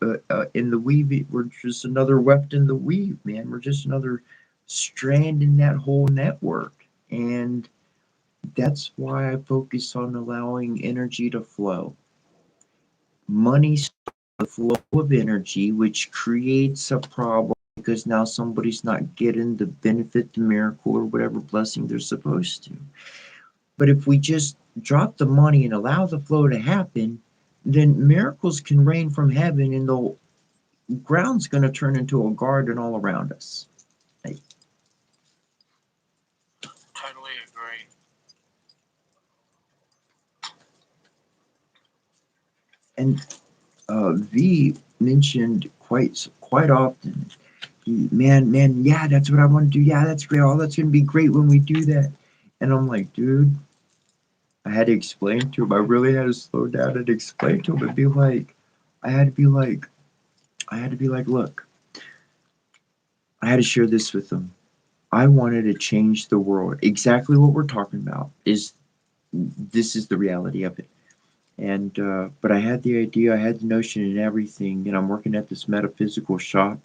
in the weave. We're just another weft in the weave, man. We're just another strand in that whole network. And that's why I focus on allowing energy to flow. Money stops the flow of energy, which creates a problem because now somebody's not getting the benefit, the miracle, or whatever blessing they're supposed to. But if we just drop the money and allow the flow to happen, then miracles can rain from heaven and the ground's going to turn into a garden all around us. Totally agree. And V mentioned quite often, man, yeah, that's what I want to do. Yeah, that's great. Oh, that's going to be great when we do that. And I'm like, dude, I had to explain to him. I really had to slow down and explain to him and be like, I had to be like, look, I had to share this with him. I wanted to change the world. Exactly what we're talking about is this is the reality of it. And but I had the idea, I had the notion and everything, and I'm working at this metaphysical shop,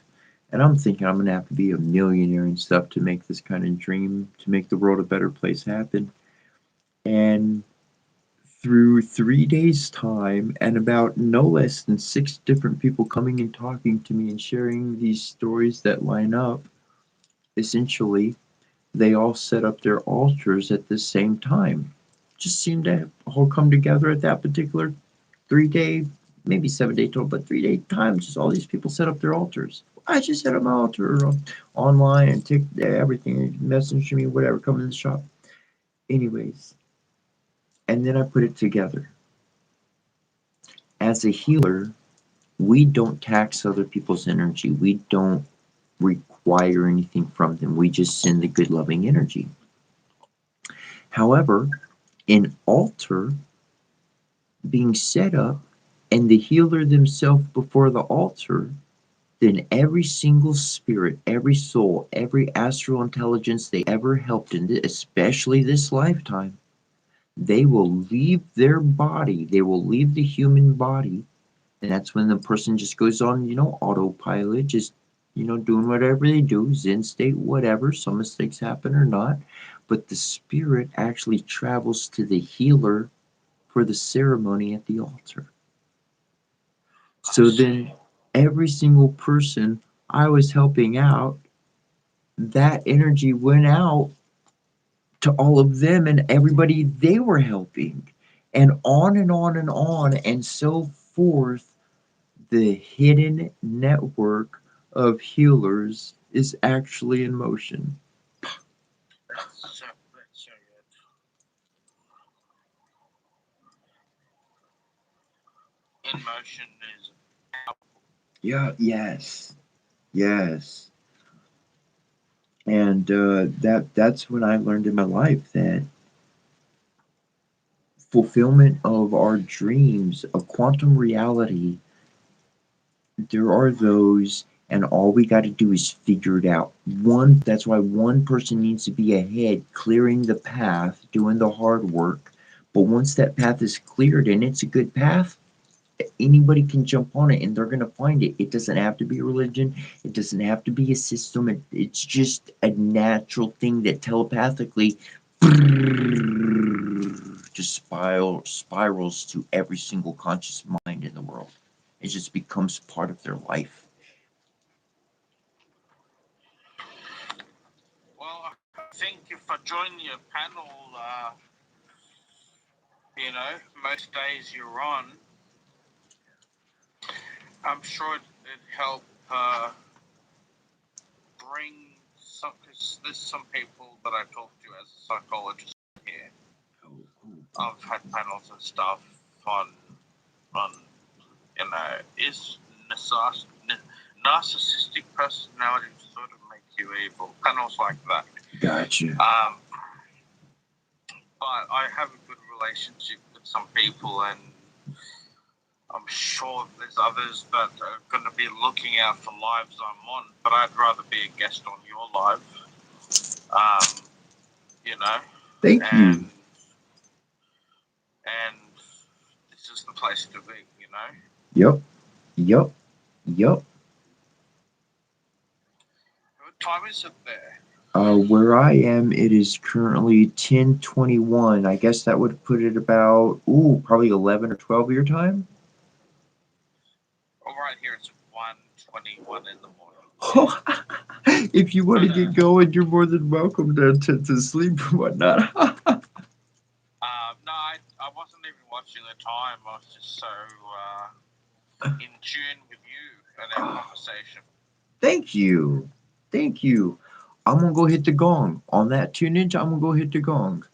and I'm thinking I'm gonna have to be a millionaire and stuff to make this kind of dream, to make the world a better place happen. And through 3 days' time, and about no less than six different people coming and talking to me and sharing these stories that line up, essentially they all set up their altars at the same time. Just seemed to all come together at that particular 3 day, maybe 7 day total, but 3 day time. Just all these people set up their altars. I just set up my altar online and take everything, message me, whatever, come in the shop. Anyways, and then I put it together. As a healer, we don't tax other people's energy. We don't require anything from them. We just send the good, loving energy. However, an altar being set up and the healer themselves before the altar, then every single spirit, every soul, every astral intelligence they ever helped in, especially this lifetime, they will leave their body, they will leave the human body, and that's when the person just goes on, autopilot, just, doing whatever they do, Zen state, whatever, some mistakes happen or not, but the spirit actually travels to the healer for the ceremony at the altar. So then every single person I was helping out, that energy went out to all of them and everybody they were helping. And on and on and on and so forth, the hidden network of healers is actually in motion. That's so good. In motion is Yeah, yes. And that's when I learned in my life that fulfillment of our dreams, a quantum reality, there are those, and all we got to do is figure it out. That's why one person needs to be ahead, clearing the path, doing the hard work. But once that path is cleared and it's a good path, Anybody can jump on it and they're going to find it. It doesn't have to be a religion. It doesn't have to be a system. It's just a natural thing that telepathically just spirals to every single conscious mind in the world. It just becomes part of their life. Well, I think if I join your panel, you know, most days you're on, I'm sure it'd help bring some, because there's some people that I talk to as a psychologist here. I've had panels and stuff on you know, is narcissistic personality sort of make you evil? Panels like that. Gotcha. But I have a good relationship with some people, and I'm sure there's others that are going to be looking out for lives I'm on, but I'd rather be a guest on your live. You know? Thank you. And this is the place to be, you know? Yep. What time is it there? Where I am, it is currently 10:21. I guess that would put it about, probably 11 or 12 your time. Oh, right here it's 1:21 in the morning. Oh, if you want to get going, you're more than welcome to sleep and whatnot. No, I wasn't even watching the time. I was just so in tune with you and our conversation. Thank you. I'm going to go hit the gong. On that 2 Ninja, I'm going to go hit the gong.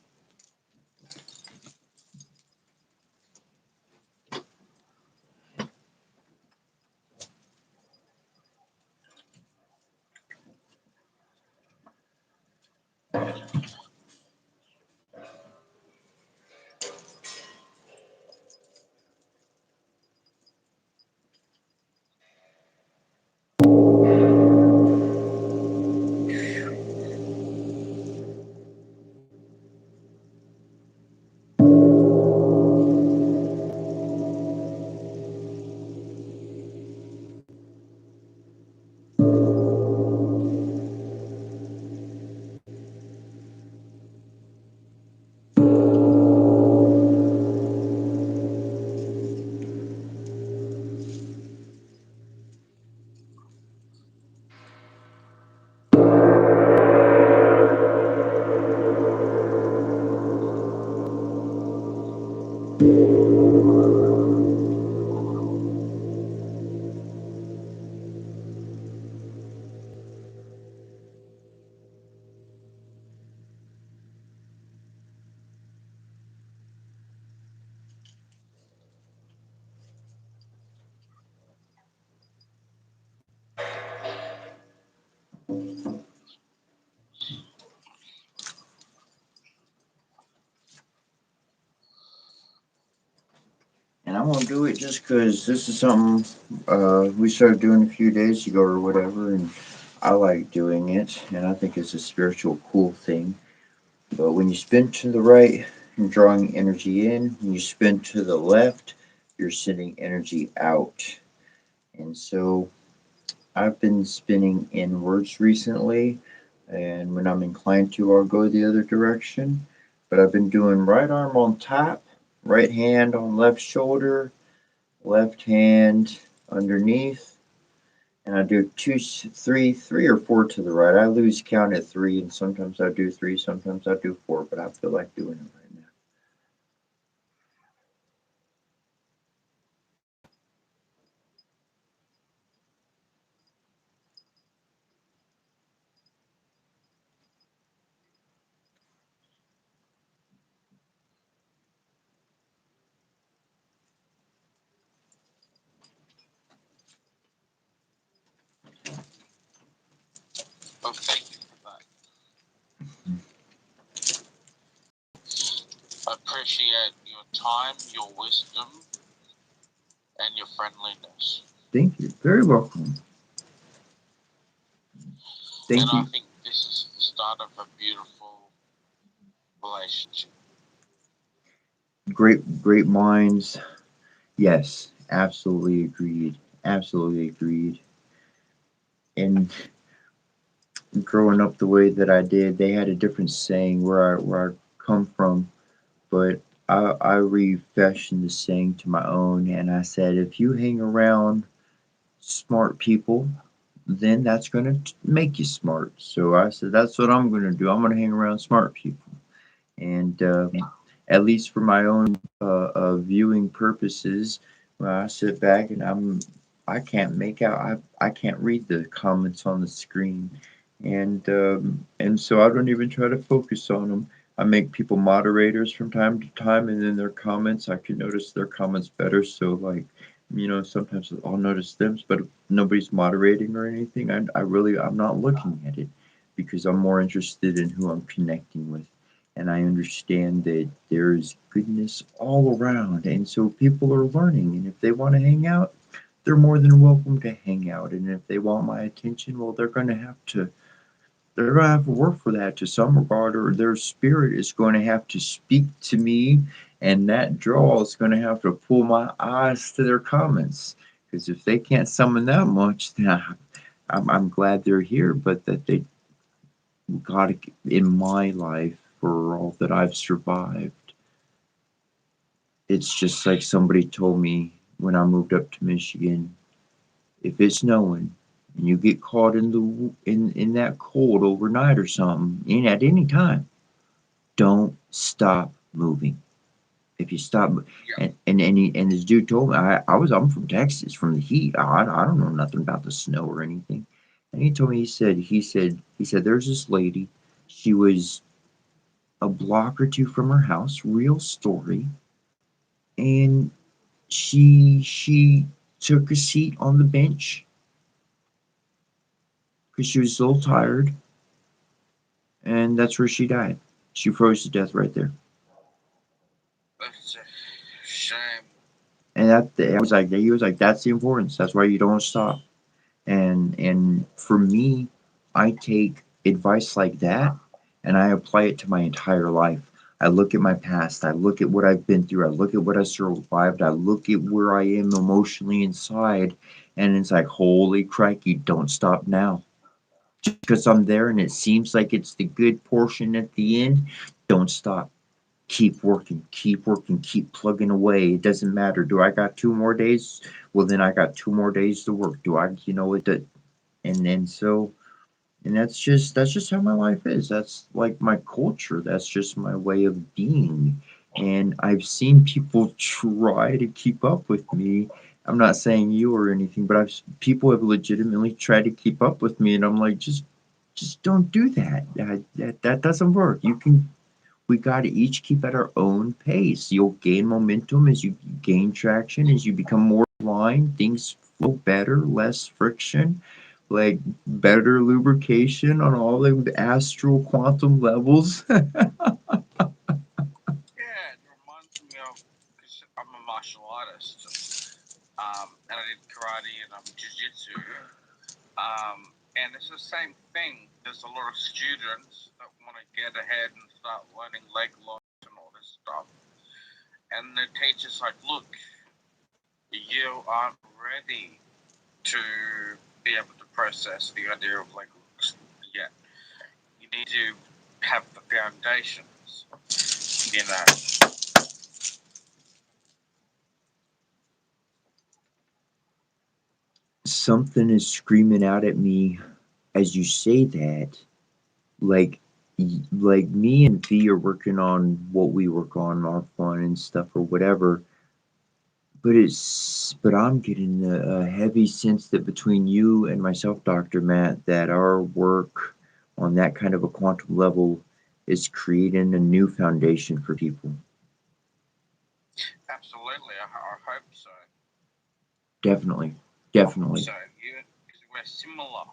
And I'm going to do it just because this is something we started doing a few days ago or whatever, and I like doing it, and I think it's a spiritual cool thing. But when you spin to the right, you're drawing energy in. When you spin to the left, you're sending energy out. And so I've been spinning inwards recently, and when I'm inclined to, I'll go the other direction. But I've been doing right arm on top, right hand on left shoulder, left hand underneath, and I do three or four to the right. I lose count at 3, and sometimes I do 3, sometimes I do 4, but I feel like doing it right now. Well, thank you for that. I appreciate your time, your wisdom, and your friendliness. Thank you. Very welcome. Thank you. I think this is the start of a beautiful relationship. Great minds. Yes, Absolutely agreed. Absolutely agreed. And growing up the way that I did, they had a different saying where I come from, but I refashioned the saying to my own, and I said, if you hang around smart people, then that's going to make you smart. So I said, that's what I'm going to do. I'm going to hang around smart people. And at least for my own viewing purposes, when I sit back and I can't make out, I can't read the comments on the screen, and so I don't even try to focus on them. I make people moderators from time to time, and then their comments, I can notice their comments better. So like, sometimes I'll notice them, but if nobody's moderating or anything, I'm not looking at it because I'm more interested in who I'm connecting with, and I understand that there's goodness all around, and so people are learning, and if they want to hang out, they're more than welcome to hang out, and if they want my attention, well, they're going to have to work for that to some regard, or their spirit is going to have to speak to me, and that draw is going to have to pull my eyes to their comments. Because if they can't summon that much, then I'm glad they're here, but that they got in my life for all that I've survived. It's just like somebody told me when I moved up to Michigan, if it's snowing and you get caught in that cold overnight or something, and at any time, don't stop moving. If you stop, Yeah. and this dude told me, I'm from Texas, from the heat. I don't know nothing about the snow or anything. And he told me, he said there's this lady. She was a block or two from her house, real story, and she took a seat on the bench because she was so tired, and that's where she died. She froze to death right there. That's a shame. And he was like, that's the importance. That's why you don't stop. And for me, I take advice like that and I apply it to my entire life. I look at my past. I look at what I've been through. I look at what I survived. I look at where I am emotionally inside, and it's like, holy crikey, don't stop now. Just because I'm there and it seems like it's the good portion at the end, don't stop. Keep working, keep plugging away. It doesn't matter. Do I got 2 more days? Well, then I got 2 more days to work. Do I, it, and then so, and that's just how my life is. That's like my culture. That's just my way of being. And I've seen people try to keep up with me. I'm not saying you or anything, but people have legitimately tried to keep up with me, and I'm like, just don't do that. That doesn't work. We got to each keep at our own pace. You'll gain momentum as you gain traction, as you become more aligned, things flow better, less friction, like better lubrication on all the astral quantum levels. Yeah, it reminds me of, because I'm a martial artist, and I did karate and jiu-jitsu. And it's the same thing. There's a lot of students that want to get ahead and start learning leg locks and all this stuff. And the teacher's like, look, you aren't ready to be able to process the idea of leg locks yet. You need to have the foundations, you know. Something is screaming out at me as you say that, like like me and V are working on what we work on, our fun and stuff or whatever. But I'm getting a heavy sense that between you and myself, Dr. Matt, that our work on that kind of a quantum level is creating a new foundation for people. Absolutely, I hope so. Definitely, I hope definitely. so, yeah, because we're similar.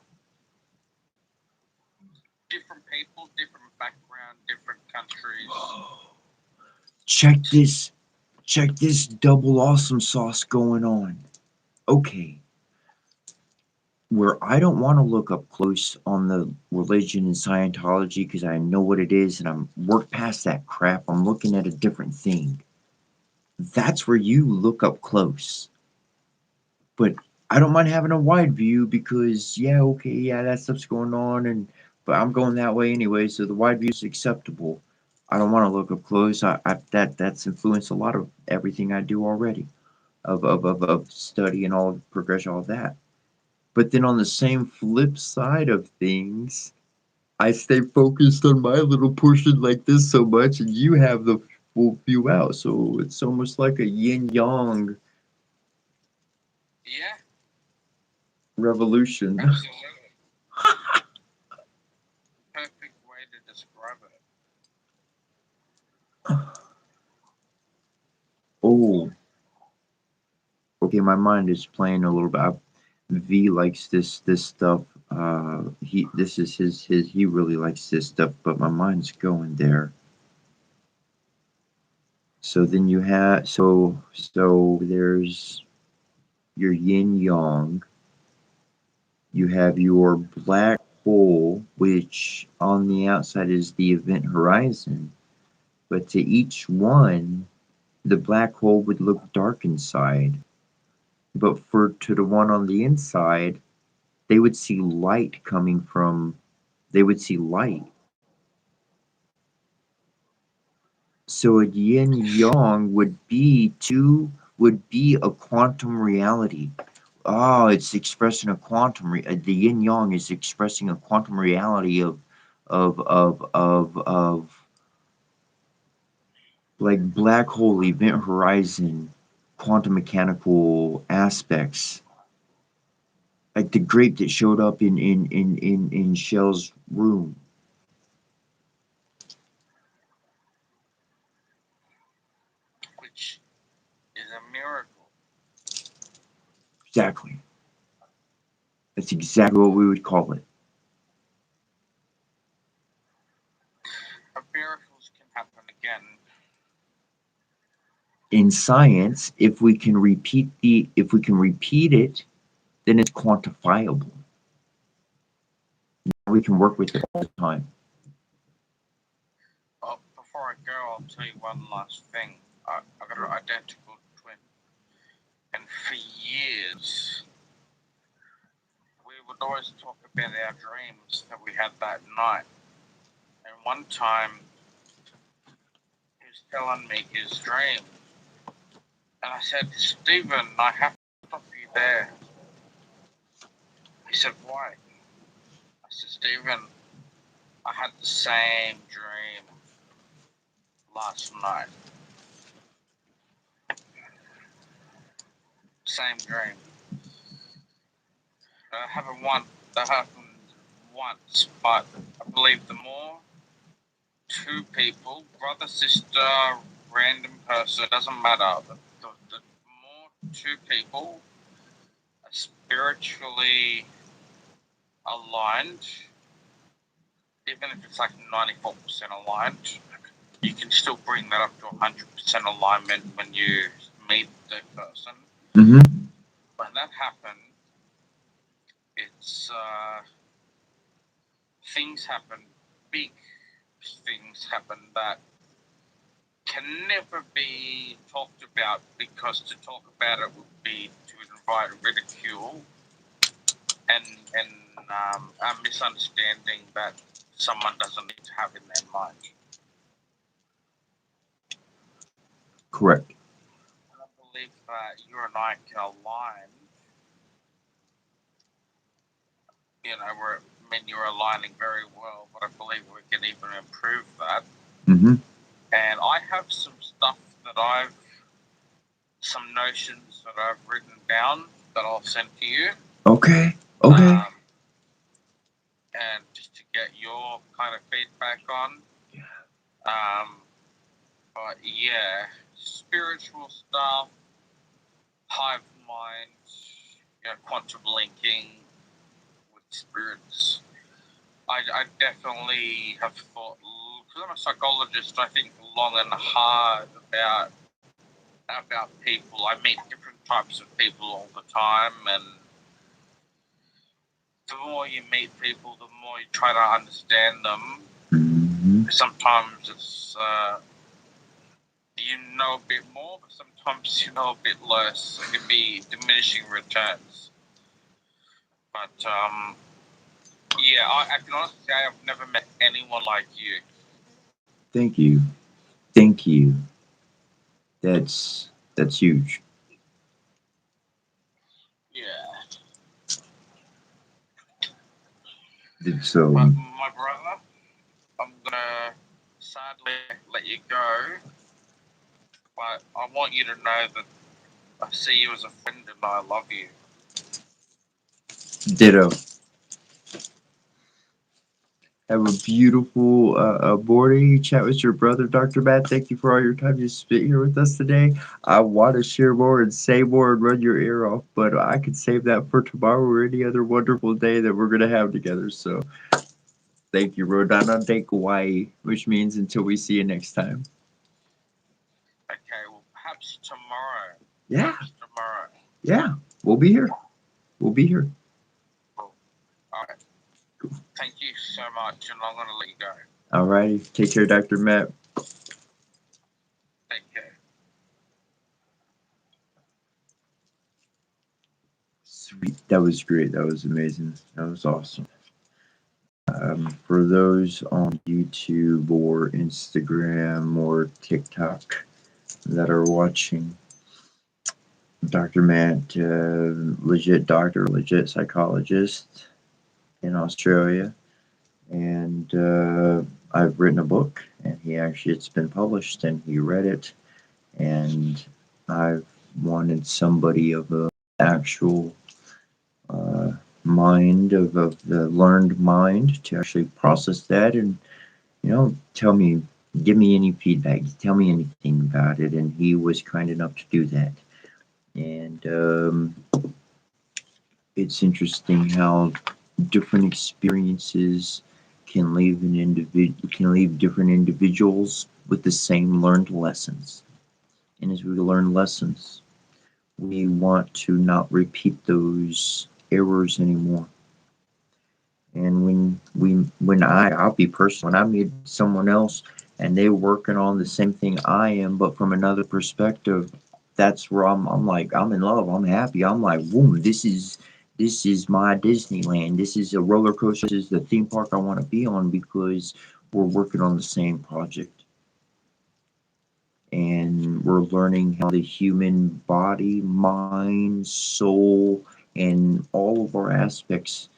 Different people, different background, different countries. Check this double awesome sauce going on. Okay, where I don't want to look up close on the religion and Scientology because I know what it is and I'm work past that crap. I'm looking at a different thing. That's where you look up close. But I don't mind having a wide view because that stuff's going on, but I'm going that way anyway, so the wide view is acceptable. I don't want to look up close. That's influenced a lot of everything I do already, of study and all progression, all that. But then on the same flip side of things, I stay focused on my little portion like this so much, and you have the full view out. So it's almost like a yin yang Yeah, revolution. absolutely. Perfect way to describe it. Oh, okay. My mind is playing a little bit. V likes this stuff. This is his. He really likes this stuff, but my mind's going there. So then you have so there's your yin yang. You have your black hole, which on the outside is the event horizon, but to each one, the black hole would look dark inside. But to the one on the inside, they would see light coming from. They would see light. So a yin yang would be a quantum reality. Oh, it's expressing a the yin yang is expressing a quantum reality of like black hole event horizon quantum mechanical aspects, like the grape that showed up in Shell's room. Which is a miracle. Exactly. That's exactly what we would call it. But miracles can happen again. In science, if we can repeat it, then it's quantifiable. We can work with it all the time. Oh, before I go, I'll tell you one last thing. I got an identical twin, and for years we would always talk about our dreams that we had that night. And one time he was telling me his dream, and I said, Stephen, I have to stop you there. He said, why? I said, Stephen, I had the same dream last night. Same dream. That happened once, but I believe the more two people, brother, sister, random person, doesn't matter. The more two people are spiritually aligned, even if it's like 94% aligned, you can still bring that up to 100% alignment when you meet the person. Mm-hmm. When that happens, it's things happen, big things happen that can never be talked about, because to talk about it would be to invite ridicule and a misunderstanding that someone doesn't need to have in their mind. Correct. And I believe that you and I can align. You're aligning very well, but I believe we can even improve that. Mm-hmm. And I have some stuff some notions that I've written down that I'll send to you. Okay. Okay. And just to get your kind of feedback on. Yeah. But yeah, spiritual stuff, hive mind, quantum linking with spirits. I definitely have thought, because I'm a psychologist, I think long and hard about people. I meet different types of people all the time, and the more you meet people, the more you try to understand them. Mm-hmm. Sometimes it's you know a bit more, but sometimes, a bit less. It can be diminishing returns. But, yeah, I can honestly say I've never met anyone like you. Thank you. Thank you. That's huge. Yeah. So My brother, I'm gonna sadly let you go, but I want you to know that I see you as a friend and I love you. ditto. Have a beautiful morning. Chat with your brother, Dr. Matt. Thank you for all your time you spent here with us today. I want to share more and say more and run your ear off, but I could save that for tomorrow or any other wonderful day that we're going to have together. So thank you, Rodana de Hawaii, which means until we see you next time. Okay, well, perhaps tomorrow. Yeah. Perhaps tomorrow. Yeah. We'll be here. We'll be here. Cool. All right. Cool. Thank you so much, and I'm going to let you go. All righty. Take care, Dr. Matt. Take care. Sweet. That was great. That was amazing. That was awesome. For those on YouTube or Instagram or TikTok that are watching, Dr. Matt, legit doctor, legit psychologist in Australia, and I've written a book, and it's been published, and he read it, and I've wanted somebody of a actual mind of the learned mind to actually process that and give me any feedback, tell me anything about it, and he was kind enough to do that. And it's interesting how different experiences can leave different individuals with the same learned lessons. And as we learn lessons, we want to not repeat those errors anymore. And I'll be personal, when I meet someone else and they're working on the same thing I am, but from another perspective, that's where I'm like, I'm in love, I'm happy, I'm like, boom, this is my Disneyland, this is a roller coaster, this is the theme park I want to be on because we're working on the same project. And we're learning how the human body, mind, soul, and all of our aspects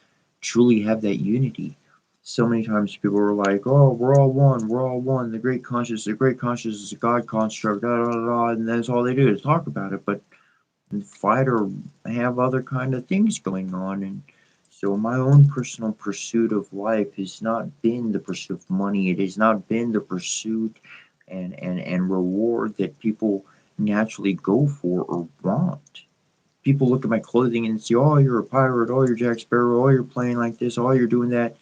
truly have that unity. So many times people are like, oh, we're all one, the great consciousness is a God construct, da, da, da, da, and that's all they do is talk about it, but fight or have other kind of things going on. And so my own personal pursuit of life has not been the pursuit of money. It has not been the pursuit and reward that people naturally go for or want. People look at my clothing and say, oh, you're a pirate, oh, you're Jack Sparrow, oh, you're playing like this, oh, you're doing that.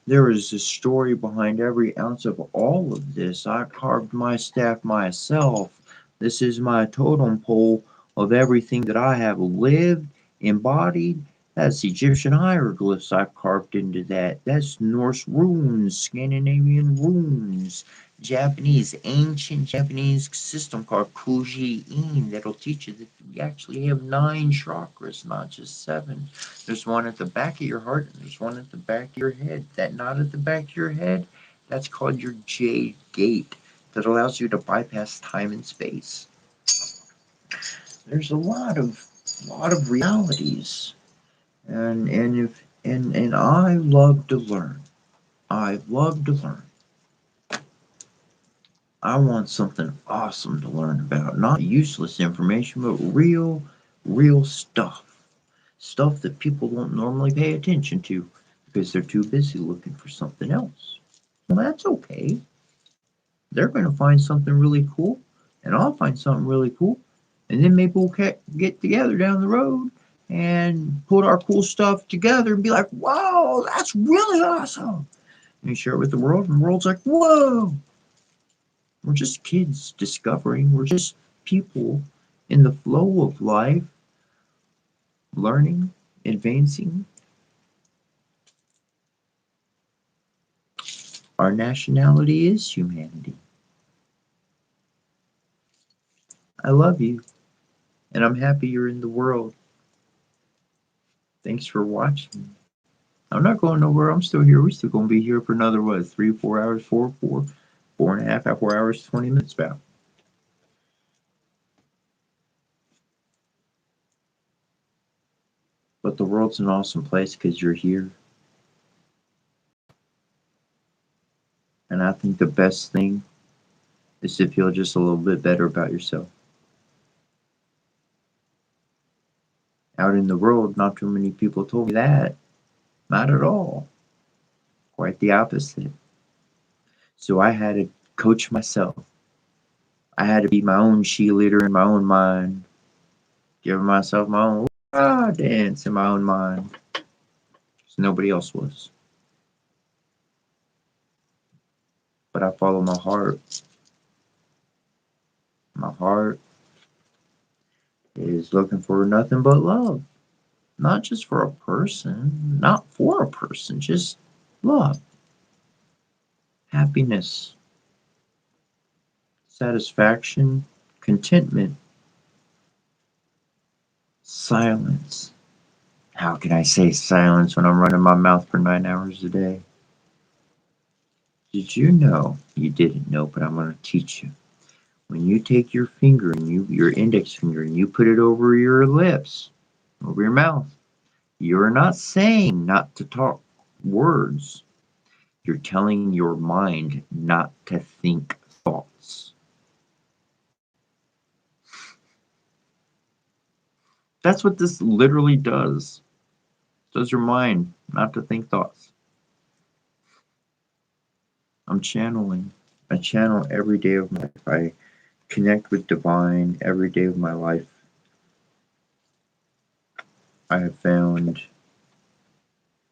There is a story behind every ounce of all of this. I carved my staff myself. This is my totem pole of everything that I have lived, embodied. That's Egyptian hieroglyphs I've carved into that. That's Norse runes, Scandinavian runes, Japanese, ancient Japanese system called Kuji-in that'll teach you that we actually have 9 chakras, not just 7. There's one at the back of your heart, and there's one at the back of your head. That knot at the back of your head, that's called your jade gate that allows you to bypass time and space. There's a lot of realities, and I love to learn. I love to learn. I want something awesome to learn about, not useless information, but real stuff. Stuff that people don't normally pay attention to because they're too busy looking for something else. Well, that's okay. They're going to find something really cool, and I'll find something really cool, and then maybe we'll get together down the road and put our cool stuff together and be like, wow, that's really awesome. And you share it with the world, and the world's like, whoa. We're just kids discovering. We're just people in the flow of life, learning, advancing. Our nationality is humanity. I love you, and I'm happy you're in the world. Thanks for watching. I'm not going nowhere. I'm still here. We're still going to be here for another, what, 3, 4 hours, 4.5, 4 hours, 20 minutes about. But the world's an awesome place because you're here. And I think the best thing is to feel just a little bit better about yourself. Out in the world, not too many people told me that. Not at all. Quite the opposite. So I had to coach myself. I had to be my own cheerleader in my own mind, giving myself my own dance in my own mind. So nobody else was. But I follow my heart. My heart is looking for nothing but love. Not just for a person, not for a person, just love, happiness, satisfaction, contentment, silence. How can I say silence when I'm running my mouth for 9 hours a day? Did you know? You didn't know, but I'm going to teach you. When you take your finger and your index finger and you put it over your lips, over your mouth, you're not saying not to talk words. You're telling your mind not to think thoughts. That's what this literally does. It does your mind not to think thoughts. I'm channeling. I channel every day of my life. I connect with divine every day of my life. I have found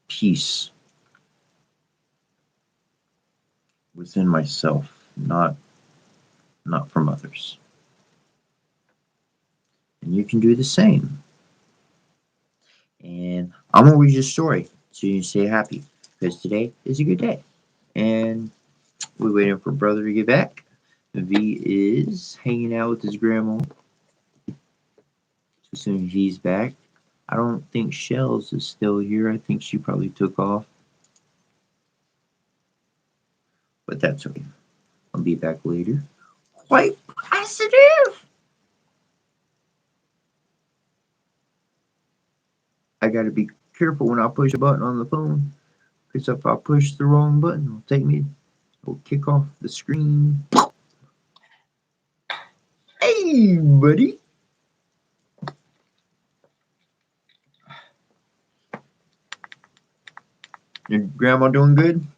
peace within myself, not from others. And you can do the same. And I'm gonna read your story so you can stay happy because today is a good day. And we're waiting for brother to get back. V is hanging out with his grandma. As soon as he's back, I don't think Shells is still here. I think she probably took off. But that's okay. I'll be back later. Quite positive. I gotta be careful when I push a button on the phone. Because if I push the wrong button, it'll kick off the screen. Hey, buddy. Your grandma doing good? Doing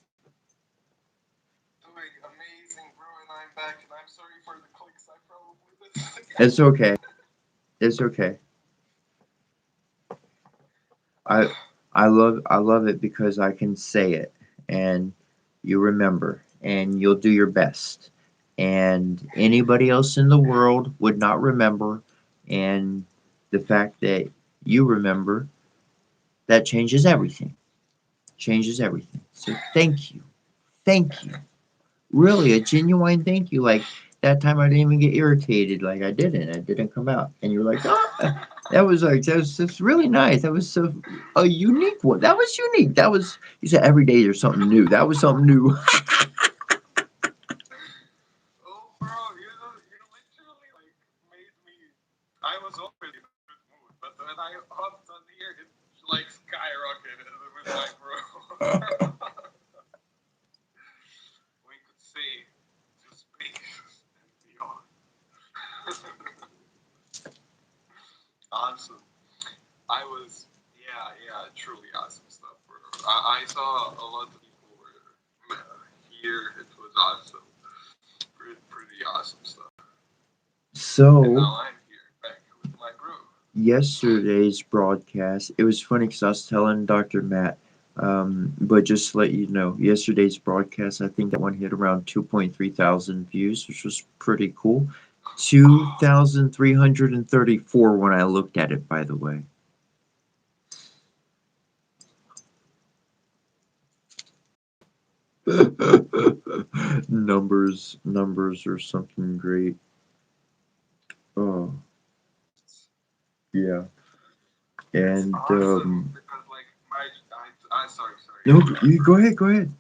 amazing, bro, and I'm back, and I'm sorry for the clicks. I probably did this again. It's okay. It's okay. I love it because I can say it and you remember and you'll do your best. And anybody else in the world would not remember, and the fact that you remember, that changes everything. Changes everything. So thank you. Thank you. Really, a genuine thank you. Like that time I didn't even get irritated. Like I didn't come out. And you're like, oh, that's really nice. That was so a unique one. That was unique. That was, you said every day there's something new. That was something new. Oh, bro, you literally like made me. I was already in a good mood, but when I hopped on here, it like skyrocketed with my bro. We could see to space and beyond. Awesome. I was, yeah, truly awesome stuff, bro. I saw a lot of people were here. It was awesome. Pretty awesome stuff. And So now I'm here back with my bro. yesterday's broadcast, it was funny because I was telling Dr. Matt, but just to let you know, yesterday's broadcast, I think that one hit around 2.3 thousand views, which was pretty cool. 2,334 when I looked at it, by the way. Numbers are something great. Oh, yeah. And Awesome, because like I sorry. no, you go ahead. Go ahead.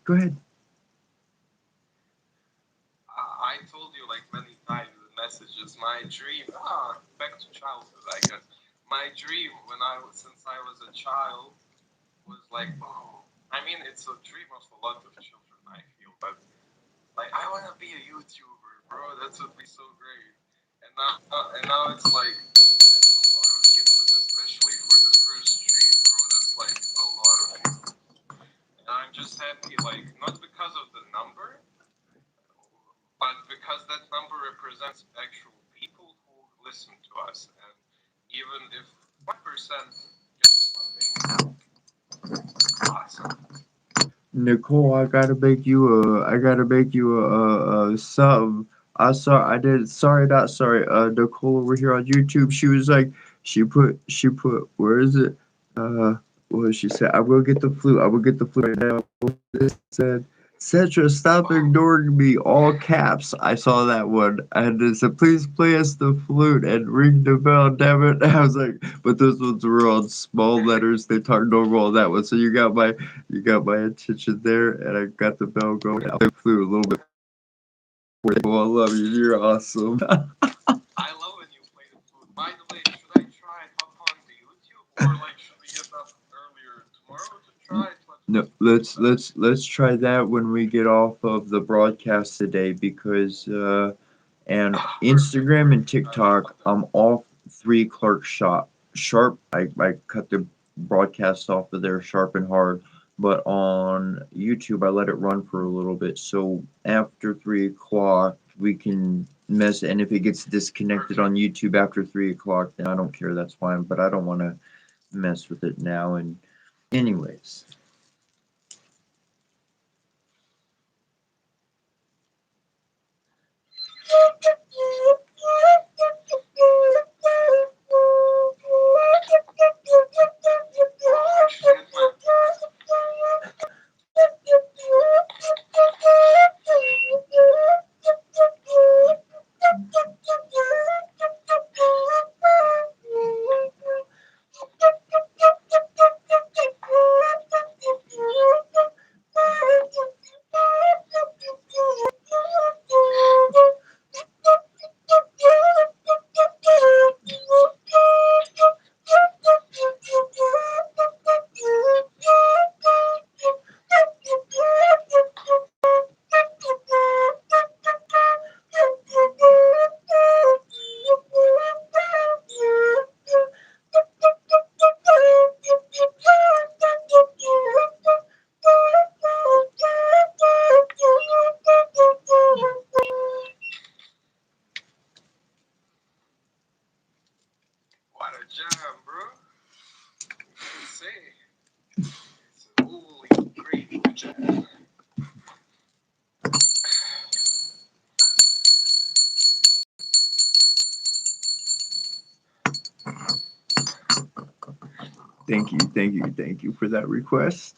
I told you like many times in messages. My dream. Back to childhood, I guess. My dream since I was a child was like, oh, I mean, it's a dream of a lot of children. I feel, but like I want to be a YouTuber, bro. That would be so great. And now it's like that's a lot of views, especially for the first stream, bro. That's like a lot of views. And I'm just happy, like not because of the number, but because that number represents actual people who listen to us, and even if 1% gets something, awesome. Nicole, I gotta make you a sub. I did. Sorry, not sorry. Nicole over here on YouTube. She was like, she put. Where is it? What did she say? I will get the flute. I will get the flute right now. It said, Cetra, stop ignoring me. All caps. I saw that one. And it said, please play us the flute and ring the bell. Damn it. I was like, but those ones were on small letters. They talked normal on that one. So you got my attention there, and I got the bell going. I flew a little bit. Well, I love you. You're awesome. I love when you play the flute. By the way, should I try and hop on the YouTube, or like should we get up earlier tomorrow to try it? No, let's try that when we get off of the broadcast today because and Instagram and TikTok I'm off 3 o'clock sharp. I cut the broadcast off of there sharp and hard, but on YouTube I let it run for a little bit. So after 3 o'clock we can mess, and if it gets disconnected on YouTube after 3 o'clock, then I don't care. That's fine. But I don't want to mess with it now. And anyways. What a jam, bro. What can you say? It's a holy great jam. Thank you for that request.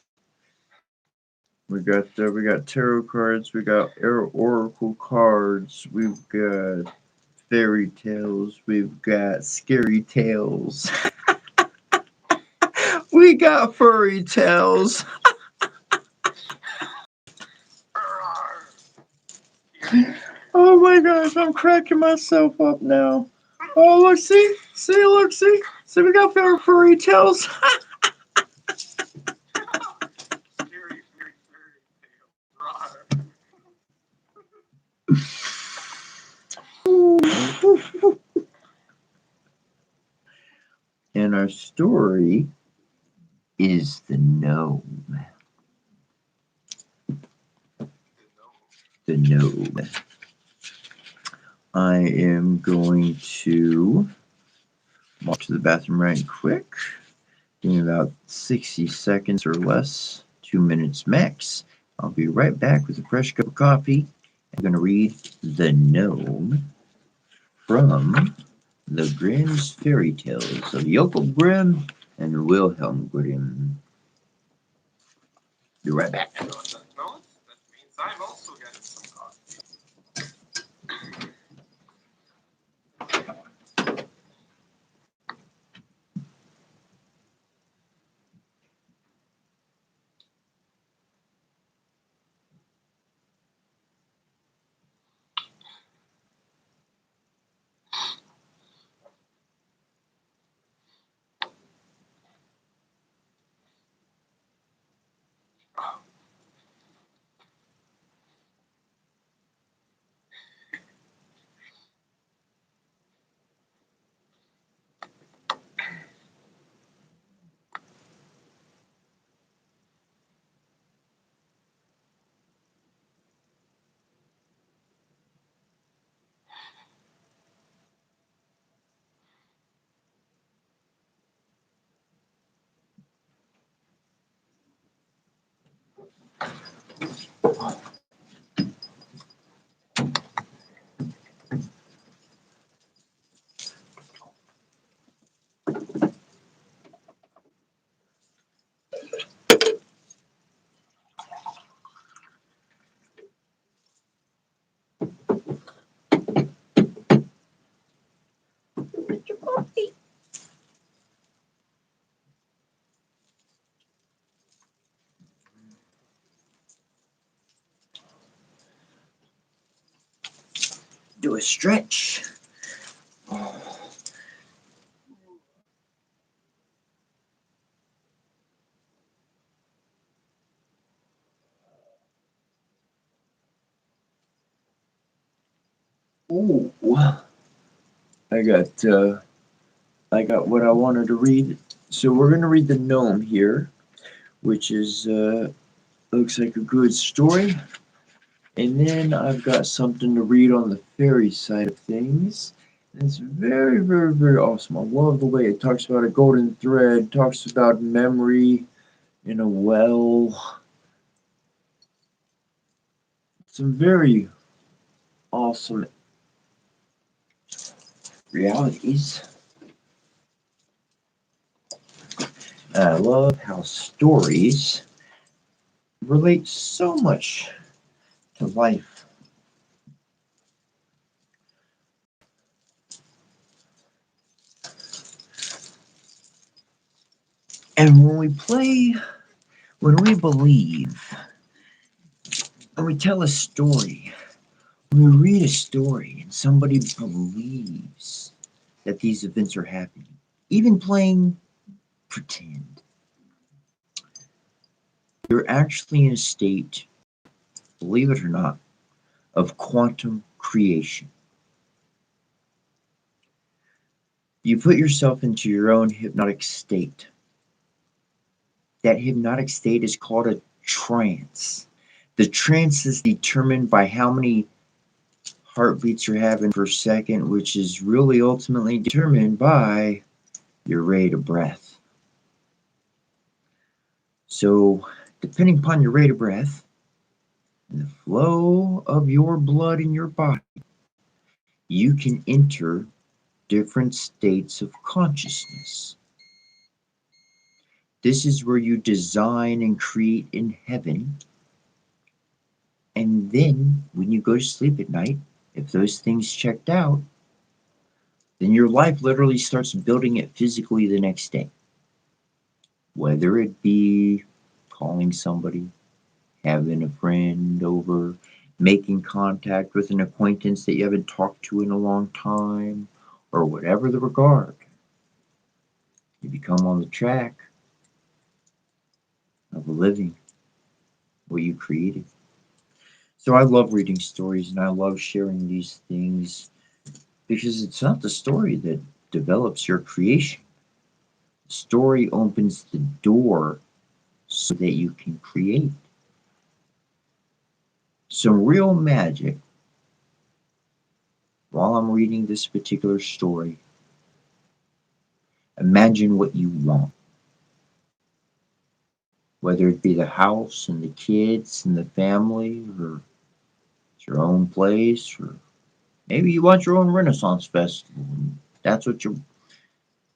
We got tarot cards, we got oracle cards, we've got fairy tales, we've got scary tales, we got furry tales. Oh my gosh, I'm cracking myself up now. Oh look, see, we got furry tales. Very, very, very And our story is the gnome. The gnome. I am going to walk to the bathroom right quick. In about 60 seconds or less, 2 minutes max. I'll be right back with a fresh cup of coffee. I'm going to read The Gnome from the Grimm's Fairy Tales of Jacob Grimm and Wilhelm Grimm. Be right back. No, that means I'm also getting some coffee. Do a stretch. Ooh, I got what I wanted to read. So we're gonna read the gnome here, which is looks like a good story. And then I've got something to read on the fairy side of things. And it's very, very, very awesome. I love the way it talks about a golden thread, talks about memory in a well. Some very awesome realities. I love how stories relate so much to life. And when we play, when we believe, when we tell a story, when we read a story and somebody believes that these events are happening, even playing pretend, you're actually in a state, believe it or not, of quantum creation. You put yourself into your own hypnotic state. That hypnotic state is called a trance. The trance is determined by how many heartbeats you're having per second, which is really ultimately determined by your rate of breath. So, depending upon your rate of breath and the flow of your blood in your body, you can enter different states of consciousness. This is where you design and create in heaven. And then when you go to sleep at night, if those things checked out, then your life literally starts building it physically the next day. Whether it be calling somebody, having a friend over, making contact with an acquaintance that you haven't talked to in a long time, or whatever the regard, you become on the track of living what you created. So I love reading stories and I love sharing these things because it's not the story that develops your creation. The story opens the door so that you can create. Some real magic while I'm reading this particular story. Imagine what you want. Whether it be the house and the kids and the family, or it's your own place, or maybe you want your own Renaissance festival. And that's what you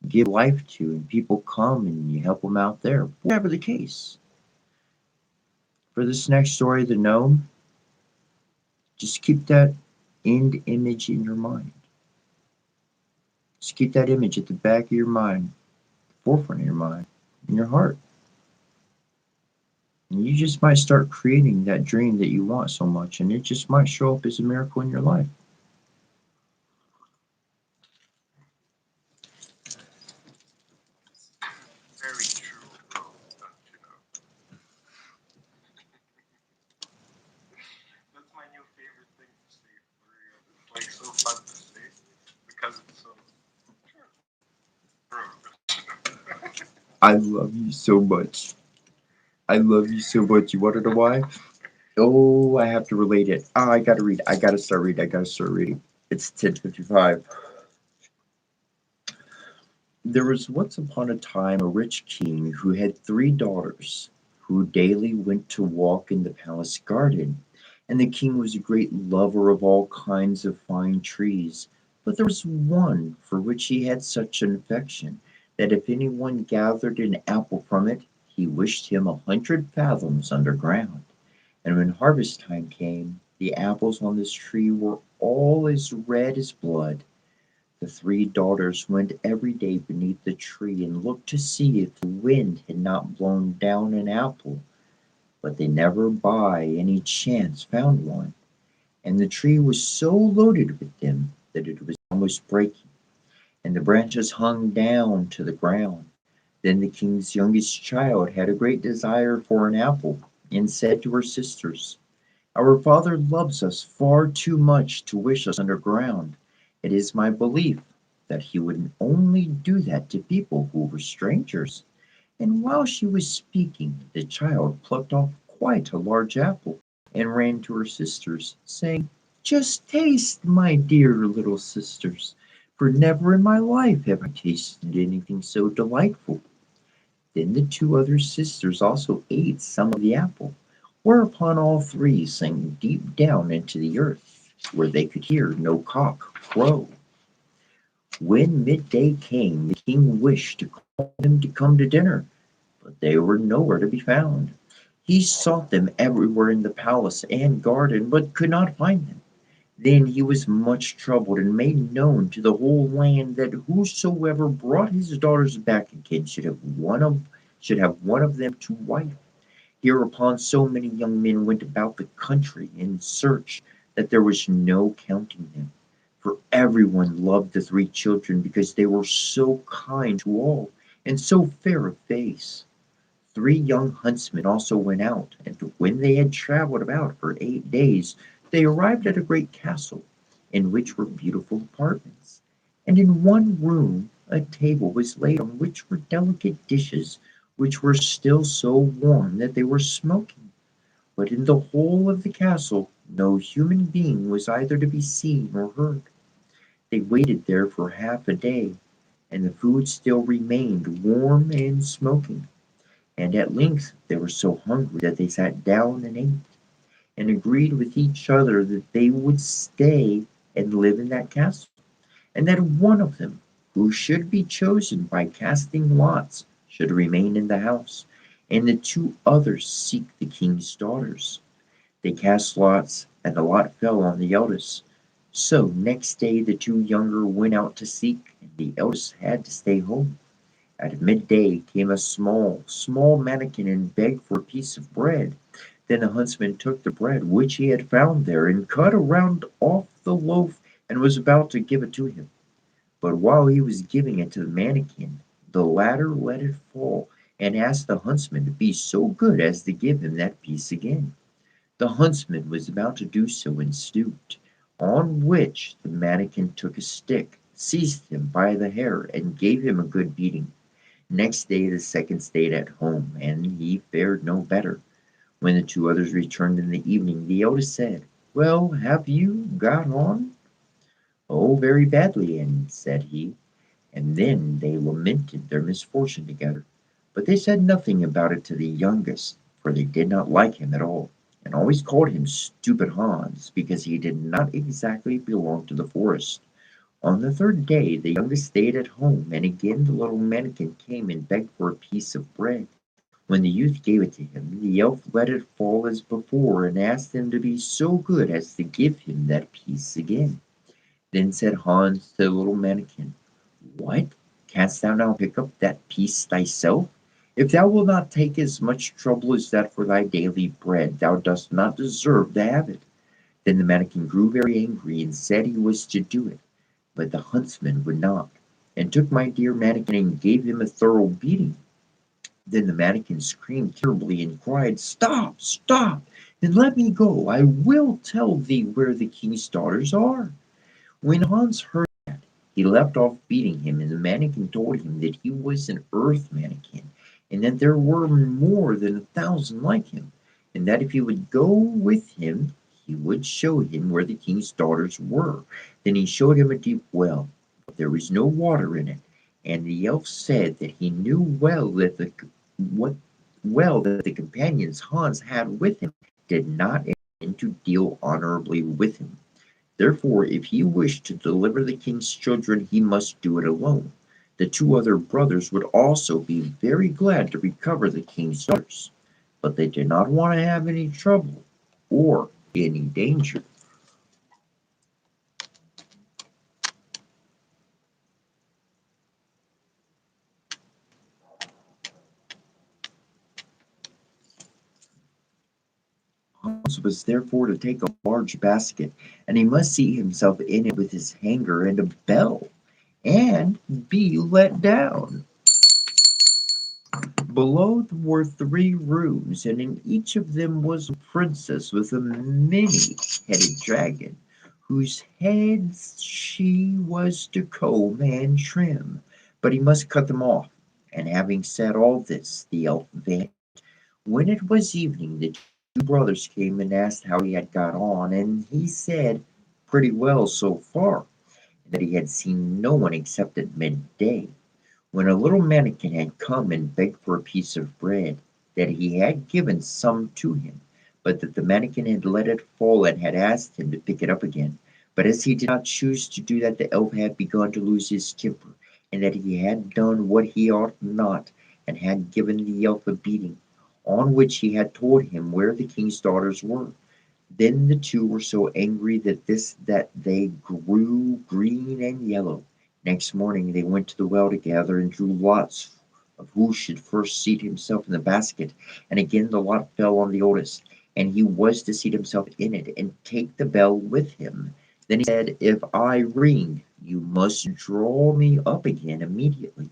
give life to, and people come and you help them out there. Whatever the case. For this next story, the gnome, just keep that end image in your mind. Just keep that image at the back of your mind, forefront of your mind, in your heart. And you just might start creating that dream that you want so much, and it just might show up as a miracle in your life. Very true, bro. Don't you know? That's my new favorite thing to say, for real. It's like so fun to say because it's so true. Bro, don't you know? I love you so much. I love you so much. You want to know why? Oh, I have to relate it. Oh, I gotta read. I gotta start reading. I gotta start reading. It's 10:55. There was once upon a time a rich king who had 3 daughters who daily went to walk in the palace garden. And the king was a great lover of all kinds of fine trees, but there was one for which he had such an affection that if any one gathered an apple from it, he wished him 100 fathoms underground. And when harvest time came, the apples on this tree were all as red as blood. The three daughters went every day beneath the tree and looked to see if the wind had not blown down an apple, but they never by any chance found one, and the tree was so loaded with them that it was almost breaking, and the branches hung down to the ground. Then the king's youngest child had a great desire for an apple, and said to her sisters, "Our father loves us far too much to wish us underground. It is my belief that he would only do that to people who were strangers." And while she was speaking, the child plucked off quite a large apple and ran to her sisters, saying, "Just taste, my dear little sisters, for never in my life have I tasted anything so delightful." Then the two other sisters also ate some of the apple, whereupon all three sank deep down into the earth, where they could hear no cock crow. When midday came, the king wished to call them to come to dinner, but they were nowhere to be found. He sought them everywhere in the palace and garden, but could not find them. Then he was much troubled, and made known to the whole land that whosoever brought his daughters back again should have one of them to wife. Hereupon so many young men went about the country in search that there was no counting them. For everyone loved the three children because they were so kind to all, and so fair of face. Three young huntsmen also went out, and when they had travelled about for 8 days, they arrived at a great castle, in which were beautiful apartments. And in one room a table was laid on which were delicate dishes, which were still so warm that they were smoking. But in the whole of the castle no human being was either to be seen or heard. They waited there for half a day, and the food still remained warm and smoking. And at length they were so hungry that they sat down and ate, and agreed with each other that they would stay and live in that castle, and that one of them, who should be chosen by casting lots, should remain in the house, and the two others seek the king's daughters. They cast lots, and the lot fell on the eldest. So next day the two younger went out to seek, and the eldest had to stay home. At midday came a small, small manikin and begged for a piece of bread. Then the huntsman took the bread which he had found there, and cut a round off the loaf, and was about to give it to him. But while he was giving it to the manikin, the latter let it fall, and asked the huntsman to be so good as to give him that piece again. The huntsman was about to do so and stooped, on which the manikin took a stick, seized him by the hair, and gave him a good beating. Next day the second stayed at home, and he fared no better. When the two others returned in the evening, the eldest said, "Well, have you got on?" "Oh, very badly," and said he, and then they lamented their misfortune together. But they said nothing about it to the youngest, for they did not like him at all, and always called him Stupid Hans, because he did not exactly belong to the forest. On the third day the youngest stayed at home, and again the little manikin came and begged for a piece of bread. When the youth gave it to him, the elf let it fall as before, and asked him to be so good as to give him that piece again. Then said Hans to the little manikin, "What! Canst thou now pick up that piece thyself? If thou wilt not take as much trouble as that for thy daily bread, thou dost not deserve to have it." Then the manikin grew very angry, and said he was to do it. But the huntsman would not, and took my dear manikin and gave him a thorough beating. Then the manikin screamed terribly, and cried, "Stop, stop, and let me go. I will tell thee where the king's daughters are." When Hans heard that, he left off beating him, and the manikin told him that he was an earth manikin, and that there were more than 1,000 like him, and that if he would go with him he would show him where the king's daughters were. Then he showed him a deep well, but there was no water in it, and the elf said that he knew well that what well that the companions Hans had with him did not intend to deal honorably with him. Therefore, if he wished to deliver the king's children, he must do it alone. The two other brothers would also be very glad to recover the king's daughters, but they did not want to have any trouble or any danger. Hans was therefore to take a large basket, and he must seat himself in it with his hanger and a bell, and be let down. Below were 3 rooms, and in each of them was a princess with a many-headed dragon, whose heads she was to comb and trim, but he must cut them off. And having said all this, the elf vanished. When it was evening, the 2 brothers came and asked how he had got on, and he said, pretty well so far, that he had seen no one except at midday, when a little manikin had come and begged for a piece of bread, that he had given some to him, but that the manikin had let it fall and had asked him to pick it up again. But as he did not choose to do that, the elf had begun to lose his temper, and that he had done what he ought not, and had given the elf a beating, on which he had told him where the king's daughters were. Then the 2 were so angry that they grew green and yellow. Next morning they went to the well together and drew lots of who should first seat himself in the basket, and again the lot fell on the oldest, and he was to seat himself in it and take the bell with him. Then he said, if I ring, you must draw me up again immediately.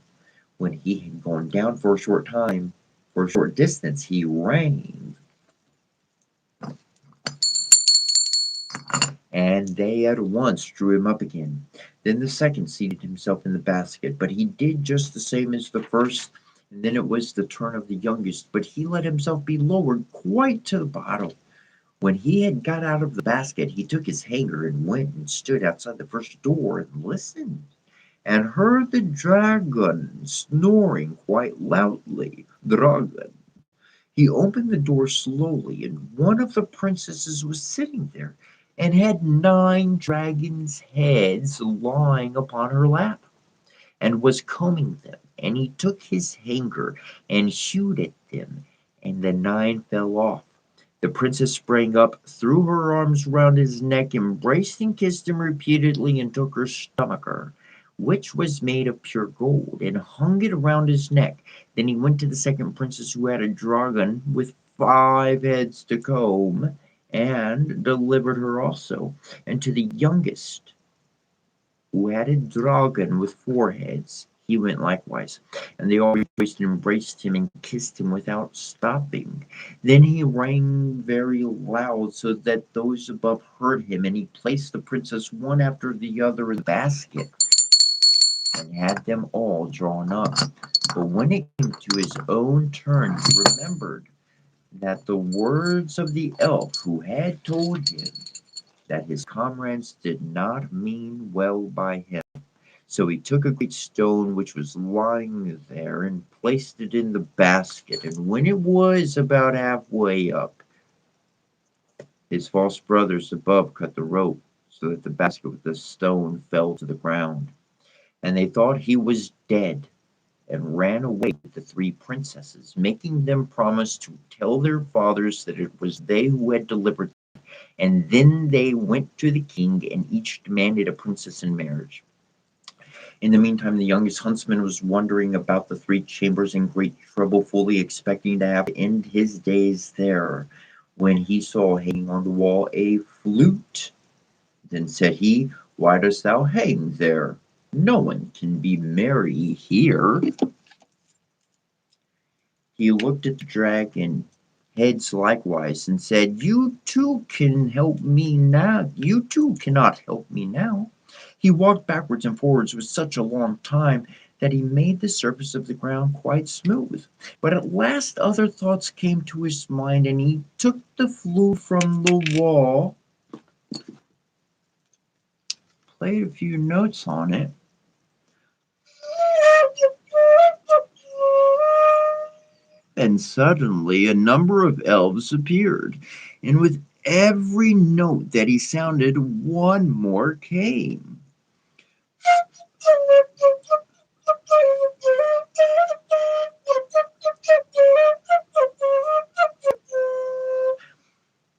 When he had gone down for a short time, for a short distance, he rang, and they at once drew him up again. Then the second seated himself in the basket, but he did just the same as the first, and then it was the turn of the youngest, but he let himself be lowered quite to the bottom. When he had got out of the basket, he took his hanger and went and stood outside the first door and listened, and heard the dragon snoring quite loudly. Dragon. He opened the door slowly, and one of the princesses was sitting there, and had 9 dragons' heads lying upon her lap, and was combing them. And he took his hanger and hewed at them, and the 9 fell off. The princess sprang up, threw her arms round his neck, embraced and kissed him repeatedly, and took her stomacher, which was made of pure gold, and hung it around his neck. Then he went to the second princess, who had a dragon with 5 heads to comb, and delivered her also. And to the youngest, who had a dragon with 4 heads, he went likewise. And they all rejoiced and embraced him and kissed him without stopping. Then he rang very loud, so that those above heard him, and he placed the princess one after the other in the basket, and had them all drawn up. But when it came to his own turn, he remembered that the words of the elf, who had told him that his comrades did not mean well by him. So he took a great stone which was lying there, and placed it in the basket, and when it was about halfway up, his false brothers above cut the rope, so that the basket with the stone fell to the ground. And they thought he was dead, and ran away with the 3 princesses, making them promise to tell their fathers that it was they who had delivered them. And then they went to the king, and each demanded a princess in marriage. In the meantime, the youngest huntsman was wandering about the 3 chambers in great trouble, fully expecting to have to end his days there, when he saw hanging on the wall a flute. Then said he, why dost thou hang there? No one can be merry here. He looked at the dragon heads likewise, and said, you too can help me now. You too cannot help me now. He walked backwards and forwards with such a long time that he made the surface of the ground quite smooth. But at last other thoughts came to his mind, and he took the flute from the wall, played a few notes on it, and suddenly a number of elves appeared, and with every note that he sounded, one more came.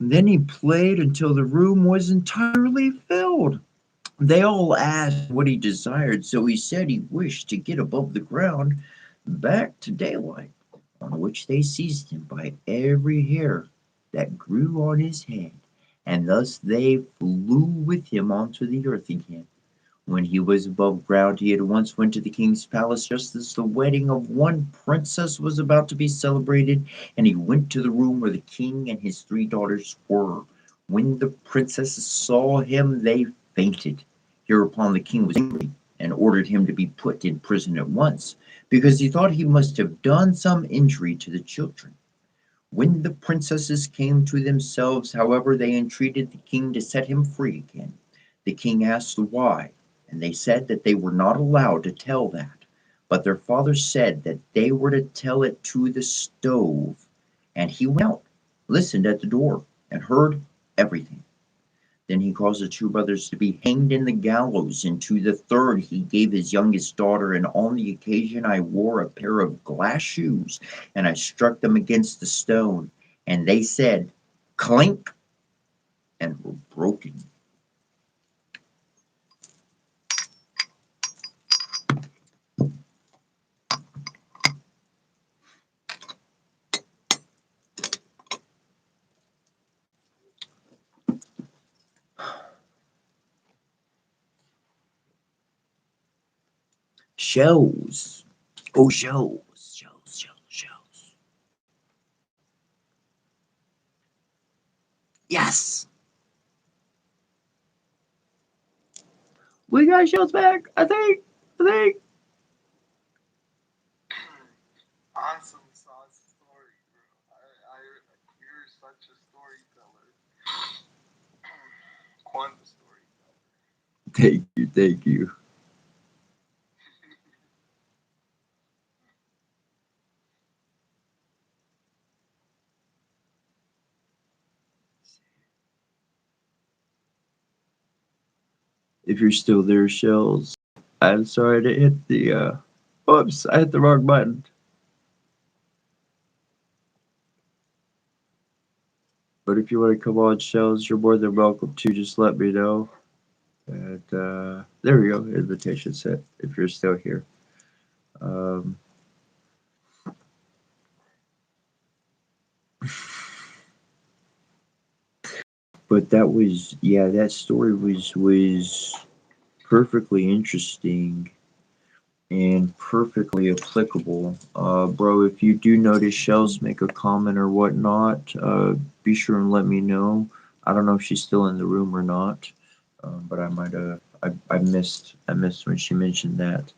Then he played until the room was entirely filled. They all asked what he desired, so he said he wished to get above the ground, back to daylight, on which they seized him by every hair that grew on his head, and thus they flew with him onto the earth again. When he was above ground, he at once went to the king's palace just as the wedding of one princess was about to be celebrated, and he went to the room where the king and his three daughters were. When the princesses saw him, they fainted. Hereupon the king was angry and ordered him to be put in prison at once, because he thought he must have done some injury to the children. When the princesses came to themselves, however, they entreated the king to set him free again. The king asked why, and they said that they were not allowed to tell that, but their father said that they were to tell it to the stove. And he went out, listened at the door, and heard everything. Then he caused the two brothers to be hanged in the gallows, and to the third he gave his youngest daughter, and on the occasion I wore a pair of glass shoes, and I struck them against the stone, and they said, clink, and were broken. Shells. Oh, shells, shells, shells, shells. Yes! We got shells back, I think. Awesome sauce story, bro. You're such a storyteller. Quite a storyteller. Thank you. If you're still there, Shells, I'm sorry to hit the, oops, I hit the wrong button. But if you want to come on, Shells, you're more than welcome to. Just let me know. And there we go, invitation set, if you're still here. But that was, yeah, that story was perfectly interesting and perfectly applicable. Bro, if you do notice Shells make a comment or whatnot, be sure and let me know. I don't know if she's still in the room or not, but I might have. I missed when she mentioned that.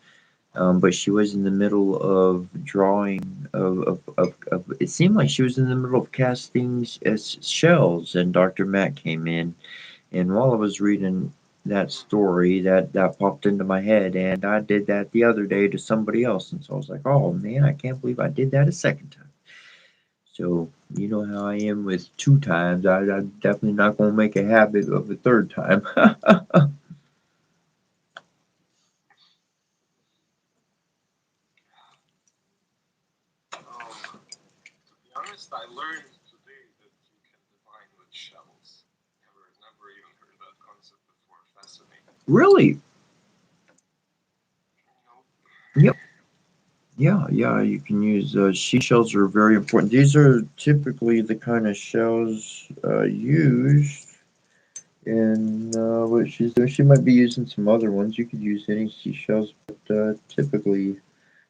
But she was in the middle of drawing of it seemed like she was in the middle of casting shells, and Dr. Matt came in, and while I was reading that story, that popped into my head, and I did that the other day to somebody else, and so I was like, oh man, I can't believe I did that a second time. So you know how I am with two times. I'm definitely not gonna make a habit of a third time. To be honest, I learned today that you can divine with shells. Never even heard that concept before. Fascinating. Really? Nope. Yep. Yeah, you can use seashells are very important. These are typically the kind of shells used in what she's doing. She might be using some other ones. You could use any seashells, but typically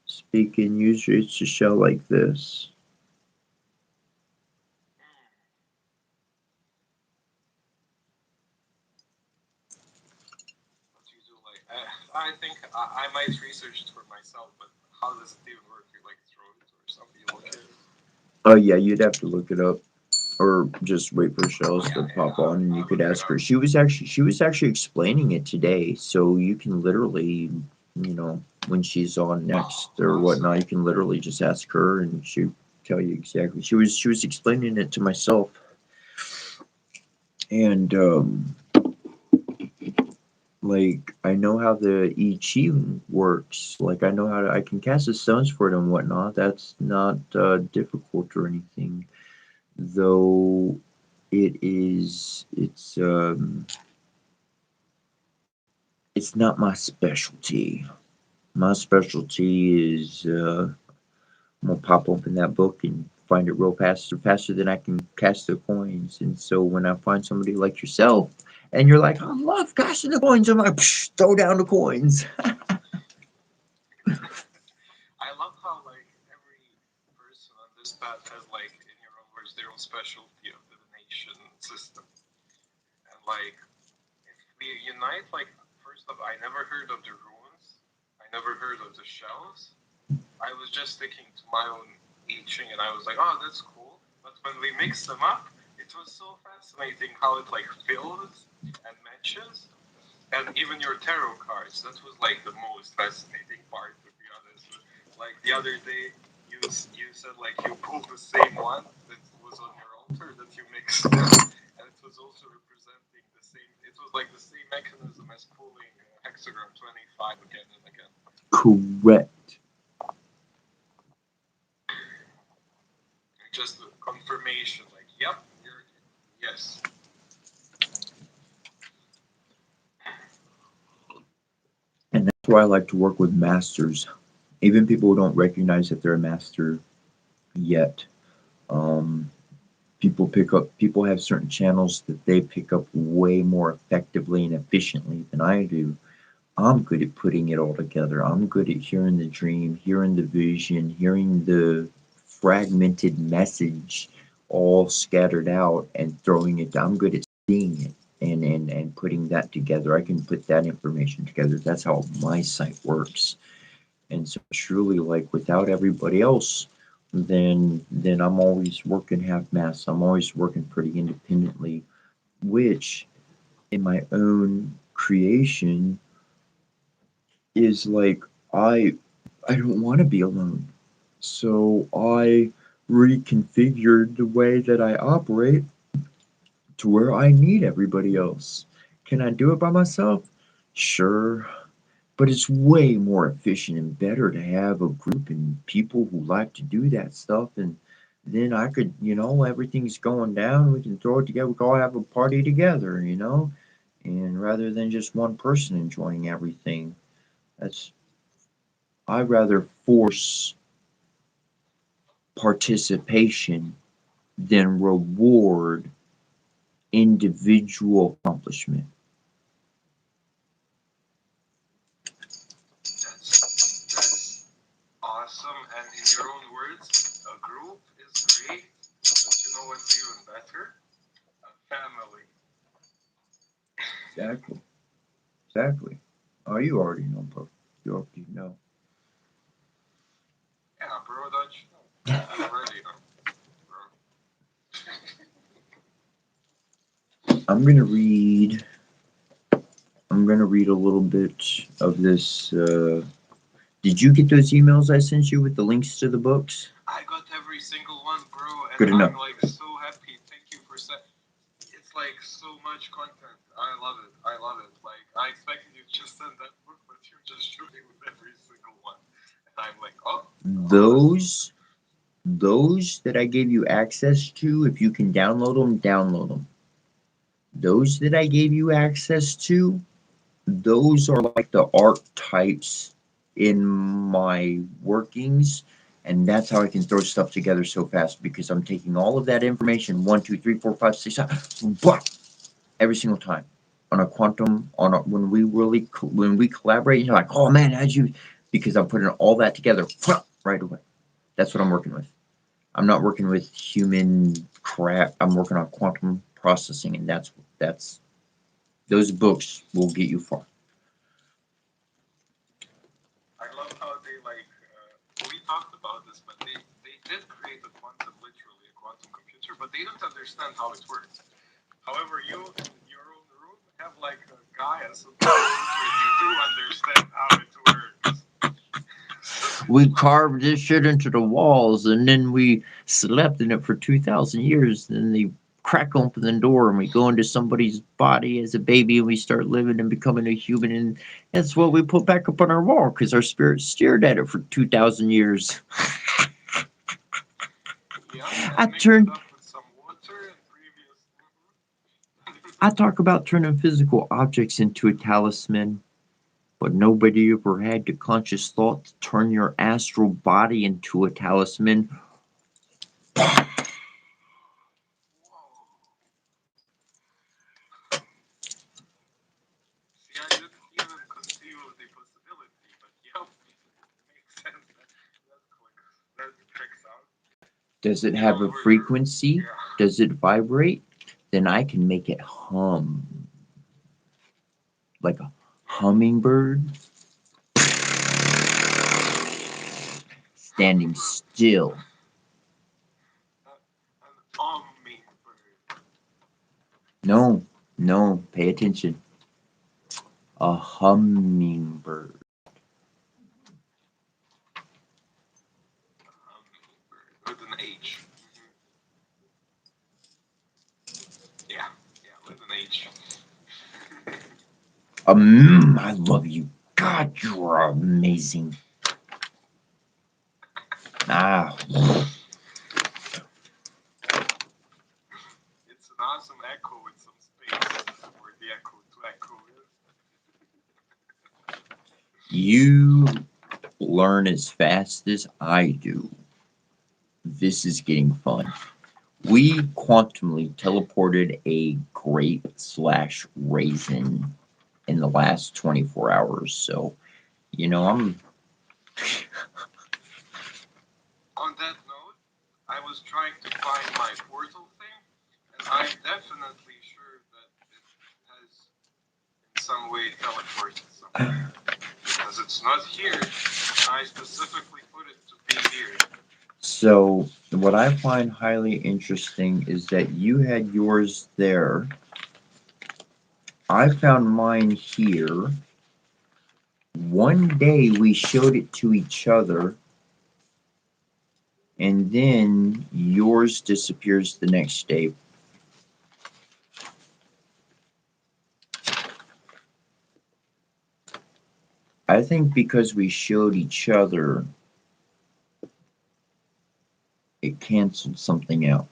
speaking, usually it's a shell like this. What you do, like, I think I might research it for myself, but how does it even work? You like throw it or something? You look at it. Oh yeah, you'd have to look it up, or just wait for shells to Yeah, pop on, and you I'll could look it ask her. up. She was actually explaining it today, so you can literally, when she's on next or Awesome. whatnot, you can literally just ask her, and she tell you exactly. She was explaining it to myself, and like I know how the I Ching works. Like I can cast the stones for it and whatnot. That's not difficult or anything. Though it's not my specialty. My specialty is I'm gonna pop open that book and find it real faster than I can cast the coins. And so when I find somebody like yourself, and you're like, I love casting the coins, I'm like, psh, throw down the coins. I love how like every person on this path has like, in your own words, their own specialty of divination system. And like, if we unite, like, first off, I never heard of the runes. I never heard of the shells. I was just sticking to my own I Ching, and I was like, oh, that's cool. But when we mix them up, it was so fascinating how it like fills and matches. And even your tarot cards, that was like the most fascinating part, to be honest. Like the other day, you said like you pulled the same one that was on your altar that you mixed, and it was also representing the same. It was like the same mechanism as pulling hexagram 25 again and again. Correct. Just a confirmation, like, yep, yes. And that's why I like to work with masters. Even people who don't recognize that they're a master yet. Um, people have certain channels that they pick up way more effectively and efficiently than I do. I'm good at putting it all together. I'm good at hearing the dream, hearing the vision, hearing the fragmented message all scattered out and throwing it. I'm good at seeing it and putting that together. I can put that information together. That's how my site works. And so truly, like, without everybody else, then I'm always working half-mast. I'm always working pretty independently, which in my own creation is like I I don't want to be alone. So I reconfigured the way that I operate to where I need everybody else. Can I do it by myself? Sure. But it's way more efficient and better to have a group and people who like to do that stuff. And then I could, everything's going down. We can throw it together. We can all have a party together. And rather than just one person enjoying everything, that's I rather force participation than reward individual accomplishment. That's awesome. And in your own words, a group is great, but you know what's even better? A family. Exactly. Exactly. Oh, you already know, bro. You already know. Yeah, bro, don't you know? I already know, bro. I'm gonna read. I'm gonna read a little bit of this. Did you get those emails I sent you with the links to the books? I got every single one, bro, and Good enough. I'm like so happy. Thank you for it's like so much content. I love it. I love it. Like I expected you to just send that book, but you're just shooting with every single one. And I'm like, oh. Those that I gave you access to, if you can download them, download them. Those that I gave you access to, those are like the archetypes in my workings, and that's how I can throw stuff together so fast because I'm taking all of that information 1, 2, 3, 4, 5, 6, 7, every single time on a quantum when we collaborate. You're like, oh man, how'd you? Because I'm putting all that together right away. That's what I'm working with. I'm not working with human crap. I'm working on quantum processing, and that's those books will get you far. I love how they like. We talked about this, but they did create a quantum, literally a quantum computer, but they don't understand how it works. However, you in your own room have like a guy as a computer. You do understand how it works. So We carved this shit into the walls, and then we slept in it for 2,000 years. Then they crack open the door, and we go into somebody's body as a baby, and we start living and becoming a human. And that's what we put back up on our wall because our spirit stared at it for 2,000 years. Yeah, I and mix turned. it up with some water and previous. I talk about turning physical objects into a talisman, but nobody ever had the conscious thought to turn your astral body into a talisman. Whoa. See, I didn't even conceive of the possibility, but yeah, makes sense. That checks out. Does it You have know, a frequency? yeah. Does it vibrate? Then I can make it hum like a hummingbird standing still. An hummingbird. No, no, pay attention. A hummingbird. With an H. Yeah, with an H. I love you. God, you're amazing. Ah, It's an awesome echo with some space where the echo to echo is. you learn as fast as I do. This is getting fun. We quantumly teleported a grape slash raisin in the last 24 hours. So, I'm. On that note, I was trying to find my portal thing, and I'm definitely sure that it has in some way teleported somewhere. Because it's not here, and I specifically put it to be here. So, what I find highly interesting is that you had yours there. I found mine here. One day we showed it to each other, and then yours disappears the next day. I think because we showed each other, it canceled something out.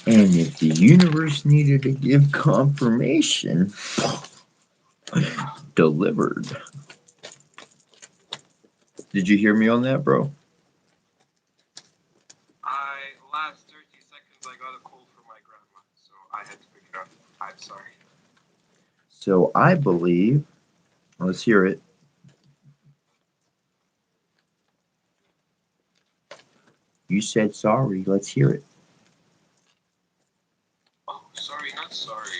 And if the universe needed to give confirmation, delivered. Did you hear me on that, bro? Last 30 seconds, I got a call from my grandma, so I had to pick it up. I'm sorry. So I believe, let's hear it. You said sorry, let's hear it. Oh, sorry, not sorry.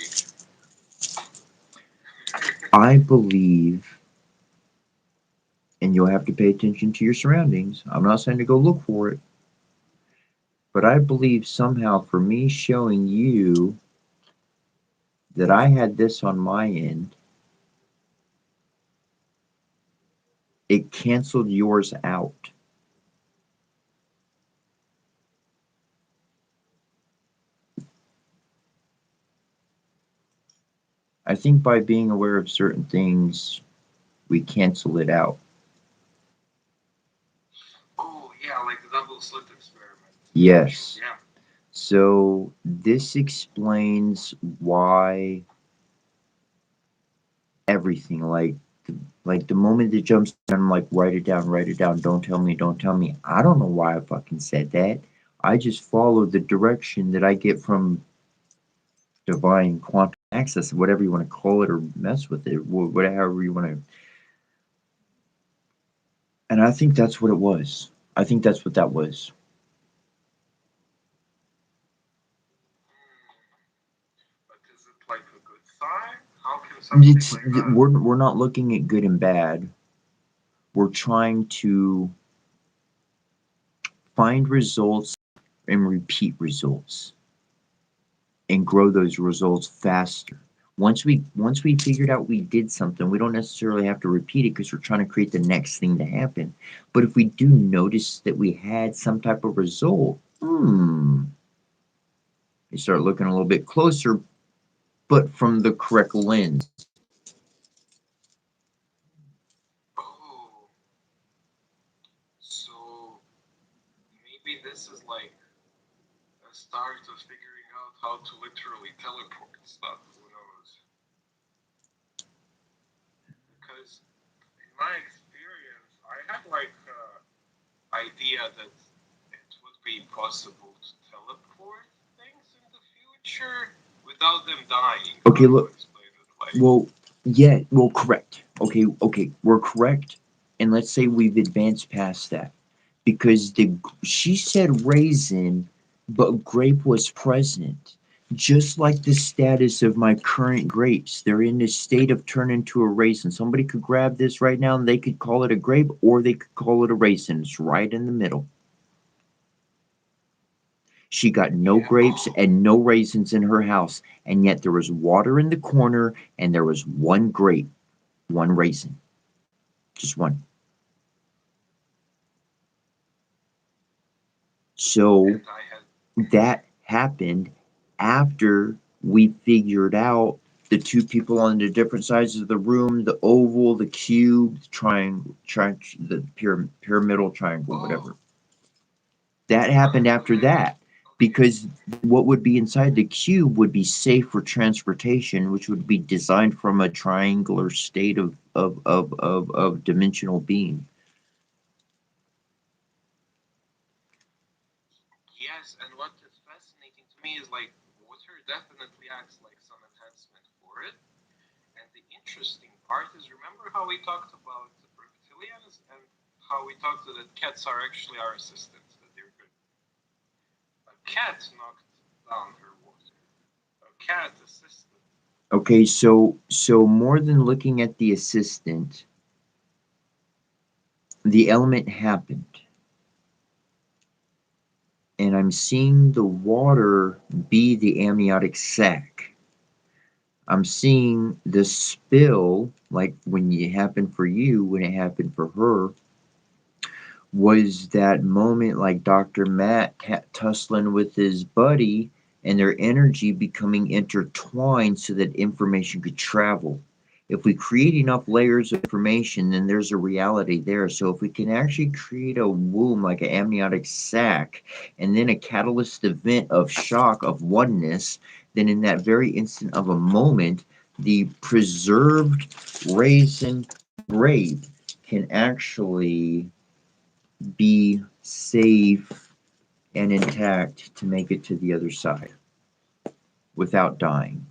I believe, and you'll have to pay attention to your surroundings. I'm not saying to go look for it, but I believe somehow for me showing you that I had this on my end, it canceled yours out. I think by being aware of certain things, we cancel it out. Oh, yeah, like the double slit experiment. Yes. Yeah. So this explains why everything, like the moment it jumps down, I'm like, write it down, don't tell me, don't tell me. I don't know why I fucking said that. I just follow the direction that I get from divine quantum access, whatever you want to call it or mess with it, whatever you want to. And I think that's what it was. I think that's what that was. it like a good sign? How can something It's, like that? we're not looking at good and bad. We're trying to find results and repeat results and grow those results faster. Once we figured out we did something, we don't necessarily have to repeat it because we're trying to create the next thing to happen. But if we do notice that we had some type of result, you start looking a little bit closer, but from the correct lens. Oh, so maybe this is like a start of figuring out how to literally teleport stuff. Who knows? Because in my experience, I had like idea that it would be possible to teleport things in the future without them dying. Okay, How to look. explain it, like, Well, yeah, well, correct. Okay, we're correct. And let's say we've advanced past that. Because she said raisin, but grape was present. Just like the status of my current grapes. They're in the state of turn into a raisin. Somebody could grab this right now and they could call it a grape or they could call it a raisin. It's right in the middle. She got no grapes and no raisins in her house, and yet there was water in the corner and there was one grape, one raisin. Just one. So and I had that happened after we figured out the two people on the different sides of the room, the oval, the cube, the triangle, the pyramidal triangle, whatever. That happened after that because what would be inside the cube would be safe for transportation, which would be designed from a triangular state of dimensional being. yes, and what is fascinating to me is like water definitely acts like some enhancement for it. And the interesting part is, remember how we talked about the reptilians and how we talked that cats are actually our assistants, that they're good. A cat knocked down her water. A cat assisted. Okay, so more than looking at the assistant, the element happened. And I'm seeing the water be the amniotic sac. I'm seeing the spill, like when it happened for you, when it happened for her, was that moment like Dr. Matt tussling with his buddy and their energy becoming intertwined so that information could travel. If we create enough layers of information, then there's a reality there. So if we can actually create a womb like an amniotic sac and then a catalyst event of shock, of oneness, then in that very instant of a moment, the preserved raisin grape can actually be safe and intact to make it to the other side without dying.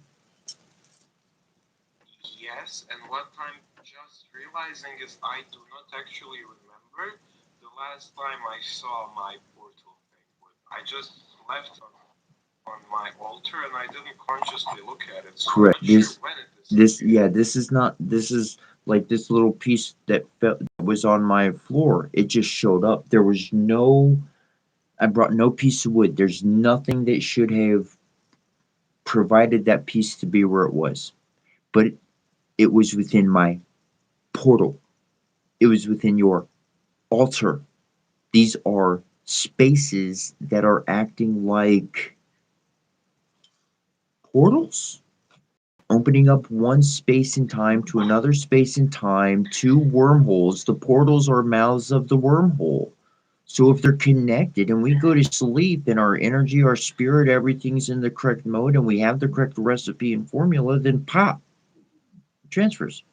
Yes, and what I'm just realizing is I do not actually remember the last time I saw my portal thing. I just left on my altar and I didn't consciously look at it. So Correct. I'm not sure when it disappeared. This is not, this is like this little piece that was on my floor. It just showed up. There was no, I brought no piece of wood. There's nothing that should have provided that piece to be where it was. But it was within my portal. It was within your altar. These are spaces that are acting like portals, opening up one space in time to another space in time, two wormholes. The portals are mouths of the wormhole. So if they're connected and we go to sleep and our energy, our spirit, everything's in the correct mode and we have the correct recipe and formula, then pop, transfers.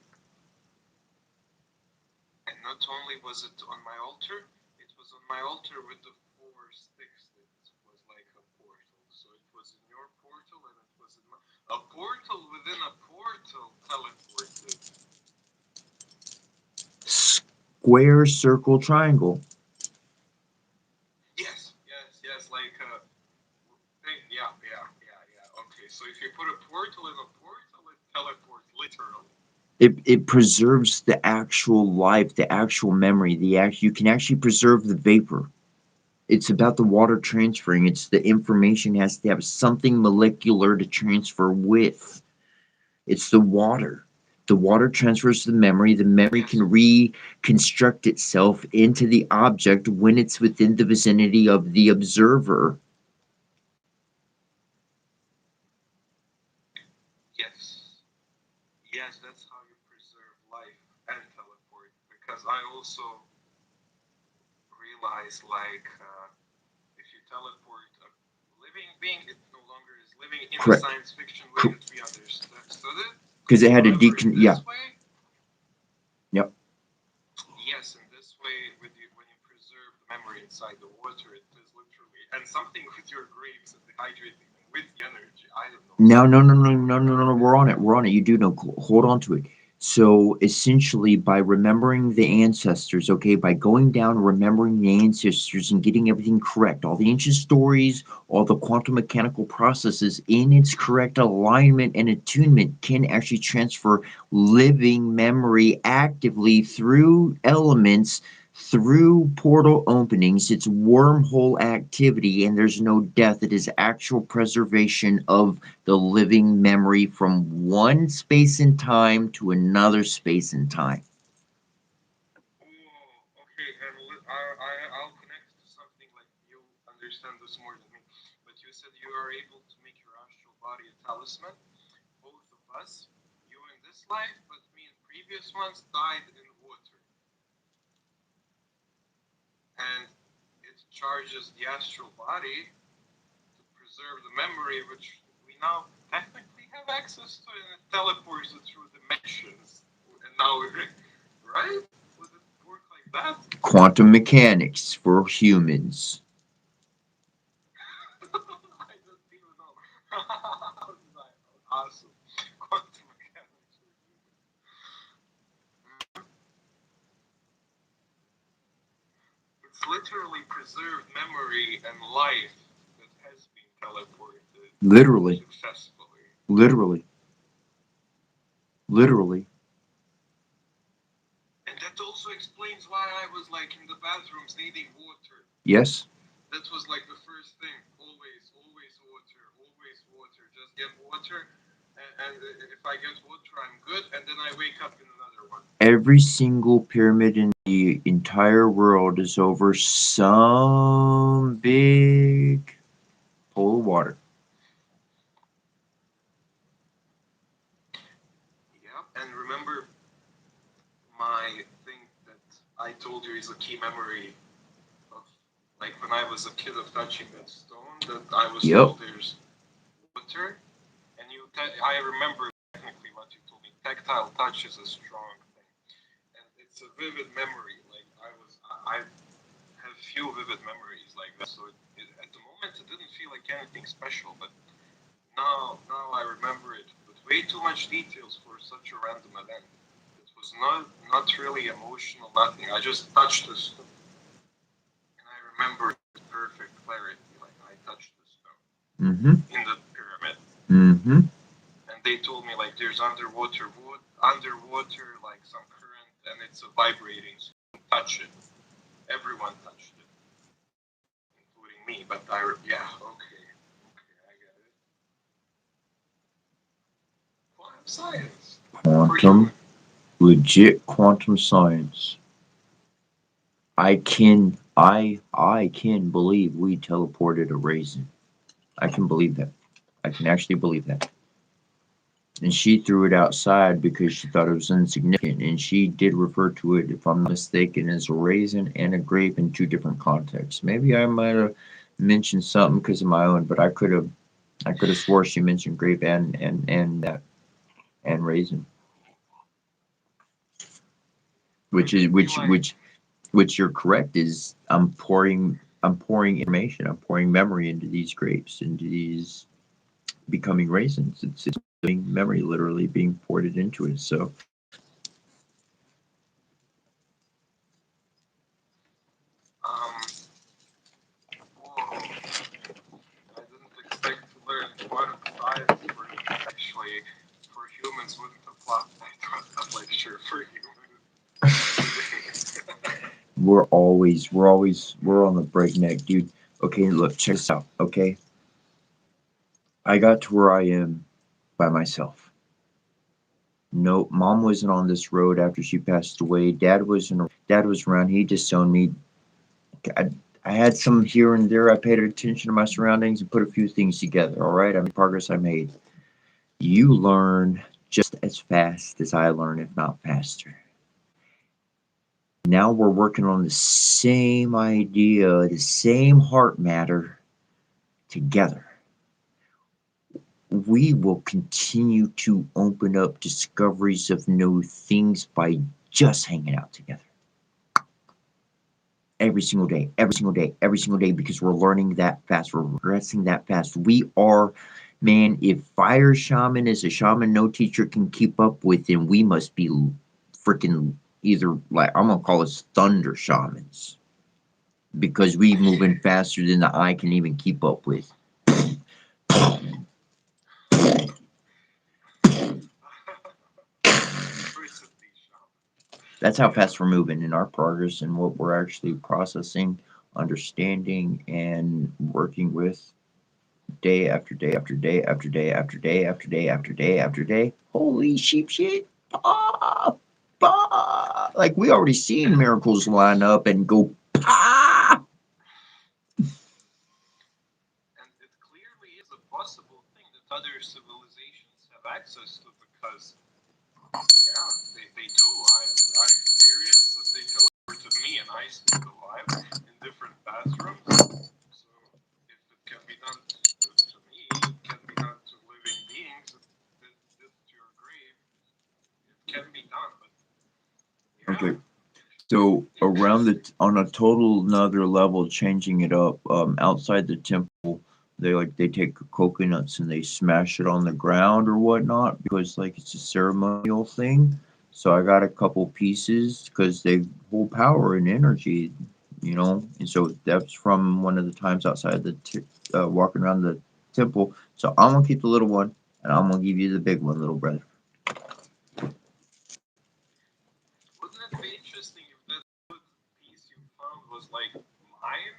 And not only was it on my altar, it was on my altar with the 4 sticks that was like a portal. So it was in your portal and it was in my... A portal within a portal teleported. Square, circle, triangle. Yes, like yeah. Okay, so if you put a portal in a portal, it teleports literally. It preserves the actual life, the actual memory, you can actually preserve the vapor. It's about the water transferring. It's the information has to have something molecular to transfer with. It's the water. The water transfers the memory. The memory can reconstruct itself into the object when it's within the vicinity of the observer. Yes, that's how you preserve life and teleport. Because I also realized, like, if you teleport a living being, it no longer is living in the science fiction way that we understood it. Because it had a Yep. Yes, in this way, when you preserve the memory inside the water, it is literally, and something with your grapes and dehydrating with the energy. I don't know. No. We're on it. You do know. Hold on to it. So essentially, by remembering the ancestors, okay, by going down, remembering the ancestors and getting everything correct, all the ancient stories, all the quantum mechanical processes in its correct alignment and attunement can actually transfer living memory actively through elements, through portal openings. It's wormhole activity, and there's no death. It is actual preservation of the living memory from one space and time to another space and time. Oh, okay, and I'll connect to something like you understand this more than me. But you said you are able to make your astral body a talisman. Both of us, you in this life, but me in previous ones, died in water. And it charges the astral body to preserve the memory, which we now technically have access to, and it teleports it through dimensions. And now we're, right? Would it work like that? Quantum mechanics for humans. I don't even know. Awesome. Quantum mechanics for humans. It's literally preserved memory and life that has been teleported Literally. Successfully. Literally. And that also explains why I was like in the bathrooms needing water. Yes. That was like the first thing. Always water. Just get water. And if I get water, I'm good. And then I wake up in another one. Every single pyramid in the entire world is over some big pool of water. Yeah, and remember my thing that I told you is a key memory of, like, when I was a kid, of touching that stone, that I was told there's water. And I remember technically what you told me. Tactile touch is a strong thing, and it's a vivid memory. Like I have few vivid memories like that. So at the moment, it didn't feel like anything special, but now I remember it with way too much details for such a random event. It was not really emotional, nothing. I just touched the stone, and I remember with perfect clarity. Like I touched the stone in the pyramid. And they told me like there's underwater like some current, and it's a vibrating, so you can touch it. Everyone touched it, including me. But okay, I get it. Quantum science. Legit quantum science. I can believe we teleported a raisin. I can believe that. I can actually believe that. And she threw it outside because she thought it was insignificant. And she did refer to it, if I'm not mistaken, as a raisin and a grape in two different contexts. Maybe I might have mentioned something because of my own, but I could have swore she mentioned grape and raisin. Which you're correct, is I'm pouring information, I'm pouring memory into these grapes, into these becoming raisins. It's memory literally being poured into it. So I didn't expect to learn quantum science humans wouldn't have laughed. I thought I'm like, sure, for humans. We're on the breakneck, dude. Okay, look, check this out, okay? I got to where I am by myself. No, mom wasn't on this road after she passed away. Dad was around. He disowned me. I, I had some here and there. I paid attention to my surroundings and put a few things together. All right, I mean, progress I made. You learn just as fast as I learn, if not faster. Now we're working on the same idea, the same heart matter together. We will continue to open up discoveries of new things by just hanging out together. Every single day, every single day, every single day, because we're learning that fast, we're progressing that fast. We are, man, if fire shaman is a shaman no teacher can keep up with, then we must be freaking either, like, I'm gonna call us thunder shamans. Because we moving faster than the eye can even keep up with. That's how fast we're moving in our progress and what we're actually processing, understanding, and working with day after day after day after day after day after day after day after day. Holy sheep shit. Ah, bah. Like we already seen miracles line up and go ah. And it clearly is a possible thing that other civilizations have access to because, yeah, they do. I experienced that they teleport to me and I stay alive in different bathrooms. So if it can be done to me, it can be done to living beings. This to your grave, it can be done. But yeah. Okay. So around on a total another level, changing it up, outside the temple, they take coconuts and they smash it on the ground or whatnot because like it's a ceremonial thing. So I got a couple pieces because they hold power and energy, and so that's from one of the times outside walking around the temple. So I'm gonna keep the little one and I'm gonna give you the big one, little brother. Wouldn't it be interesting if that piece you found was like mine?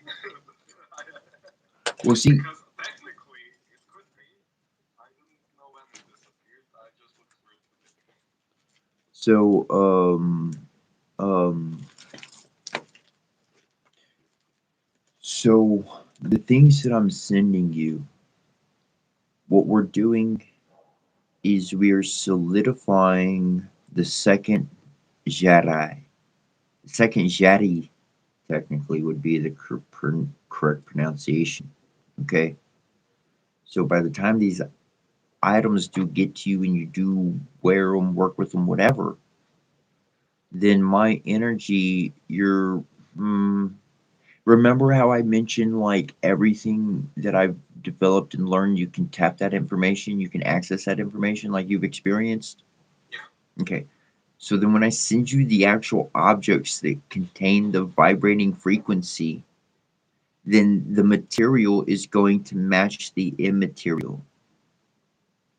Well, see. Because technically it could be. I didn't know when it disappeared. I just looked for it today. So, um, so the things that I'm sending you, what we're doing is we're solidifying the second Jedi. Second Jedi, technically, would be the correct pronunciation. Okay? So by the time these items do get to you and you do wear them, work with them, whatever, then my energy, remember how I mentioned like everything that I've developed and learned, you can tap that information, you can access that information like you've experienced? Yeah. Okay. So then when I send you the actual objects that contain the vibrating frequency, then the material is going to match the immaterial.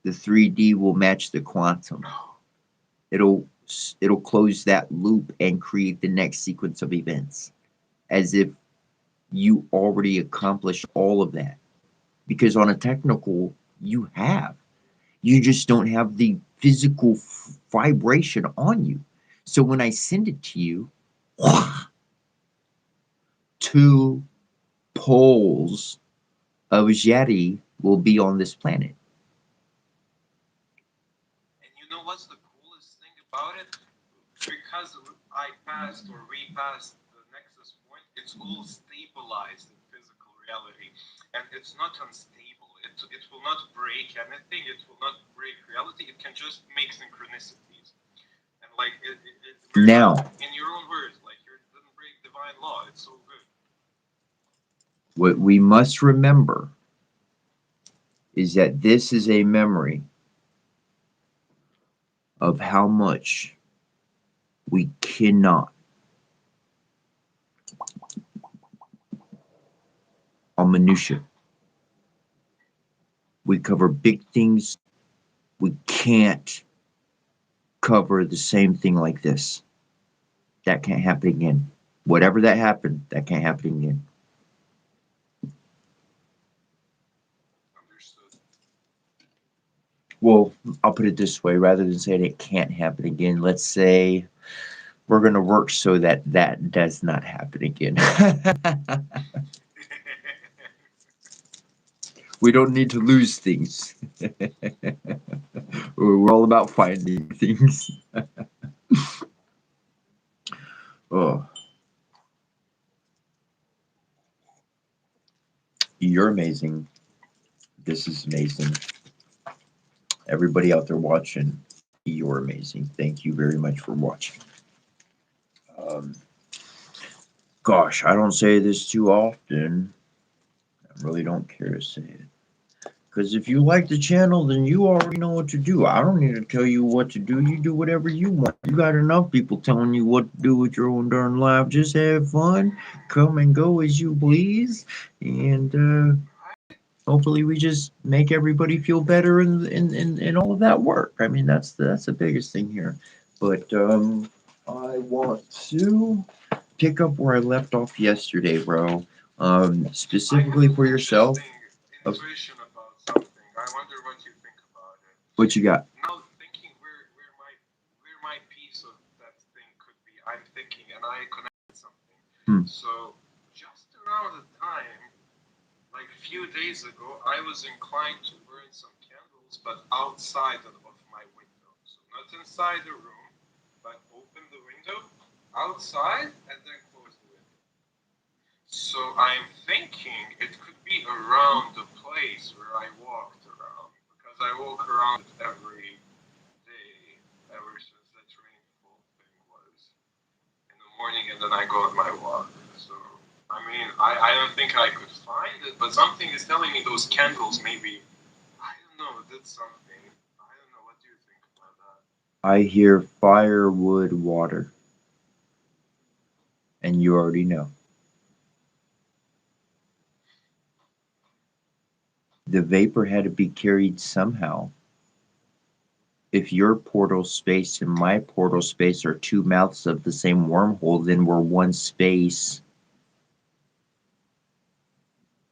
The 3D will match the quantum. It'll close that loop and create the next sequence of events as if you already accomplished all of that. Because on a technical, you have. You just don't have the physical vibration on you. So when I send it to you, two poles of Jedi will be on this planet. And you know what's the coolest thing about it? Because I passed or we passed the nexus point, it's all stabilized in physical reality. And it's not unstable. It will not break anything. It will not break reality. It can just make synchronicities. And like, Now, in your own words, like, you didn't break divine law. It's so good. what we must remember is that this is a memory of how much we cannot on minutia. We cover big things. We can't cover the same thing like this. That can't happen again. Whatever that happened, that can't happen again. Understood. Well, I'll put it this way, rather than saying it can't happen again, let's say we're going to work so that that does not happen again. We don't need to lose things. We're all about finding things. Oh, you're amazing. This is amazing. Everybody out there watching, you're amazing. Thank you very much for watching. Gosh, I don't say this too often. I really don't care to say it. Because if you like the channel, then you already know what to do. I don't need to tell you what to do. You do whatever you want. You got enough people telling you what to do with your own darn life. Just have fun. Come and go as you please. And hopefully we just make everybody feel better in all of that work. I mean, that's the biggest thing here. But I want to pick up where I left off yesterday, bro. Specifically for yourself. Intuition about something. I wonder what you think about it. What you got? Now thinking where my piece of that thing could be. I'm thinking, and I connected something. So just around the time, like a few days ago, I was inclined to burn some candles, but outside of my window. So not inside the room, but open the window outside and then close the window. So I'm thinking it could be around the place where I walked around, because I walk around every day ever since that rainfall thing was in the morning, and then I go on my walk. So I mean, I don't think I could find it, but something is telling me those candles maybe, I don't know, did something. I don't know. What do you think about that? I hear firewood water. And you already know. The vapor had to be carried somehow. If your portal space and my portal space are two mouths of the same wormhole, then we're one space.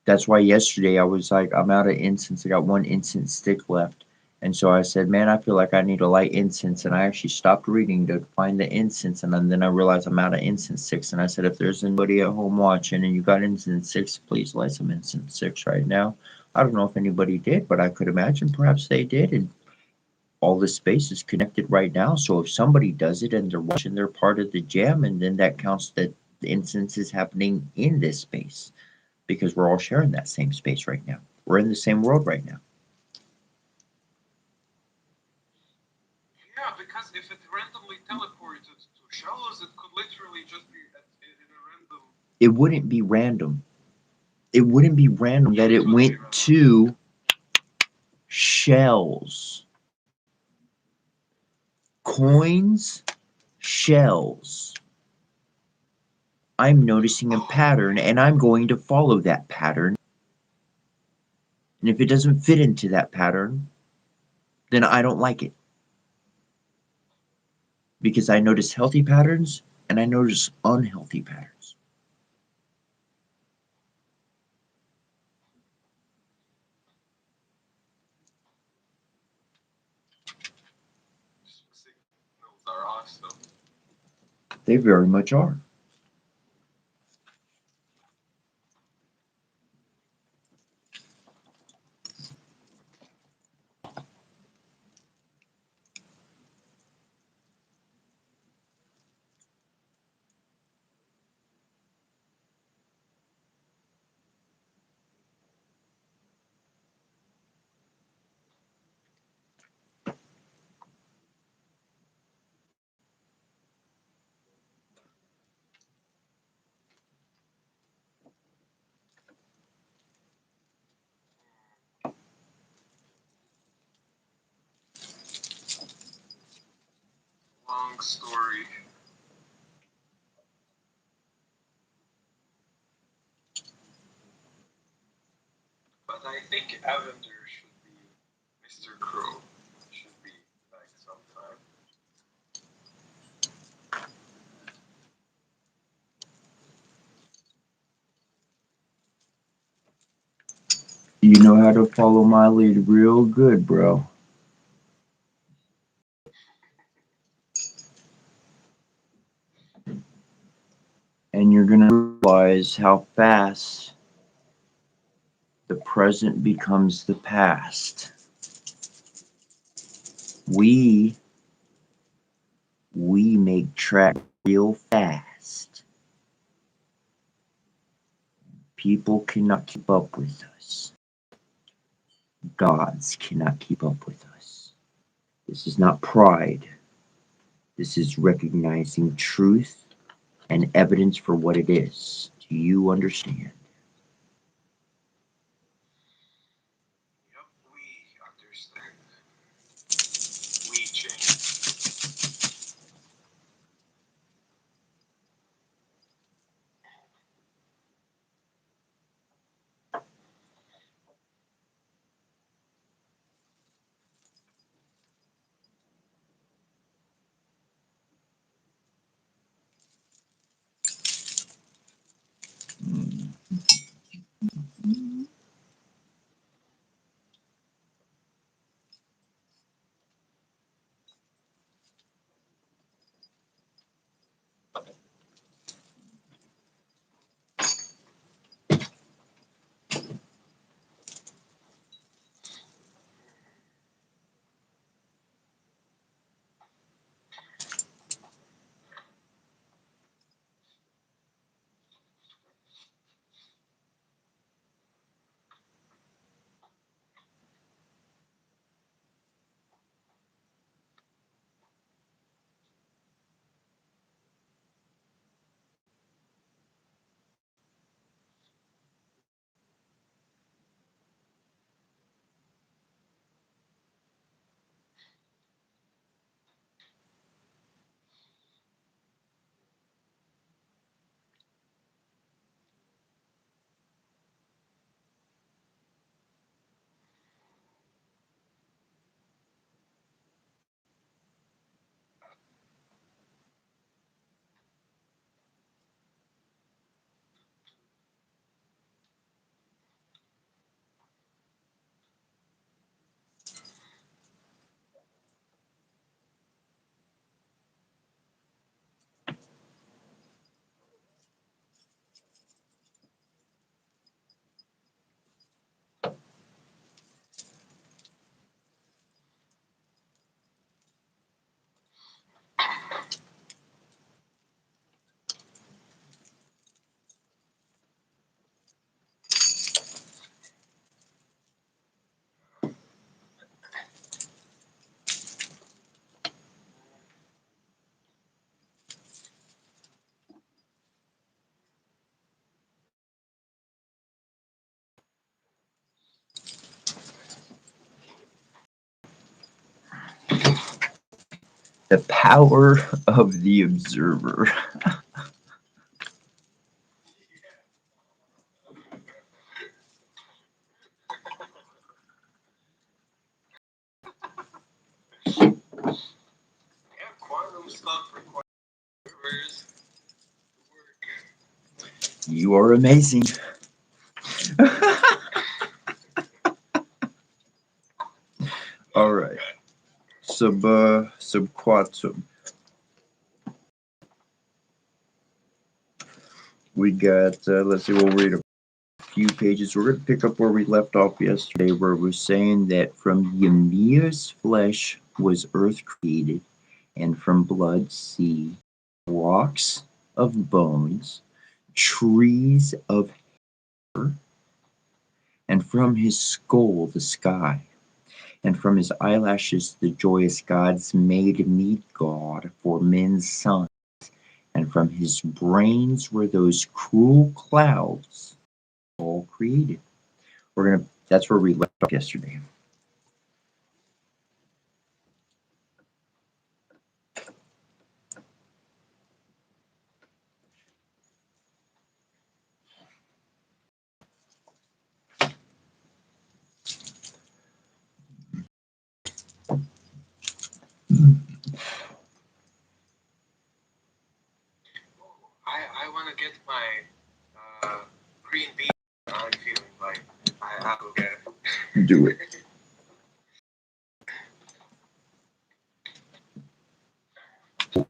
That's why yesterday I was like, I'm out of incense. I got one incense stick left. And so I said, man, I feel like I need to light incense. And I actually stopped reading to find the incense. And then I realized I'm out of incense sticks. And I said, if there's anybody at home watching and you got incense sticks, please light some incense sticks right now. I don't know if anybody did, but I could imagine perhaps they did. And all the space is connected right now. So if somebody does it and they're watching, they're part of the jam. And then that counts that the incense is happening in this space. Because we're all sharing that same space right now. We're in the same world right now. Yeah, because if it randomly teleported to shallows, it could literally just be in a random... It wouldn't be random. It wouldn't be random that it went to shells. Coins, shells. I'm noticing a pattern and I'm going to follow that pattern. And if it doesn't fit into that pattern, then I don't like it. Because I notice healthy patterns and I notice unhealthy patterns. Signals are awesome. They very much are. Long story. But I think Evander should be Mr. Crow. Should be back sometime. You know how to follow my lead real good, bro. And you're gonna realize how fast the present becomes the past. We make track real fast. People cannot keep up with us. Gods cannot keep up with us. This is not pride. This is recognizing truth and evidence for what it is. Do you understand? Yep, we understand. We change. The power of the observer. Yeah, quantum stuff requires work. You are amazing. All right. Subquatum. We got, let's see, we'll read a few pages. We're going to pick up where we left off yesterday, where we're saying that from Ymir's flesh was earth created, and from blood, sea, rocks of bones, trees of hair, and from his skull, the sky. And from his eyelashes the joyous gods made meet God for men's sons. And from his brains were those cruel clouds all created. That's where we left off yesterday. I want to get my green bean. I'm feeling like I have to get it. Do it.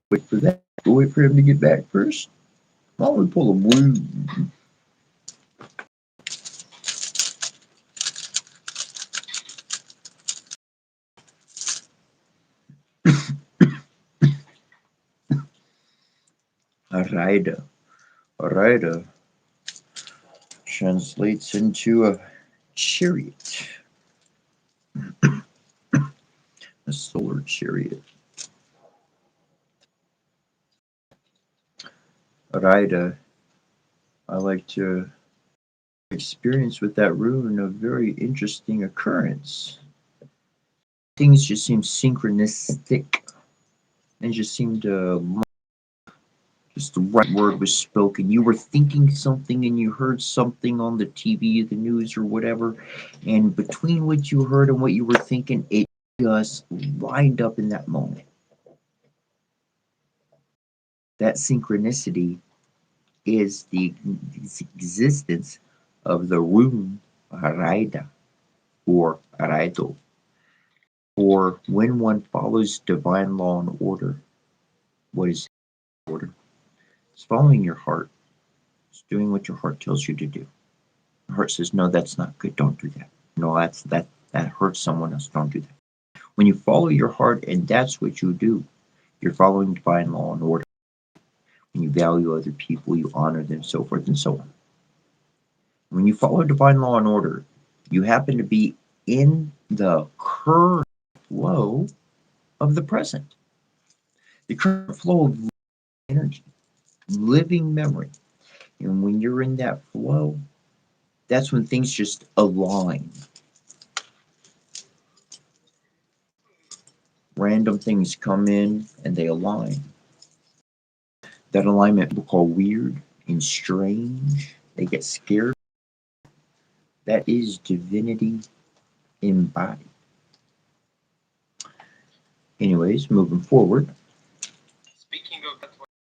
Wait for that. We'll wait for him to get back first. Why don't we pull a woo? A rider. A rider translates into a chariot. A solar chariot. A rider. I like to experience with that rune a very interesting occurrence. Things just seem synchronistic and just seemed to just the right word was spoken. You were thinking something and you heard something on the TV, the news, or whatever, and between what you heard and what you were thinking, it just lined up in that moment. That synchronicity is the existence of the rune Raida or Raido. Or when one follows divine law and order, what is order? It's following your heart. It's doing what your heart tells you to do. Your heart says, no, that's not good. Don't do that. No, that hurts someone else. Don't do that. When you follow your heart and that's what you do, you're following divine law and order. When you value other people, you honor them, so forth and so on. When you follow divine law and order, you happen to be in the current flow of the present. The current flow of energy, living memory. And when you're in that flow, that's when things just align. Random things come in and they align. That alignment we'll call weird and strange. They get scared. That is divinity embodied. Anyways, moving forward. Speaking of that,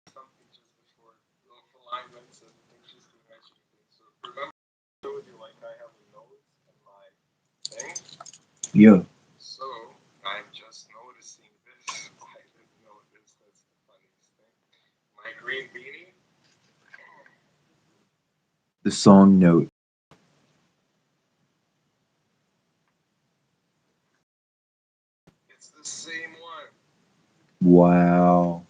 something just before alignments and interesting mentioning things. So remember I told you like I have a note in my thing? Yeah. So I'm just noticing this. I didn't know this. That's the funniest thing. My green beanie. The song note. It's the same one. Wow.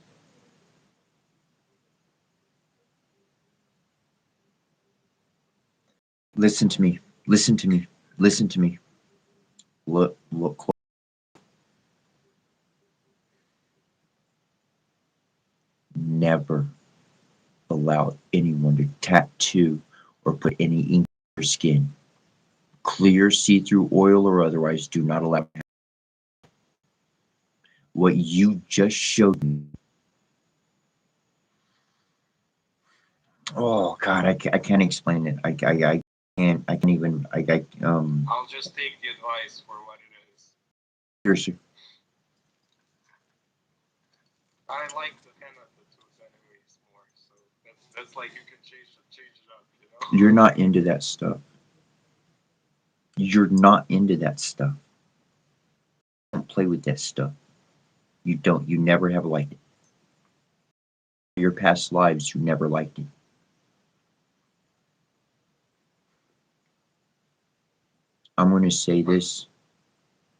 Listen to me. Listen to me. Listen to me. Look close. Never allow anyone to tattoo or put any ink on your skin. Clear, see-through, oil, or otherwise, do not allow. What you just showed me. Oh God, I can't explain it. I can't even. I'll just take the advice for what it is. Seriously. I like the henna tattoos anyways more. So that's like you can change it up, you know? You're not into that stuff. You're not into that stuff. Don't play with that stuff. You don't. You never have liked it. Your past lives, you never liked it. I'm going to say this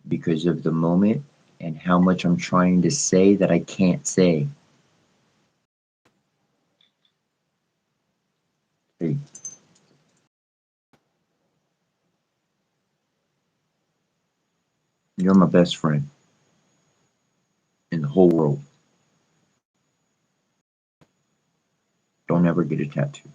because of the moment and how much I'm trying to say that I can't say. Hey. You're my best friend in the whole world. Don't ever get a tattoo.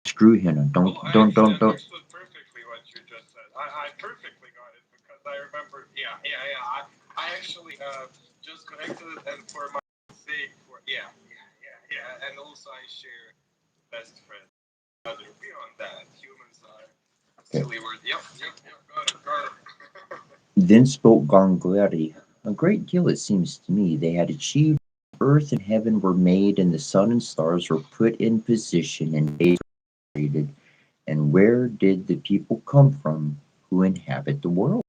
Screw henna. Don't. I understood perfectly what you just said. I perfectly got it because I remember. Yeah. I actually just connected it and for my sake. And also I share best friend. Other beyond that, humans are silly word. Yep. Got it. Then spoke Gangleri. A great deal, it seems to me, they had achieved. Earth and heaven were made, and the sun and stars were put in position, and days were created, And where did the people come from who inhabit the world?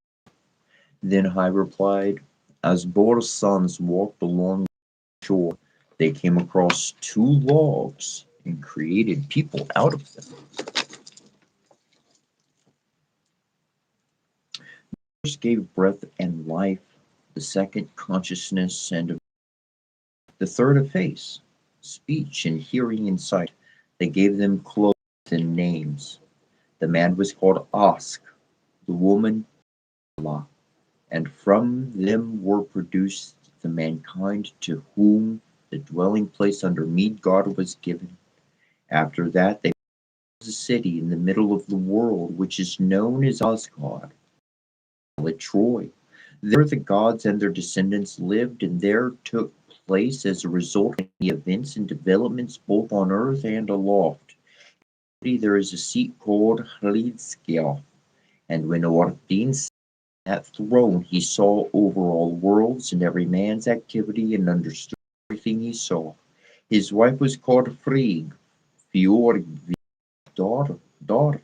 Then Hai replied, as Bor's sons walked along the shore, they came across two logs and created people out of them. The first gave breath and life, the second consciousness, and the third a face, speech and hearing and sight. They gave them clothes and names. The man was called Ask, the woman La, and from them were produced the mankind to whom the dwelling place under Midgard was given. After that they built a city in the middle of the world which is known as Asgard, at Troy. There the gods and their descendants lived, and there took place as a result of many events and developments both on earth and aloft. There is a seat called Hlidskjalf, and when Odin sat on that throne he saw over all worlds and every man's activity and understood everything he saw. His wife was called Frigg, Fjord's daughter,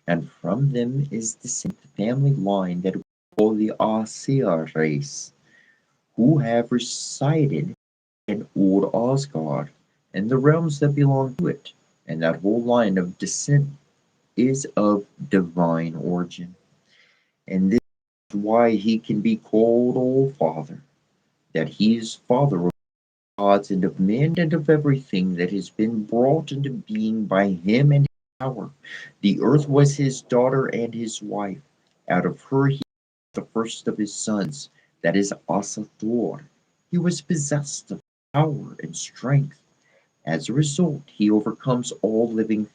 and from them is descended the family line that we call the Aesir race, who have resided in old Asgard and the realms that belong to it, and that whole line of descent is of divine origin. And this is why he can be called All Father, that he is Father of gods and of men and of everything that has been brought into being by him and his power. The earth was his daughter and his wife. Out of her he was the first of his sons, that is Asa Thor. He was possessed of power and strength. As a result, he overcomes all living.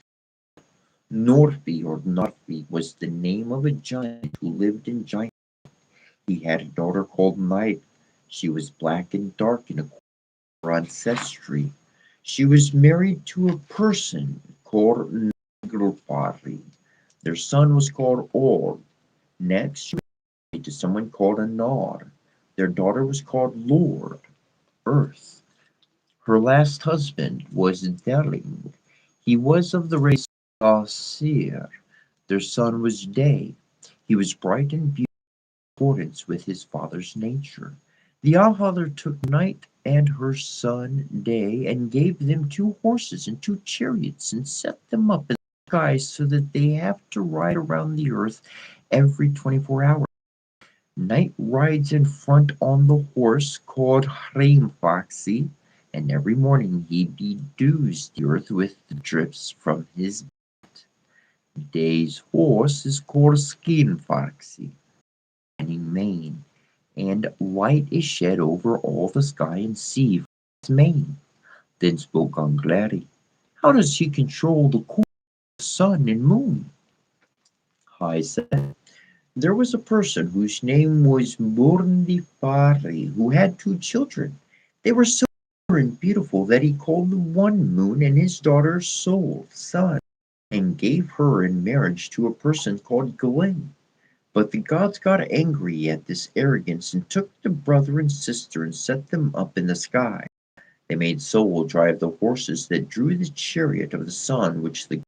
Norfi or Narfi was the name of a giant who lived in giant. He had a daughter called Night. She was black and dark in her ancestry. She was married to a person called Naglfari. Their son was called Or. Next, she was married to someone called Anar. Their daughter was called Lord, Earth. Her last husband was Delling. He was of the race of Aesir. Their son was Day. He was bright and beautiful in accordance with his father's nature. The Allfather took Night and her son Day and gave them two horses and two chariots and set them up in the sky so that they have to ride around the earth every 24 hours. Night rides in front on the horse called Hreimfaxi, and every morning he bedews the earth with the drips from his belt. Day's horse is called Skinfaxi, shining mane, and light is shed over all the sky and sea from his mane. Then spoke Angleri. How does he control the course of the sun and moon? Hai said, there was a person whose name was Murndifari who had two children. They were so pure and beautiful that he called the one Moon and his daughter Sol, Sun, and gave her in marriage to a person called Glen. But the gods got angry at this arrogance and took the brother and sister and set them up in the sky. They made Sol drive the horses that drew the chariot of the sun which the gods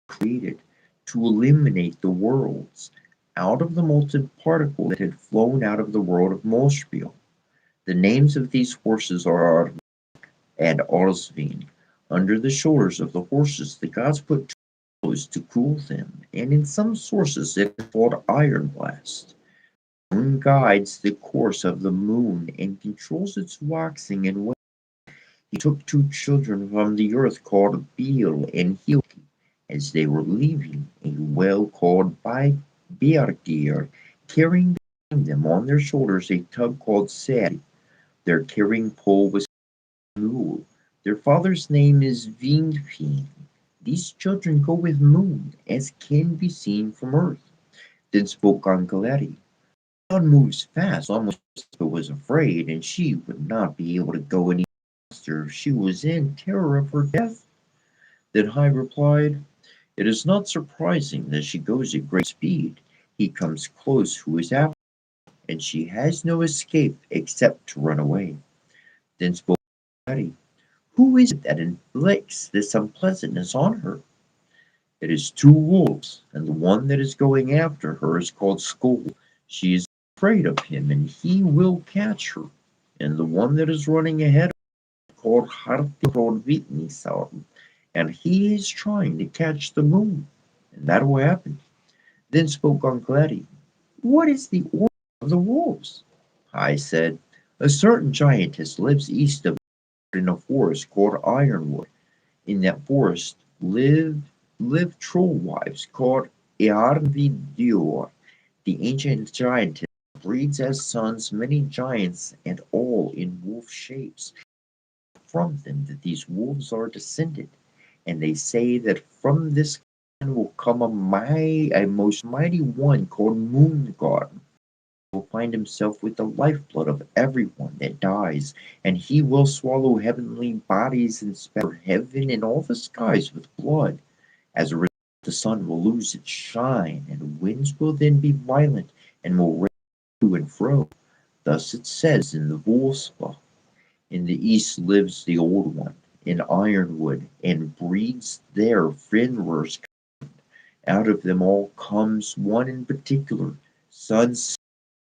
created to illuminate the worlds out of the molten particle that had flown out of the world of Molspiel. The names of these horses are Arv and Arsvin. Under the shoulders of the horses the gods put clothes to cool them, and in some sources it is called Iron Blast. The moon guides the course of the moon and controls its waxing and waning. He took two children from the earth called Beel and Hilki as they were leaving a well called Bjargir, carrying behind them on their shoulders a tub called Seri. Their carrying pole was Mule. Their father's name is Vingfin. These children go with Moon, as can be seen from earth. Then spoke Angaleri. Sun moves fast, almost as if it was afraid, and she would not be able to go any faster if she was in terror of her death. Then Hai replied, it is not surprising that she goes at great speed. He comes close who is after, and she has no escape except to run away. Then spoke Angaleri. Who is it that inflicts this unpleasantness on her? It is two wolves, and the one that is going after her is called Skull. She is afraid of him, and he will catch her. And the one that is running ahead of her is called Hartirodvitnisarm, and he is trying to catch the moon. And that will happen. Then spoke Gangleri. What is the order of the wolves? I said, a certain giantess lives east of in a forest called Ironwood. In that forest live troll wives called Earnvidior. The ancient giantess breeds as sons many giants and all in wolf shapes. From them that these wolves are descended, and they say that from this clan will come a most mighty one called Moongod. Will find himself with the lifeblood of everyone that dies, and he will swallow heavenly bodies and spatter heaven and all the skies with blood. As a result, the sun will lose its shine, and winds will then be violent and will rage to and fro. Thus it says in the Volspa. In the east lives the old one, in Ironwood, and breeds there Fenrir's. Out of them all comes one in particular, son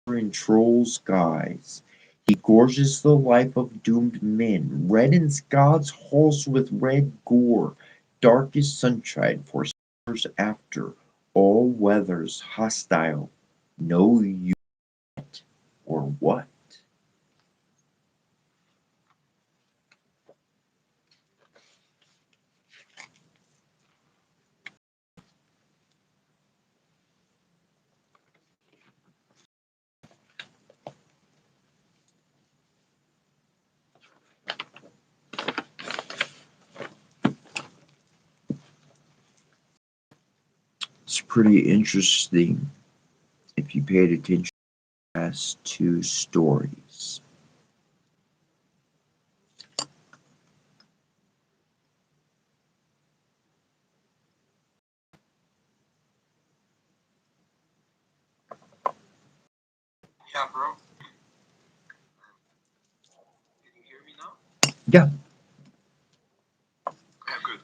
in troll skies. He gorges the life of doomed men, reddens God's halls with red gore, darkest sunshine for summers after, all weathers hostile. Know you yet, or what? It's pretty interesting if you paid attention as to stories. Yeah, bro. Can you hear me now? Yeah. Yeah, good.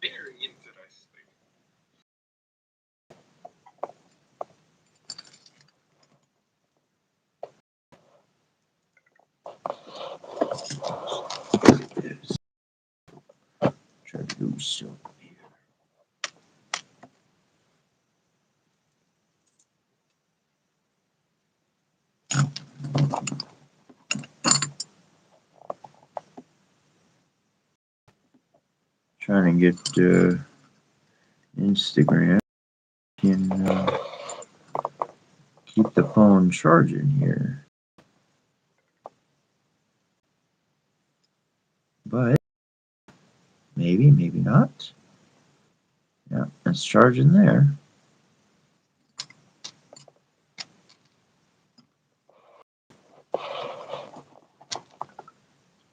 Very interesting. Try to do so. Trying to get Instagram. Can keep the phone charging here. But maybe not. Yeah, it's charging there.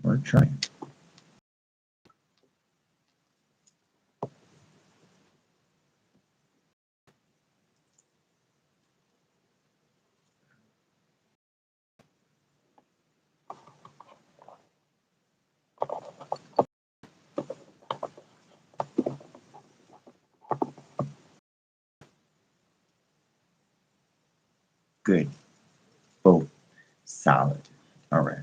We're trying. Good. Both solid. All right.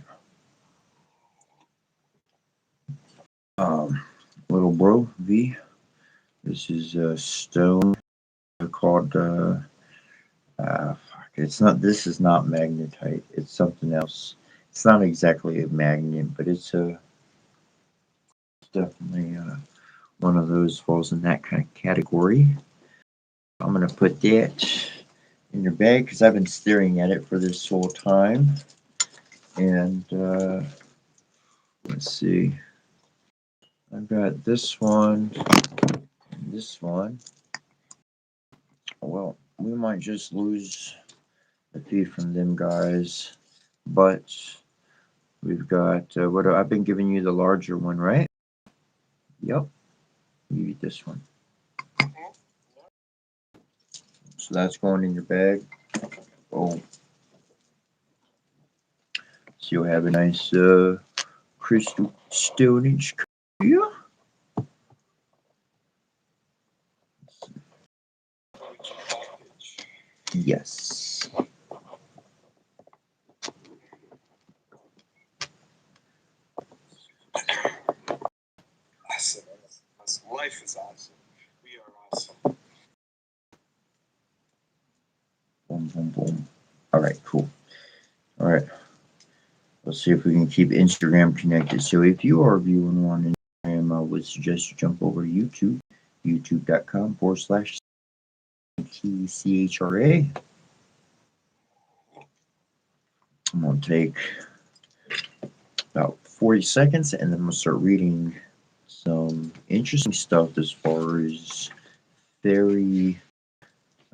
Little bro V. This is a stone called fuck. It's not. This is not magnetite. It's something else. It's not exactly a magnet, but it's definitely one of those falls in that kind of category. I'm gonna put that in your bag because I've been staring at it for this whole time. And let's see. I've got this one and this one. Well, we might just lose a few from them guys, but we've got what I've been giving you the larger one, right? Yep. You eat this one. So that's going in your bag. Oh, so you'll have a nice crystal stonage Yeah. Yes. Awesome. Life is awesome. We are awesome. Boom, boom, boom. All right, cool. All right. Let's see if we can keep Instagram connected. So if you are viewing on Instagram, I would suggest you jump over to YouTube, youtube.com/TCHRA. I'm going to take about 40 seconds and then I'm going to start reading some interesting stuff as far as fairy,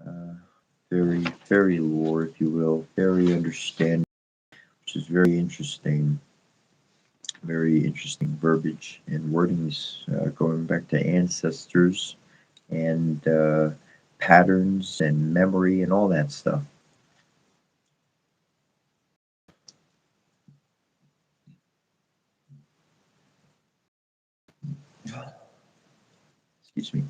uh, fairy lore, if you will, fairy understanding, which is very interesting verbiage and wordings going back to ancestors and patterns and memory and all that stuff. Excuse me.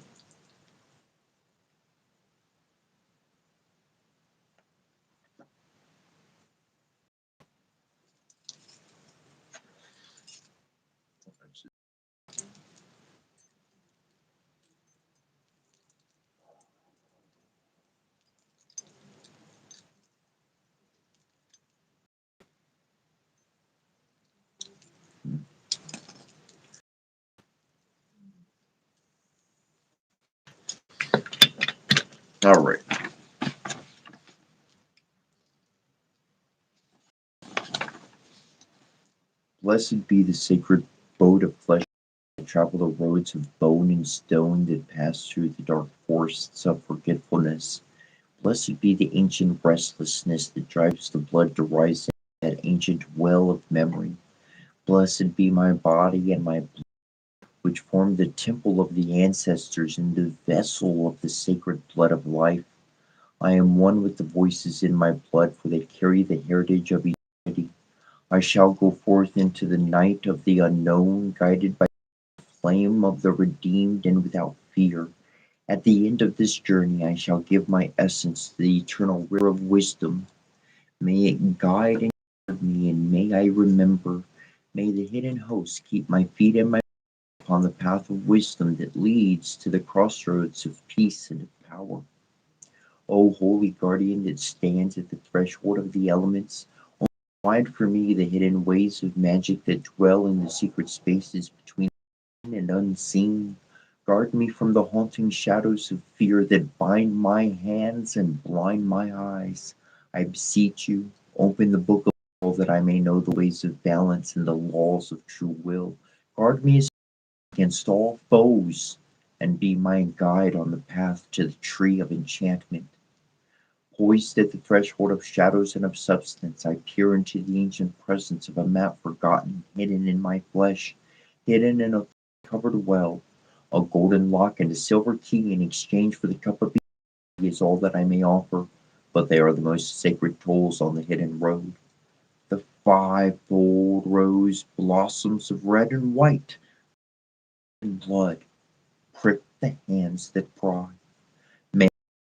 All right. Blessed be the sacred boat of flesh that travel the roads of bone and stone that pass through the dark forests of forgetfulness. Blessed be the ancient restlessness that drives the blood to rise in that ancient well of memory. Blessed be my body and my blood, which form the temple of the ancestors and the vessel of the sacred blood of life. I am one with the voices in my blood, for they carry the heritage of eternity. I shall go forth into the night of the unknown, guided by the flame of the redeemed and without fear. At the end of this journey, I shall give my essence to the eternal river of wisdom. May it guide and guard me, and may I remember. May the hidden host keep my feet and my upon the path of wisdom that leads to the crossroads of peace and of power. O holy guardian that stands at the threshold of the elements, wide for me the hidden ways of magic that dwell in the secret spaces between seen and unseen. Guard me from the haunting shadows of fear that bind my hands and blind my eyes. I beseech you, open the book of the law that I may know the ways of balance and the laws of true will. Guard me against all foes and be my guide on the path to the tree of enchantment. Poised at the threshold of shadows and of substance, I peer into the ancient presence of a map forgotten, hidden in my flesh, hidden in a covered well. A golden lock and a silver key in exchange for the cup of tea is all that I may offer, but they are the most sacred tolls on the hidden road. The fivefold rose blossoms of red and white and blood prick the hands that pry. May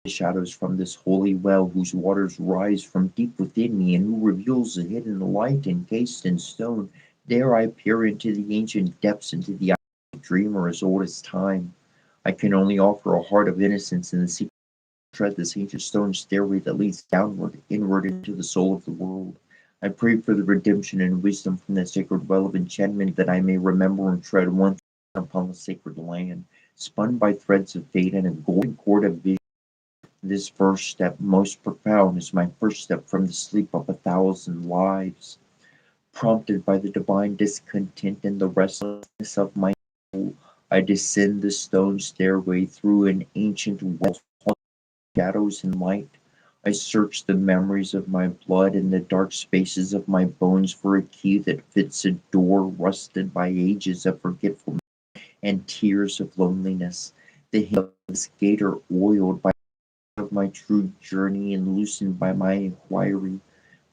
the shadows from this holy well, whose waters rise from deep within me, and who reveals a hidden light encased in stone, dare I peer into the ancient depths, into the eyes of a dreamer as old as time. I can only offer a heart of innocence in the secret tread this ancient stone stairway that leads downward, inward into the soul of the world. I pray for the redemption and wisdom from that sacred well of enchantment, that I may remember and tread once upon the sacred land, spun by threads of fate and a golden cord of vision. This first step, most profound, is my first step from the sleep of 1,000 lives. Prompted by the divine discontent and the restlessness of my soul, I descend the stone stairway through an ancient well of shadows and light. I search the memories of my blood and the dark spaces of my bones for a key that fits a door rusted by ages of forgetfulness and tears of loneliness. The heel of this gate are oiled by of my true journey and loosened by my inquiry.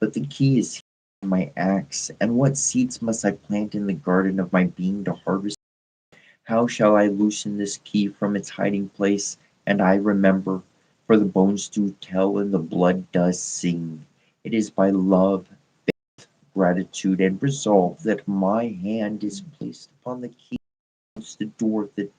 But the key is here in my axe, and what seeds must I plant in the garden of my being to harvest How shall I loosen this key from its hiding place? And I remember, for the bones do tell and the blood does sing. It is by love, gratitude, and resolve that my hand is placed upon the key, the door to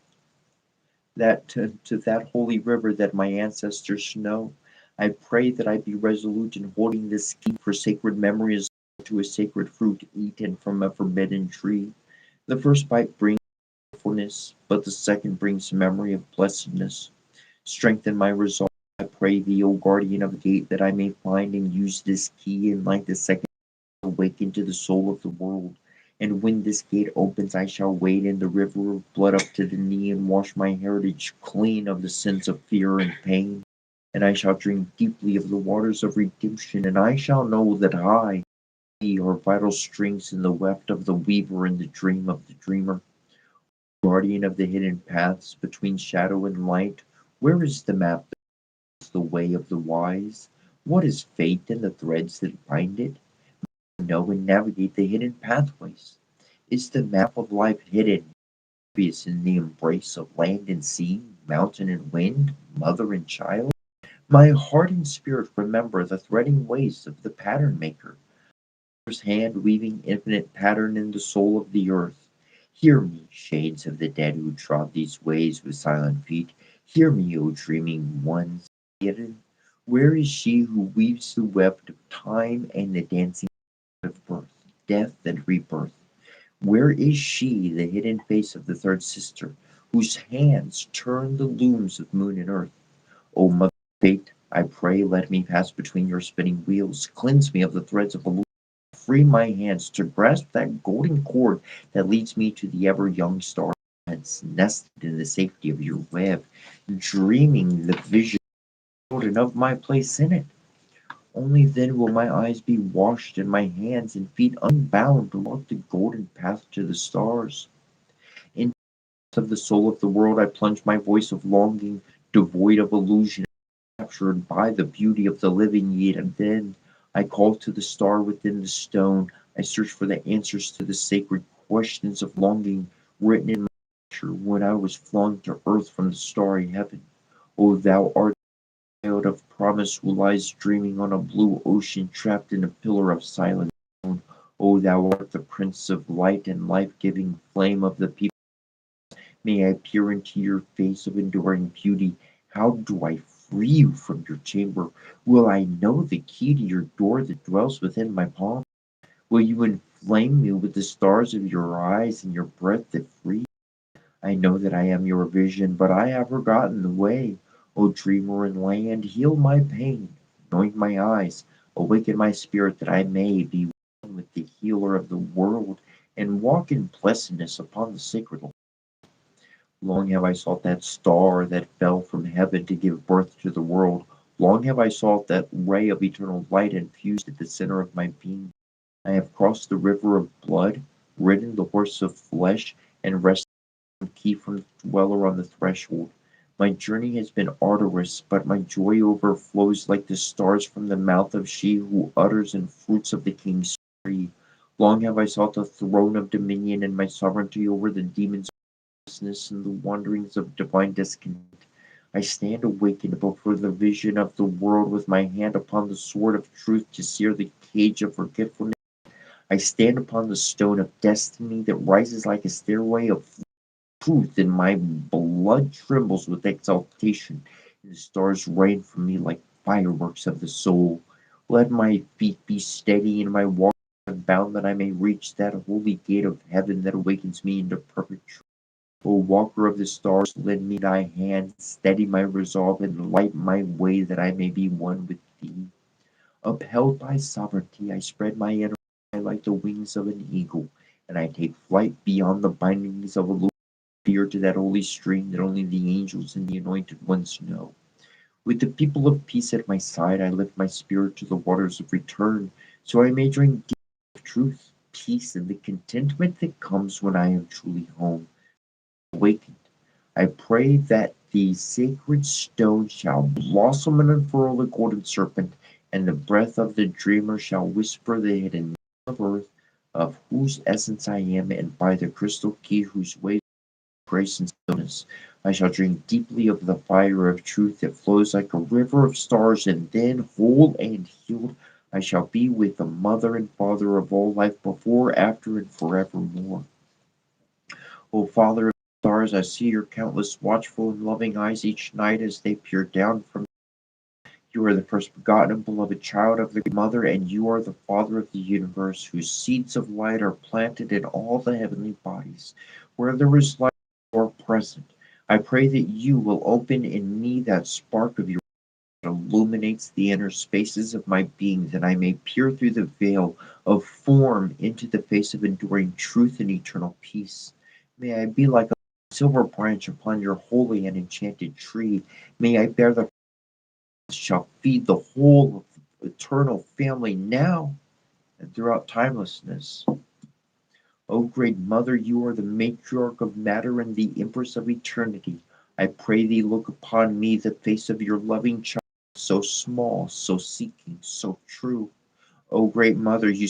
that holy river that my ancestors know. I pray that I be resolute in holding this key, for sacred memory is to a sacred fruit eaten from a forbidden tree. The first bite brings fullness, but the second brings memory of blessedness. Strengthen my resolve, I pray thee, O guardian of the gate, that I may find and use this key, and like the second awaken to the soul of the world. And when this gate opens, I shall wade in the river of blood up to the knee and wash my heritage clean of the sins of fear and pain. And I shall drink deeply of the waters of redemption, and I shall know that I, we are vital strings in the weft of the weaver and the dream of the dreamer. Guardian of the hidden paths between shadow and light, where is the map that is the way of the wise? What is fate and the threads that bind it? Know and navigate the hidden pathways. Is the map of life hidden, obvious in the embrace of land and sea, mountain and wind, mother and child? My heart and spirit remember the threading ways of the pattern maker, his hand weaving infinite pattern in the soul of the earth. Hear me, shades of the dead who trod these ways with silent feet. Hear me, O dreaming ones. Hidden, where is she who weaves the web of time and the dancing of birth, death, and rebirth? Where is she, the hidden face of the third sister, whose hands turn the looms of moon and earth? O mother fate, I pray, let me pass between your spinning wheels, cleanse me of the threads of illusion, free my hands to grasp that golden cord that leads me to the ever young star nested in the safety of your web, dreaming the vision of my place in it. Only then will my eyes be washed and my hands and feet unbound to walk the golden path to the stars. In of the soul of the world I plunge my voice of longing, devoid of illusion, captured by the beauty of the living yet, and then I call to the star within the stone. I search for the answers to the sacred questions of longing written in my picture when I was flung to earth from the starry heaven. O thou art child of promise who lies dreaming on a blue ocean trapped in a pillar of silent stone. O thou art the Prince of light and life-giving flame of the people. May I peer into your face of enduring beauty. How do I free you from your chamber? Will I know the key to your door that dwells within my palm? Will you inflame me with the stars of your eyes and your breath that frees? I know that I am your vision, but I have forgotten the way. O dreamer in land, heal my pain, anoint my eyes, awaken my spirit that I may be one with the healer of the world and walk in blessedness upon the sacred land. Long have I sought that star that fell from heaven to give birth to the world. Long have I sought that ray of eternal light infused at the center of my being. I have crossed the river of blood, ridden the horse of flesh, and rested key from the dweller on the threshold. My journey has been arduous, but my joy overflows like the stars from the mouth of she who utters and fruits of the king's tree. Long have I sought the throne of dominion and my sovereignty over the demons and the wanderings of divine discontent. I stand awakened before the vision of the world with my hand upon the sword of truth to sear the cage of forgetfulness. I stand upon the stone of destiny that rises like a stairway of truth, and my blood trembles with exaltation, and the stars rain from me like fireworks of the soul. Let my feet be steady and my walk unbound, that I may reach that holy gate of heaven that awakens me into perfect truth. O walker of the stars, lend me thy hand, steady my resolve, and light my way, that I may be one with thee. Upheld by sovereignty, I spread my inner eye like the wings of an eagle, and I take flight beyond the bindings of illusion, near to that holy stream that only the angels and the anointed ones know. With the people of peace at my side, I lift my spirit to the waters of return, so I may drink deep of truth, peace, and the contentment that comes when I am truly home, awakened. I pray that the sacred stone shall blossom and unfurl the golden serpent, and the breath of the dreamer shall whisper the hidden name of earth, of whose essence I am, and by the crystal key whose ways grace and stillness. I shall drink deeply of the fire of truth that flows like a river of stars, and then, whole and healed, I shall be with the mother and father of all life before, after, and forevermore. O Father of the stars, I see your countless watchful and loving eyes each night as they peer down from. You are the first begotten and beloved child of the Great Mother, and you are the Father of the universe, whose seeds of light are planted in all the heavenly bodies. Where there is light, you are present. I pray that you will open in me that spark of your that illuminates the inner spaces of my being, that I may peer through the veil of form into the face of enduring truth and eternal peace. May I be like a silver branch upon your holy and enchanted tree. May I bear the shall feed the whole eternal family now and throughout timelessness. O great Mother, you are the matriarch of matter and the empress of eternity. I pray thee look upon me, the face of your loving child, so small, so seeking, so true. O great Mother, you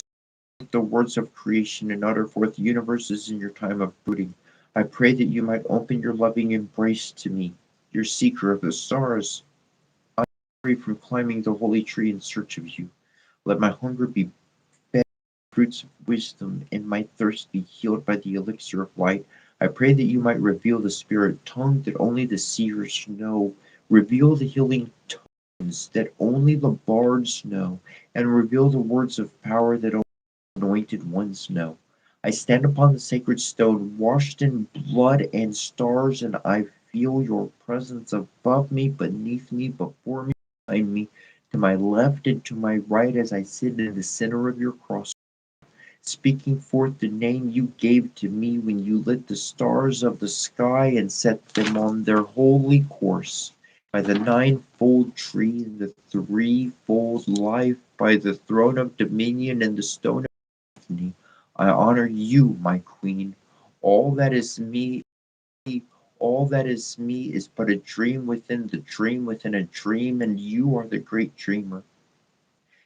speak the words of creation and utter forth universes in your time of brooding. I pray that you might open your loving embrace to me, your seeker of the stars. I am free from climbing the holy tree in search of you. Let my hunger be fed with fruits of wisdom, and my thirst be healed by the elixir of light. I pray that you might reveal the spirit tongue that only the seers know, reveal the healing tones that only the bards know, and reveal the words of power that only the anointed ones know. I stand upon the sacred stone, washed in blood and stars, and I feel your presence above me, beneath me, before me, behind me, to my left and to my right as I sit in the center of your cross, speaking forth the name you gave to me when you lit the stars of the sky and set them on their holy course. By the ninefold tree and the threefold life, by the throne of dominion and the stone of destiny, I honor you, my queen. All that is me all that is me is but a dream within the dream within a dream, and you are the great dreamer.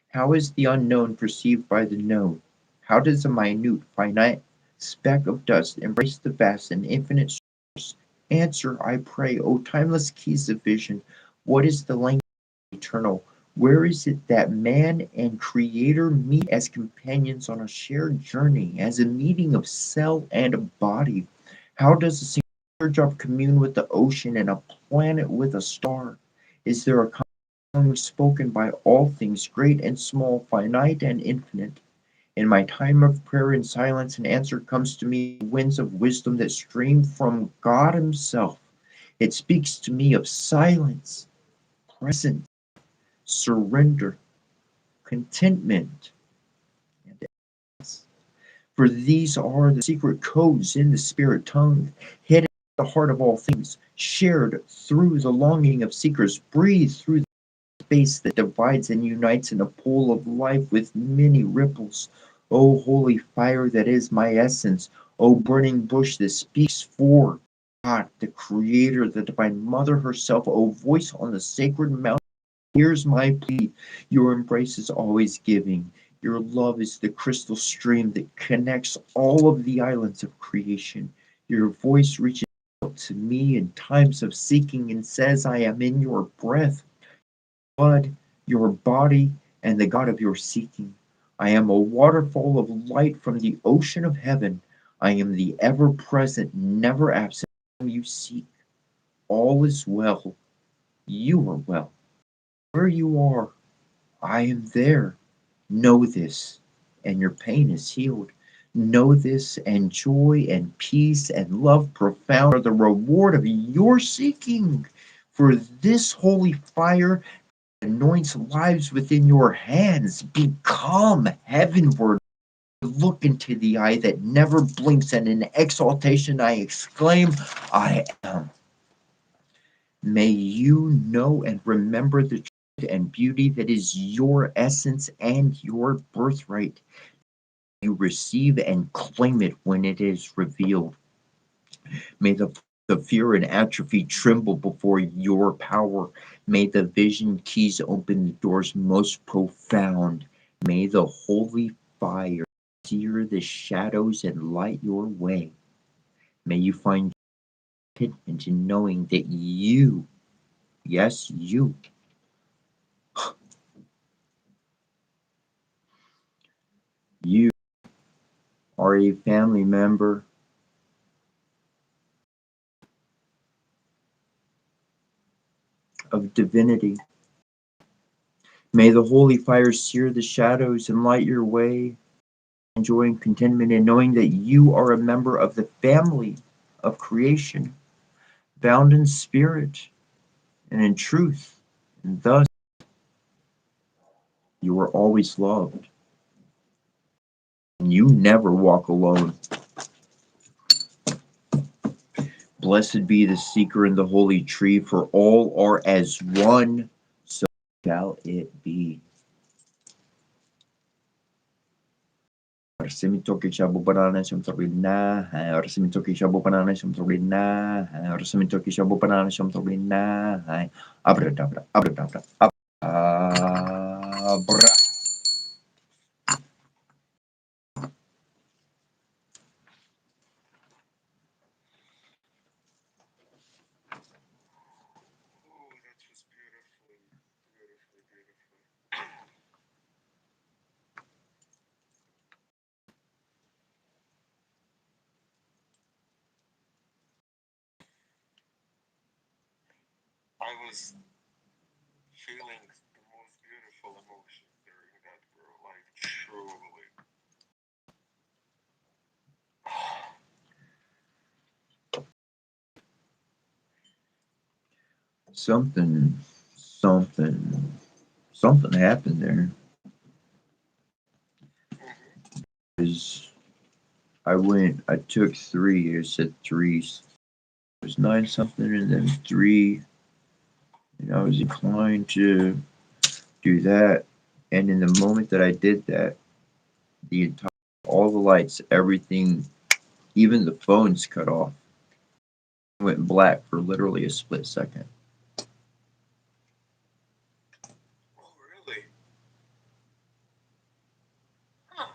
How is the unknown perceived by the known? How does a minute, finite speck of dust embrace the vast and infinite source? Answer, I pray, O timeless keys of vision. What is the language of the eternal? Where is it that man and creator meet as companions on a shared journey, as a meeting of cell and body? How does a single teardrop commune with the ocean and a planet with a star? Is there a tongue spoken by all things, great and small, finite and infinite? In my time of prayer and silence, an answer comes to me in winds of wisdom that stream from God Himself. It speaks to me of silence, presence, surrender, contentment, and essence. For these are the secret codes in the spirit tongue, hidden in the heart of all things, shared through the longing of seekers, breathed through space that divides and unites in a pool of life with many ripples. O holy fire that is my essence, O burning bush that speaks for God, the Creator, the Divine Mother herself, O voice on the sacred mountain, here's my plea. Your embrace is always giving. Your love is the crystal stream that connects all of the islands of creation. Your voice reaches out to me in times of seeking and says, I am in your breath, blood, your body, and the God of your seeking. I am a waterfall of light from the ocean of heaven. I am the ever present, never absent one you seek. All is well. You are well. Where you are, I am there. Know this, and your pain is healed. Know this, and joy and peace and love profound are the reward of your seeking. For this holy fire anoints lives within your hands. Become heavenward. Look into the eye that never blinks, and in exaltation I exclaim, I am. May you know and remember the truth and beauty that is your essence and your birthright. You receive and claim it when it is revealed. May the fear and atrophy tremble before your power. May the vision keys open the doors most profound. May the holy fire sear the shadows and light your way. May you find into knowing that you, yes, you are a family member of divinity. May the holy fire sear the shadows and light your way, enjoying contentment and knowing that you are a member of the family of creation, bound in spirit and in truth, and thus you are always loved. And you never walk alone. Blessed be the seeker in the holy tree, for all are as one, so shall it be. Arsimitoki shabu banana sham torina, Arsimitoki shabu banana sham torina, Arsimitoki shabu banana sham torina, Abradabra, Abradabra, Abra. Ooh, that was beautiful. Beautiful, beautiful. I was feeling the most beautiful emotions during that, bro. Like, truly. Something happened there. Is I took three. I said threes. It was nine something, and then three, and I was inclined to do that. And in the moment that I did that, the entire, all the lights, everything, even the phones cut off. Went black for literally a split second. Oh, really? Huh.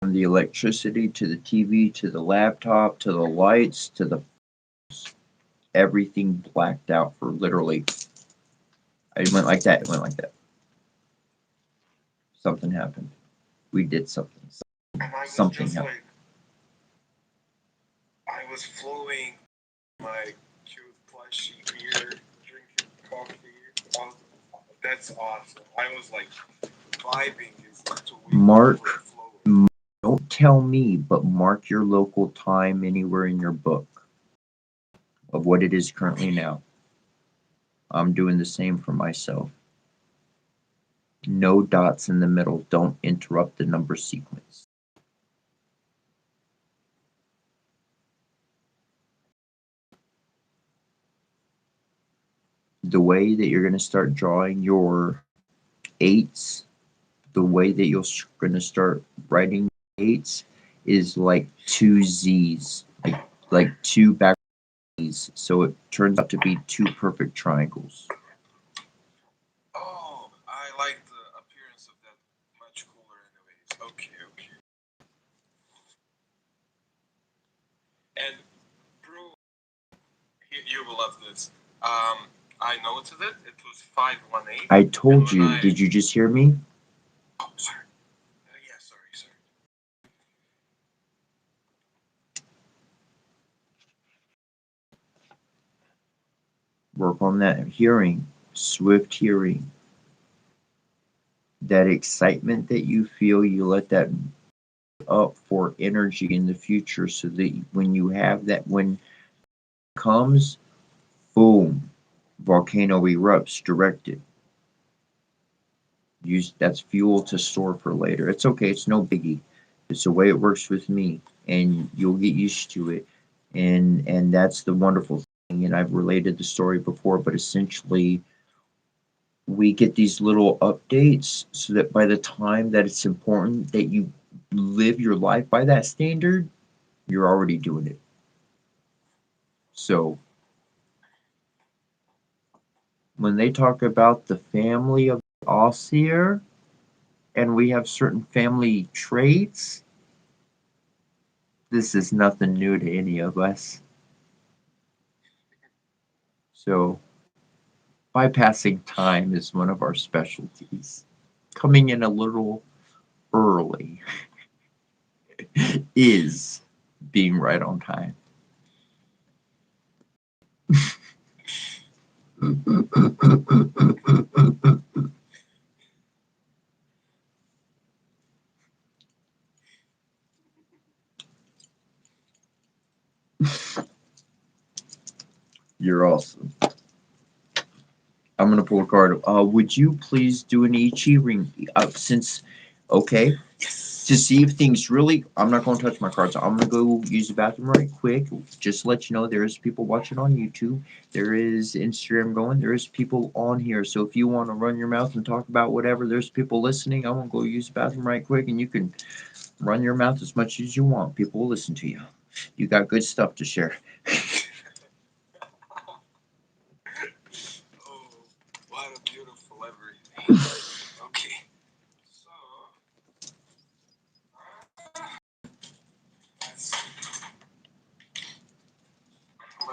From the electricity to the TV to the laptop to the lights to the everything blacked out for literally. I went like that. It went like that. Something happened. We did something. And I was Something just happened. like, I was flowing my cute plushy beer, drinking coffee. Oh, that's awesome. I was like vibing is the way Mark, you were flowing. don't tell me, but mark your local time anywhere in your book of what it is currently now. I'm doing the same for myself. No dots in the middle. Don't interrupt the number sequence. The way that you're going to start drawing your eights, the way that you're going to start writing eights is like two Z's, like two back Z's. So it turns out to be two perfect triangles. Oh, I like the appearance of that much cooler anyways. Okay, okay. And bro, you will love this. I noted it. It was 518. I told you. Did you just hear me? Oh, sorry. Yeah, sorry. Work on that hearing, swift hearing. That excitement that you feel, you let that up for energy in the future so that when you have that, when it comes, boom, volcano erupts directed. Use that's fuel to store for later. It's okay, it's no biggie. It's the way it works with me, and you'll get used to it. And that's the wonderful thing. And I've related the story before, but essentially we get these little updates so that by the time that it's important that you live your life by that standard, you're already doing it. So when they talk about the family of Ossier and we have certain family traits, this is nothing new to any of us. So bypassing time is one of our specialties. Coming in a little early is being right on time. You're awesome. I'm gonna pull a card. Would you please do an Ichi ring? Okay, to see if things really. I'm not gonna touch my cards. I'm gonna go use the bathroom right quick. Just to let you know, there's people watching on YouTube. There is Instagram going. There is people on here. So if you want to run your mouth and talk about whatever, there's people listening. I'm gonna go use the bathroom right quick, and you can run your mouth as much as you want. People will listen to you. You got good stuff to share. Oh, what a beautiful everything. Okay, so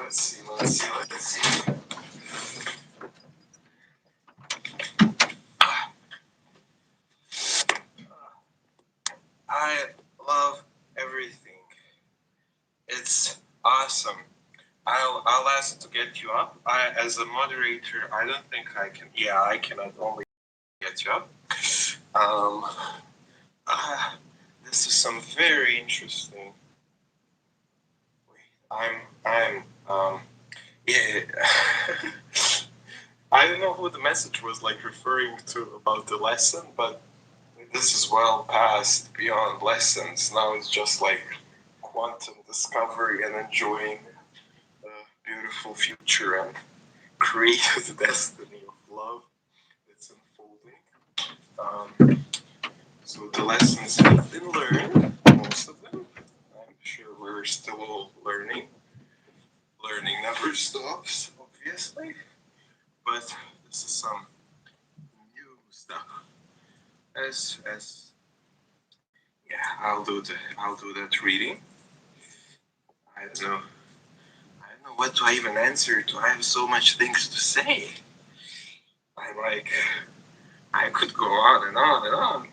let's see. I love everything. It's awesome. I'll ask to get you up. As a moderator, I don't think I can. Yeah, I cannot only get you up. Um, this is some very interesting. Wait, yeah. I don't know who the message was like referring to about the lesson, but this is well past beyond lessons. Now it's just like quantum discovery and enjoying the beautiful future and creative destiny of love that's unfolding. So the lessons have been learned, most of them. I'm sure we're still all learning. Learning never stops, obviously. But this is some new stuff. As yeah, I'll do that reading. I don't know what to even answer to. I have so much things to say. I'm like, I could go on and on and on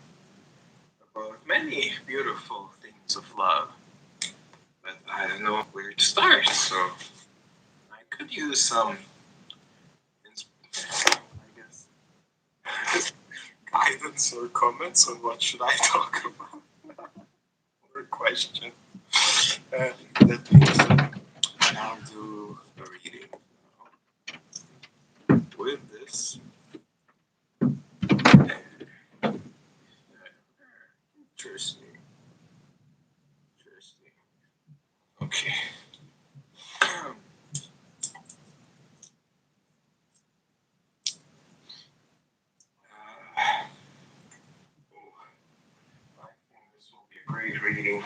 about many beautiful things of love, but I don't know where to start. So I could use some, I guess, guidance or comments on what should I talk about, or question. That means I'll do a reading with this. Interesting. Okay. I think this will be a great reading.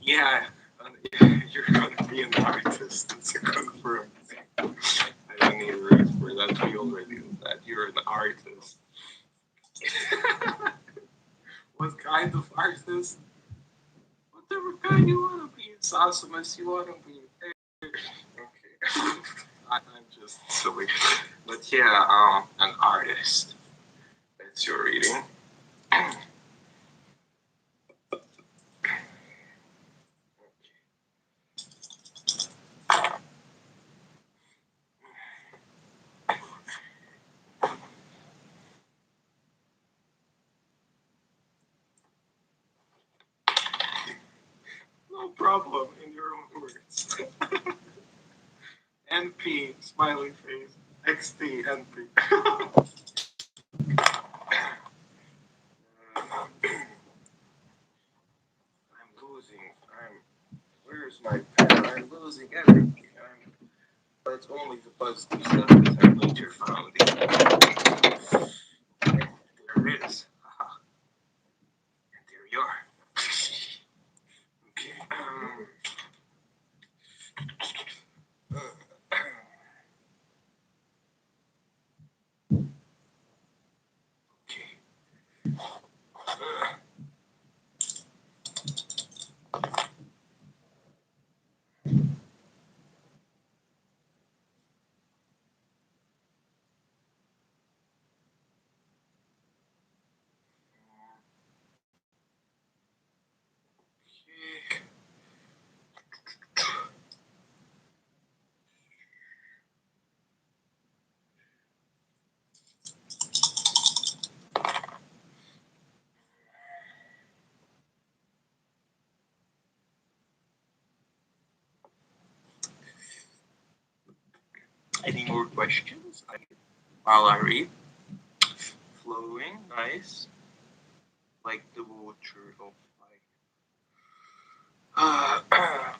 Yeah, you're gonna be an artist. It's a confirmed thing. I don't need a word for that. We already know that. You're an artist. What kind of artist? Whatever kind you wanna be. As awesome as you wanna be. Okay. I'm just silly. But yeah, an artist. That's your reading. No problem, in your own words. NP, smiley face. XT, NP. I'm losing. Where's my pen? I'm losing everything. But only the positive stuff that I later found. There it is. Haha. And there you are. Okay. Any more questions while I read? Flowing, nice. Like the water of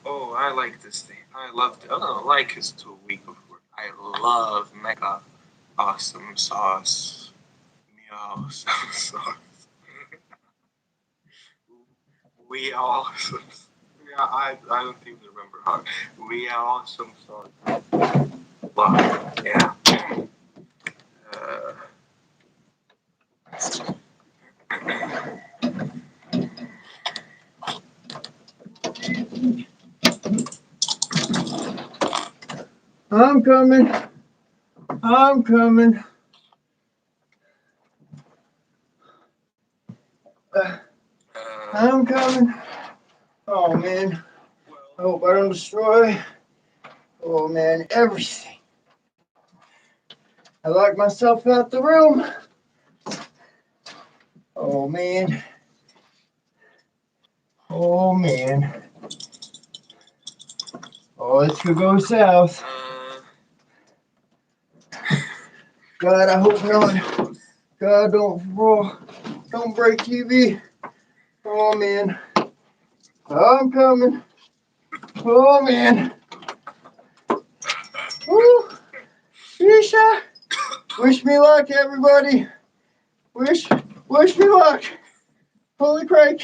oh, I like this thing. I love it. Oh, like is too weak of word. I love mega awesome sauce. Meow sauce. We awesome. Yeah, I don't even remember how. We are awesome sauce. Wow. Yeah. I'm coming. I'm coming. I'm coming. Oh man. I hope I don't destroy. Oh man, everything. I locked myself out the room. Oh man. Oh man. Oh, this could go south. God, I hope not. God, don't break TV. Oh man. I'm coming. Oh man. Woo. Isha. Wish me luck, everybody. Wish me luck. Holy crap.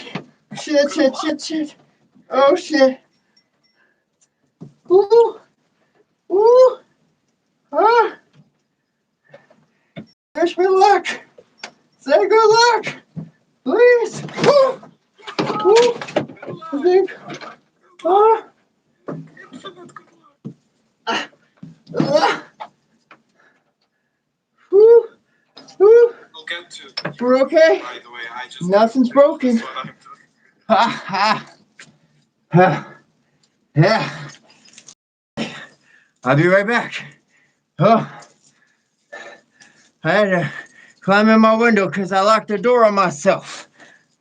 Shit. Oh shit. Woo. Woo. Ah. Wish me luck. Say good luck. Please. Woo. Woo. I think. Ah. Woo. Woo. We'll get to. We're okay. By the way, I just. Nothing's broken. Ha ha. Yeah. I'll be right back. Oh, I had to climb in my window because I locked the door on myself.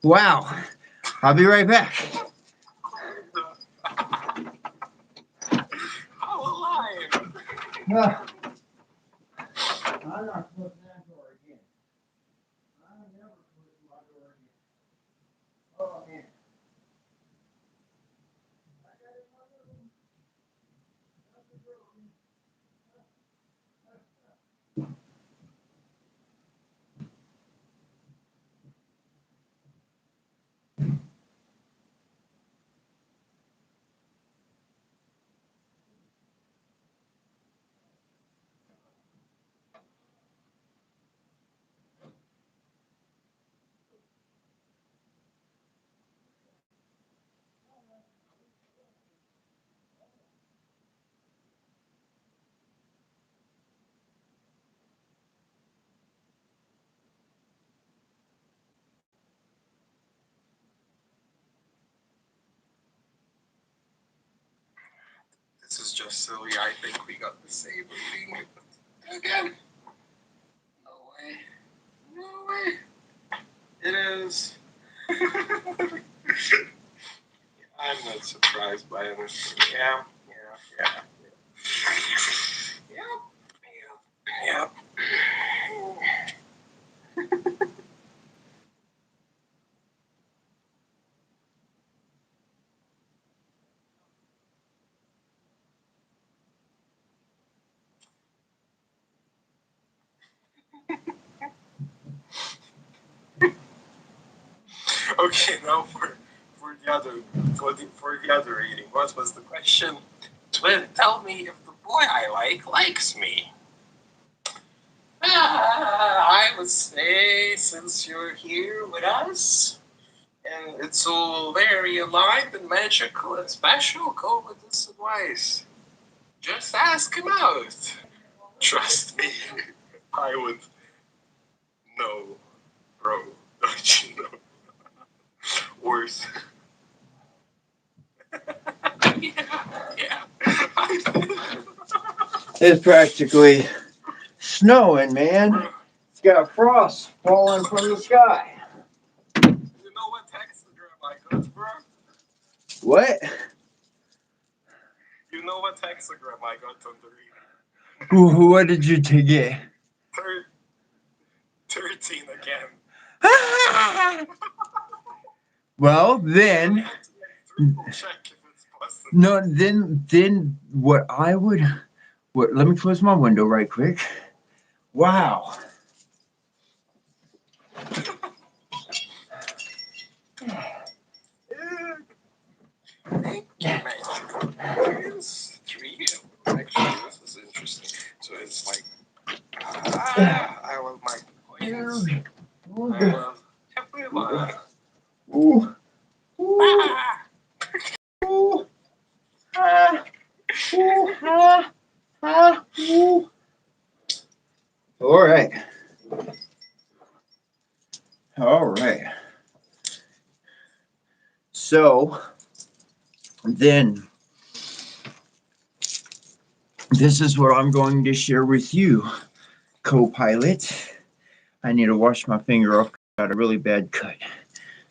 Wow. I'll be right back. How alive? I'm not closing that door again. I'm never closing my door again. Oh, man. This is just silly. I think we got the same reading again. No way. No way. It is. I'm not surprised by anything. Yeah. Yep. Okay, now for the other reading. What was the question? Twin, tell me if the boy I likes me. I would say, since you're here with us, and it's all very aligned and magical and special, go with this advice. Just ask him out. Trust me, I would know, bro. Don't you know? Worse. yeah. It's practically snowing, man. It's got frost falling from the sky. You know what hexagram I got, bro? What? You know what hexagram I got on the reading? What did you get? 13 again. Well, then, Check if it's possible. no, then what I would, let me close my window right quick. Wow. Thank you, It's 3. Actually, this is interesting. So it's like, I love my coins. I love everyone. Ooh. Ooh. Ooh. Ah. Ooh. Ah. Ah. Ooh. All right. All right. So then, this is what I'm going to share with you, co-pilot. I need to wash my finger off. I got a really bad cut.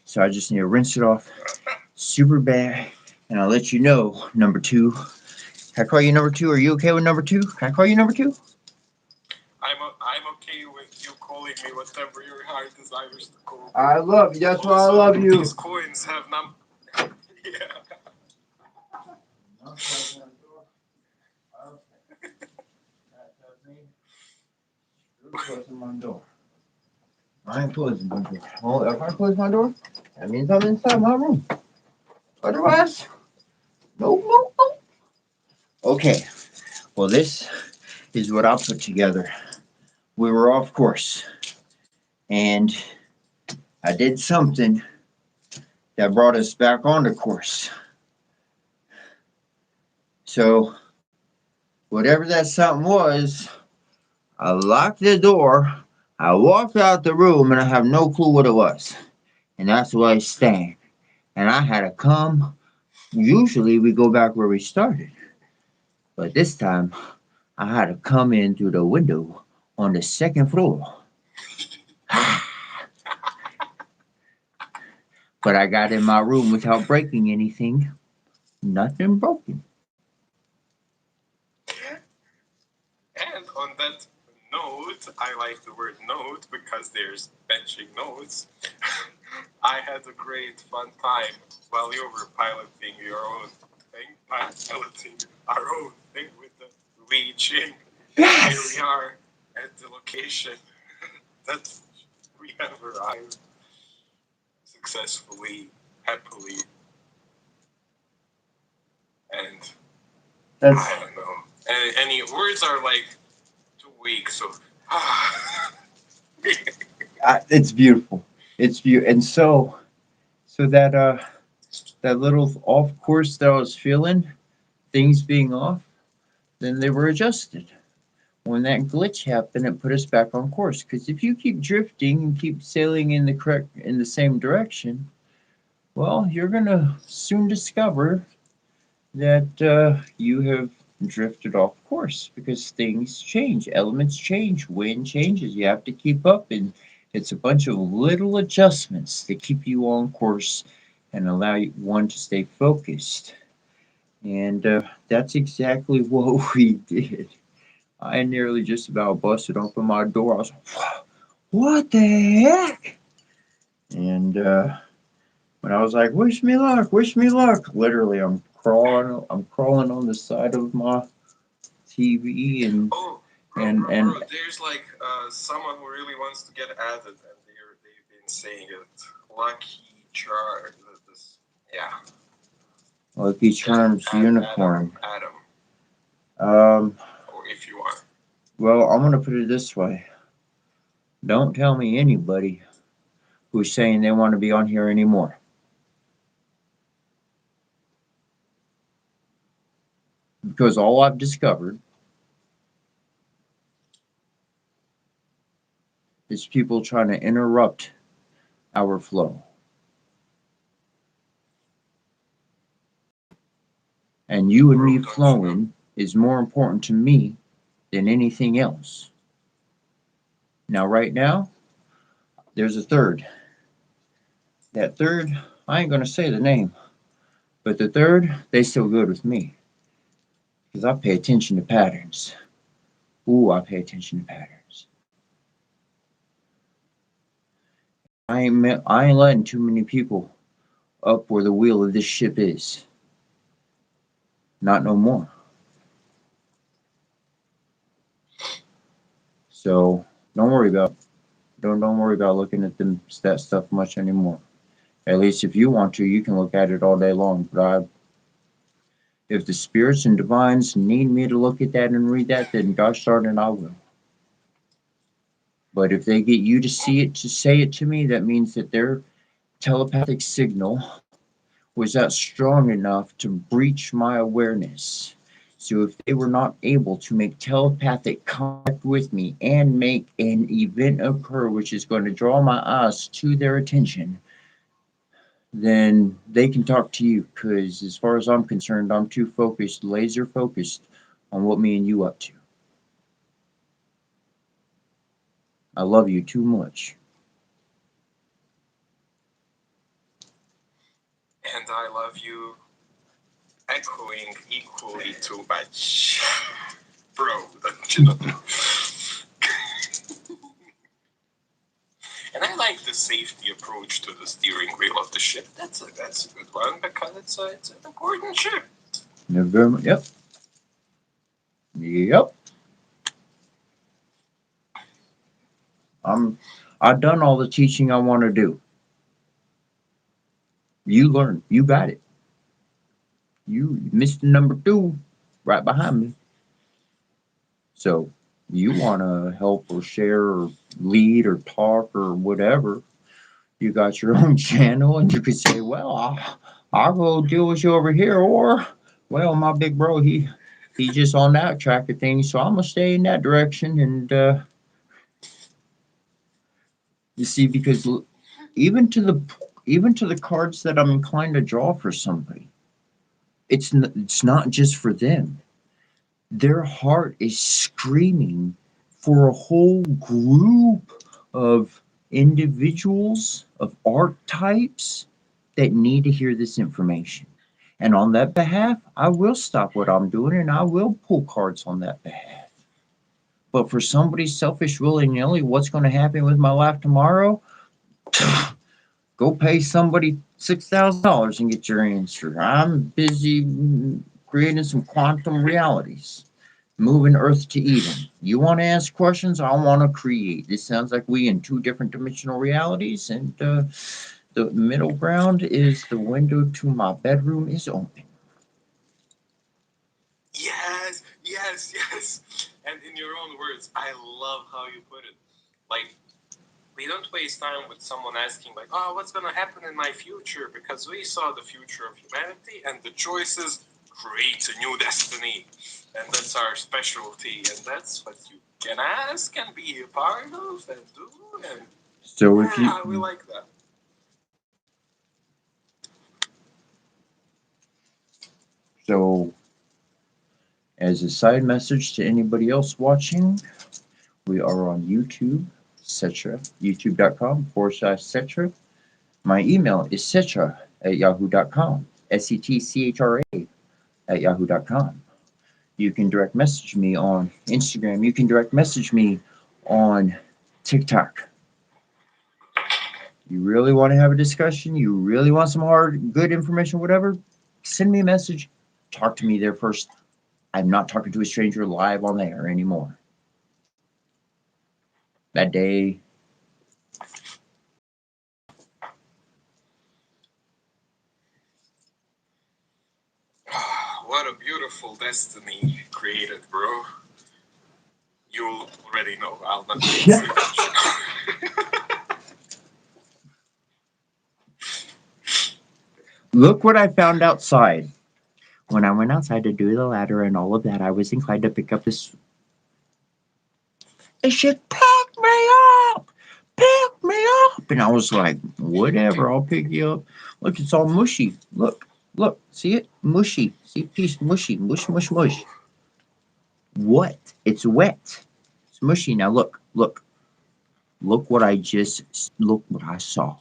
So I just need to rinse it off super bad. And I'll let you know, number 2. Can I call you number 2? Are you okay with number 2? Can I call you number 2? I'm okay with you calling me whatever your heart desires to call me. I love you. That's why I Also, love you. These coins have yeah. Closing my door. I ain't closing my door. Well, if I close my door, that means I'm inside my room. Otherwise, no. Okay. Well, this is what I put together. We were off course, and I did something that brought us back on the course. So, whatever that something was, I locked the door, I walked out the room, and I have no clue what it was. And that's where I stand. And I had to come. Usually we go back where we started. But this time, I had to come in through the window on the 2nd floor. But I got in my room without breaking anything. Nothing broken. And on that note, I like the word note because there's benching notes. I had a great fun time while you were piloting your own thing, piloting our own thing with the reaching. Yes! Here we are at the location that we have arrived successfully, happily, and That's I don't know. Any words are like too weak, so it's beautiful. It's beautiful. And so that little off course that I was feeling, things being off, then they were adjusted. When that glitch happened, it put us back on course. Because if you keep drifting and keep sailing in the same direction, well, you're gonna soon discover that you have drifted off course because things change, elements change, wind changes. You have to keep up, and it's a bunch of little adjustments to keep you on course and allow one to stay focused. And that's exactly what we did. I nearly just about busted open my door. I was like, what the heck? And when I was like, wish me luck, literally I'm crawling on the side of my TV and bro, there's like someone who really wants to get added, and they've been saying it. Lucky Yeah. Lucky Charms unicorn. Adam. Or if you are. Well, I'm gonna put it this way. Don't tell me anybody who's saying they want to be on here anymore. Because all I've discovered is people trying to interrupt our flow. And you and me flowing is more important to me than anything else. Now, right now, there's a third. That third, I ain't gonna say the name, but the third, they still good with me. Because I pay attention to patterns. Ooh, I pay attention to patterns. I ain't letting too many people up where the wheel of this ship is. Not no more. So don't worry about looking at that stuff much anymore. At least if you want to, you can look at it all day long. But if the spirits and divines need me to look at that and read that, then gosh darn it, I will. But if they get you to see it, to say it to me, that means that their telepathic signal was that strong enough to breach my awareness. So if they were not able to make telepathic contact with me and make an event occur which is going to draw my eyes to their attention, then they can talk to you, because as far as I'm concerned, I'm too focused, laser focused on what me and you up to. I love you too much. And I love you echoing equally too much. Bro, don't you know? And I like the safety approach to the steering wheel of the ship. That's a good one, because it's an important ship. Yep. I've done all the teaching I want to do. You learn. You got it. You missed number 2 right behind me. So you want to help or share or lead or talk or whatever, you got your own channel, and you could say, well, I'll go deal with you over here, or, well, my big bro, he's just on that track of things, so I'm gonna stay in that direction. And you see, because even to the cards that I'm inclined to draw for somebody, it's not just for them. Their heart is screaming for a whole group of individuals, of archetypes that need to hear this information. And on that behalf, I will stop what I'm doing and I will pull cards on that behalf. But for somebody selfish, willy-nilly, what's going to happen with my life tomorrow? Go pay somebody $6,000 and get your answer. I'm busy creating some quantum realities, moving Earth to Eden. You want to ask questions? I want to create. This sounds like we in 2 different dimensional realities, and the middle ground is the window to my bedroom is open. Yes. And in your own words, I love how you put it. Like, we don't waste time with someone asking, like, oh, what's going to happen in my future? Because we saw the future of humanity, and the choices create a new destiny. And that's our specialty. And that's what you can ask and be a part of and do. And so we like that. So, as a side message to anybody else watching, we are on YouTube, etc. youtube.com/Cetra. My email is cetra@yahoo.com. SETCHRA@yahoo.com. You can direct message me on Instagram. You can direct message me on TikTok. You really want to have a discussion? You really want some good information, whatever? Send me a message. Talk to me there first. I'm not talking to a stranger live on there anymore. That day. What a beautiful destiny created, bro. You already know. I'll not say that. Look what I found outside. When I went outside to do the ladder and all of that, I was inclined to pick up this. It should pick me up! Pick me up! And I was like, whatever, I'll pick you up. Look, it's all mushy. Look, see it? Mushy. See, piece mushy. Mush, mush, mush. What? It's wet. It's mushy. Now look. Look what look what I saw.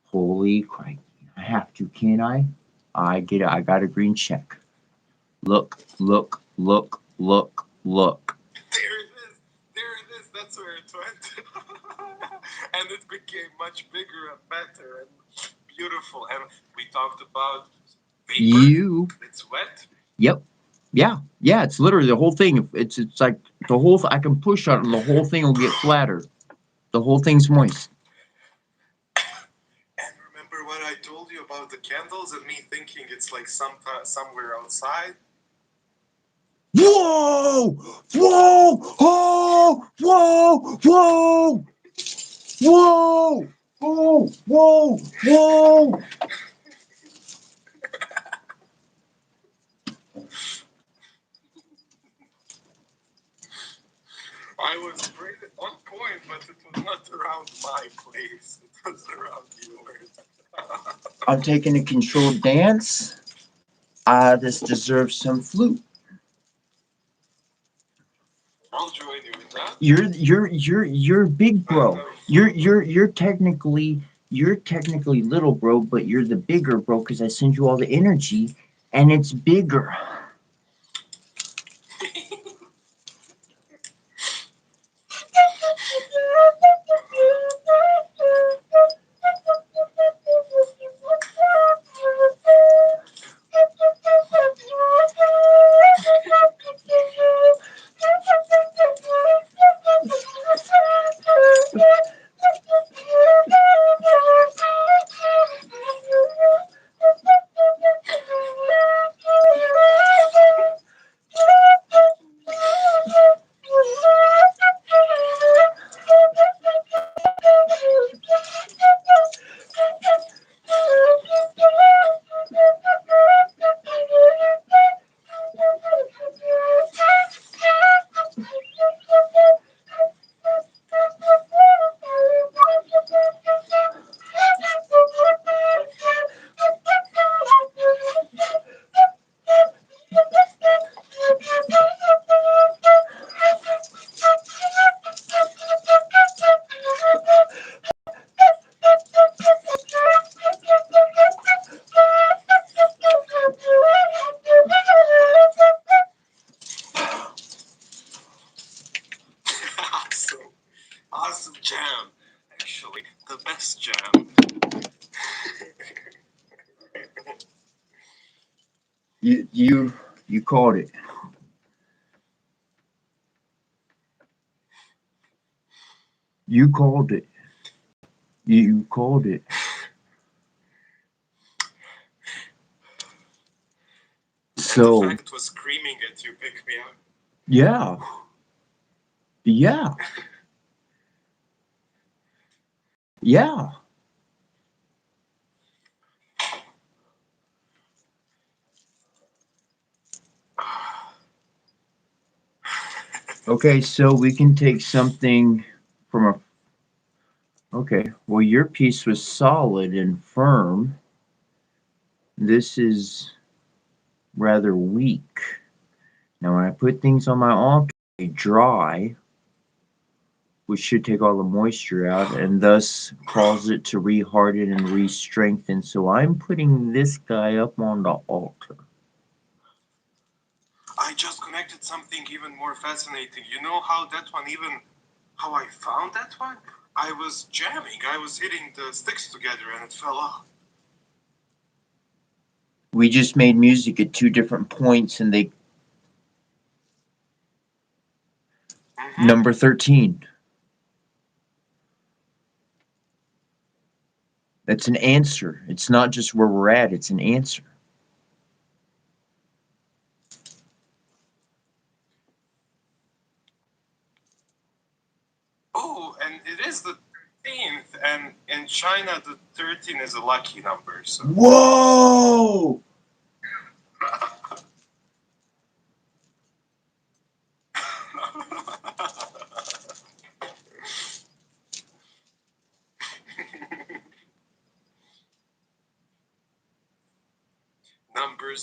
Holy crap. I have to, can't I? I got a green check. Look. There it is, that's where it went. And it became much bigger and better and beautiful. And we talked about vapor. It's wet. Yep. Yeah. It's literally the whole thing. It's like the whole. I can push on it, and the whole thing will get flatter. The whole thing's moist. And remember what I told you about the candles and me thinking it's like somewhere outside? Whoa! Whoa! Oh! Whoa! Whoa! Whoa! Whoa! Whoa! Whoa! I was right on point, but it was not around my place. It was around yours. I'm taking a controlled dance. This deserves some flute. I'll join you with that. You're big bro. You're technically little bro, but you're the bigger bro because I send you all the energy and it's bigger. Awesome jam. Actually, the best jam. You called it. You called it. You called it. So the fact it was screaming at you, pick me up. Yeah. Yeah. Yeah. Okay, so we can take something from a. Okay, well, your piece was solid and firm. This is rather weak. Now, when I put things on my altar, they dry, which should take all the moisture out and thus cause it to reharden and re-strengthen. So I'm putting this guy up on the altar. I just connected something even more fascinating. You know how that one how I found that one? I was jamming. I was hitting the sticks together and it fell off. We just made music at two different points and they... Mm-hmm. Number 13. That's an answer. It's not just where we're at, it's an answer. And it is the 13th, and in China, the 13 is a lucky number. So. Whoa!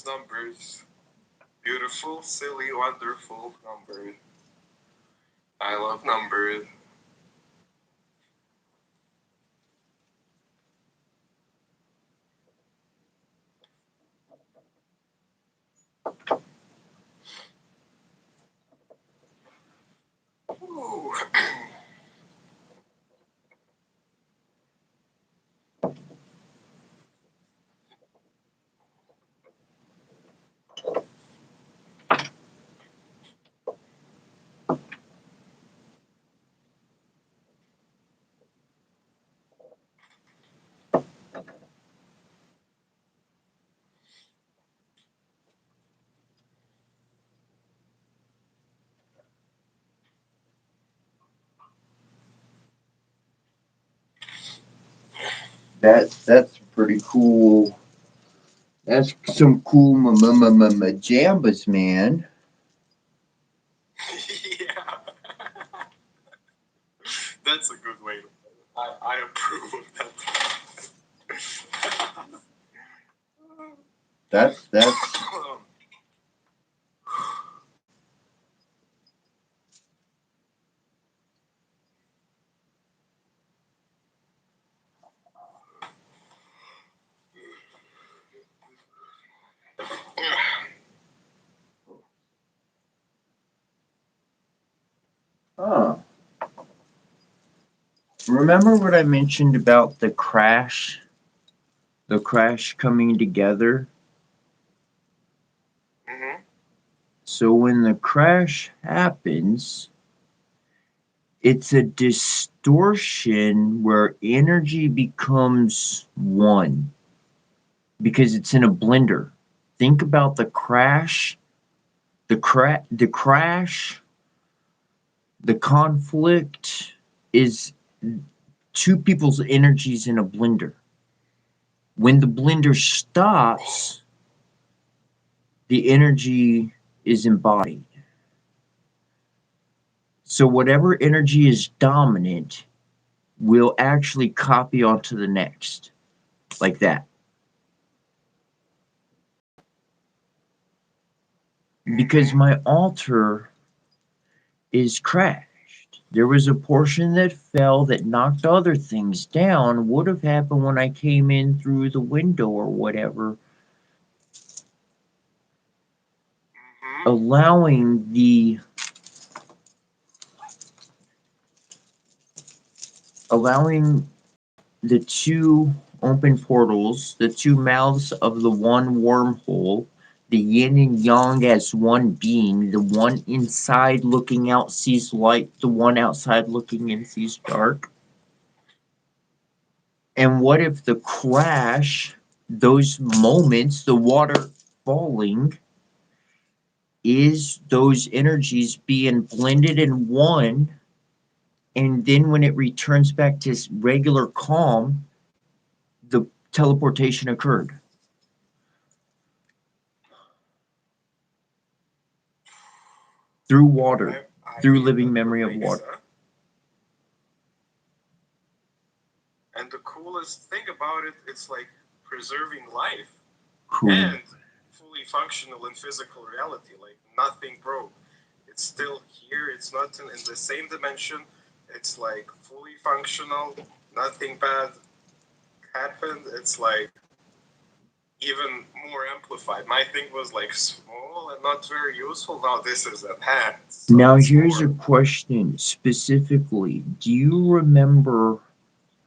Numbers. Beautiful, silly, wonderful numbers. I love numbers. Ooh. That's pretty cool. That's some cool jambas, man. Yeah. That's a good way to put it. I approve of that. That's Remember what I mentioned about the crash? The crash coming together? Mm-hmm. So when the crash happens, it's a distortion where energy becomes one because it's in a blender. Think about the crash, the crash, the conflict is two people's energies in a blender. When the blender stops, the energy is embodied. So whatever energy is dominant will actually copy onto the next, like that. Because my altar is crashed. There was a portion that fell that knocked other things down. Would have happened when I came in through the window or whatever. Mm-hmm. Allowing the two open portals, the two mouths of the one wormhole, the yin and yang as one being, the one inside looking out sees light, the one outside looking in sees dark. And what if the crash, those moments, the water falling, is those energies being blended in one, and then when it returns back to regular calm, the teleportation occurred through water, through living memory of water. And the coolest thing about it, it's like preserving life. Cool. And fully functional in physical reality. Like nothing broke. It's still here. It's not in the same dimension. It's like fully functional. Nothing bad happened. It's like even more amplified. My thing was like small and not very useful. Now this is enhanced. So now here's a question specifically. Do you remember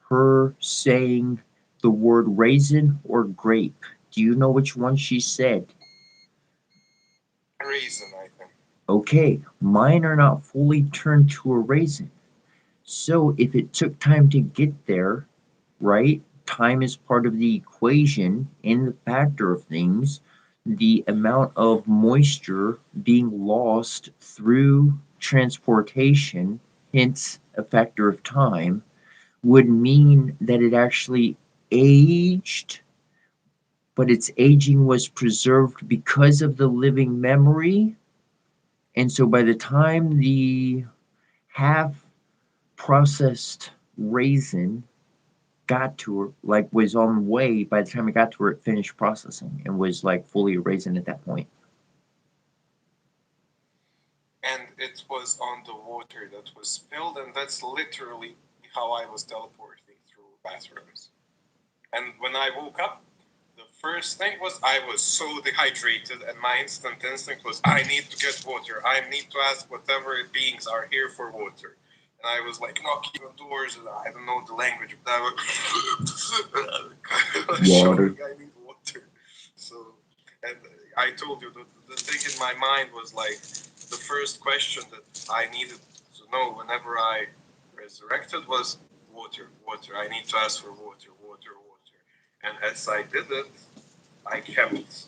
her saying the word raisin or grape? Do you know which one she said? Raisin, I think. Okay, mine are not fully turned to a raisin. So if it took time to get there, right? Time is part of the equation in the factor of things. The amount of moisture being lost through transportation, hence a factor of time, would mean that it actually aged, but its aging was preserved because of the living memory. And so by the time the half processed raisin got to her, like was on the way, by the time it got to her, it finished processing and was like fully a raisin at that point. And it was on the water that was spilled, and that's literally how I was teleporting through bathrooms. And when I woke up, the first thing was I was so dehydrated, and my instinct was I need to get water. I need to ask whatever beings are here for water. And I was like knocking on doors, and I don't know the language, but I was showing I need water. So, and I told you the thing in my mind was like the first question that I needed to know whenever I resurrected was water, water. I need to ask for water, water, water. And as I did it, I kept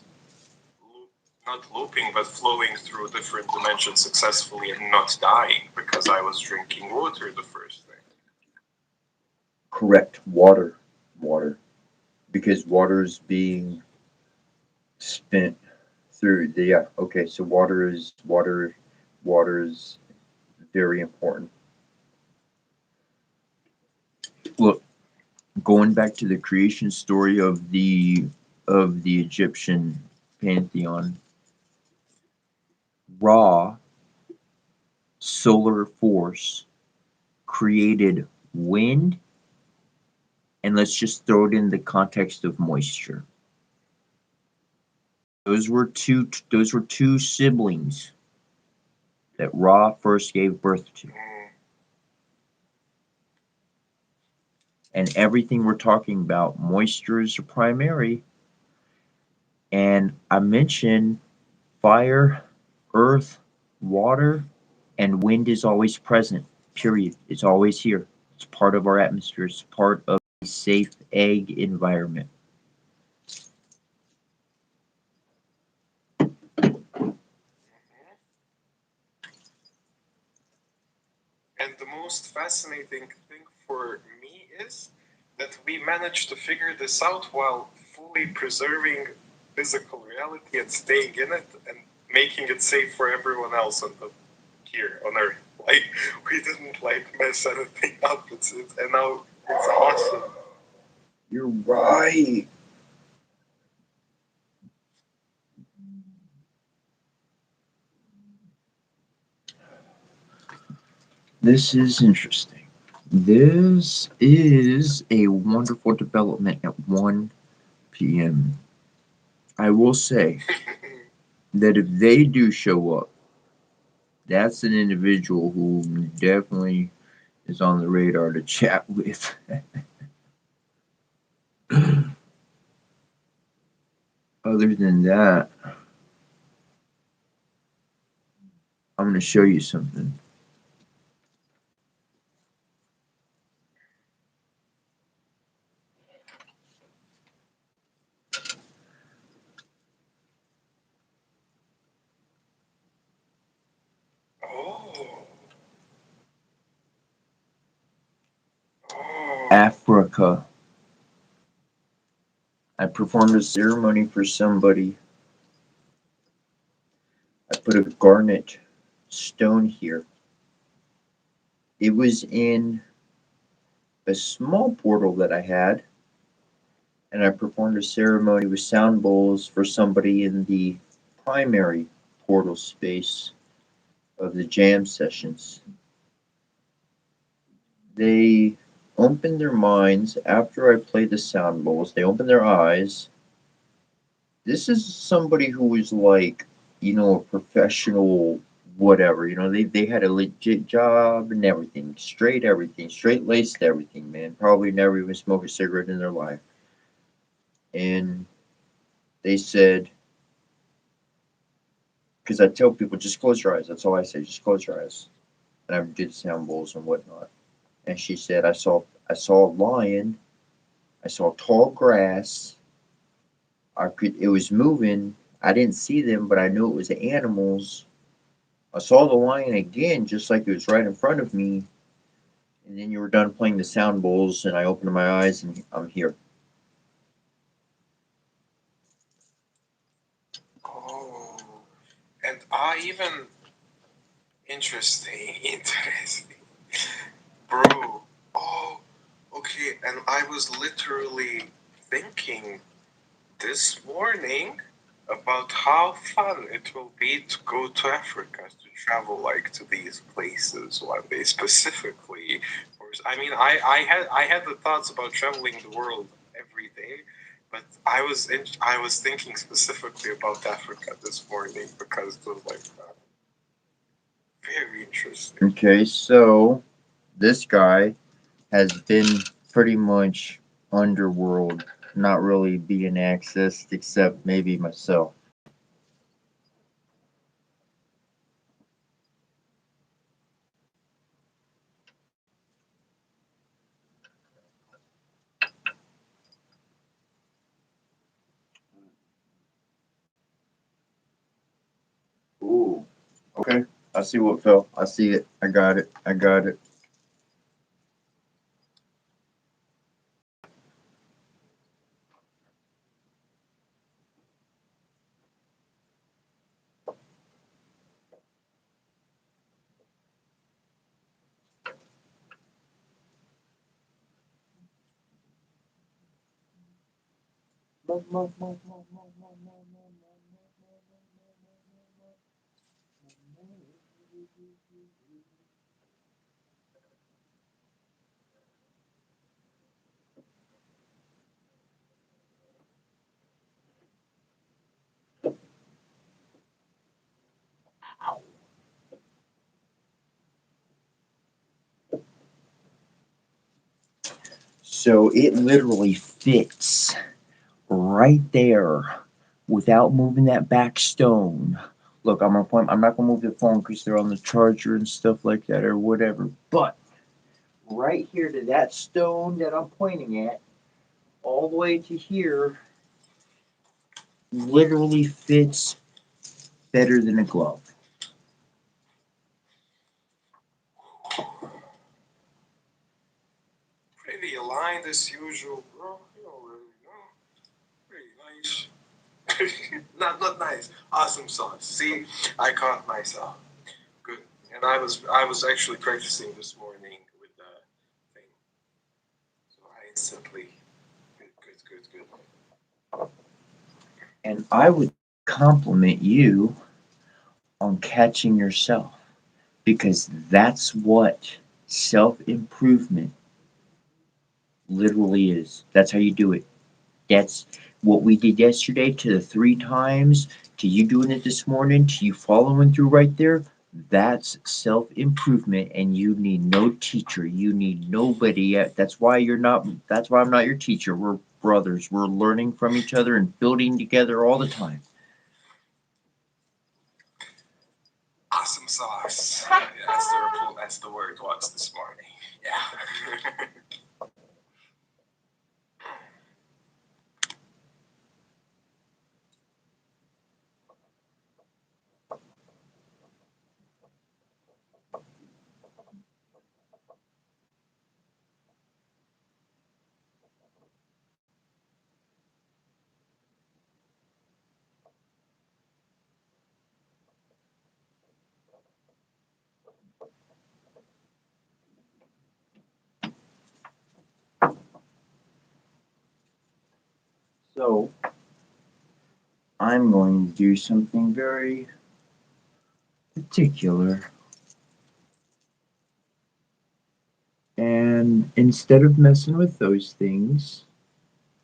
not looping, but flowing through different dimensions successfully and not dying because I was drinking water the first thing. Correct. Water. Because water is being spent through the, yeah, okay, so water is very important. Look, going back to the creation story of the Egyptian pantheon, Ra, solar force, created wind, and let's just throw it in the context of moisture. Those were two siblings that Ra first gave birth to. And everything we're talking about, moisture is primary. And I mentioned fire, earth, water, and wind is always present, period. It's always here. It's part of our atmosphere. It's part of a safe egg environment. And the most fascinating thing for me is that we managed to figure this out while fully preserving physical reality and staying in it and making it safe for everyone else here on Earth. Like we didn't mess anything up. And now it's awesome. You're right. This is interesting. This is a wonderful development at 1 p.m. I will say that if they do show up, that's an individual who definitely is on the radar to chat with. Other than that, I'm going to show you something. Africa. I performed a ceremony for somebody. I put a garnet stone here. It was in a small portal that I had, and I performed a ceremony with sound bowls for somebody in the primary portal space of the jam sessions. They opened their minds after I played the sound bowls. They opened their eyes. This is somebody who was like, a professional whatever. They had a legit job and everything, straight laced everything, man. Probably never even smoked a cigarette in their life. And they said, because I tell people, just close your eyes. That's all I say, just close your eyes. And I did sound bowls and whatnot. And she said, I saw a lion. I saw tall grass. It was moving. I didn't see them, but I knew it was animals. I saw the lion again, just like it was right in front of me. And then you were done playing the sound bowls, and I opened my eyes, and I'm here. Oh, and I even interesting, bro. Oh, okay. And I was literally thinking this morning about how fun it will be to go to Africa, to travel like to these places one day specifically. I mean, I had the thoughts about traveling the world every day, but I was thinking specifically about Africa this morning because it was like very interesting. Okay, so this guy has been pretty much underworld, not really being accessed except maybe myself. Ooh, okay. I see what fell. I see it. I got it. I got it. So it literally fits right there without moving that back stone. Look, I'm gonna point. I'm not gonna move the phone because they're on the charger and stuff like that or whatever. But right here to that stone that I'm pointing at, all the way to here, literally fits better than a glove. Pretty aligned as usual, bro. You already know. Pretty nice. Not nice. Awesome sauce. See, I caught myself. Good. And I was actually practicing this morning with the thing. So I instantly good. And I would compliment you on catching yourself because that's what self improvement literally is. That's how you do it. That's what we did yesterday to the 3 times, to you doing it this morning, to you following through right there. That's self improvement, and you need no teacher. You need nobody. That's why you're not. That's why I'm not your teacher. We're brothers. We're learning from each other and building together all the time. Awesome sauce. Yeah, that's the word it was this morning. Yeah. So I'm going to do something very particular. And instead of messing with those things,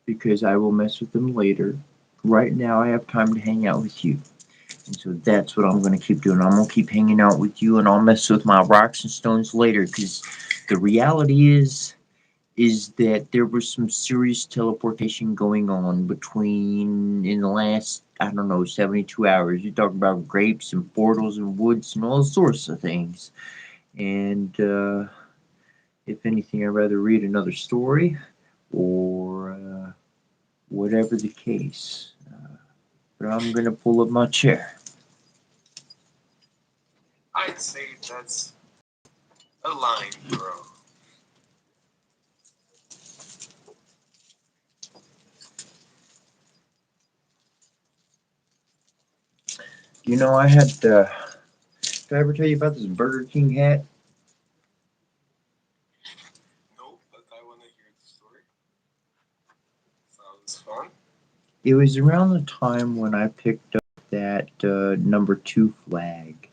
because I will mess with them later, right now I have time to hang out with you. And so that's what I'm going to keep doing. I'm going to keep hanging out with you, and I'll mess with my rocks and stones later, because the reality is that there was some serious teleportation going on between in the last, I don't know, 72 hours. You talk about grapes and portals and woods and all sorts of things. And if anything, I'd rather read another story or whatever the case. But I'm going to pull up my chair. I'd say that's a line, bro. You know, I had. Did I ever tell you about this Burger King hat? Nope, but I want to hear the story. Sounds fun. It was around the time when I picked up that #2 flag.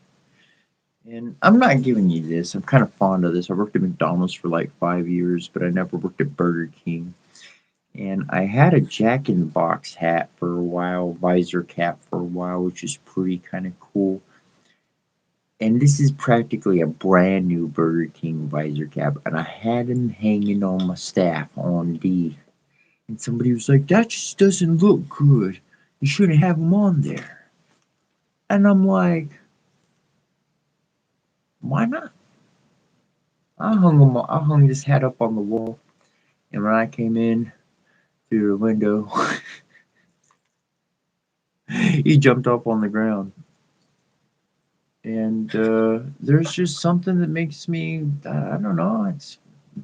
And I'm not giving you this. I'm kind of fond of this. I worked at McDonald's for like 5 years, but I never worked at Burger King. And I had a Jack in the Box hat for a while, visor cap for a while, which is pretty kind of cool. And this is practically a brand new Burger King visor cap, and I had them hanging on my staff on D. And somebody was like, "That just doesn't look good. You shouldn't have them on there." And I'm like, "Why not?" I hung this hat up on the wall, and when I came in through the window, he jumped up on the ground. And there's just something that makes me, I don't know, it's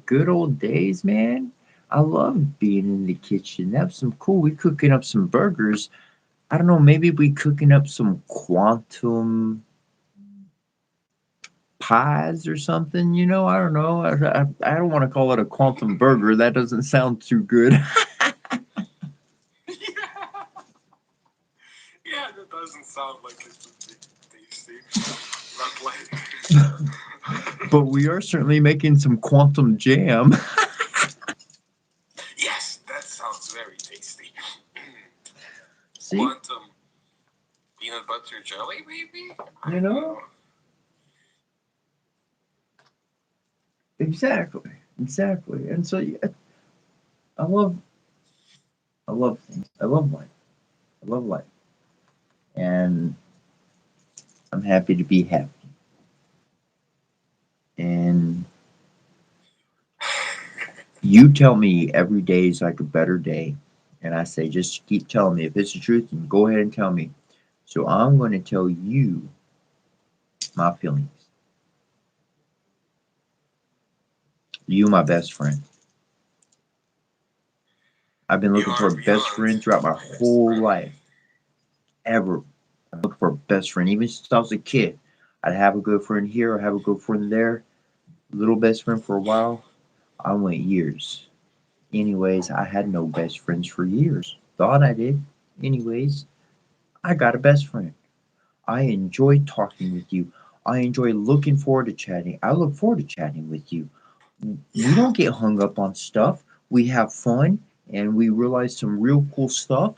good old days, man. I love being in the kitchen. That's some cool. We cooking up some burgers. I don't know, maybe we cooking up some quantum pies or something, you know? I don't know. I don't want to call it a quantum burger. That doesn't sound too good. Yeah, that doesn't sound like it would be tasty. Not like. But we are certainly making some quantum jam. Yes, that sounds very tasty. See? Quantum peanut butter jelly, maybe? You know? Exactly. Exactly. And so, yeah, I love things. I love life. I love life. And I'm happy to be happy. And you tell me every day is like a better day. And I say, just keep telling me. If it's the truth, then go ahead and tell me. So I'm going to tell you my feelings. You, my best friend. I've been looking for a best friend throughout my whole life. Ever. I'm looking for a best friend. Even since I was a kid, I'd have a good friend here, I'd have a good friend there. Little best friend for a while. I went years. Anyways, I had no best friends for years. Thought I did. Anyways, I got a best friend. I enjoy talking with you. I enjoy looking forward to chatting. I look forward to chatting with you. We don't get hung up on stuff. We have fun and we realize some real cool stuff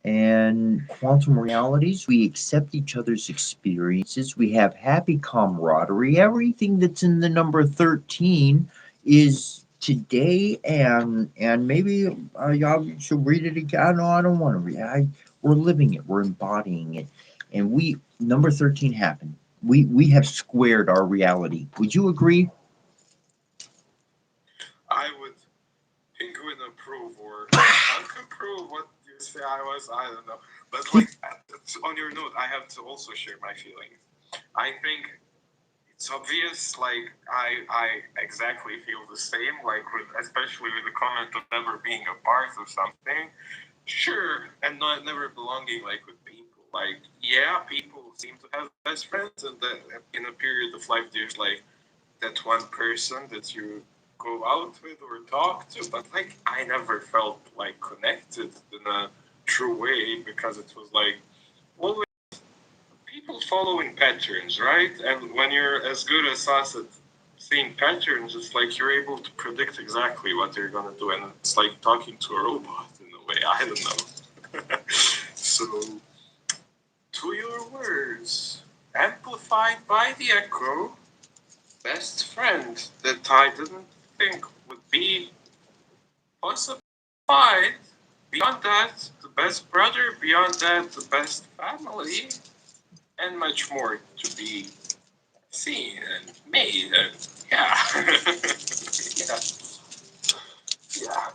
and quantum realities. We accept each other's experiences. We have happy camaraderie. Everything that's in the number 13 is today, and maybe y'all should read it again. No, I don't want to read it. We're living it. We're embodying it. And we, number 13 happened. We have squared our reality. Would you agree? I would think would approve or approve what you say I don't know. But like on your note, I have to also share my feelings. I think it's obvious, like I exactly feel the same, like with especially with the comment of never being a part of something. Sure, and not never belonging like with people. Like yeah, people seem to have best friends and then in a period of life there's like that one person that you go out with or talk to, but like I never felt like connected in a true way because it was like always people following patterns, right? And when you're as good as us at seeing patterns, it's like you're able to predict exactly what they're gonna do, and it's like talking to a robot in a way. I don't know. So, to your words, amplified by the echo, best friend that I didn't think would be possible. Beyond that, the best brother. Beyond that, the best family, and much more to be seen and made. And yeah, yeah, yeah.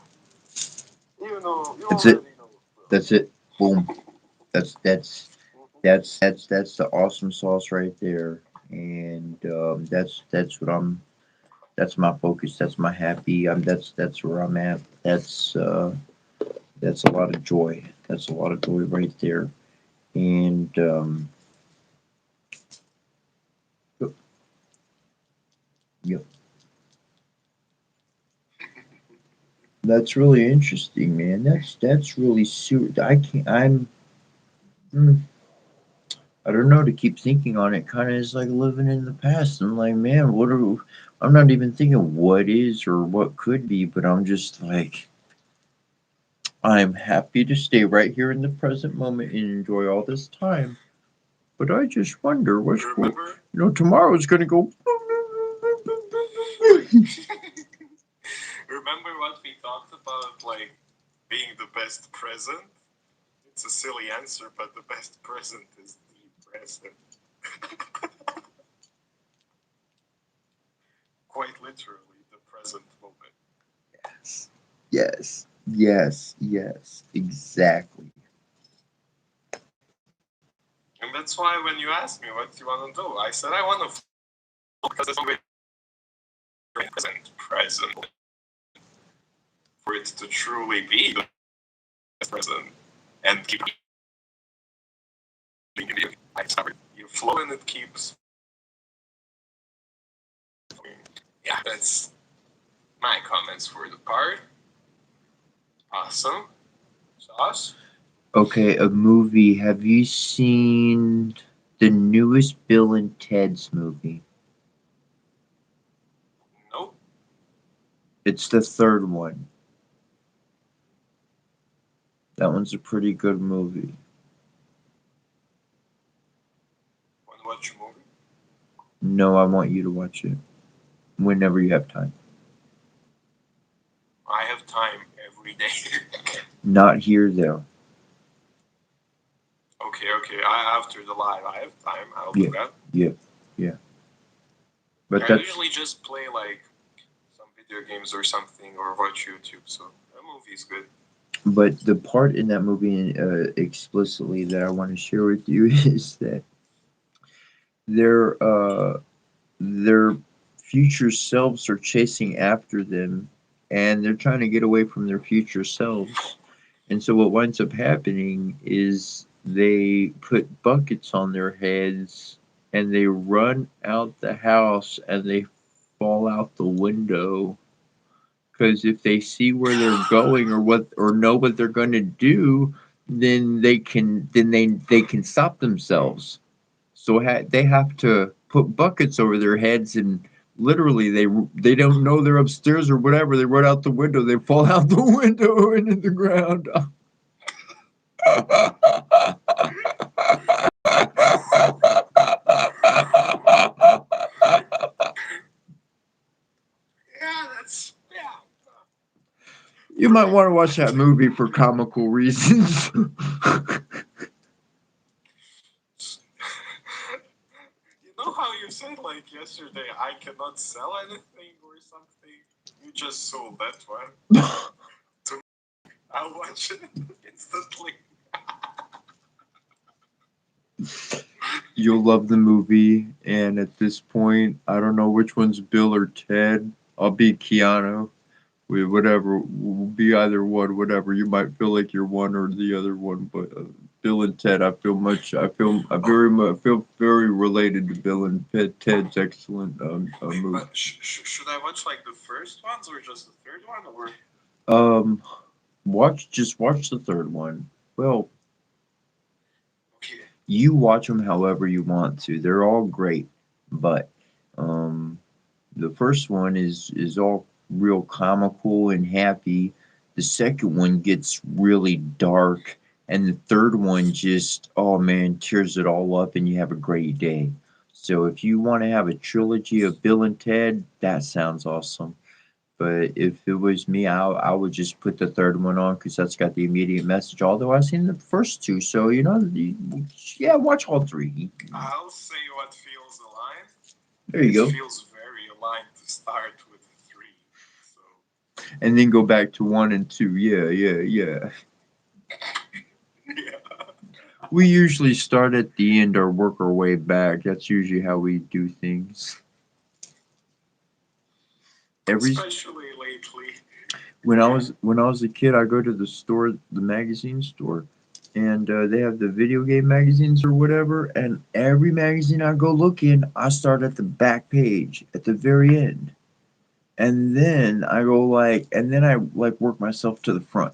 You know, you That's it. already know. That's it. Boom. That's the awesome sauce right there. And that's what I'm. That's my focus. That's my happy. That's where I'm at. That's a lot of joy. That's a lot of joy right there. And That's really interesting, man. That's really I can't. I don't know. To keep thinking on it, kind of is like living in the past. I'm like, man, what are? I'm not even thinking what is or what could be, but I'm just like, I'm happy to stay right here in the present moment and enjoy all this time. But I just wonder what's Remember? tomorrow's gonna go. Remember what we talked about, like being the best present? It's a silly answer, but the best present is the present. Quite literally, the present moment. Yes, exactly. And that's why when you asked me what do you want to do, I said I want to because there's no way present for it to truly be the present and keep being you. I discovered you flow and it keeps. Yeah, that's my comments for the part. Awesome. Josh? Okay, a movie. Have you seen the newest Bill and Ted's movie? Nope. It's the third one. That one's a pretty good movie. Want to watch a movie? No, I want you to watch it whenever you have time. I have time every day. Not here though. Okay. After the live, I have time. I'll do that. Yeah. But I that's usually just play like some video games or something or watch YouTube, so a movie is good. but the part in that movie explicitly that I want to share with you is that their their future selves are chasing after them, and they're trying to get away from their future selves. And so what winds up happening is they put buckets on their heads and they run out the house and they fall out the window, because if they see where they're going or know what they're going to do, then they can stop themselves. So they have to put buckets over their heads, and literally they don't know they're upstairs or whatever. They run out the window. They fall out the window into the ground. Yeah, that's yeah. You might want to watch that movie for comical reasons. You know how you said like yesterday, I cannot sell anything or something. You just sold that one. I'll watch it instantly. You'll love the movie, and at this point, I don't know which one's Bill or Ted. I'll be Keanu. Whatever, we'll be either one. Whatever, you might feel like you're one or the other one, but Bill and Ted, I feel very related to Bill and Ted's excellent Wait, movie. but should I watch like the first ones or just the third one or? Just watch the third one. Well, Okay. you watch them however you want to. They're all great, but um, the first one is all real comical and happy. The second one gets really dark, and the third one just, oh man, tears it all up, and you have a great day. So if you want to have a trilogy of Bill and Ted, that sounds awesome. But if it was me, I would just put the third one on because that's got the immediate message. Although I've seen the first two, so yeah, watch all three. I'll say what feels aligned. There you It go. feels very aligned to start with 3. So And then go back to 1 and 2. Yeah. yeah. We usually start at the end or work our way back. That's usually how we do things. Especially lately. When I was a kid, I go to the store, the magazine store, and they have the video game magazines or whatever. And every magazine I go look in, I start at the back page at the very end, and then I go and then I work myself to the front.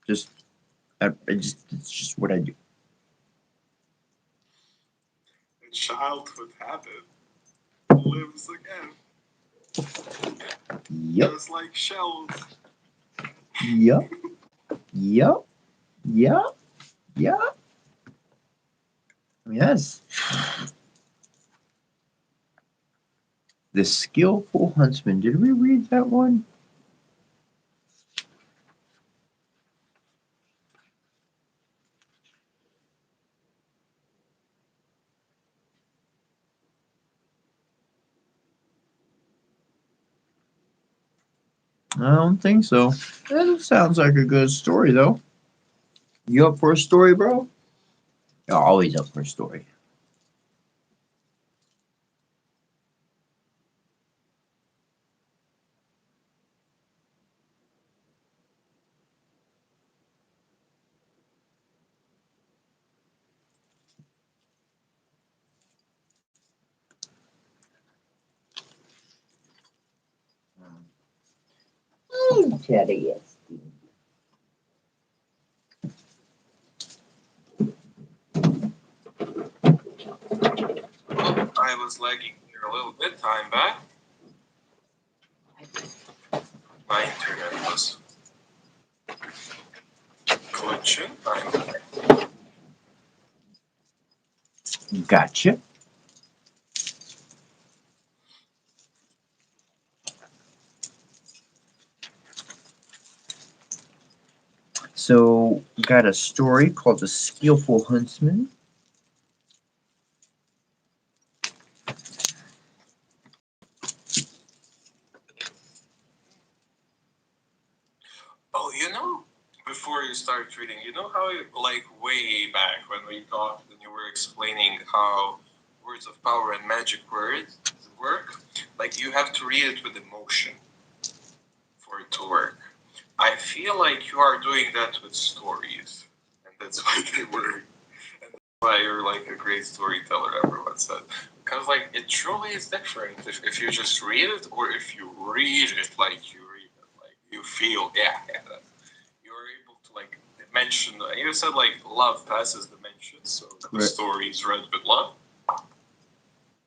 Just, it's just what I do. Childhood habit lives again. Yep. Just like shells. Yep. Yep. Yep. Yep. Yes. The Skillful Huntsman. Did we read that one? I don't think so. That sounds like a good story, though. You up for a story, bro? You're always up for a story. Interesting. Well, I was lagging here a little bit. I'm back. My internet was glitching. I'm back. Gotcha. So, got a story called The Skillful Huntsman. Oh, before you start reading, how, way back when we talked and you were explaining how words of power and magic words work? You have to read it with emotion for it to work. I feel like you are doing that with stories, and that's why they work. And that's why you're a great storyteller, everyone said. Because it truly is different if you just read it, or if you read it like you read it, you feel, you're able to dimension. You said love passes dimensions, so the story is read with love.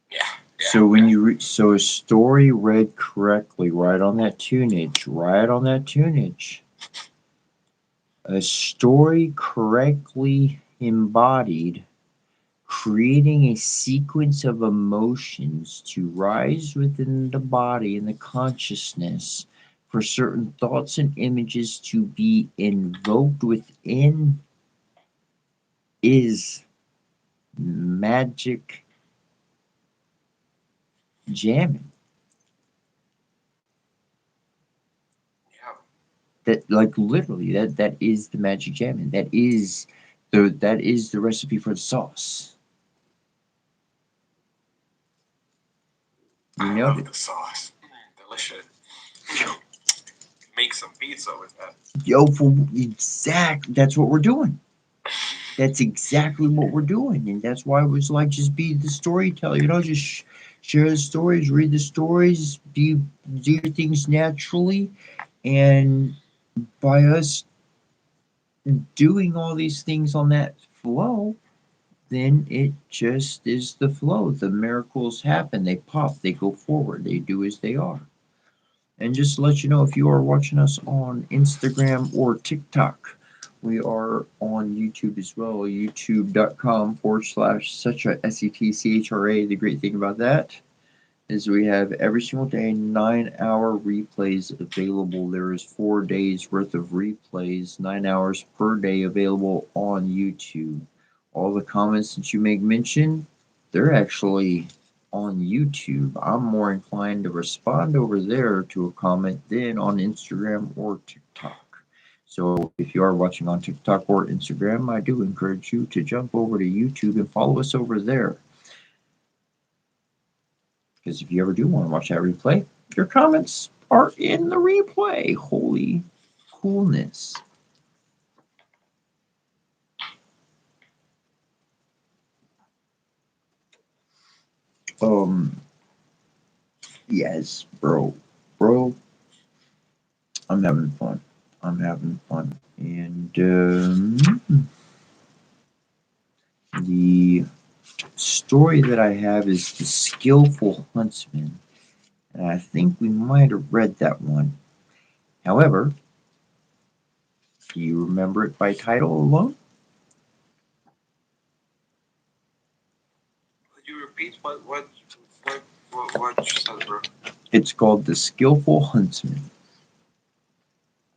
Yeah. So when you so a story read correctly, right on that tunage, a story correctly embodied, creating a sequence of emotions to rise within the body and the consciousness for certain thoughts and images to be invoked within is magic jamming. Yeah. That literally that is the magic jamming. That is the recipe for the sauce. I love the sauce. Delicious. Make some pizza with that. Yo, that's what we're doing. That's exactly what we're doing, and that's why it was just be the storyteller. Just share the stories, read the stories, do your things naturally, and by us doing all these things on that flow, then it just is the flow. The miracles happen. They pop. They go forward. They do as they are. And just to let you know, if you are watching us on Instagram or TikTok, we are on YouTube as well. YouTube.com/such a SETCHRA. The great thing about that is we have every single day 9-hour replays available. There is 4 days worth of replays, 9 hours per day available on YouTube. All the comments that you make mention, they're actually on YouTube. I'm more inclined to respond over there to a comment than on Instagram or TikTok. So if you are watching on TikTok or Instagram, I do encourage you to jump over to YouTube and follow us over there. Because if you ever do want to watch that replay, your comments are in the replay. Holy coolness. Yes, bro. Bro, I'm having fun. I'm having fun. And the story that I have is The Skillful Huntsman. And I think we might have read that one. However, do you remember it by title alone? Could you repeat what you said, bro? It's called The Skillful Huntsman.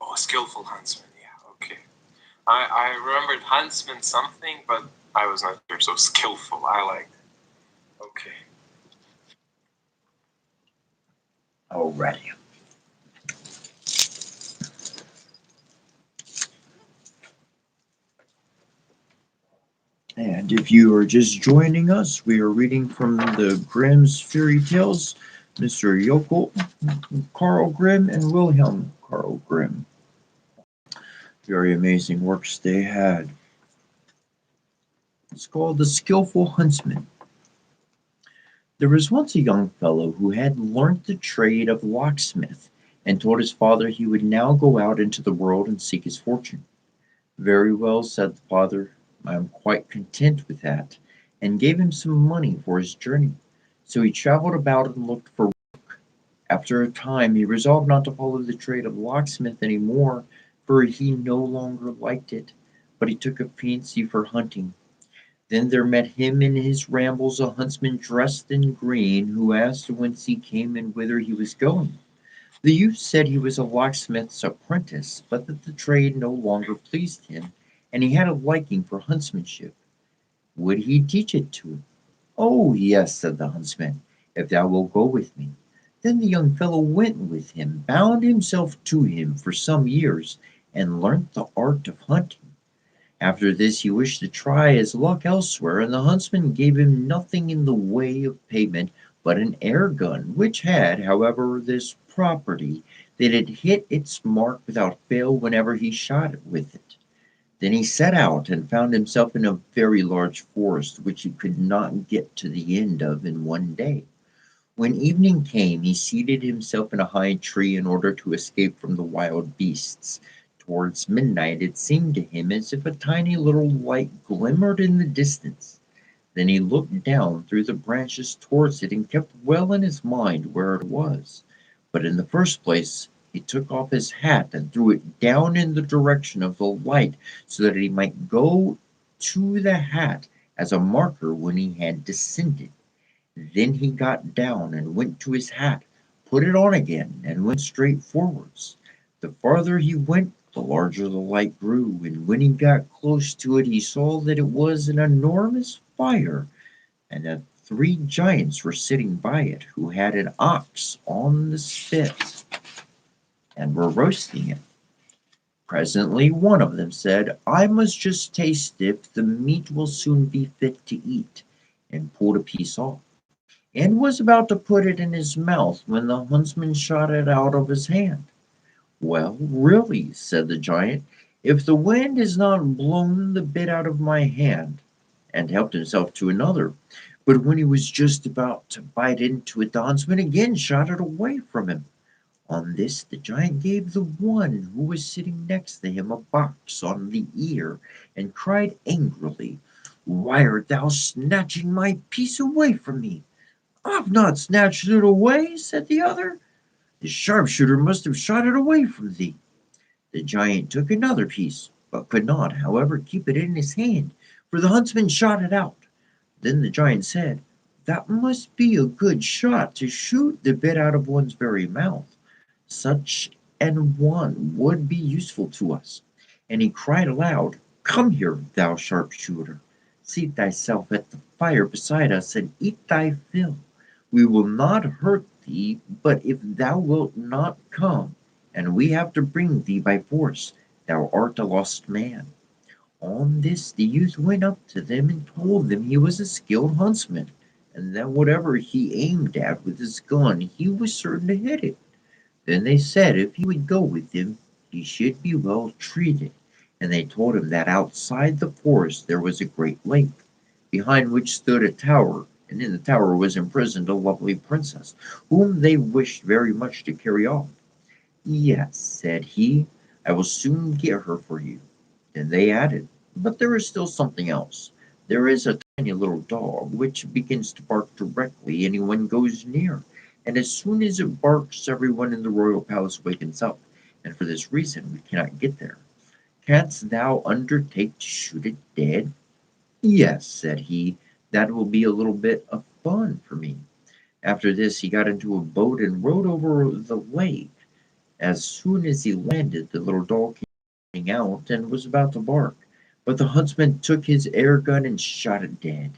Oh, Skillful Huntsman. Yeah, okay. I remembered Huntsman something, but I was not sure. So skillful. I like it. Okay. Alrighty. And if you are just joining us, we are reading from the Grimm's Fairy Tales, Mr. Yokel Carl Grimm and Wilhelm Carl Grimm. Very amazing works they had. It's called The Skillful Huntsman. There was once a young fellow who had learnt the trade of locksmith, and told his father he would now go out into the world and seek his fortune. Very well, said the father, I am quite content with that, and gave him some money for his journey. So he travelled about and looked for work. After a time he resolved not to follow the trade of locksmith any more, for he no longer liked it, but he took a fancy for hunting. Then there met him in his rambles a huntsman dressed in green, who asked whence he came and whither he was going. The youth said he was a locksmith's apprentice, but that the trade no longer pleased him, and he had a liking for huntsmanship. Would he teach it to him? Oh, yes, said the huntsman, if thou wilt go with me. Then the young fellow went with him, bound himself to him for some years, and learnt the art of hunting. After this he wished to try his luck elsewhere, and the huntsman gave him nothing in the way of payment but an air gun, which had, however, this property, that it hit its mark without fail whenever he shot it with it. Then he set out and found himself in a very large forest, which he could not get to the end of in one day. When evening came he seated himself in a high tree in order to escape from the wild beasts. Towards midnight it seemed to him as if a tiny little light glimmered in the distance. Then he looked down through the branches towards it and kept well in his mind where it was. But in the first place he took off his hat and threw it down in the direction of the light, so that he might go to the hat as a marker when he had descended. Then he got down and went to his hat, put it on again, and went straight forwards. The farther he went, the larger the light grew, and when he got close to it he saw that it was an enormous fire, and that three giants were sitting by it, who had an ox on the spit, and were roasting it. Presently one of them said, I must just taste if the meat will soon be fit to eat, and pulled a piece off, and was about to put it in his mouth when the huntsman shot it out of his hand. Well, really, said the giant, if the wind has not blown the bit out of my hand, and helped himself to another. But when he was just about to bite into it, the huntsman again shot it away from him. On this the giant gave the one who was sitting next to him a box on the ear, and cried angrily, Why art thou snatching my piece away from me? I've not snatched it away, said the other. The sharpshooter must have shot it away from thee. The giant took another piece, but could not, however, keep it in his hand, for the huntsman shot it out. Then the giant said, That must be a good shot to shoot the bit out of one's very mouth. Such an one would be useful to us. And he cried aloud, Come here, thou sharpshooter. Seat thyself at the fire beside us, and eat thy fill. We will not hurt thee, but if thou wilt not come, and we have to bring thee by force, thou art a lost man. On this the youth went up to them and told them he was a skilled huntsman, and that whatever he aimed at with his gun he was certain to hit it. Then they said if he would go with them he should be well treated, and they told him that outside the forest there was a great lake, behind which stood a tower, and in the tower was imprisoned a lovely princess, whom they wished very much to carry off. Yes, said he, I will soon get her for you. Then they added, but there is still something else. There is a tiny little dog which begins to bark directly anyone goes near, and as soon as it barks, everyone in the royal palace wakens up, and for this reason we cannot get there. Canst thou undertake to shoot it dead? Yes, said he, that will be a little bit of fun for me. After this, he got into a boat and rowed over the lake. As soon as he landed, the little dog came out and was about to bark, but the huntsman took his air gun and shot it dead.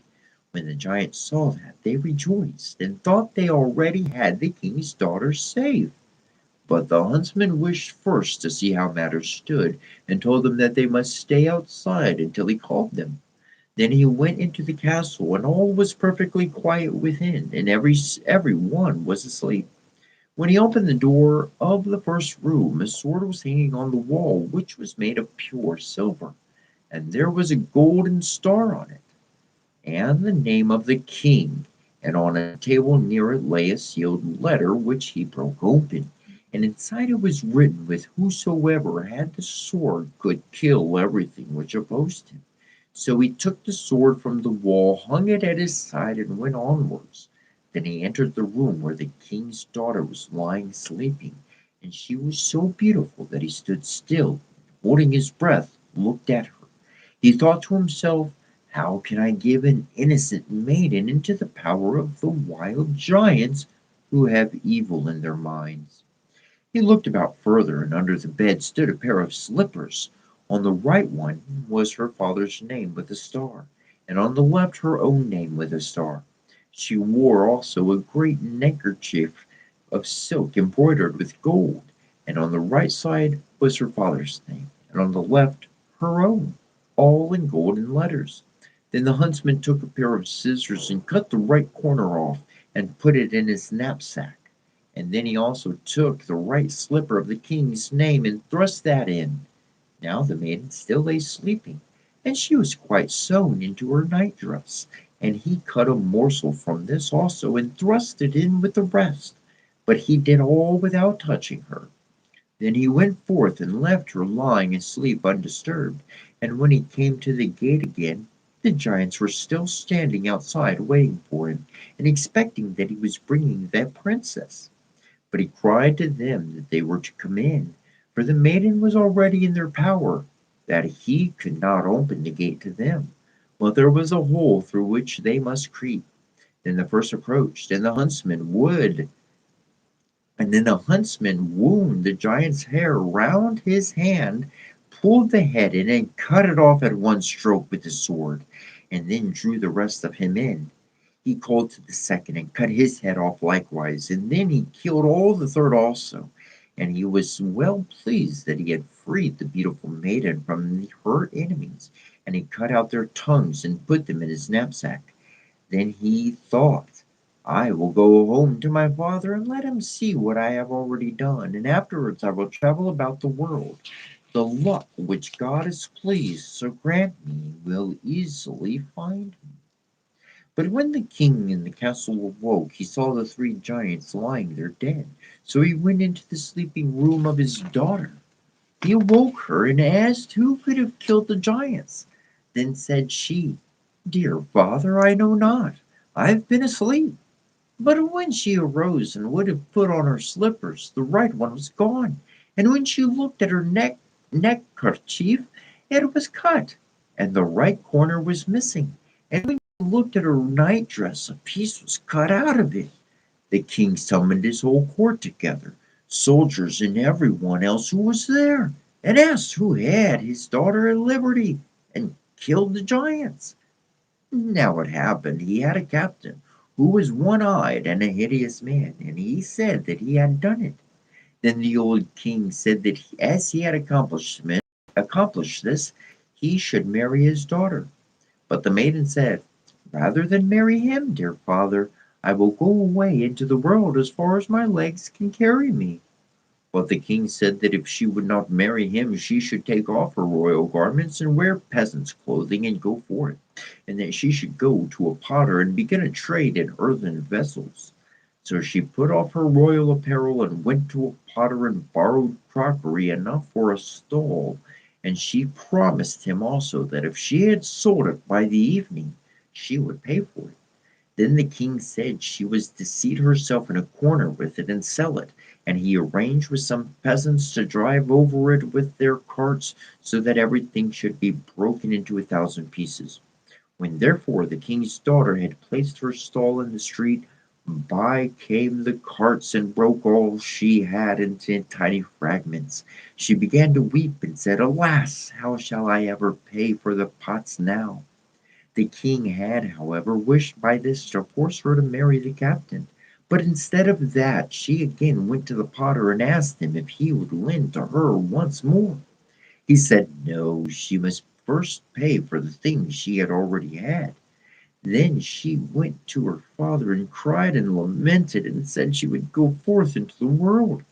When the giants saw that, they rejoiced and thought they already had the king's daughter safe. But the huntsman wished first to see how matters stood, and told them that they must stay outside until he called them. Then he went into the castle, and all was perfectly quiet within, and every one was asleep. When he opened the door of the first room, a sword was hanging on the wall, which was made of pure silver, and there was a golden star on it, and the name of the king. And on a table near it lay a sealed letter, which he broke open, and inside it was written with whosoever had the sword could kill everything which opposed him. So he took the sword from the wall, hung it at his side, and went onwards. Then he entered the room where the king's daughter was lying sleeping, and she was so beautiful that he stood still, holding his breath, looked at her. He thought to himself, how can I give an innocent maiden into the power of the wild giants who have evil in their minds? He looked about further, and under the bed stood a pair of slippers. On the right one was her father's name with a star, and on the left her own name with a star. She wore also a great neckerchief of silk embroidered with gold, and on the right side was her father's name, and on the left her own, all in golden letters. Then the huntsman took a pair of scissors and cut the right corner off, and put it in his knapsack. And then he also took the right slipper of the king's name and thrust that in. Now the maiden still lay sleeping, and she was quite sewn into her nightdress, and he cut a morsel from this also and thrust it in with the rest, but he did all without touching her. Then he went forth and left her lying asleep undisturbed, and when he came to the gate again, the giants were still standing outside waiting for him, and expecting that he was bringing that princess. But he cried to them that they were to come in, for the maiden was already in their power, that he could not open the gate to them, but there was a hole through which they must creep. Then the first approached, and then the huntsman wound the giant's hair round his hand, pulled the head in, and cut it off at one stroke with his sword, and then drew the rest of him in. He called to the second and cut his head off likewise, and then he killed all the third also. And he was well pleased that he had freed the beautiful maiden from her enemies, and he cut out their tongues and put them in his knapsack. Then he thought, I will go home to my father and let him see what I have already done, and afterwards I will travel about the world. The luck which God is pleased to grant me will easily find me. But when the king in the castle awoke, he saw the three giants lying there dead. So he went into the sleeping room of his daughter. He awoke her and asked who could have killed the giants. Then said she, Dear father, I know not. I have been asleep. But when she arose and would have put on her slippers, the right one was gone. And when she looked at her neckerchief, it was cut, and the right corner was missing. And when she looked at her nightdress, a piece was cut out of it. The king summoned his whole court together, soldiers and every one else who was there, and asked who had his daughter at liberty, and killed the giants. Now it happened he had a captain who was one-eyed and a hideous man, and he said that he had done it. Then the old king said that as he had accomplished this, he should marry his daughter. But the maiden said, Rather than marry him, dear father, I will go away into the world as far as my legs can carry me. But the king said that if she would not marry him, she should take off her royal garments and wear peasant's clothing and go forth, and that she should go to a potter and begin a trade in earthen vessels. So she put off her royal apparel and went to a potter and borrowed crockery enough for a stall, and she promised him also that if she had sold it by the evening, she would pay for it. Then the king said she was to seat herself in a corner with it and sell it, and he arranged with some peasants to drive over it with their carts, so that everything should be broken into 1,000 pieces. When therefore the king's daughter had placed her stall in the street, by came the carts and broke all she had into tiny fragments. She began to weep and said, "Alas, how shall I ever pay for the pots now?" The king had, however, wished by this to force her to marry the captain, but instead of that she again went to the potter and asked him if he would lend to her once more. He said no, she must first pay for the things she had already had. Then she went to her father and cried and lamented and said she would go forth into the world.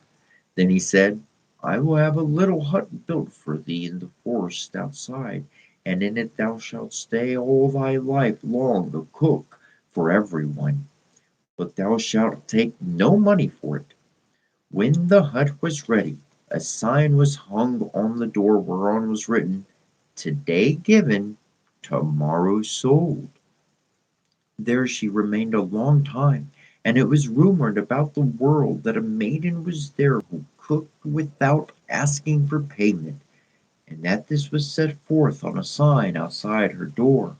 Then he said, "I will have a little hut built for thee in the forest outside, and in it thou shalt stay all thy life long a cook for every one, but thou shalt take no money for it." When the hut was ready, a sign was hung on the door whereon was written, "Today given, tomorrow sold." There she remained a long time, and it was rumored about the world that a maiden was there who cooked without asking for payment, and that this was set forth on a sign outside her door.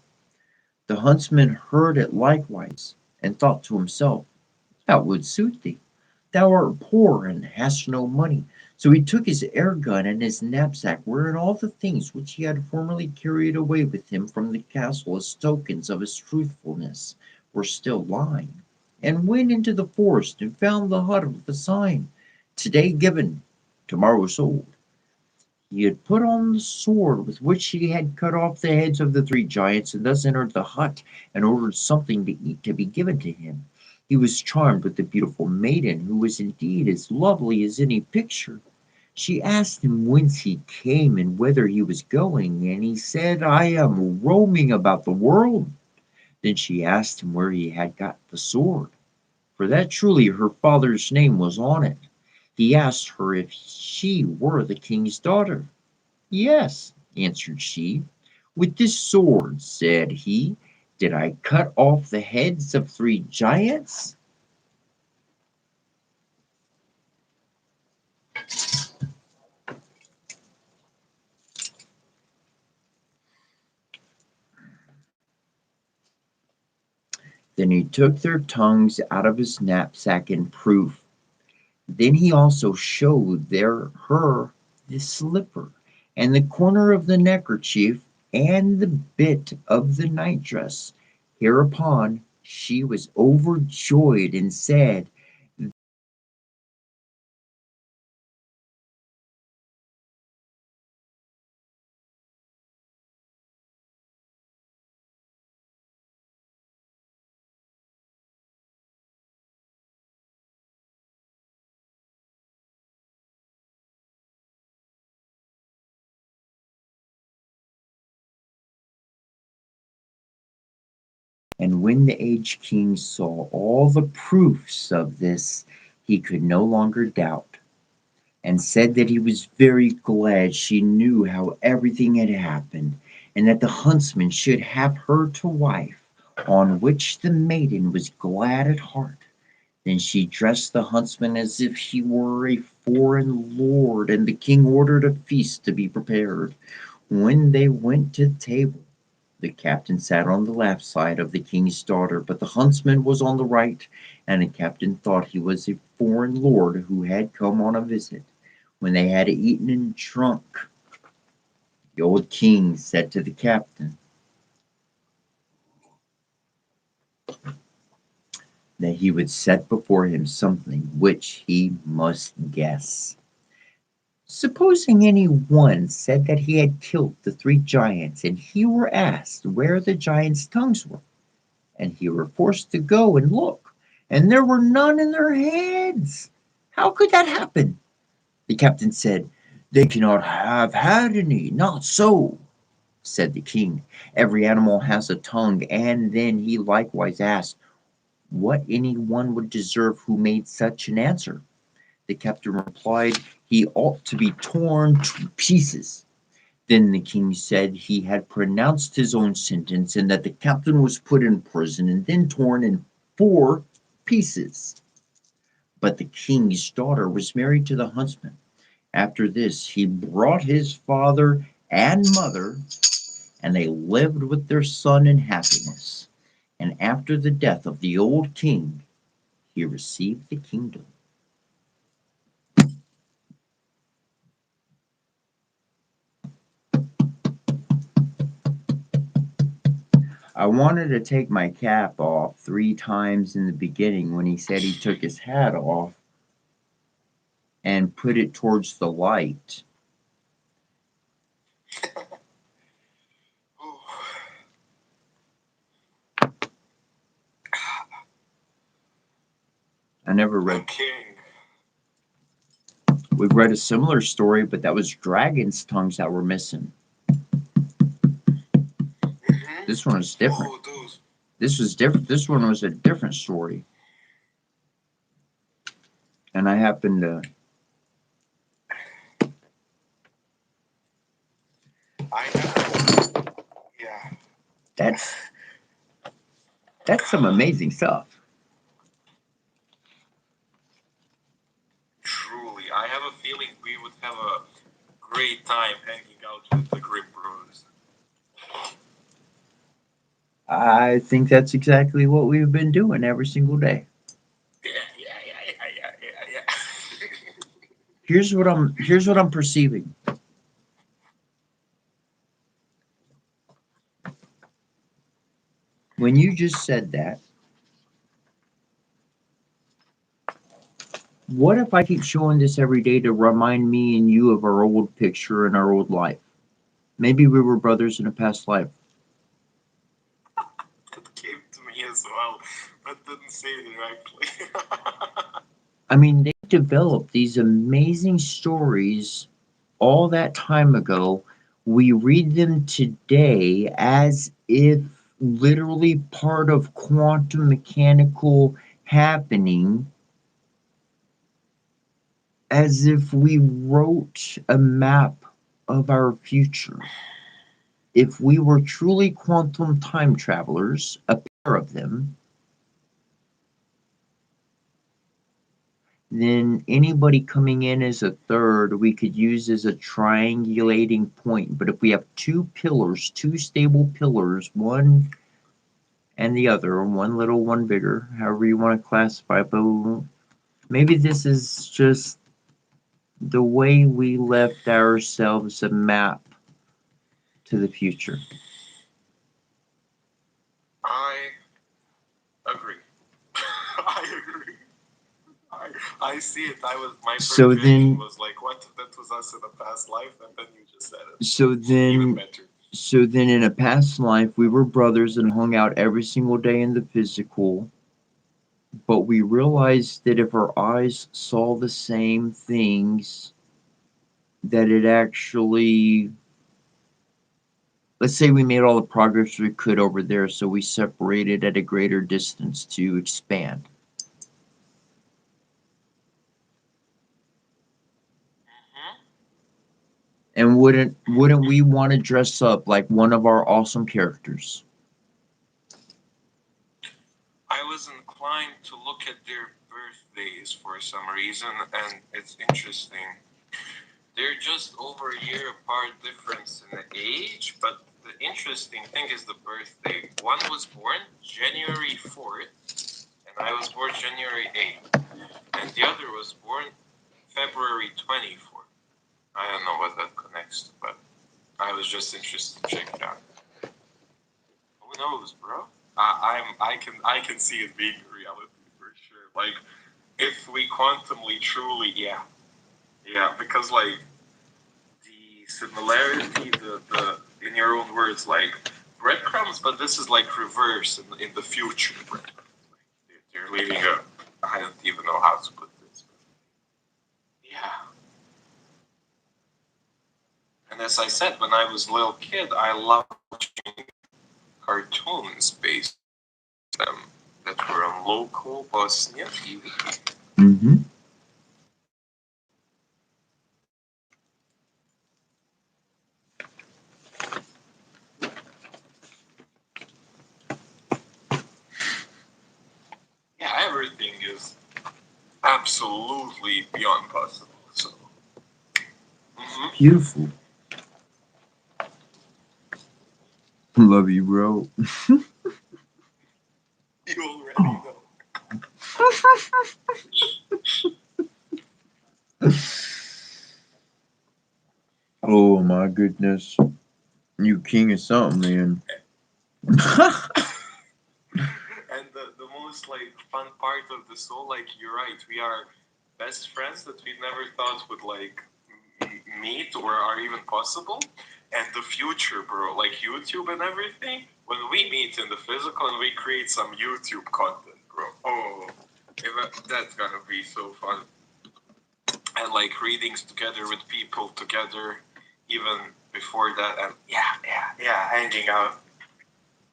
The huntsman heard it likewise, and thought to himself, "That would suit thee. Thou art poor and hast no money." So he took his air gun and his knapsack, wherein all the things which he had formerly carried away with him from the castle as tokens of his truthfulness were still lying, and went into the forest and found the hut with the sign, "Today given, tomorrow sold." He had put on the sword with which he had cut off the heads of the 3 giants, and thus entered the hut and ordered something to eat to be given to him. He was charmed with the beautiful maiden, who was indeed as lovely as any picture. She asked him whence he came and whither he was going, and he said, "I am roaming about the world." Then she asked him where he had got the sword, for that truly her father's name was on it. He asked her if she were the king's daughter. "Yes," answered she. "With this sword," said he, "did I cut off the heads of 3 giants." Then he took their tongues out of his knapsack in proof. Then he also showed her the slipper, and the corner of the neckerchief, and the bit of the nightdress. Hereupon she was overjoyed and said, and when the aged king saw all the proofs of this, he could no longer doubt, and said that he was very glad she knew how everything had happened, and that the huntsman should have her to wife, on which the maiden was glad at heart. Then she dressed the huntsman as if he were a foreign lord, and the king ordered a feast to be prepared. When they went to table, the captain sat on the left side of the king's daughter, but the huntsman was on the right, and the captain thought he was a foreign lord who had come on a visit. When they had eaten and drunk, the old king said to the captain that he would set before him something which he must guess. Supposing any one said that he had killed the 3 giants, and he were asked where the giants' tongues were, and he were forced to go and look, and there were none in their heads. How could that happen? The captain said, "They cannot have had any, not so," said the king. "Every animal has a tongue." And then he likewise asked what any one would deserve who made such an answer. The captain replied, "He ought to be torn to pieces." Then the king said he had pronounced his own sentence, and that the captain was put in prison and then torn in 4 pieces. But the king's daughter was married to the huntsman. After this, he brought his father and mother, and they lived with their son in happiness. And after the death of the old king, he received the kingdom. I wanted to take my cap off 3 times in the beginning when he said he took his hat off and put it towards the light. I never read. King. We've read a similar story, but that was dragons' tongues that were missing. Mm-hmm. This one was different. Oh, those. This was different. This one was a different story. And I happened to. I have. Yeah. That's some amazing stuff. Truly, I have a feeling we would have a great time hanging out with the Grim Bros. I think that's exactly what we've been doing every single day. Yeah. Here's what I'm perceiving. When you just said that, what if I keep showing this every day to remind me and you of our old picture and our old life? Maybe we were brothers in a past life. It came to me as well, but didn't say it directly. I mean, they developed these amazing stories all that time ago. We read them today as if literally part of quantum mechanical happening, as if we wrote a map of our future. If we were truly quantum time travelers, a pair of them, then anybody coming in as a third we could use as a triangulating point. But if we have 2 pillars, 2 stable pillars, one and the other, one little, one bigger, however you want to classify, but maybe this is just the way we left ourselves a map to the future. I agree. I agree. I see it. My first So reaction then- was like, what? That was us in a past life, and then you just said it. So Even then, better. so then, in a past life, we were brothers and hung out every single day in the physical. But we realized that if our eyes saw the same things, that it actually, let's say we made all the progress we could over there, so we separated at a greater distance to expand. And wouldn't we want to dress up like one of our awesome characters? I was inclined to look at their birthdays for some reason, and it's interesting. They're just over a year apart difference in the age, but the interesting thing is the birthday. One was born January 4th, and I was born January 8th, and the other was born February 24th. I don't know what that connects to, but I was just interested to check it out. Who knows, bro? I can see it being a reality for sure. Like, if we quantumly truly, yeah, because like the similarity, the in your own words, like breadcrumbs, but this is like reverse in the future. Breadcrumbs. Like, they're leaving a. I don't even know how to put this. But yeah. as I said, when I was a little kid, I loved watching cartoons based on them that were on local Bosnia TV. Mm-hmm. Yeah, everything is absolutely beyond possible. So, Beautiful. Love you, bro. You already know. Oh my goodness. You king of something, man. And the most like fun part of the soul, like you're right, we are best friends that we never thought would like meet or are even possible. And the future, bro, like YouTube and everything, when we meet in the physical and we create some YouTube content, bro. Oh, that's gonna be so fun. And like readings together with people together, even before that, and yeah, hanging out.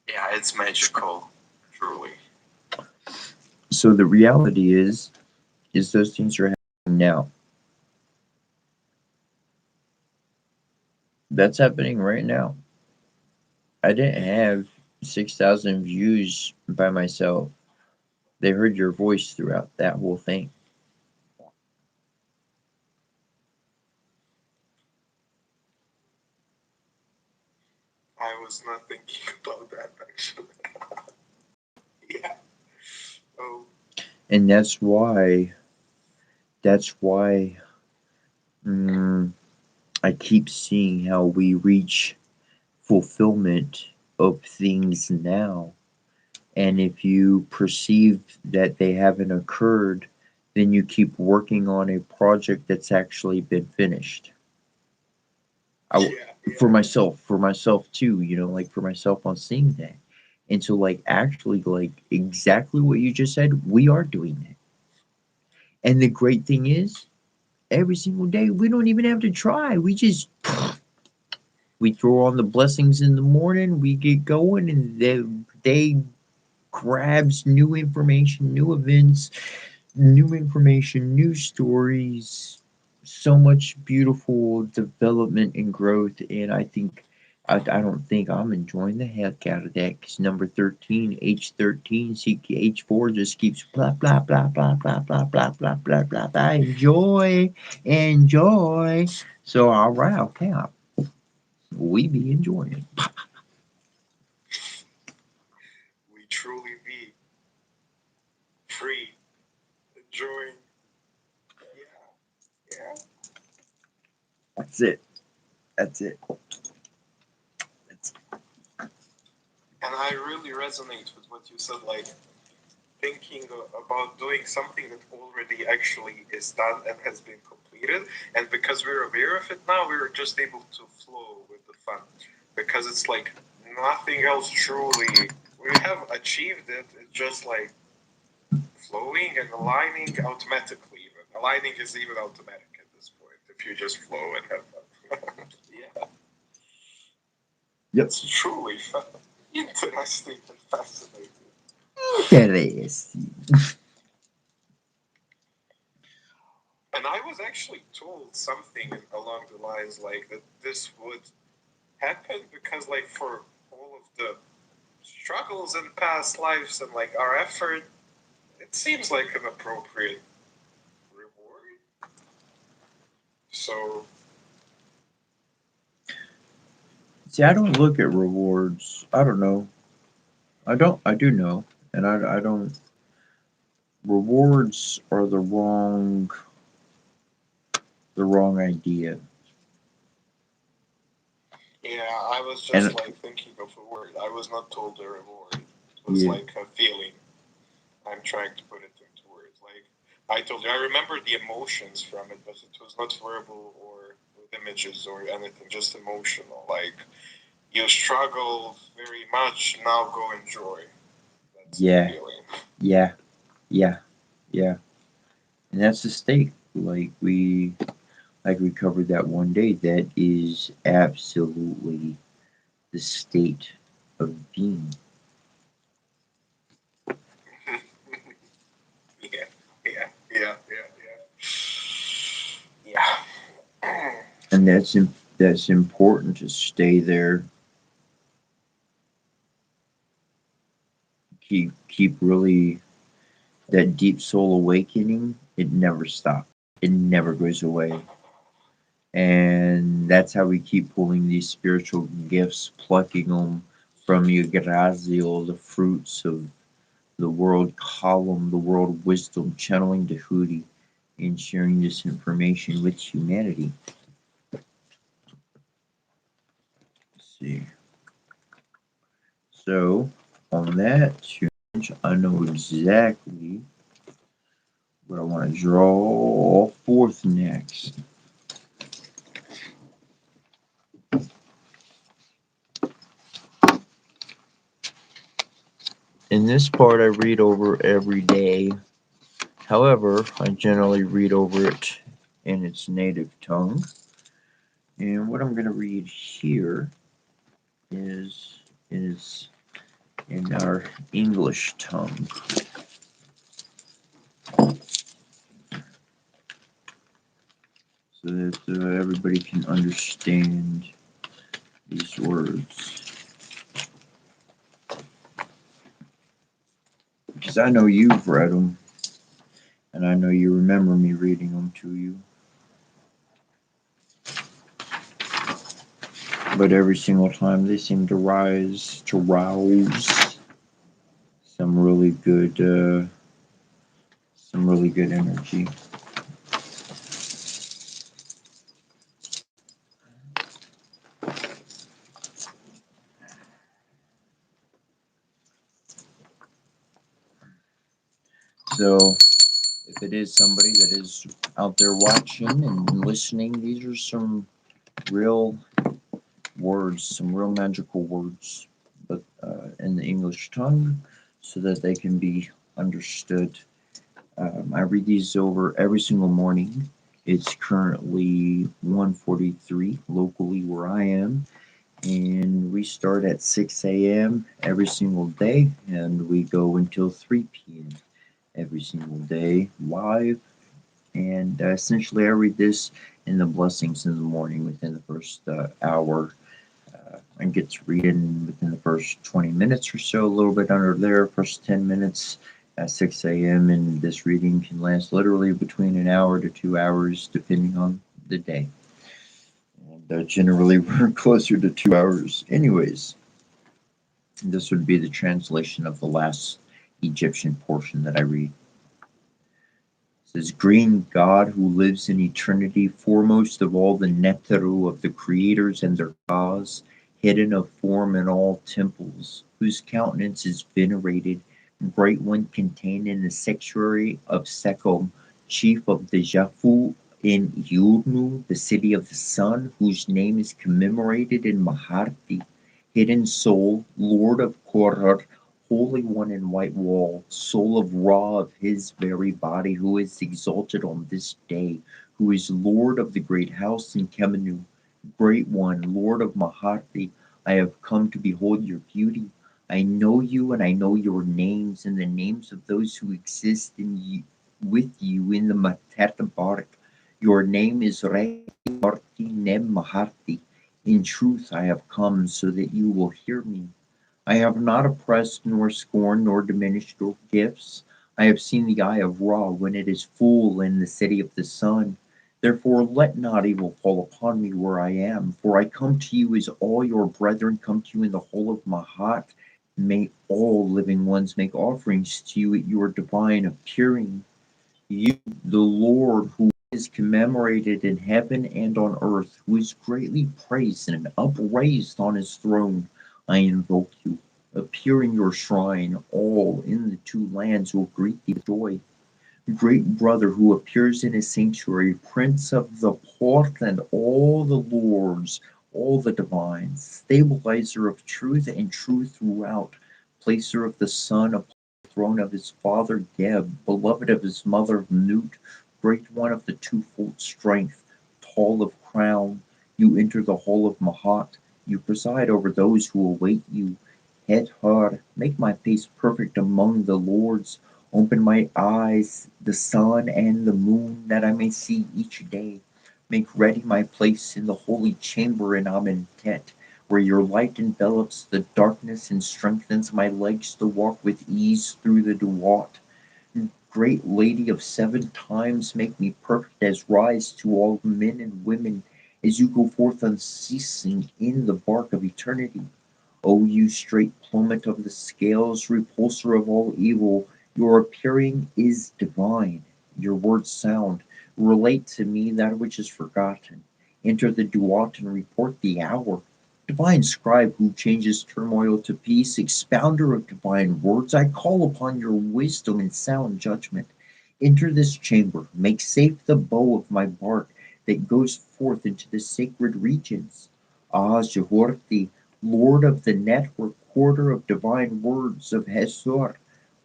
Yeah, it's magical, truly. So the reality is those things are happening now. That's happening right now. I didn't have 6,000 views by myself. They heard your voice throughout that whole thing. I was not thinking about that actually. Yeah. Oh. And that's why I keep seeing how we reach fulfillment of things now. And if you perceive that they haven't occurred, then you keep working on a project that's actually been finished. For myself too, like for myself on seeing that. And so, like, actually, like, exactly what you just said, we are doing that. And the great thing is, every single day, we don't even have to try. We throw on the blessings in the morning, we get going, and the day grabs new information, new events, new information, new stories, so much beautiful development and growth. And I don't think I'm enjoying the heck out of that because number 13, H13, CH4 just keeps blah, blah, blah, blah, blah, blah, blah, blah, blah, blah, blah. Enjoy, enjoy. So, all right, okay, we be enjoying it. We truly be free, enjoying. Yeah. That's it. That's it. And I really resonate with what you said, like thinking about doing something that already actually is done and has been completed. And because we're aware of it now, we're just able to flow with the fun. Because it's like nothing else truly. We have achieved it. It's just like flowing and aligning automatically. Even aligning is even automatic at this point if you just flow and have fun. Yeah. Yep. It's truly fun, interesting, and fascinating. Interesting. And I was actually told something along the lines like that this would happen because, like, for all of the struggles in past lives and like our effort, it seems like an appropriate reward. So, See, I don't look at rewards. I don't know. I do know. And I don't. Rewards are the wrong idea. yeah, I was just And like thinking of a word. I was not told a reward. It was like a feeling. I'm trying to put it into words. Like I told you, I remember the emotions from it, but it was not verbal or with images or anything, just emotional. Like you struggle very much, now go enjoy. That's yeah, the feeling. yeah. And that's the state. Like like we covered that one day, that is absolutely the state of being. Yeah. And that's important to stay there. Keep really that deep soul awakening. It never stops. It never goes away. And that's how we keep pulling these spiritual gifts, plucking them from Yggdrasil, the fruits of the world column, the world wisdom, channeling Tahuti, and sharing this information with humanity. Let's see. So, on that change, I know exactly what I want to draw forth next. In this part, I read over every day. However, I generally read over it in its native tongue. And what I'm going to read here is in our English tongue, so that everybody can understand these words. Because I know you've read them, and I know you remember me reading them to you. But every single time they seem to rouse some really good energy. So if it is somebody that is out there watching and listening, these are some real words, some real magical words, but in the English tongue, so that they can be understood. I read these over every single morning. It's currently 1:43 locally where I am, and we start at 6 a.m. every single day, and we go until 3 p.m. every single day live. And essentially, I read this in the blessings in the morning within the first hour. I get to read in within the first 20 minutes or so, a little bit under there, first 10 minutes at 6 a.m. And this reading can last literally between an hour to 2 hours, depending on the day. And generally, we're closer to 2 hours. Anyways, this would be the translation of the last Egyptian portion that I read. It says, Green God who lives in eternity, foremost of all the Neteru of the creators and their cause, hidden of form in all temples, whose countenance is venerated, great one contained in the sanctuary of Sekom, chief of the Jafu in Yurnu, the city of the sun, whose name is commemorated in Maharti, hidden soul, lord of Koror, Holy One in white wall, soul of Ra of his very body, who is exalted on this day, who is Lord of the great house in Kemenu, Great One, Lord of Maharti, I have come to behold your beauty. I know you and I know your names and the names of those who exist in you, with you in the Materta Bark. Your name is Re Marti Nem Maharti. In truth I have come so that you will hear me. I have not oppressed, nor scorned, nor diminished your gifts. I have seen the eye of Ra when it is full in the city of the sun. Therefore, let not evil fall upon me where I am, for I come to you as all your brethren come to you in the whole of Mahat. May all living ones make offerings to you at your divine appearing. You, the Lord, who is commemorated in heaven and on earth, who is greatly praised and upraised on his throne, I invoke you. Appear in your shrine, all in the two lands will greet thee with joy. Great brother who appears in his sanctuary, prince of the port and all the lords, all the divines, stabilizer of truth and truth throughout, placer of the sun upon the throne of his father Geb, beloved of his mother Nut, great one of the twofold strength, hall of crown. You enter the hall of Mahat. You preside over those who await you. Het Har, make my face perfect among the lords. Open my eyes, the sun and the moon, that I may see each day. Make ready my place in the holy chamber in Amentet, where your light envelops the darkness and strengthens my legs to walk with ease through the Duat. Great Lady of 7 times, make me perfect as rise to all men and women, as you go forth unceasing in the bark of eternity. O you straight plummet of the scales, repulsor of all evil, your appearing is divine. Your words sound, relate to me that which is forgotten. Enter the duat and report the hour. Divine scribe who changes turmoil to peace, expounder of divine words, I call upon your wisdom and sound judgment. Enter this chamber, make safe the bow of my bark that goes forth into the sacred regions. Ah, Jehorti, Lord of the net, recorder of divine words of Hesor,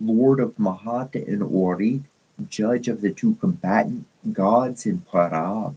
Lord of Mahat and Ori, judge of the two combatant gods in Parab.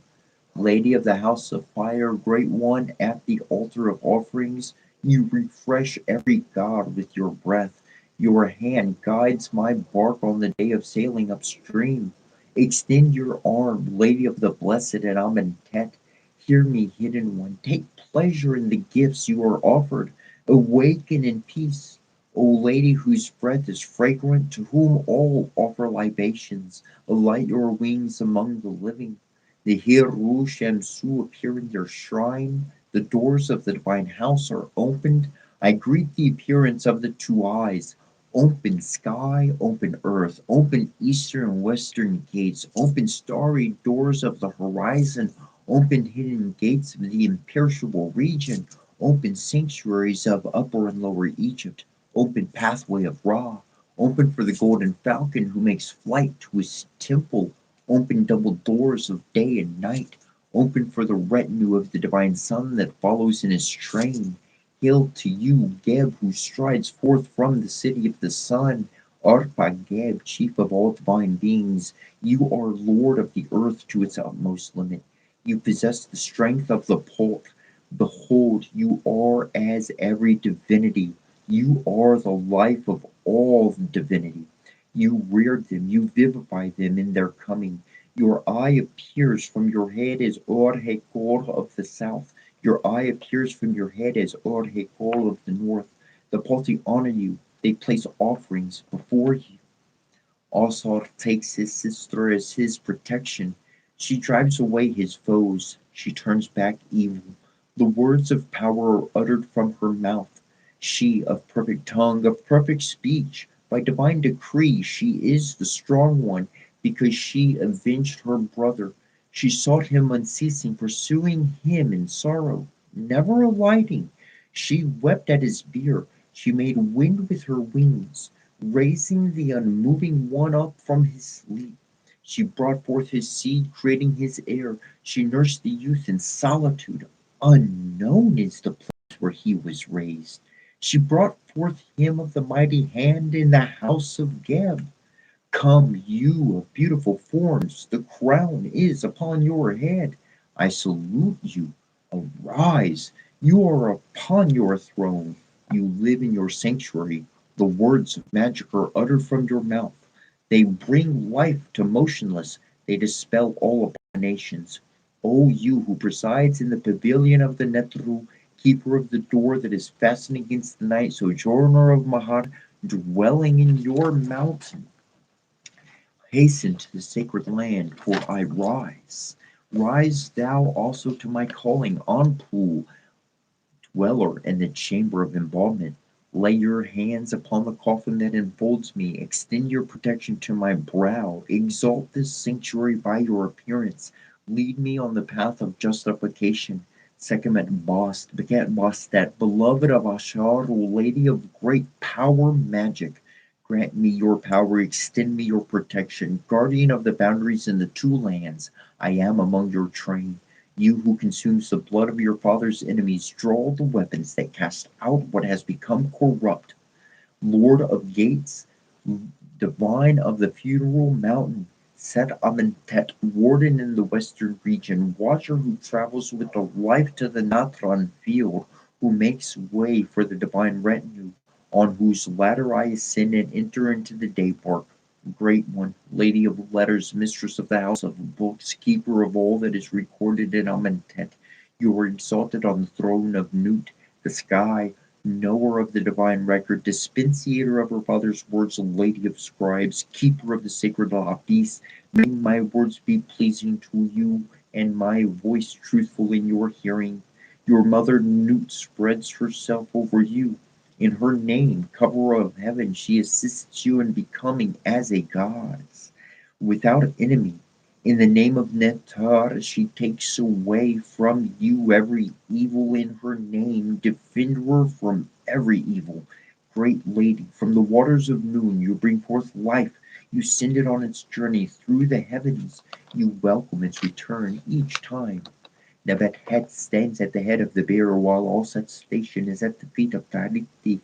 Lady of the house of fire, great one at the altar of offerings, you refresh every god with your breath. Your hand guides my bark on the day of sailing upstream. Extend your arm, Lady of the blessed and Amentet. Hear me, hidden one. Take pleasure in the gifts you are offered. Awaken in peace. O Lady whose breath is fragrant, to whom all offer libations, alight your wings among the living. The Hiru Shamsu appear in their shrine. The doors of the divine house are opened. I greet the appearance of the two eyes. Open sky, open earth, open eastern and western gates, open starry doors of the horizon, open hidden gates of the imperishable region, open sanctuaries of Upper and Lower Egypt, open pathway of Ra, open for the golden falcon who makes flight to his temple, open double doors of day and night, open for the retinue of the divine sun that follows in his train. Hail to you, Geb, who strides forth from the city of the sun. Arpa Geb, chief of all divine beings, you are lord of the earth to its utmost limit. You possess the strength of the Pult. Behold, you are as every divinity. You are the life of all divinity. You reared them, you vivify them in their coming. Your eye appears from your head as Or-Hekor of the south. Your eye appears from your head as Or-Hekor of the north. The Palti honor you. They place offerings before you. Asar takes his sister as his protection. She drives away his foes. She turns back evil. The words of power are uttered from her mouth. She of perfect tongue, of perfect speech. By divine decree, she is the strong one, because she avenged her brother. She sought him unceasing, pursuing him in sorrow, never alighting. She wept at his bier. She made wind with her wings, raising the unmoving one up from his sleep. She brought forth his seed, creating his heir. She nursed the youth in solitude. Unknown is the place where he was raised. She brought forth him of the mighty hand in the house of Geb. Come, you of beautiful forms, the crown is upon your head. I salute you. Arise, you are upon your throne. You live in your sanctuary. The words of magic are uttered from your mouth. They bring life to motionless. They dispel all abominations. O you who presides in the pavilion of the Netru, keeper of the door that is fastened against the night, sojourner of Mahar, dwelling in your mountain. Hasten to the sacred land, for I rise. Rise thou also to my calling, Anpu, dweller in the chamber of embalmment. Lay your hands upon the coffin that enfolds me. Extend your protection to my brow. Exalt this sanctuary by your appearance. Lead me on the path of justification. Sekemet Bast, Begat Bastet, beloved of Ashar, O lady of great power, magic. Grant me your power, extend me your protection. Guardian of the boundaries in the two lands, I am among your train. You who consumes the blood of your father's enemies, draw the weapons that cast out what has become corrupt. Lord of gates, divine of the funeral mountain, Set Amentet, warden in the western region, watcher who travels with the life to the Natron field, who makes way for the divine retinue, on whose ladder I ascend and enter into the day park. Great one, lady of letters, mistress of the house of books, keeper of all that is recorded in Amentet, you are exalted on the throne of Nut, the sky, knower of the divine record, dispensator of her father's words, lady of scribes, keeper of the sacred law, peace. May my words be pleasing to you, and my voice truthful in your hearing. Your mother Nut spreads herself over you. In her name, cover of heaven, she assists you in becoming as a goddess, without enemy. In the name of Netar, she takes away from you every evil in her name. Defend her from every evil. Great lady, from the waters of noon you bring forth life. You send it on its journey through the heavens. You welcome its return each time. Nebuchadnezzar stands at the head of the bier, while all such station is at the feet of Tariti.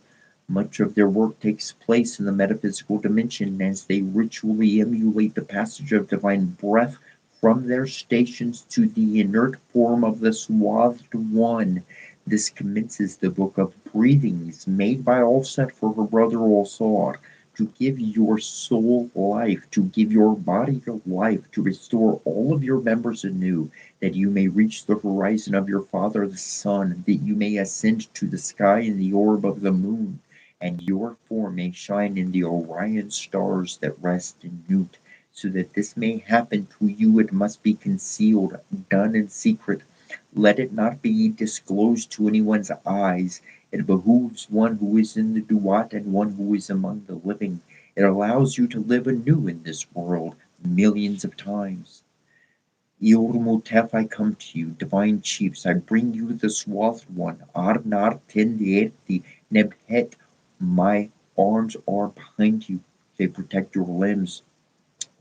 Much of their work takes place in the metaphysical dimension as they ritually emulate the passage of divine breath from their stations to the inert form of the swathed one. This commences the book of breathings made by Allset for her brother Allsar, to give your soul life, to give your body your life, to restore all of your members anew, that you may reach the horizon of your father the sun, that you may ascend to the sky in the orb of the moon, and your form may shine in the Orion stars that rest in Nut. So that this may happen to you, it must be concealed, done in secret. Let it not be disclosed to anyone's eyes. It behooves one who is in the Duat and one who is among the living. It allows you to live anew in this world millions of times. Eormotep, I come to you, divine chiefs, I bring you the swathed one, Arnar Tendieti Nebhet. My arms are behind you, they protect your limbs.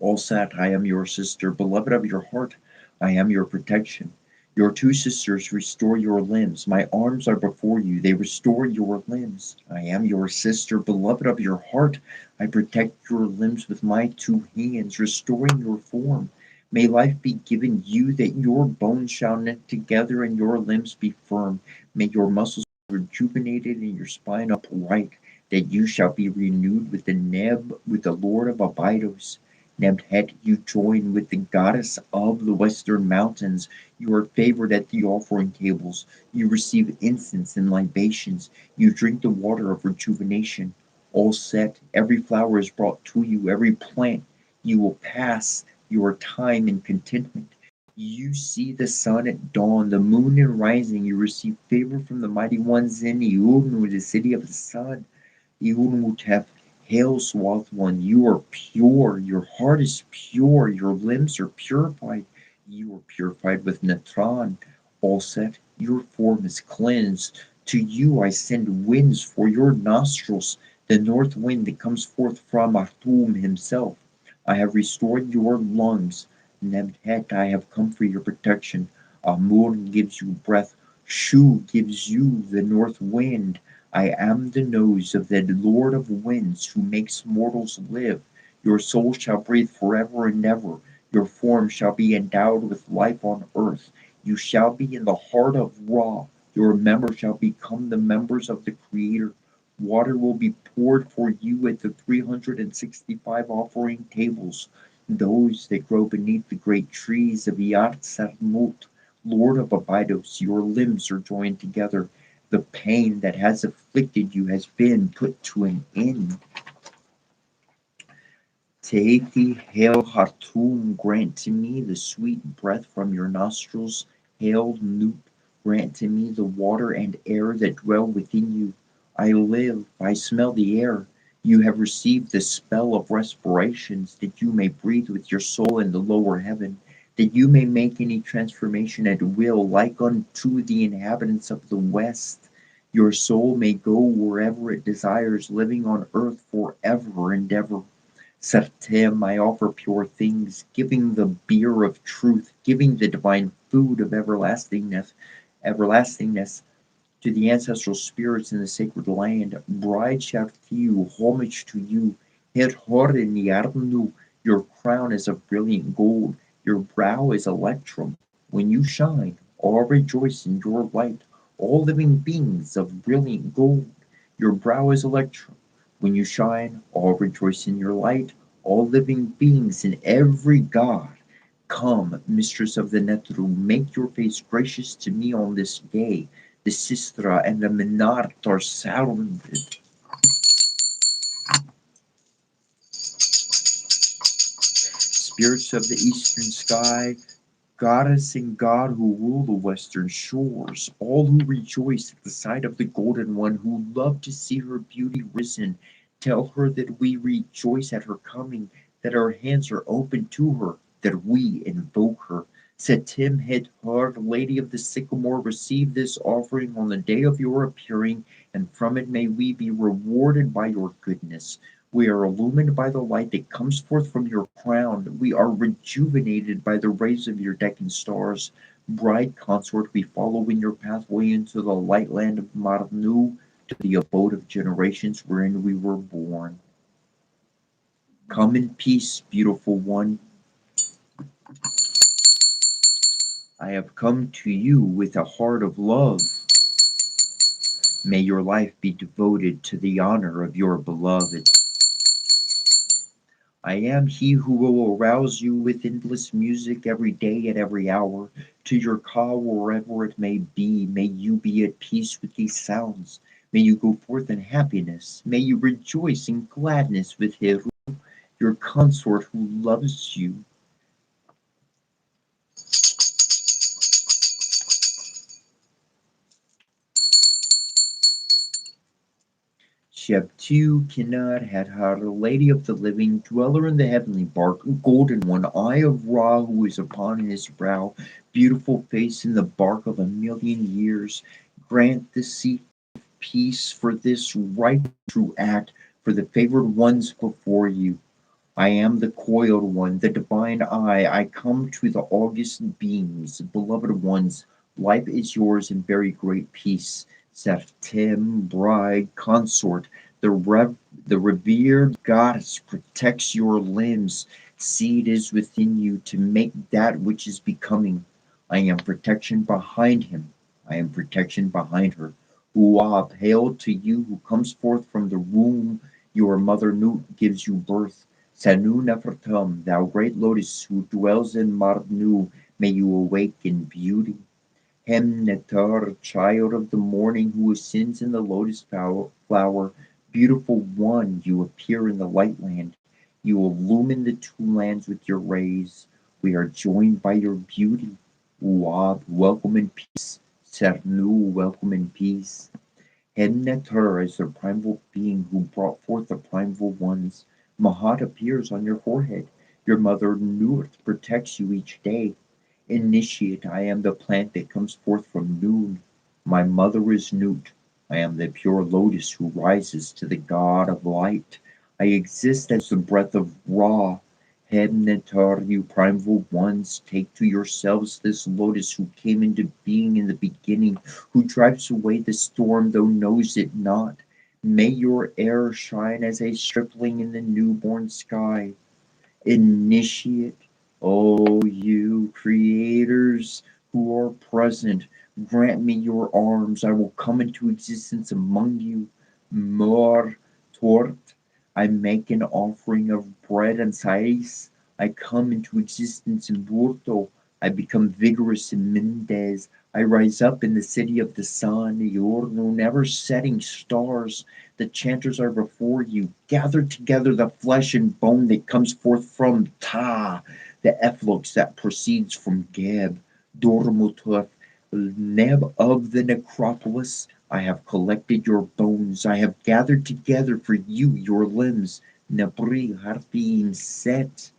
Allsat, I am your sister, beloved of your heart, I am your protection. Your two sisters restore your limbs. My arms are before you, they restore your limbs. I am your sister, beloved of your heart. I protect your limbs with my two hands, restoring your form. May life be given you that your bones shall knit together and your limbs be firm. May your muscles be rejuvenated and your spine upright, that you shall be renewed with the with the Lord of Abydos. Nebhet, you join with the goddess of the western mountains. You are favored at the offering tables. You receive incense and libations. You drink the water of rejuvenation. All set, every flower is brought to you, every plant. You will pass your time in contentment. You see the sun at dawn, the moon in rising. You receive favor from the mighty ones in Iurnu, the city of the sun. Iurmutep, hail, swathed one, you are pure, your heart is pure, your limbs are purified, you are purified with Natron. All set, your form is cleansed. To you I send winds for your nostrils, the north wind that comes forth from Atum himself. I have restored your lungs. Nebhet, I have come for your protection. Amun gives you breath. Shu gives you the north wind. I am the nose of the Lord of winds who makes mortals live. Your soul shall breathe forever and ever. Your form shall be endowed with life on earth. You shall be in the heart of Ra. Your members shall become the members of the Creator. Water will be poured for you at the 365 offering tables, those that grow beneath the great trees of Yat Sarmut. Lord of Abydos, your limbs are joined together. The pain that has afflicted you has been put to an end. Tehethi, hail Hatum, grant to me the sweet breath from your nostrils. Hail Nup, grant to me the water and air that dwell within you. I live, I smell the air. You have received the spell of respirations, that you may breathe with your soul in the lower heaven, that you may make any transformation at will, like unto the inhabitants of the west. Your soul may go wherever it desires, living on earth forever and ever. Sertem, I offer pure things, giving the beer of truth, giving the divine food of everlastingness to the ancestral spirits in the sacred land. Bride shall you, homage to you. Het horen yarnu, Your crown is of brilliant gold, your brow is electrum. When you shine, all rejoice in your light, all living beings of brilliant gold. Your brow is electrum. When you shine, all rejoice in your light, all living beings in every god. Come, mistress of the Netru, make your face gracious to me on this day. The sistra and the menart are sounded. Spirits of the eastern sky, goddess and god who rule the western shores, all who rejoice at the sight of the golden one, who love to see her beauty risen, tell her that we rejoice at her coming, that our hands are open to her, that we invoke her. Setim het her, Lady of the Sycamore, receive this offering on the day of your appearing, and from it may we be rewarded by your goodness. We are illumined by the light that comes forth from your crown. We are rejuvenated by the rays of your decking stars. Bride consort, we follow in your pathway into the light land of Marnu, to the abode of generations wherein we were born. Come in peace, beautiful one. I have come to you with a heart of love. May your life be devoted to the honor of your beloved. I am he who will arouse you with endless music every day and every hour. To your call, wherever it may be, may you be at peace with these sounds. May you go forth in happiness. May you rejoice in gladness with Heru, your consort who loves you. Sheptu Kinnad Hadhar, Lady of the Living, dweller in the heavenly bark, golden one, eye of Ra who is upon his brow, beautiful face in the bark of a million years, grant the seat of peace for this right true act, for the favored ones before you. I am the coiled one, the divine eye. I come to the august beings, beloved ones. Life is yours in very great peace. Septem, bride, consort, the revered goddess protects your limbs. Seed is within you to make that which is becoming. I am protection behind him. I am protection behind her. Uab, hail to you who comes forth from the womb. Your mother Nut gives you birth. Sanu Nefertum, thou great lotus who dwells in Marnu, may you awake in beauty. Hemnetar, child of the morning who ascends in the lotus flower, beautiful one, you appear in the light land. You illumine the two lands with your rays. We are joined by your beauty. Uab, welcome in peace. Sernu, welcome in peace. Hemnetar is the primeval being who brought forth the primeval ones. Mahat appears on your forehead. Your mother Nurt protects you each day. Initiate, I am the plant that comes forth from noon. My mother is Nut. I am the pure lotus who rises to the god of light. I exist as the breath of Ra. Hebnetar, you primeval ones, take to yourselves this lotus who came into being in the beginning, who drives away the storm though knows it not. May your air shine as a stripling in the newborn sky. Initiate, O you creators who are present, grant me your arms. I will come into existence among you. Mor tort, I make an offering of bread and sais. I come into existence in Burto. I become vigorous in Mendez. I rise up in the city of the sun, your never setting stars. The chanters are before you. Gather together the flesh and bone that comes forth from Ta, the efflux that proceeds from Geb, Dormututh, Neb of the necropolis. I have collected your bones. I have gathered together for you your limbs. Nebri Harpim Set.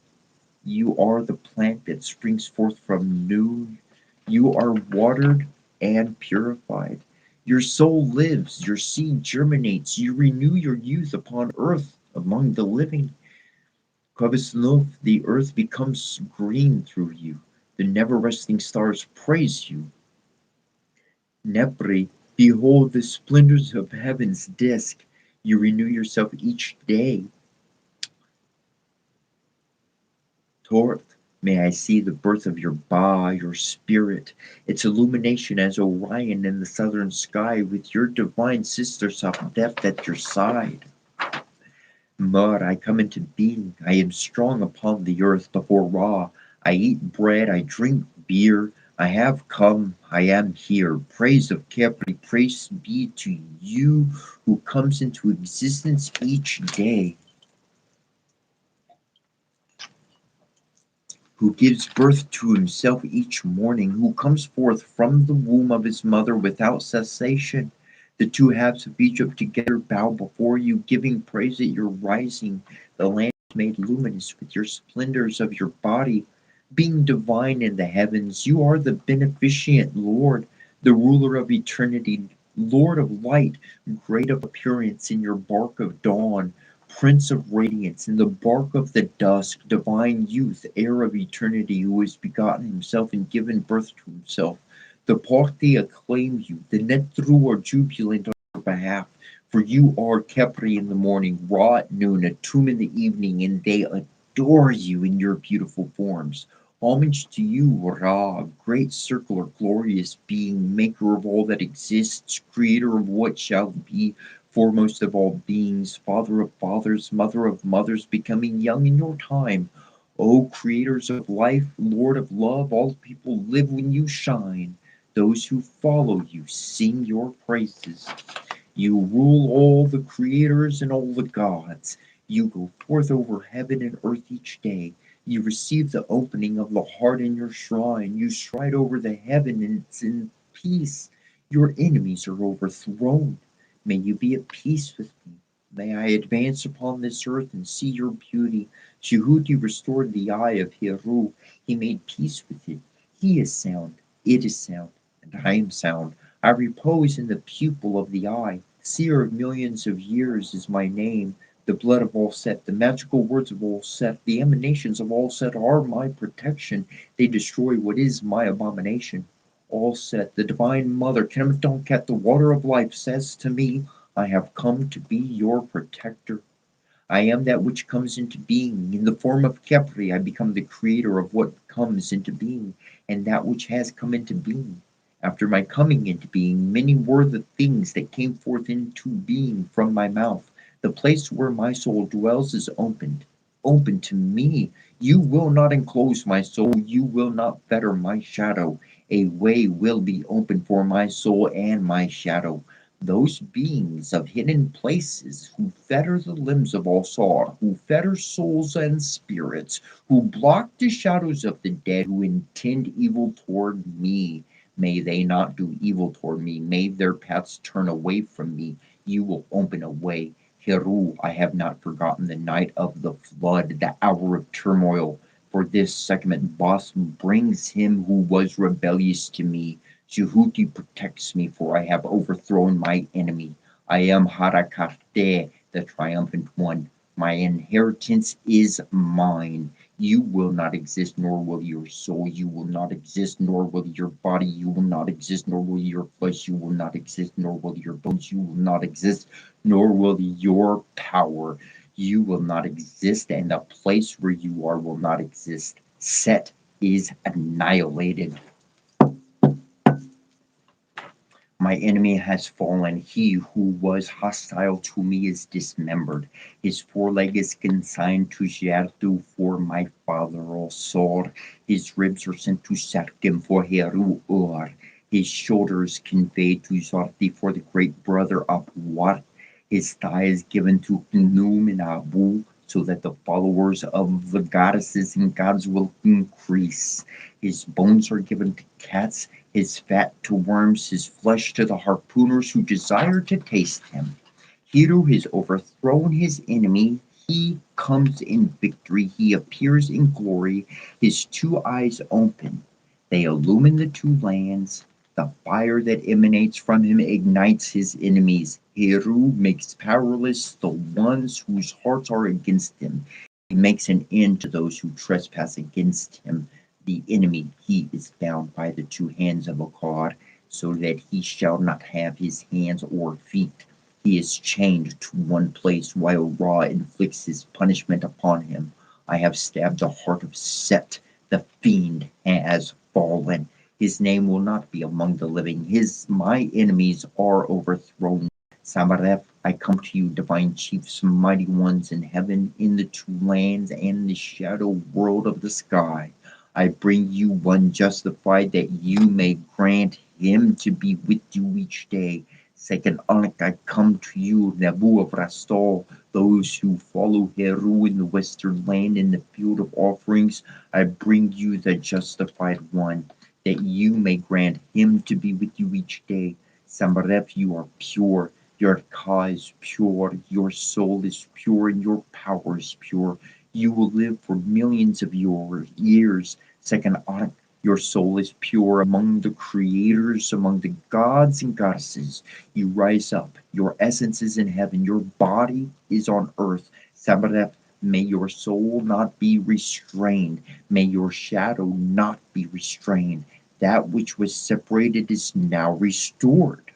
You are the plant that springs forth from noon. You are watered and purified. Your soul lives, your seed germinates, you renew your youth upon earth among the living. Kavasnov, the earth becomes green through you. The never resting stars praise you. Nepri, behold the splendors of heaven's disk. You renew yourself each day. Forth, may I see the birth of your Ba, your spirit, its illumination as Orion in the southern sky, with your divine sister Sapdepth at your side. Mud, I come into being. I am strong upon the earth before Ra. I eat bread, I drink beer. I have come, I am here. Praise of Kepri, praise be to you who comes into existence each day, who gives birth to himself each morning, who comes forth from the womb of his mother without cessation. The two halves of Egypt together bow before you, giving praise at your rising. The land is made luminous with your splendors of your body. Being divine in the heavens, you are the beneficent Lord, the ruler of eternity, Lord of light, great of appearance in your bark of dawn. Prince of radiance, in the bark of the dusk, divine youth, heir of eternity, who has begotten himself and given birth to himself. The Parthi acclaim you, the Netru are jubilant on your behalf, for you are Kepri in the morning, Ra at noon, Atum in the evening, and they adore you in your beautiful forms. Homage to you, Ra, great circular, glorious being, maker of all that exists, creator of what shall be, foremost of all beings, father of fathers, mother of mothers, becoming young in your time. O creators of life, Lord of love, all people live when you shine. Those who follow you sing your praises. You rule all the creators and all the gods. You go forth over heaven and earth each day. You receive the opening of the heart in your shrine. You stride over the heaven and it's in peace. Your enemies are overthrown. May you be at peace with me. May I advance upon this earth and see your beauty. Shehuti restored the eye of Heru. He made peace with it. He is sound, it is sound, and I am sound. I repose in the pupil of the eye. Seer of millions of years is my name. The blood of all Set, the magical words of all Set, the emanations of all Set are my protection. They destroy what is my abomination. All Set, the divine mother, Kemet, the water of life, says to me, I have come to be your protector. I am that which comes into being. In the form of Kepri, I become the creator of what comes into being, and that which has come into being. After my coming into being, many were the things that came forth into being from my mouth. The place where my soul dwells is opened, open to me. You will not enclose my soul, you will not fetter my shadow. A way will be open for my soul and my shadow. Those beings of hidden places who fetter the limbs of all Sar, who fetter souls and spirits, who block the shadows of the dead, who intend evil toward me. May they not do evil toward me. May their paths turn away from me. You will open a way. Heru, I have not forgotten the night of the flood, the hour of turmoil. For this second boss brings him who was rebellious to me. Jehuti protects me, for I have overthrown my enemy. I am Harakarte, the triumphant one. My inheritance is mine. You will not exist, nor will your soul. You will not exist, nor will your body. You will not exist, nor will your flesh. You will not exist, nor will your bones. You will not exist, nor will your power. You will not exist, and the place where you are will not exist. Set is annihilated. My enemy has fallen. He who was hostile to me is dismembered. His foreleg is consigned to Gertu for my father Osor. His ribs are sent to Sarkim for Heru Ur. His shoulders conveyed to Zarti for the great brother Apwar. His thigh is given to Knum and Abu, so that the followers of the goddesses and gods will increase. His bones are given to cats, his fat to worms, his flesh to the harpooners who desire to taste him. Hiru has overthrown his enemy. He comes in victory. He appears in glory. His two eyes open. They illumine the two lands. The fire that emanates from him ignites his enemies. Hiru makes powerless the ones whose hearts are against him. He makes an end to those who trespass against him. The enemy, he is bound by the two hands of Akkad, so that he shall not have his hands or feet. He is chained to one place while Ra inflicts his punishment upon him. I have stabbed the heart of Set. The fiend has fallen. His name will not be among the living. My enemies are overthrown. Samaref, I come to you, divine chiefs, mighty ones in heaven, in the two lands, and the shadow world of the sky. I bring you one justified that you may grant him to be with you each day. Second Anak, I come to you, Nabu of Rastol, those who follow Heru in the western land in the field of offerings. I bring you the justified one, that you may grant him to be with you each day. Samaref, you are pure. Your Ka is pure, your soul is pure, and your power is pure. You will live for millions of years. Second Anak, your soul is pure among the creators, among the gods and goddesses. You rise up. Your essence is in heaven. Your body is on earth. Samaref, may your soul not be restrained. May your shadow not be restrained. That which was separated is now restored.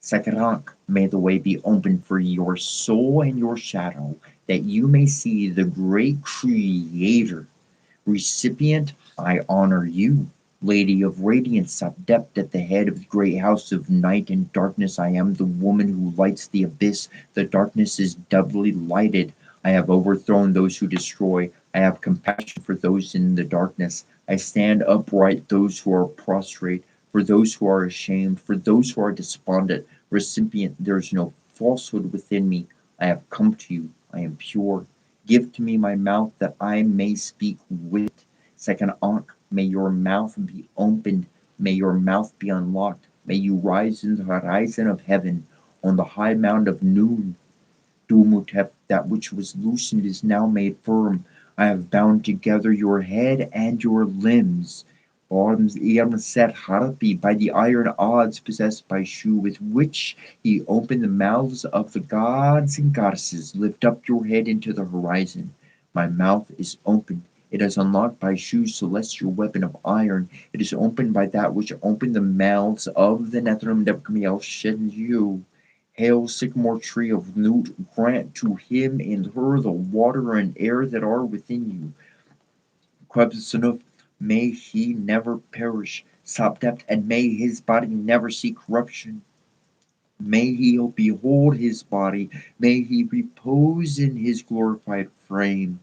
Sekarank, may the way be open for your soul and your shadow, that you may see the great Creator. Recipient, I honor you. Lady of radiance, adept at the head of the great house of night and darkness, I am the woman who lights the abyss. The darkness is doubly lighted. I have overthrown those who destroy. I have compassion for those in the darkness. I stand upright those who are prostrate, for those who are ashamed, for those who are despondent. Recipient, there is no falsehood within me. I have come to you. I am pure. Give to me my mouth that I may speak wit. Second Ankh, may your mouth be opened. May your mouth be unlocked. May you rise in the horizon of heaven on the high mount of noon. Dumutep, that which was loosened is now made firm. I have bound together your head and your limbs. Arms set Harpi by the iron odds possessed by Shu, with which he opened the mouths of the gods and goddesses. Lift up your head into the horizon. My mouth is opened. It is unlocked by Shu's celestial weapon of iron. It is opened by that which opened the mouths of the Netherlands of Kamiel Shenju. Hail, sycamore tree of Nut, grant to him and her the water and air that are within you. Quebsanuf, may he never perish. Sapdept, and may his body never see corruption. May he behold his body. May he repose in his glorified frame.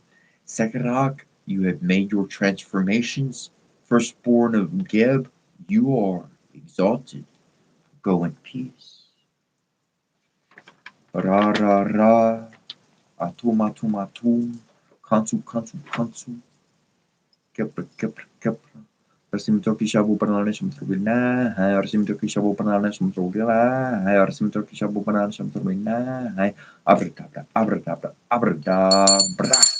Sekarak, you have made your transformations. Firstborn of Geb, you are exalted. Go in peace. Ra ra ra, atum atum atum, kansu kansu kansu, kepra kepra kepra. Arsimto kishabu panalane sumtrubina, hai arsimto kishabu panalane sumtrubila, hai arsimto kishabu panalane sumtrubina, hai abradabra abradabra abradabra.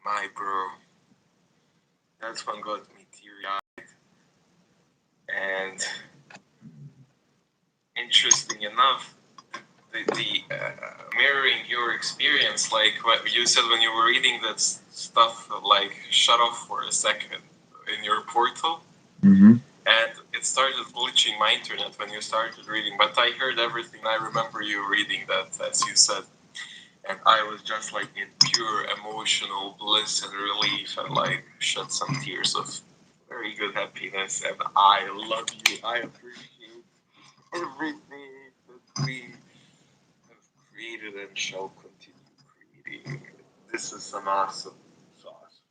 My bro, that's one got me teary-eyed. And interesting enough, the mirroring your experience, like what you said when you were reading that stuff, like shut off for a second in your portal. Mm-hmm. And it started glitching my internet when you started reading, but I heard everything. I remember you reading that, as you said. And I was just like in pure emotional bliss and relief and like shed some tears of very good happiness. And I love you. I appreciate everything that we have created and shall continue creating. This is some awesome sauce.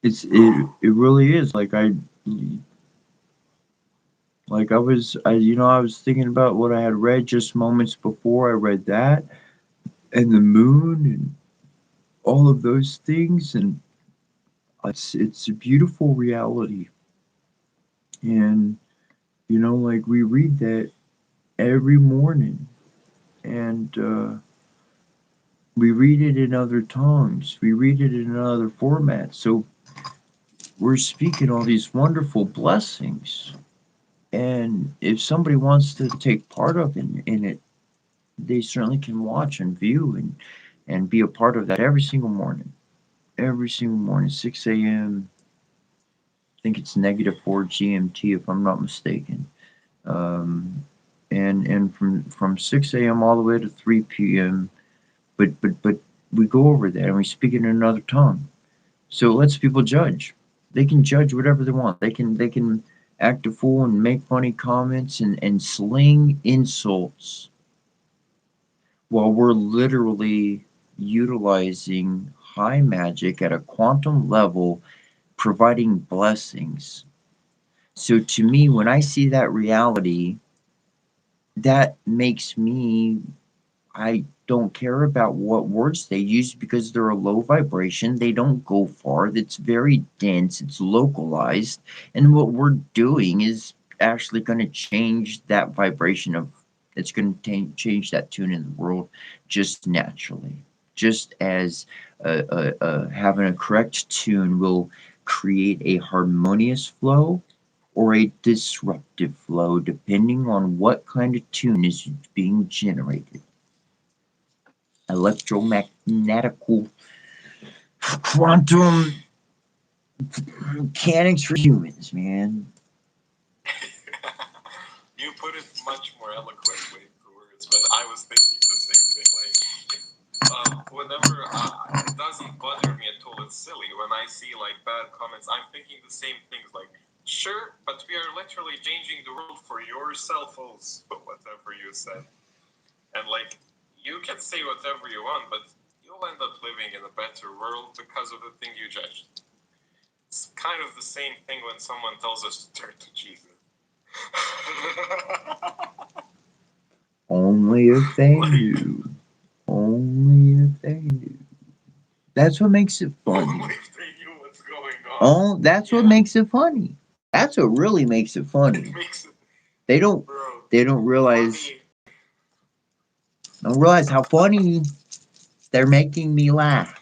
It really is like Like I was thinking about what I had read just moments before I read that, and the moon and all of those things, and it's a beautiful reality. And like we read that every morning, and we read it in other tongues, we read it in another format. So we're speaking all these wonderful blessings. And if somebody wants to take part of in it, they certainly can watch and view and be a part of that every single morning. Every single morning, 6 a.m. I think it's -4 GMT if I'm not mistaken. Um, and from 6 a.m. all the way to 3 p.m. But we go over that and we speak it in another tongue. So it lets people judge. They can judge whatever they want. They can act a fool and make funny comments and sling insults while we're literally utilizing high magic at a quantum level, providing blessings. So to me, when I see that reality, that makes me, I don't care about what words they use because they're a low vibration. They don't go far. It's very dense, it's localized. And what we're doing is actually going to change that vibration of, it's going to change that tune in the world just naturally. Just as having a correct tune will create a harmonious flow or a disruptive flow, depending on what kind of tune is being generated. Electromagnetical quantum mechanics for humans, man. You put it much more eloquently into words, but I was thinking the same thing. Like, whenever it doesn't bother me at all. It's silly when I see like bad comments. I'm thinking the same things. Like, sure, but we are literally changing the world for yourself also, whatever you said. And like, you can say whatever you want, but you'll end up living in a better world because of the thing you judged. It's kind of the same thing when someone tells us to turn to Jesus. Only if they knew. Only if they knew. That's what makes it funny. Only if they knew what's going on. Oh, that's what makes it funny. That's what really makes it funny. It makes it, They don't. bro, They don't realize. funny. Don't realize how funny they're making me laugh.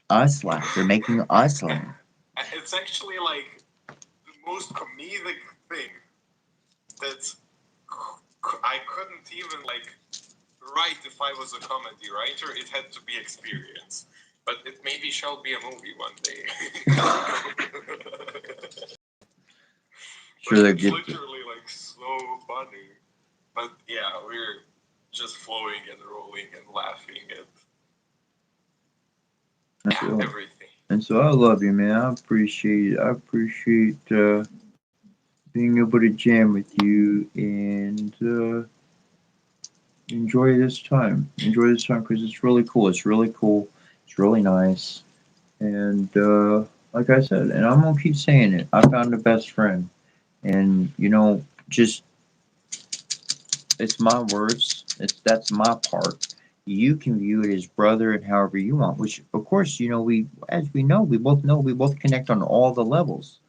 Us laugh. They're making us laugh. It's actually like the most comedic thing that I couldn't even like write if I was a comedy writer. It had to be experience. But it maybe shall be a movie one day. Sure, they're it's good. literally like so funny. But yeah, we're just flowing and rolling and laughing and everything. And so I love you, man. I appreciate being able to jam with you and enjoy this time. Enjoy this time because it's really cool. It's really cool. It's really nice. And like I said, and I'm gonna keep saying it. I found the best friend, and just it's my words. That's my part. You can view it as brother and however you want. Which, of course, we both connect on all the levels.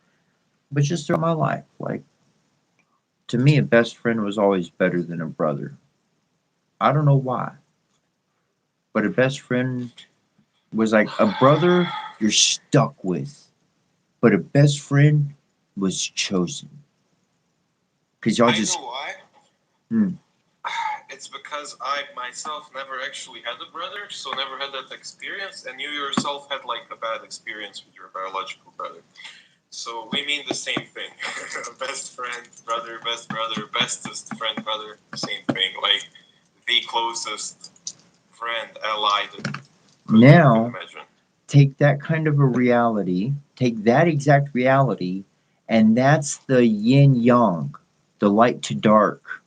But just throughout my life, like to me, a best friend was always better than a brother. I don't know why, but a best friend was like a brother you're stuck with, but a best friend was chosen because y'all just. I know why. Hmm. It's because I myself never actually had a brother, so never had that experience, and you yourself had like a bad experience with your biological brother. So we mean the same thing. Best friend, brother, bestest friend, brother, same thing. Like the closest friend, ally that Now, you could imagine. take that kind of a reality, take that exact reality, and that's the yin yang, the light to dark,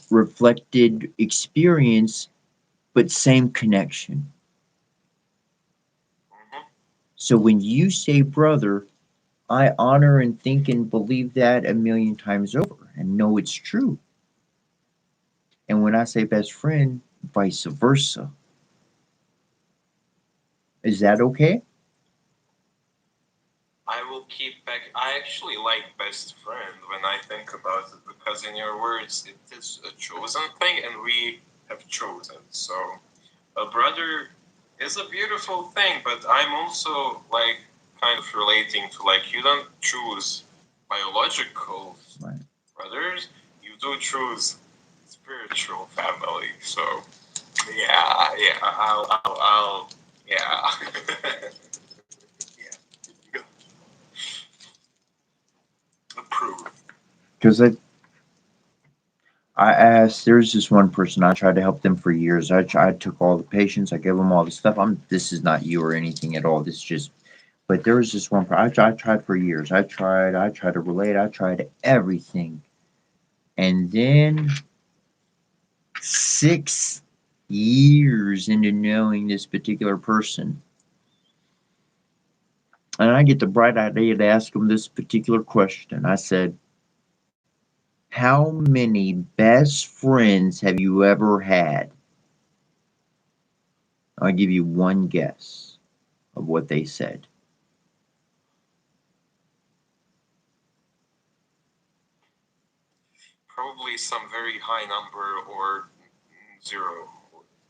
reflected experience, but same connection. Mm-hmm. So when you say brother, I honor and think and believe that a million times over and know it's true. And when I say best friend, vice versa. Is that okay? I will keep back. I actually like best friend when I think about it because, in your words, it is a chosen thing and we have chosen. So, a brother is a beautiful thing, but I'm also like kind of relating to like you don't choose biological Right. brothers, you do choose spiritual family. So, yeah, I'll yeah. Yeah. Approved. Because I asked, there's this one person, I tried to help them for years. I took all the patients, I gave them all the stuff. This is not you or anything at all. This is just, but there was this one, I tried for years. I tried to relate, I tried everything. And then 6 years into knowing this particular person, and I get the bright idea to ask him this particular question. I said, how many best friends have you ever had? I'll give you one guess of what they said. Probably some very high number or zero.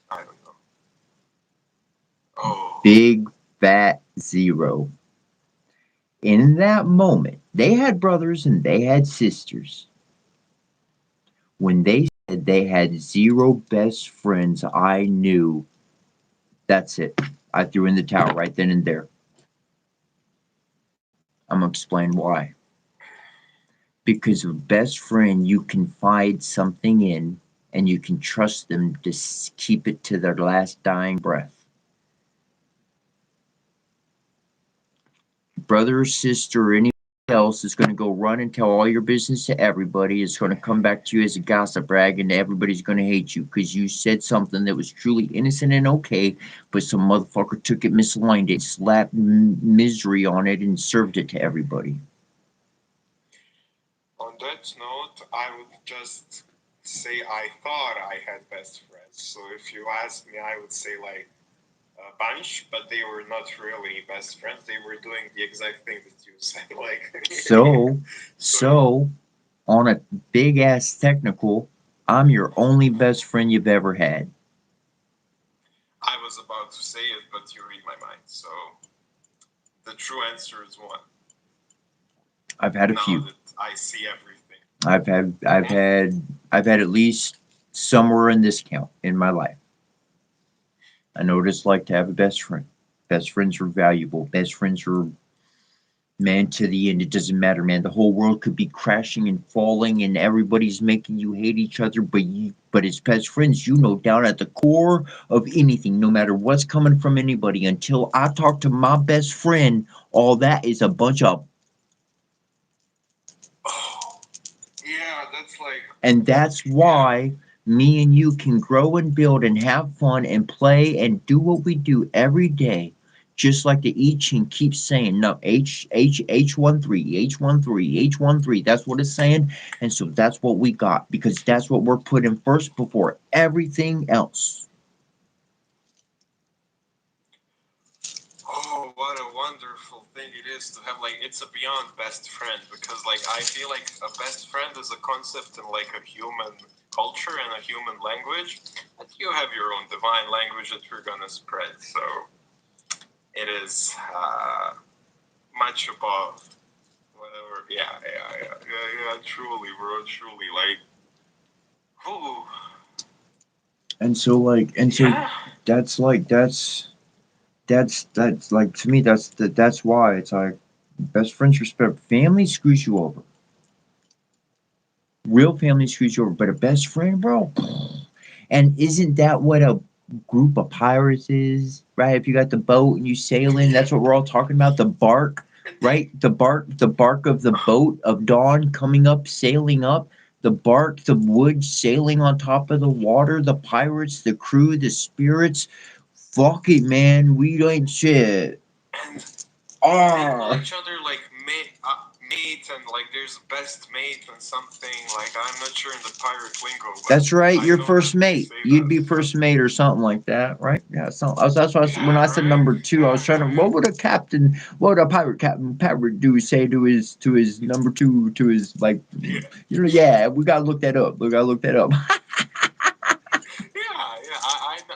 I don't know. Oh. Big fat zero. In that moment, they had brothers and they had sisters. When they said they had zero best friends, I knew that's it. I threw in the towel right then and there. I'm going to explain why. Because a best friend, you confide something in and you can trust them to keep it to their last dying breath. Brother or sister or anyone else is going to go run and tell all your business to everybody. It's going to come back to you as a gossip rag, and everybody's going to hate you because you said something that was truly innocent and okay, but some motherfucker took it, misaligned it, slapped misery on it, and served it to everybody. On that note, I would just say I thought I had best friends. So if you ask me, I would say like a bunch, but they were not really best friends. They were doing the exact thing that you said. Like So on a big ass technical, I'm your only best friend you've ever had. I was about to say it, but you read my mind. So the true answer is one. I've had a now few. That I see everything. I've had at least somewhere in this count in my life. I know what it's like to have a best friend. Best friends are valuable. Best friends are, man, to the end. It doesn't matter, man. The whole world could be crashing and falling, and everybody's making you hate each other. But as best friends, you know, down at the core of anything, no matter what's coming from anybody, until I talk to my best friend, all that is a bunch of. Oh, yeah, that's like. And that's why me and you can grow and build and have fun and play and do what we do every day. Just like the I Ching keeps saying, no, H13, H13, H13. That's what it's saying. And so that's what we got because that's what we're putting first before everything else. Oh, what a wonderful thing it is to have, like, it's a beyond best friend because, like, I feel like a best friend is a concept in, like, a human culture and a human language. And you have your own divine language that you're gonna spread. So it is much above whatever. Yeah. Truly, bro. Truly, like, whew. And so Yeah. that's like to me that's why it's like best friends respect family screws you over. Real family screws you over, but a best friend, bro. And isn't that what a group of pirates is, right? If you got the boat and you sailing, that's what we're all talking about. The bark, right? The bark of the boat of dawn coming up, sailing up. The bark, the wood sailing on top of the water. The pirates, the crew, the spirits. Fuck it, man. We ain't shit. And Ah. they call each other like mate and like there's best mate and something like I'm not sure in the pirate lingo. But That's right. I You're know first that they mate. say You'd that. be first mate or something like that, right? Yeah. So that's why when I said right? number two, I was trying to. Yeah. What would a captain? What would a pirate do? Say to his number two, to his like, Yeah. you know? Yeah, we gotta look that up. We gotta look that up. Yeah.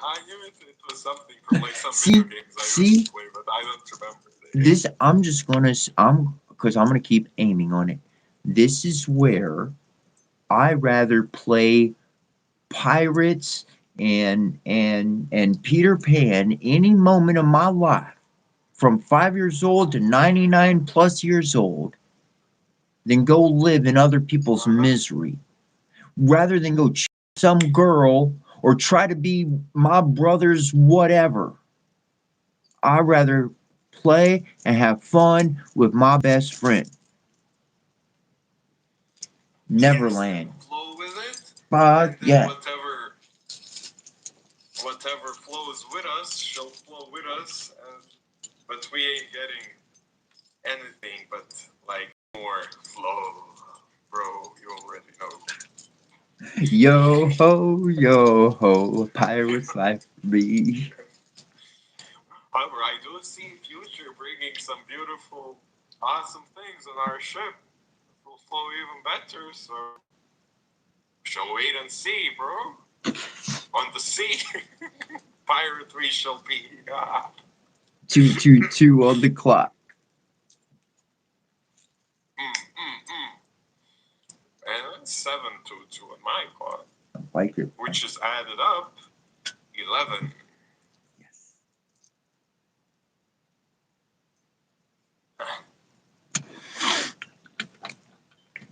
I knew it was something from like some See, video games I see? used to play, but I don't remember. This because I'm gonna keep aiming on it. This is where I rather play pirates and Peter Pan any moment of my life, from 5 years old to 99 plus years old, than go live in other people's misery. Rather than go chase some girl or try to be my brother's whatever. I'd rather play and have fun with my best friend. Neverland. Yes, flow with it. But And yeah. whatever flows with us shall flow with us, but we ain't getting anything but like more flow, bro. You already know. Yo ho, pirate's life be. However, I do see future bringing some beautiful, awesome things on our ship. It will flow even better. So, shall wait and see, bro. On the sea, pirate we shall be. 222 on the clock. And then 722 on my part, I like it. which is added up 11. Yes.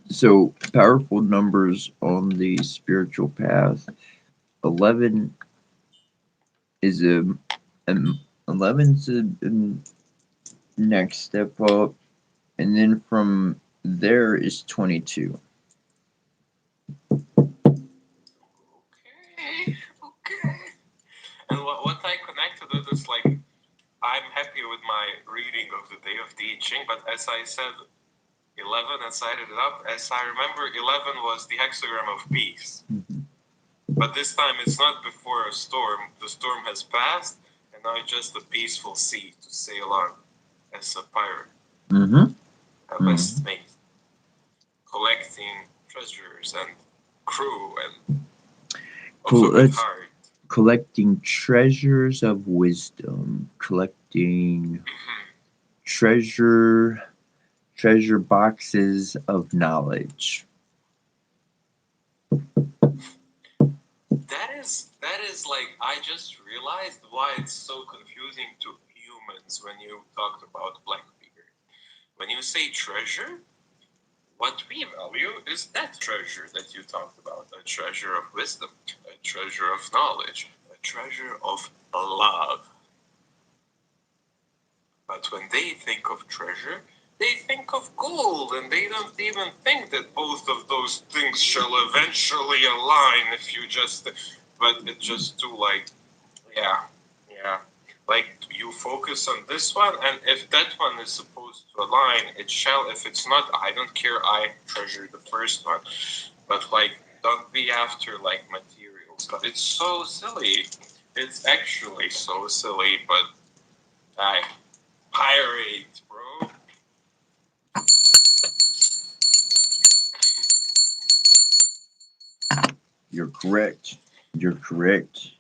So powerful numbers on the spiritual path. 11 is a 11's a next step up, and then from there is 22. Okay. And what I connected with is like, I'm happy with my reading of the Day of Teaching, but as I said, 11 and cited it up, as I remember, 11 was the hexagram of peace. Mhm. But this time it's not before a storm. The storm has passed, and now it's just a peaceful sea to sail on as a pirate, Mm-hmm. a best mate, collecting treasures and crew and Cool. of a good Let's heart. collecting treasures of wisdom, collecting treasure boxes of knowledge. That is like, I just realized why it's so confusing to humans when you talked about Blackbeard. When you say treasure, what we value is that treasure that you talked about, a treasure of wisdom, a treasure of knowledge, a treasure of love. But when they think of treasure, they think of gold, and they don't even think that both of those things shall eventually align if you just, but it's just too like, yeah. Like, you focus on this one, and if that one is supposed to align, it shall. If it's not, I don't care, I treasure the first one. But, like, don't be after, like, materials. But it's so silly. It's actually so silly, but I pirate, bro. You're correct. You're correct.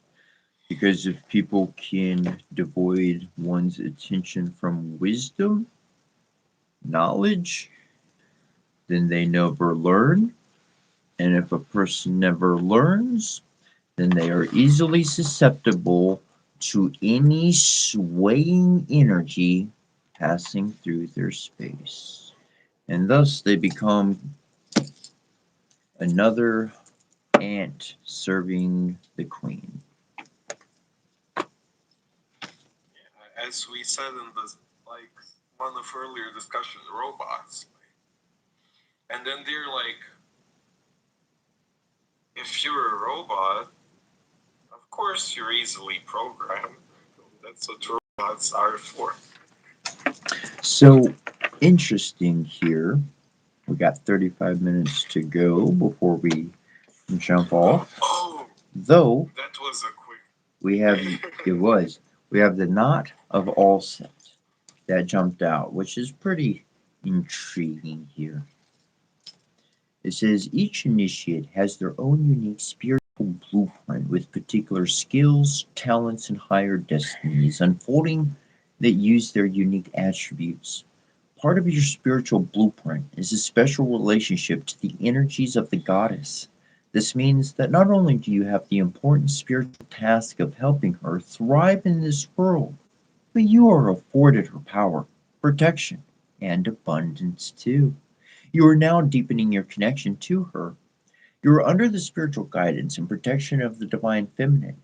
Because if people can devoid one's attention from wisdom, knowledge, then they never learn. And if a person never learns, then they are easily susceptible to any swaying energy passing through their space. And thus they become another ant serving the queen. As we said in the, like, one of earlier discussions, robots. And then they're like, if you're a robot, of course you're easily programmed. That's what robots are for. So interesting here. We got 35 minutes to go before we jump off. Oh, Though that was a quick. we have we have the knot of all set that jumped out, which is pretty intriguing here. It says each initiate has their own unique spiritual blueprint with particular skills, talents, and higher destinies unfolding that use their unique attributes. Part of your spiritual blueprint is a special relationship to the energies of the goddess. This means that not only do you have the important spiritual task of helping her thrive in this world, but you are afforded her power, protection, and abundance too. You are now deepening your connection to her. You are under the spiritual guidance and protection of the Divine Feminine.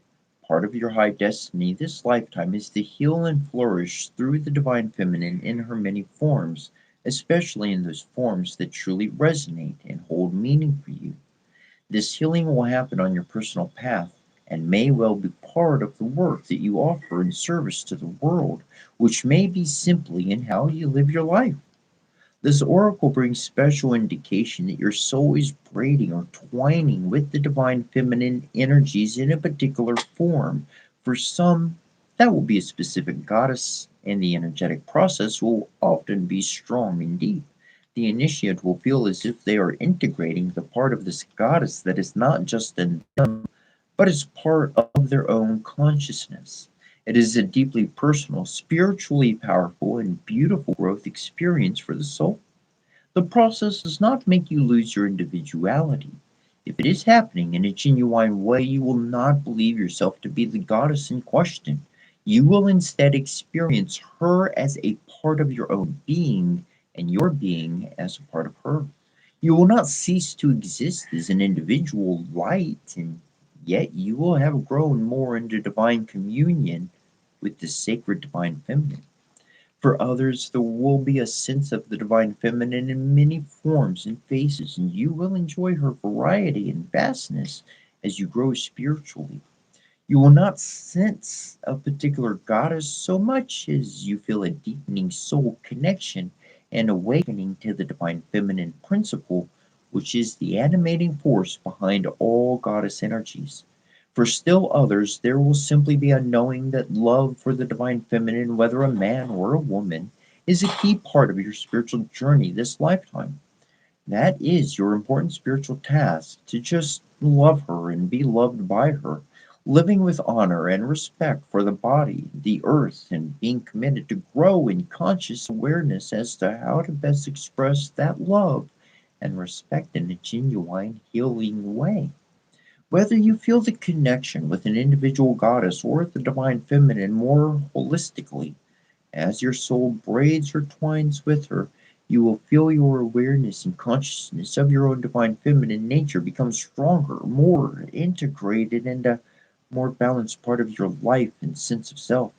Part of your high destiny this lifetime is to heal and flourish through the Divine Feminine in her many forms, especially in those forms that truly resonate and hold meaning for you. This healing will happen on your personal path and may well be part of the work that you offer in service to the world, which may be simply in how you live your life. This oracle brings special indication that your soul is braiding or twining with the divine feminine energies in a particular form. For some, that will be a specific goddess, and the energetic process will often be strong and deep. The initiate will feel as if they are integrating the part of this goddess that is not just in them, but is part of their own consciousness. It is a deeply personal, spiritually powerful, and beautiful growth experience for the soul. The process does not make you lose your individuality. If it is happening in a genuine way, you will not believe yourself to be the goddess in question. You will instead experience her as a part of your own being and your being as a part of her. You will not cease to exist as an individual light, and yet you will have grown more into divine communion with the sacred divine feminine. For others, there will be a sense of the divine feminine in many forms and faces, and you will enjoy her variety and vastness as you grow spiritually. You will not sense a particular goddess so much as you feel a deepening soul connection and awakening to the divine feminine principle, which is the animating force behind all goddess energies. For still others, there will simply be a knowing that love for the divine feminine, whether a man or a woman, is a key part of your spiritual journey this lifetime. That is your important spiritual task, to just love her and be loved by her, living with honor and respect for the body, the earth, and being committed to grow in conscious awareness as to how to best express that love and respect in a genuine, healing way. Whether you feel the connection with an individual goddess or the divine feminine more holistically, as your soul braids or twines with her, you will feel your awareness and consciousness of your own divine feminine nature become stronger, more integrated, and a more balanced part of your life and sense of self.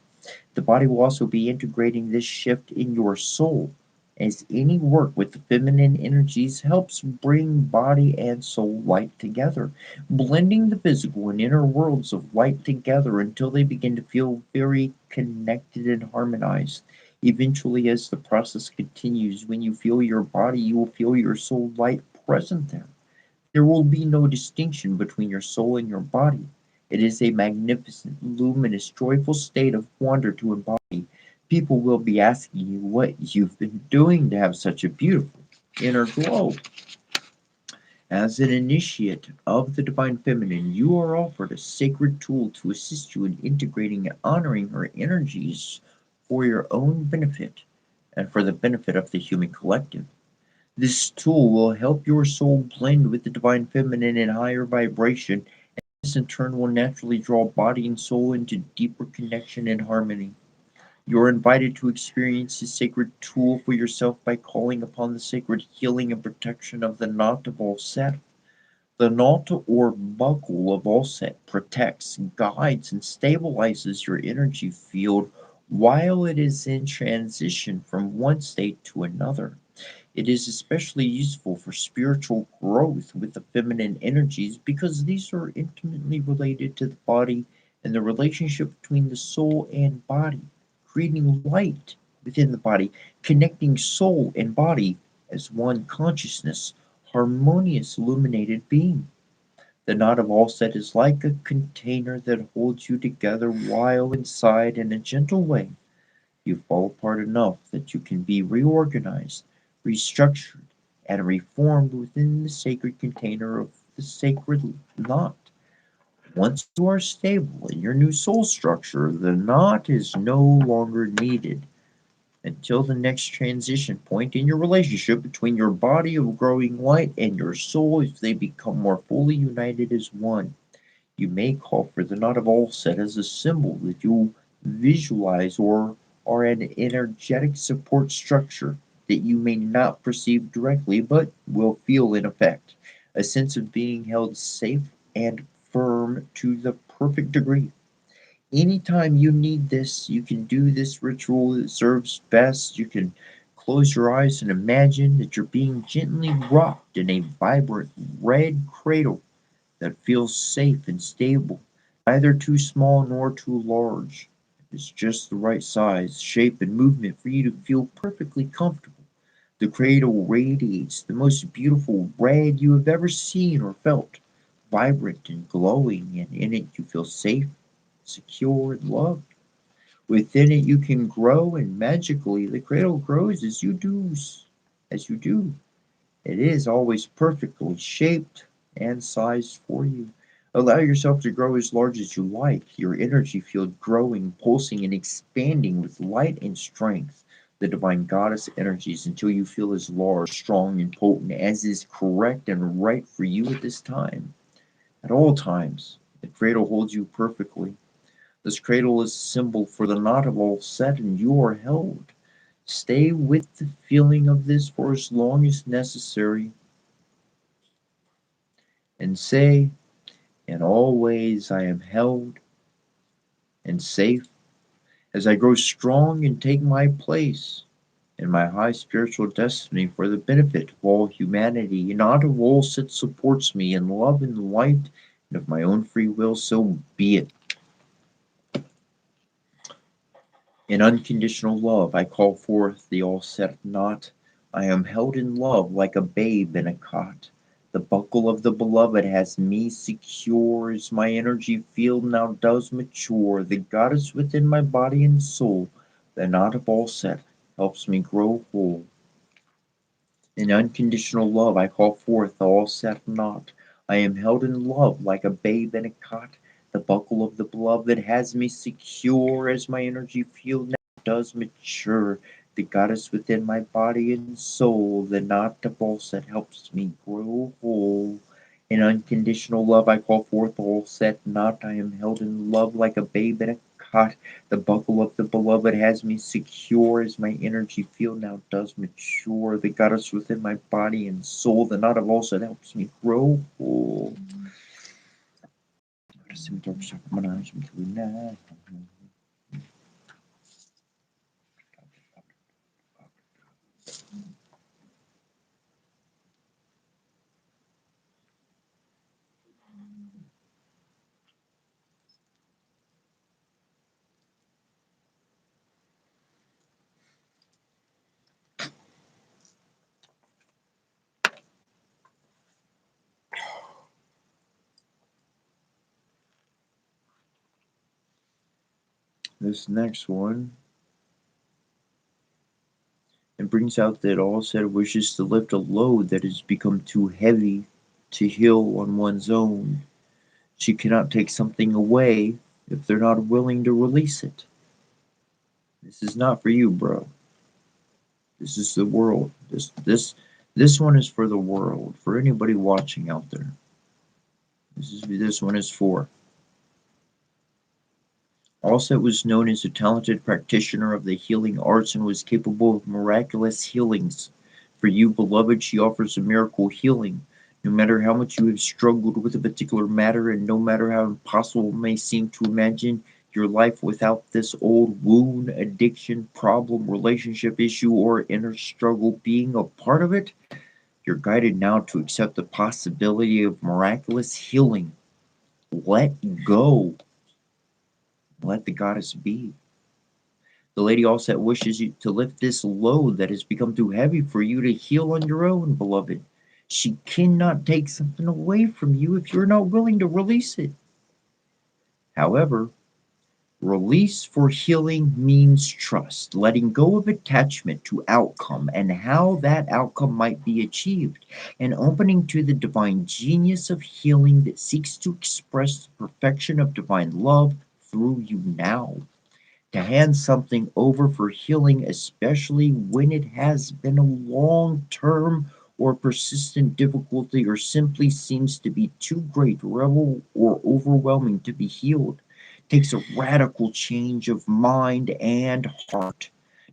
The body will also be integrating this shift in your soul, as any work with the feminine energies helps bring body and soul light together, blending the physical and inner worlds of light together until they begin to feel very connected and harmonized. Eventually, as the process continues, when you feel your body, you will feel your soul light present there. There will be no distinction between your soul and your body. It is a magnificent, luminous, joyful state of wonder to embody. People will be asking you what you've been doing to have such a beautiful inner glow. As an initiate of the Divine Feminine, you are offered a sacred tool to assist you in integrating and honoring her energies for your own benefit and for the benefit of the human collective. This tool will help your soul blend with the Divine Feminine in higher vibration. This in turn will naturally draw body and soul into deeper connection and harmony. You are invited to experience this sacred tool for yourself by calling upon the sacred healing and protection of the knot of all set. The knot or buckle of all set protects, guides, and stabilizes your energy field while it is in transition from one state to another. It is especially useful for spiritual growth with the feminine energies because these are intimately related to the body and the relationship between the soul and body, creating light within the body, connecting soul and body. as one consciousness, harmonious illuminated being. The knot of all set is like a container that holds you together while inside in a gentle way you fall apart enough that you can be reorganized, restructured, and reformed within the sacred container of the sacred knot. Once you are stable in your new soul structure, the knot is no longer needed until the next transition point in your relationship between your body of growing light and your soul as they become more fully united as one. You may call for the knot of all set as a symbol that you visualize or are an energetic support structure that you may not perceive directly but will feel in effect. A sense of being held safe and firm to the perfect degree. Anytime you need this, you can do this ritual that serves best. You can close your eyes and imagine that you're being gently rocked in a vibrant red cradle that feels safe and stable, neither too small nor too large. It's just the right size, shape, and movement for you to feel perfectly comfortable. The cradle radiates the most beautiful red you have ever seen or felt, vibrant and glowing, and in it you feel safe, secure, and loved. Within it you can grow, and magically the cradle grows as you do. As you do. It is always perfectly shaped and sized for you. Allow yourself to grow as large as you like, your energy field growing, pulsing, and expanding with light and strength, the divine goddess energies, until you feel as large, strong, and potent as is correct and right for you at this time. At all times, the cradle holds you perfectly. This cradle is a symbol for the knot of all set, and you are held. Stay with the feeling of this for as long as necessary and say, in all ways I am held and safe as I grow strong and take my place in my high spiritual destiny for the benefit of all humanity, not of all that supports me in love and light, and of my own free will, so be it. In unconditional love, I call forth the all set knot. I am held in love like a babe in a cot. The buckle of the beloved has me secure as my energy field now does mature. The goddess within my body and soul, the knot of all set, helps me grow whole. In unconditional love I call forth the all set knot. I am held in love like a babe in a cot. The buckle of the beloved has me secure as my energy field now does mature. The goddess within my body and soul, the knot of all set helps me grow whole. In unconditional love I call forth the all set knot. I am held in love like a babe in a cot. The buckle of the beloved has me secure as my energy field now does mature. The goddess within my body and soul, the knot of all that helps me grow whole. This next one, it brings out that all said wishes to lift a load that has become too heavy to heal on one's own. She cannot take something away if they're not willing to release it. This is not for you, bro. This is the world. This one is for the world. For anybody watching out there. This one is for. Alset was known as a talented practitioner of the healing arts and was capable of miraculous healings. For you, beloved, she offers a miracle healing. No matter how much you have struggled with a particular matter, and no matter how impossible it may seem to imagine your life without this old wound, addiction, problem, relationship issue, or inner struggle being a part of it, you're guided now to accept the possibility of miraculous healing. Let go. Let the goddess be. The Lady Allset wishes you to lift this load that has become too heavy for you to heal on your own, beloved. She cannot take something away from you if you're not willing to release it. However, release for healing means trust, letting go of attachment to outcome and how that outcome might be achieved, and opening to the divine genius of healing that seeks to express the perfection of divine love through you now. To hand something over for healing, especially when it has been a long term or persistent difficulty or simply seems to be too great, rebel, or overwhelming to be healed, takes a radical change of mind and heart.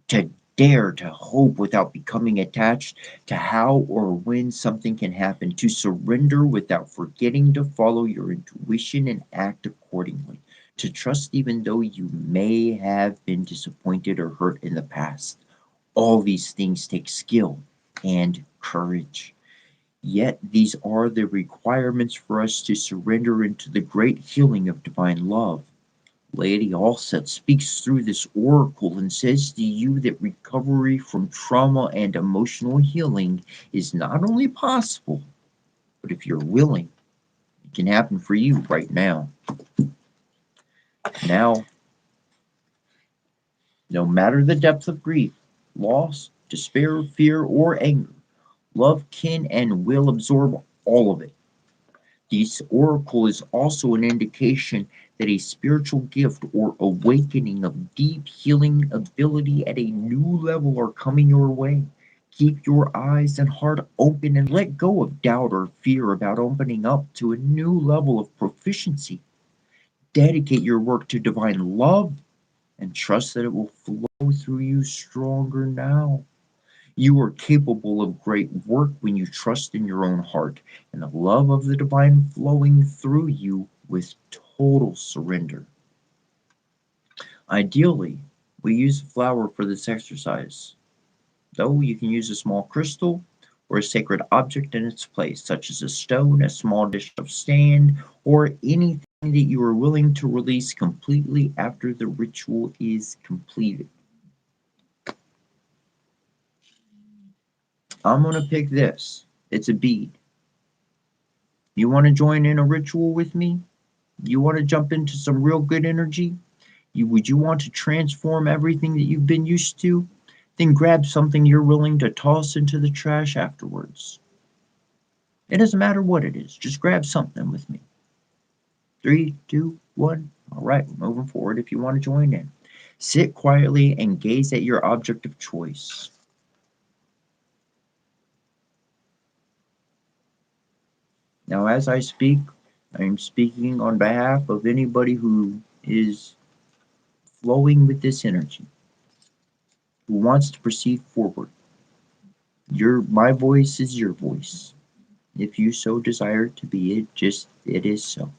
To dare to hope without becoming attached to how or when something can happen, to surrender without forgetting to follow your intuition and act accordingly, to trust even though you may have been disappointed or hurt in the past. All these things take skill and courage. Yet these are the requirements for us to surrender into the great healing of divine love. Lady Allset speaks through this oracle and says to you that recovery from trauma and emotional healing is not only possible, but if you're willing, it can happen for you right now. Now, no matter the depth of grief, loss, despair, fear, or anger, love can and will absorb all of it. This oracle is also an indication that a spiritual gift or awakening of deep healing ability at a new level are coming your way. Keep your eyes and heart open and let go of doubt or fear about opening up to a new level of proficiency. Dedicate your work to divine love and trust that it will flow through you stronger now. You are capable of great work when you trust in your own heart and the love of the divine flowing through you with total surrender. Ideally, we use a flower for this exercise, though you can use a small crystal or a sacred object in its place, such as a stone, a small dish of sand, or anything that you are willing to release completely after the ritual is completed. I'm going to pick this. It's a bead. You want to join in a ritual with me? You want to jump into some real good energy? Would you want to transform everything that you've been used to? Then grab something you're willing to toss into the trash afterwards. It doesn't matter what it is. Just grab something with me. 3, 2, 1. All right, we're moving forward if you want to join in. Sit quietly and gaze at your object of choice. Now, as I speak, I am speaking on behalf of anybody who is flowing with this energy, who wants to proceed forward. My voice is your voice. If you so desire to be it is so.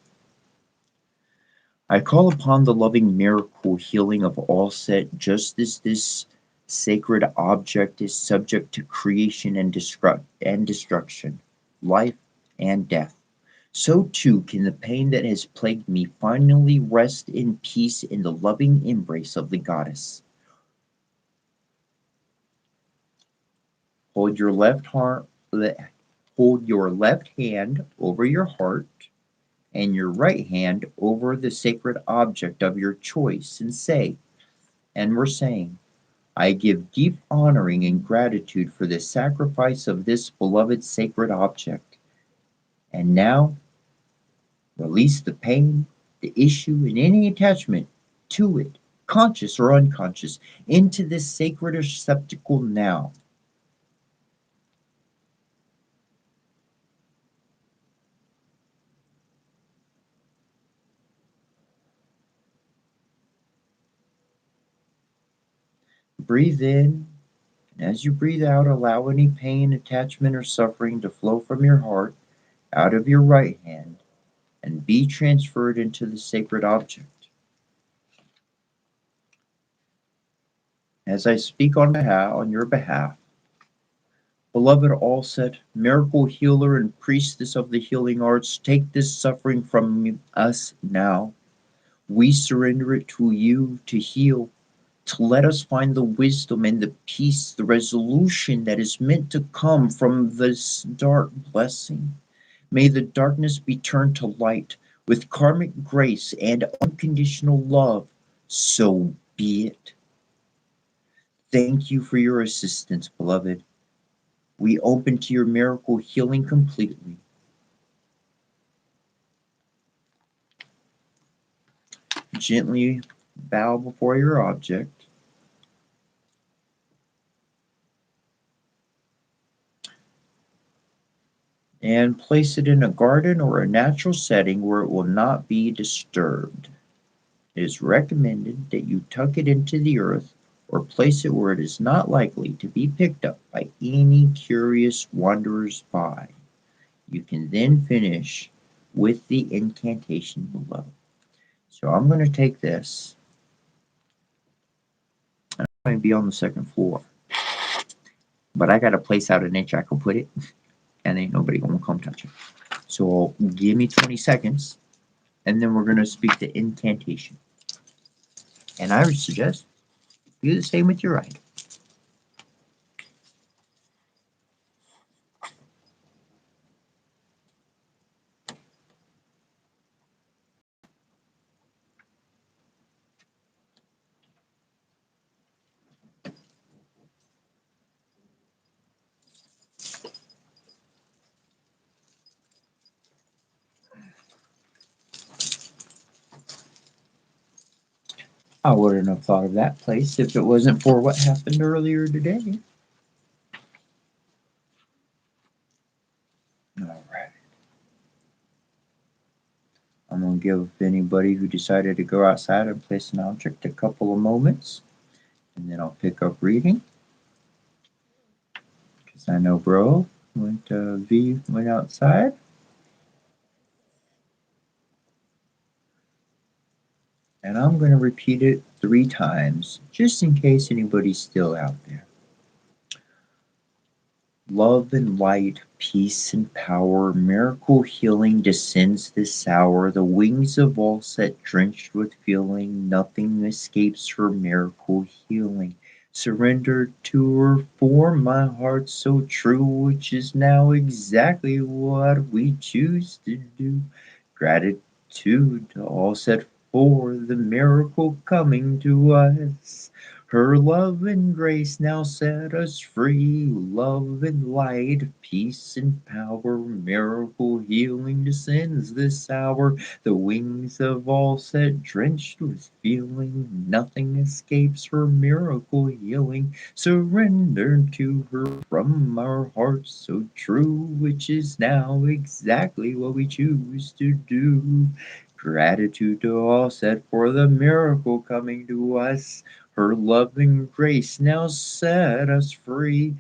I call upon the loving miracle healing of Allset just as this sacred object is subject to creation and destruction, life and death. So too can the pain that has plagued me finally rest in peace in the loving embrace of the goddess. Hold your left hand over your heart and your right hand over the sacred object of your choice and we're saying, I give deep honoring and gratitude for the sacrifice of this beloved sacred object. And now, release the pain, the issue, and any attachment to it, conscious or unconscious, into this sacred receptacle now. Breathe in, and as you breathe out, allow any pain, attachment, or suffering to flow from your heart out of your right hand and be transferred into the sacred object. As I speak on your behalf, beloved Allset, miracle healer and priestess of the healing arts, take this suffering from us now. We surrender it to you to heal. to let us find the wisdom and the peace, the resolution that is meant to come from this dark blessing. May the darkness be turned to light with karmic grace and unconditional love. So be it. Thank you for your assistance, beloved. We open to your miracle healing completely. Gently bow before your object. And place it in a garden or a natural setting where it will not be disturbed. It is recommended that you tuck it into the earth or place it where it is not likely to be picked up by any curious wanderers by. You can then finish with the incantation below. So I'm going to take this, and I'm going to be on the second floor. But I got a place out an inch I can put it, and ain't nobody going to come touch it. So give me 20 seconds, and then we're going to speak the incantation. And I would suggest do the same with your right. I wouldn't have thought of that place if it wasn't for what happened earlier today. All right. I'm going to give anybody who decided to go outside and place an object a couple of moments, and then I'll pick up reading. Because I know Bro went outside. And I'm going to repeat it 3 times, just in case anybody's still out there. Love and light, peace and power, miracle healing descends this hour. The wings of all set drenched with feeling, nothing escapes her miracle healing. Surrender to her for my heart so true, which is now exactly what we choose to do. Gratitude all set for the miracle coming to us. Her love and grace now set us free. Love and light, peace and power, miracle healing descends this hour. The wings of all set drenched with feeling. Nothing escapes her miracle healing. Surrender to her from our hearts so true, which is now exactly what we choose to do. Gratitude to all set for the miracle coming to us. Her love and grace now set us free.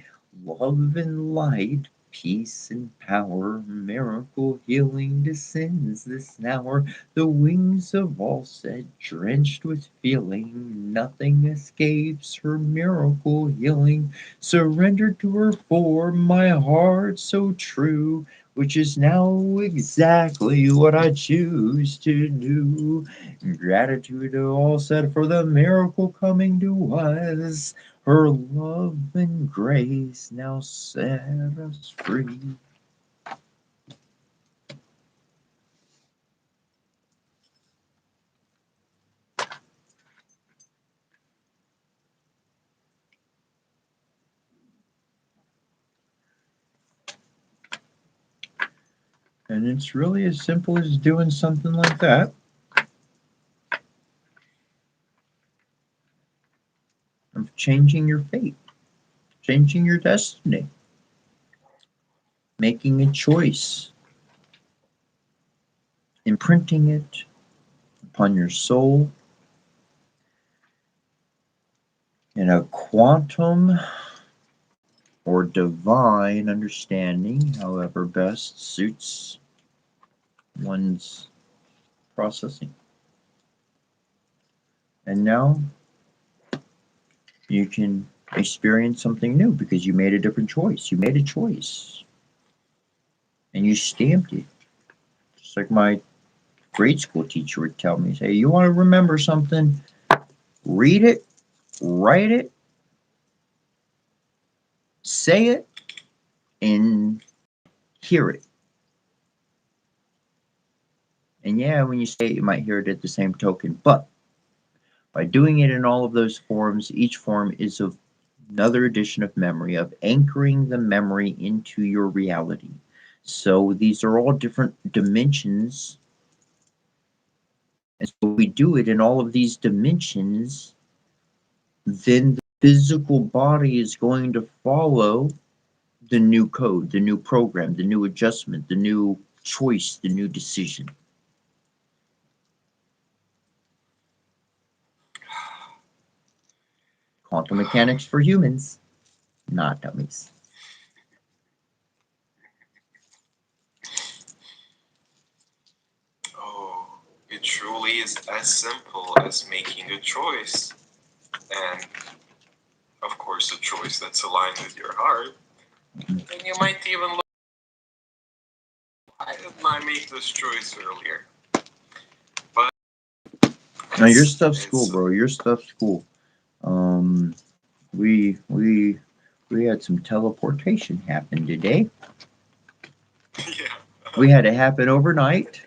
Love and light, peace and power, miracle healing descends this hour. The wings of all set drenched with feeling. Nothing escapes her miracle healing. Surrendered to her for my heart so true, which is now exactly what I choose to do. Gratitude to all set for the miracle coming to us. Her love and grace now set us free. And it's really as simple as doing something like that. Of changing your fate, changing your destiny, making a choice, imprinting it upon your soul in a quantum or divine understanding, however best suits one's processing. And now you can experience something new because you made a different choice. You made a choice and you stamped it. Just like my grade school teacher would tell me, say, you want to remember something, read it write it, say it, and hear it. And yeah, when you say it, you might hear it at the same token. But by doing it in all of those forms, each form is of another edition of memory, of anchoring the memory into your reality. So these are all different dimensions. And so we do it in all of these dimensions, then the physical body is going to follow the new code, the new program, the new adjustment, the new choice, the new decision. Quantum mechanics for humans, not dummies. Oh, it truly is as simple as making a choice. And, of course, a choice that's aligned with your heart. And you might even look, why didn't I make this choice earlier? But No, your stuff's cool, bro. Your stuff's cool. We had some teleportation happen today. yeah. We had it happen overnight,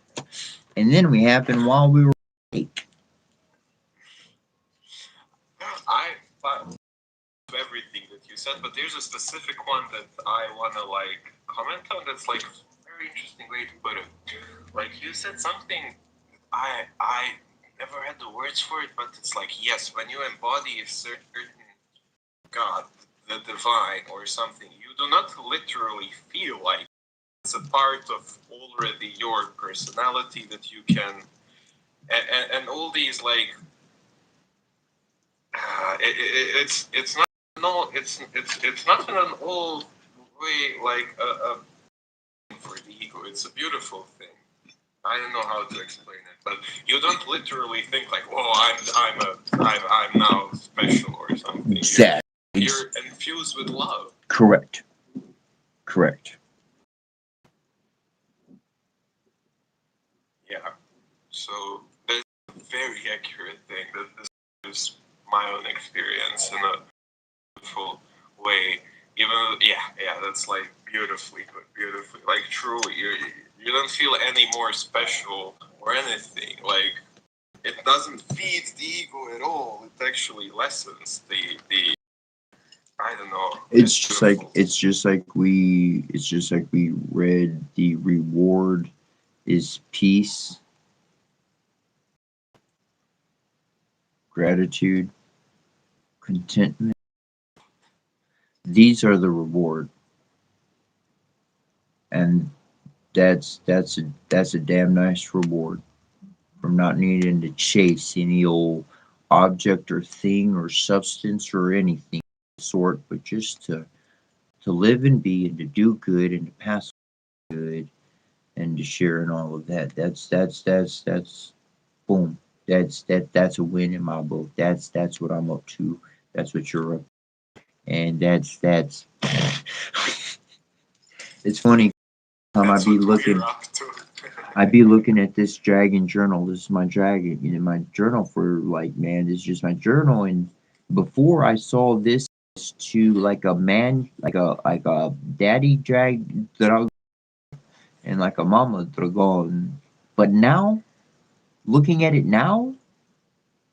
and then we happened while we were awake. I thought of everything that you said, but there's a specific one that I want to like comment on. That's like a very interesting way to put it. Like you said something, I never had the words for it, but it's like yes, when you embody a certain God, the divine, or something, you do not literally feel like it's a part of already your personality that you can, and all these like. It's not no it's not in an old way like a for the ego. It's a beautiful thing. I don't know how to explain it, but you don't literally think like, "Oh, I'm now special" or something. Exactly. You're infused with love. Correct. Correct. Yeah. So that's a very accurate thing. That this is my own experience in a beautiful way. Even that's like beautifully put, beautifully. Like truly, you don't feel any more special or anything. Like it doesn't feed the ego at all. It actually lessens the I don't know. It's just like we read the reward is peace, gratitude, contentment. These are the reward, and that's a damn nice reward from not needing to chase any old object or thing or substance or anything of the sort, but just to live and be and to do good and to pass good and to share and all of that. That's boom. That's a win in my book. That's what I'm up to. That's what you're up to. And that's it's funny. That's what we're up to. I'd be looking at this dragon journal. This is my dragon, my journal for like, man, this is just my journal. And before I saw this to like a man, like a daddy dragon and like a mama dragon. But now, looking at it now,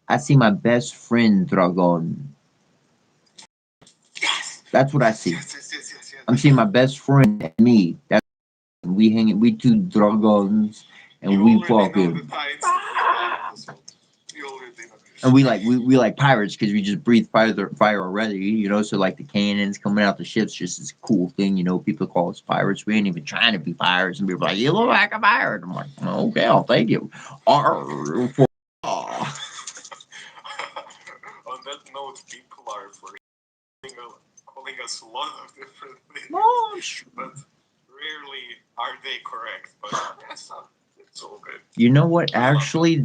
I see my best friend dragon. Yes. That's what I see. Yes. I'm seeing my best friend and me. That's we two dragons and we fucking. And we like pirates because we just breathe fire already, so like the cannons coming out the ships, just this cool thing, people call us pirates. We ain't even trying to be pirates, and people are like, you look like a pirate. I'm like, oh, okay, I'll thank you. On that note, people are calling us a lot of different things, but rarely are they correct. But yes, it's all good. You know what? Actually,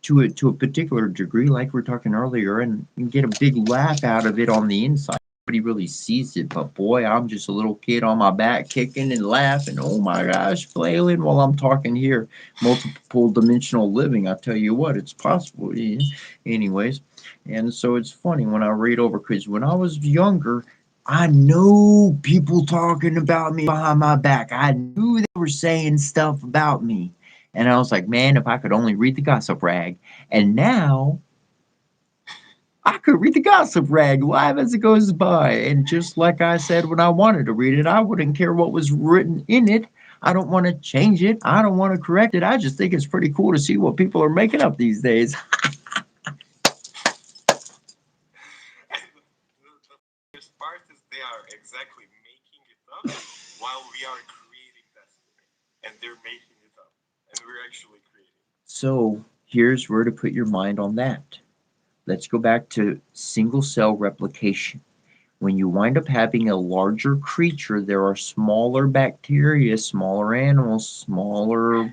to a particular degree, like we were talking earlier, and you get a big laugh out of it on the inside. nobody really sees it, but boy, I'm just a little kid on my back kicking and laughing. Oh my gosh, flailing while I'm talking here. Multiple dimensional living. I tell you what, it's possible. Yeah. Anyways, and so it's funny when I read over because when I was younger, I know people talking about me behind my back. I knew they were saying stuff about me. And I was like, man, if I could only read the gossip rag. And now I could read the gossip rag live as it goes by. And just like I said when I wanted to read it, I wouldn't care what was written in it. I don't want to change it. I don't want to correct it. I just think it's pretty cool to see what people are making up these days. The best part is they are exactly making it up while we are creating destiny. And they're making it up. And we're actually creating. So here's where to put your mind on that. Let's go back to single cell replication. When you wind up having a larger creature, there are smaller bacteria, smaller animals, smaller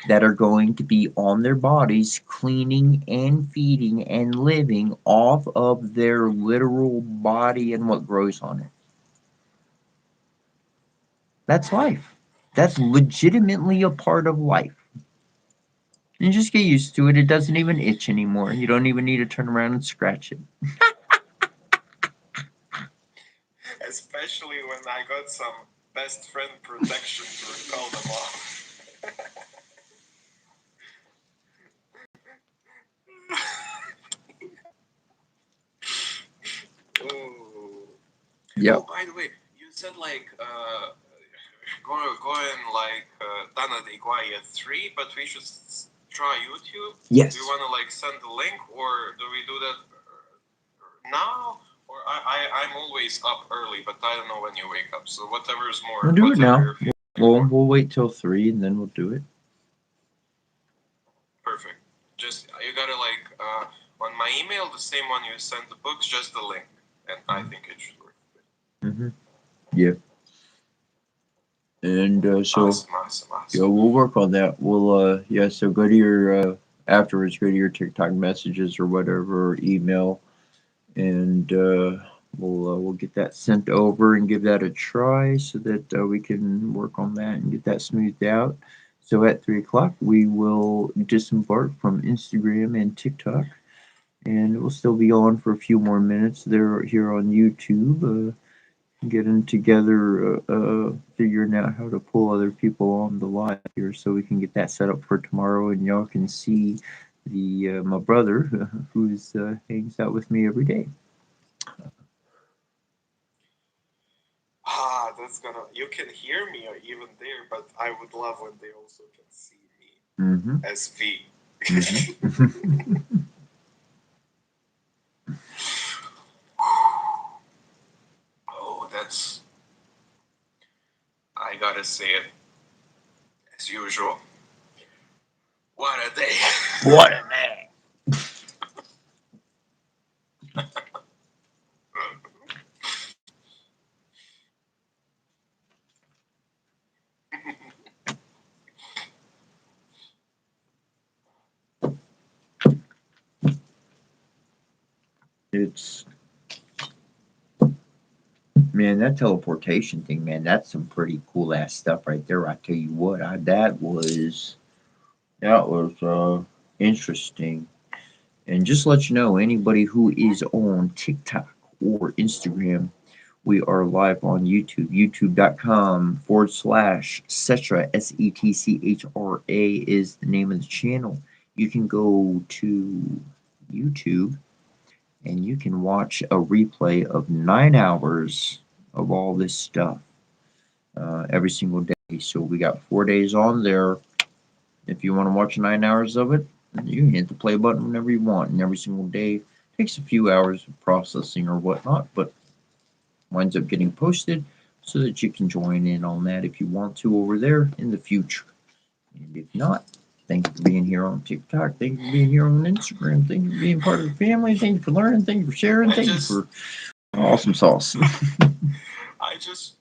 that are going to be on their bodies, cleaning and feeding and living off of their literal body and what grows on it. That's life. That's legitimately a part of life. And just get used to it. It doesn't even itch anymore. You don't even need to turn around and scratch it. Especially when I got some best friend protection to repel them off. Oh. Yep. Oh, by the way, you said like going like Dana de Iguaya 3, but we should try YouTube. Yes. Do you want to like send the link, or do we do that now? Or I'm always up early, but I don't know when you wake up. So whatever is more. We'll do it now. We'll wait till 3 and then we'll do it. Perfect. Just you gotta like on my email, the same one you sent the books, just the link, and I think it should work. Yeah. And so Awesome. yeah, we'll work on that. We'll so go to your afterwards, go to your TikTok messages or whatever, or email, and we'll get that sent over and give that a try so that we can work on that and get that smoothed out. So at 3 o'clock, we will disembark from Instagram and TikTok, and we'll still be on for a few more minutes there here on YouTube. Getting together, figuring out how to pull other people on the live here so we can get that set up for tomorrow, and y'all can see the my brother who's hangs out with me every day. That's gonna. You can hear me even there, but I would love when they also can see me as V. Oh, that's. I gotta say it as usual. What a day! What a man! It's man, that teleportation thing, man, that's some pretty cool ass stuff right there. I tell you what, that was interesting. And just to let you know, anybody who is on TikTok or Instagram, we are live on YouTube, youtube.com/Setra, SETCHRA is the name of the channel. You can go to YouTube and you can watch a replay of 9 hours of all this stuff every single day. So we got 4 days on there. If you want to watch 9 hours of it, you can hit the play button whenever you want, and every single day takes a few hours of processing or whatnot, but winds up getting posted so that you can join in on that if you want to over there in the future. And if not, thank you for being here on TikTok. Thank you for being here on Instagram. Thank you for being part of the family. Thank you for learning. Thank you for sharing. Thank you for awesome sauce. I just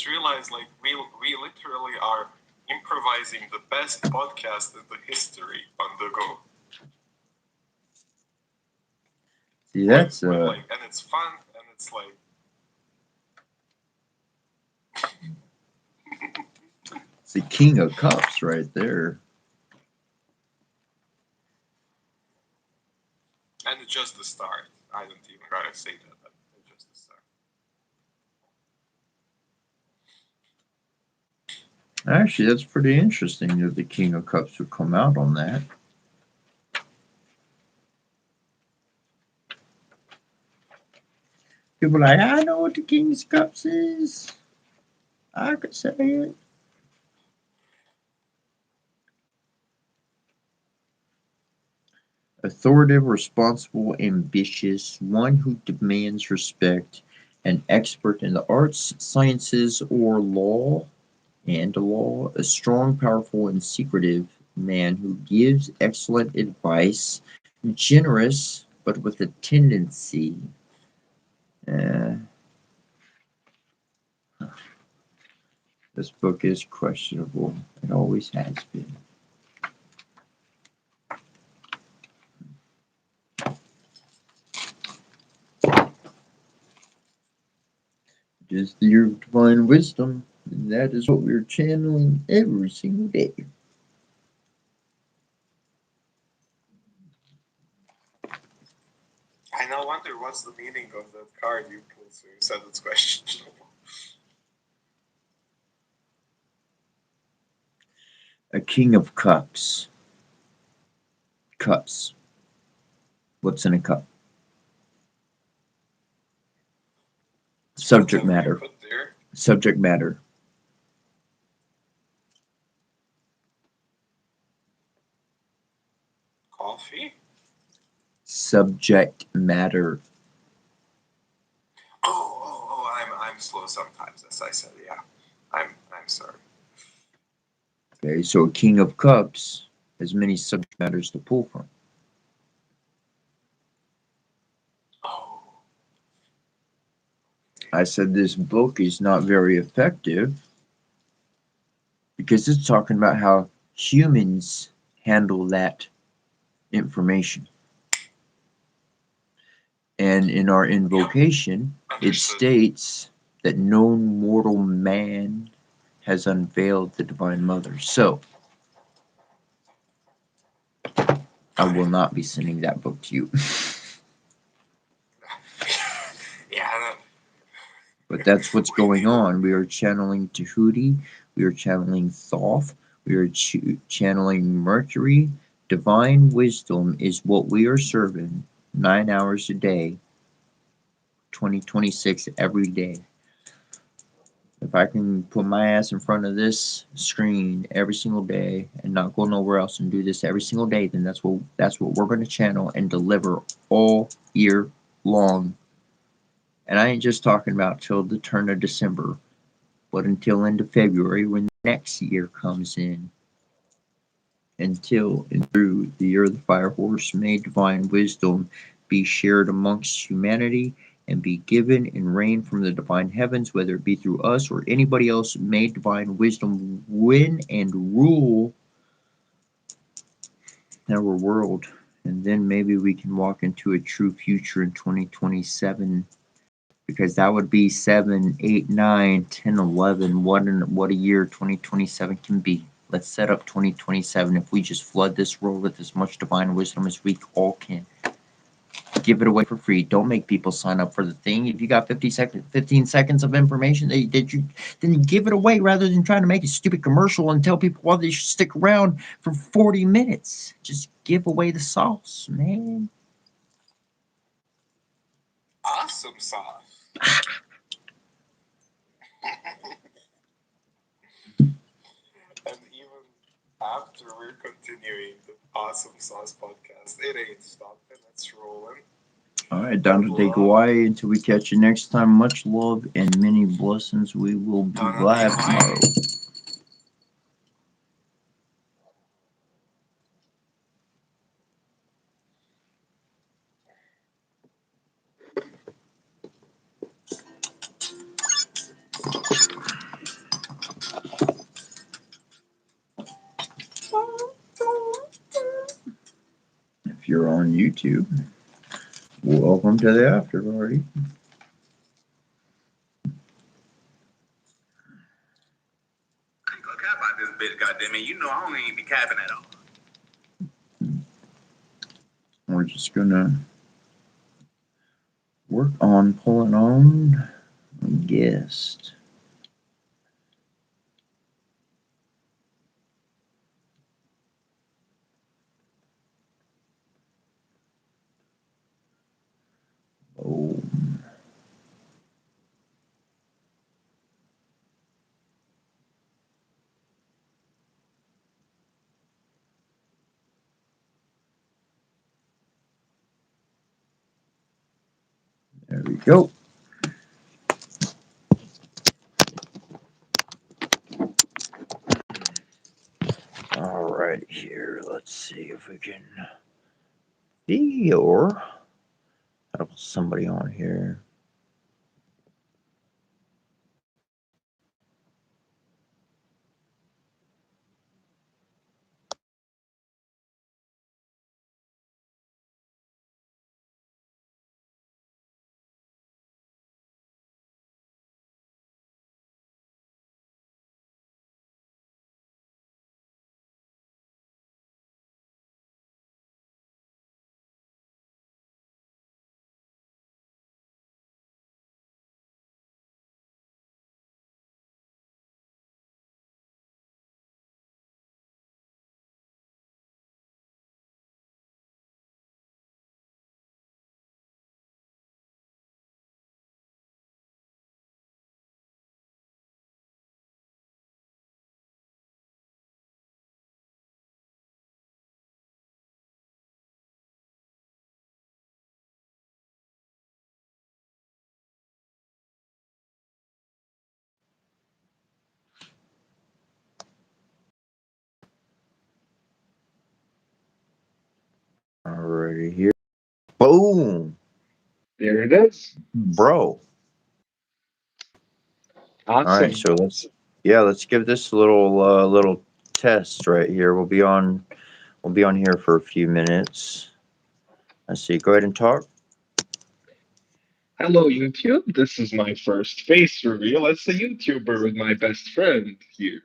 realized like we literally are improvising the best podcast in the history on the go. See, that's and it's fun and It's like, It's the King of Cups right there. and it's just the start. I don't even gotta say that, but it's just the start. Actually, that's pretty interesting that the King of Cups would come out on that. People are like, I know what the King of Cups is. I could say it. Authoritative, responsible, ambitious, one who demands respect, an expert in the arts, sciences, or law, a strong, powerful, and secretive man who gives excellent advice, generous, but with a tendency. This book is questionable. It always has been. It is the year of divine wisdom, and that is what we're channeling every single day. I now wonder what's the meaning of that card you pulled, so you said it's questionable. A King of Cups. Cups. What's in a cup? Subject Whatever you matter. put there. Subject matter. Coffee? Subject matter. I'm slow sometimes, as I said, yeah. I'm sorry. Okay, so a King of Cups has many subject matters to pull from. Oh. I said this book is not very effective because it's talking about how humans handle that information. And in our invocation, it states that no mortal man has unveiled the Divine Mother. So, I will not be sending that book to you. Yeah. But that's what's going on. We are channeling Tahuti. We are channeling Thoth. We are channeling Mercury. Divine wisdom is what we are serving 9 hours a day, 2026 every day. If I can put my ass in front of this screen every single day and not go nowhere else and do this every single day, then that's what we're going to channel and deliver all year long. And I ain't just talking about till the turn of December, but until into February when the next year comes in. Until and through the year of the fire horse, may divine wisdom be shared amongst humanity and be given and reign from the divine heavens, whether it be through us or anybody else. May divine wisdom win and rule our world. And then maybe we can walk into a true future in 2027. Because that would be 7, 8, 9, 10, 11. What a year 2027 can be. Let's set up 2027 if we just flood this world with as much divine wisdom as we all can. Give it away for free. Don't make people sign up for the thing. If you got 15 seconds of information then give it away rather than trying to make a stupid commercial and tell people why they should stick around for 40 minutes. Just give away the sauce, man. Awesome sauce. And even after we're continuing the Awesome Sauce podcast, it ain't stopping. It's rolling. All right, down to take Hawaii until we catch you next time. Much love and many blessings. We will be live tomorrow. If you're on YouTube, welcome to the after party. bit, goddammit. You know I don't even be capping at all. We're just gonna work on pulling on a guest. Oh. There we go. All right, here. Let's see if we can feel. Gotta put somebody on here. Alrighty, here. Boom! There it is. Bro. Awesome. All right, so let's give this a little test right here. We'll be on here for a few minutes. Let's see. Go ahead and talk. Hello, YouTube. This is my first face reveal as a YouTuber with my best friend here.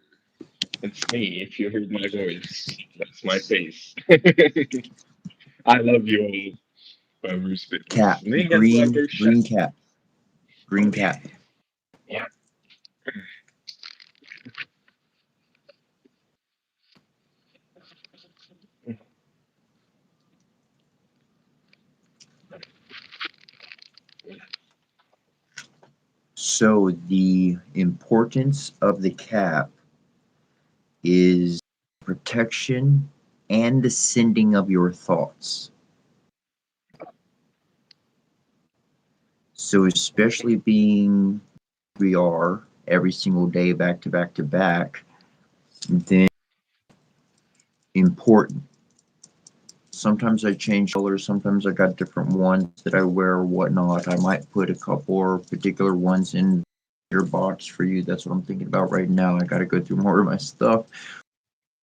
It's me, if you heard my voice. That's my face. I love you all. Whoever's been Cap. listening and Green whoever cap. Green cap. Yeah. So the importance of the cap is protection and the sending of your thoughts. So especially being we are every single day back to back to back, then important. Sometimes I change colors, sometimes I got different ones that I wear or whatnot. I might put a couple or particular ones in your box for you. That's what I'm thinking about right now. I gotta go through more of my stuff.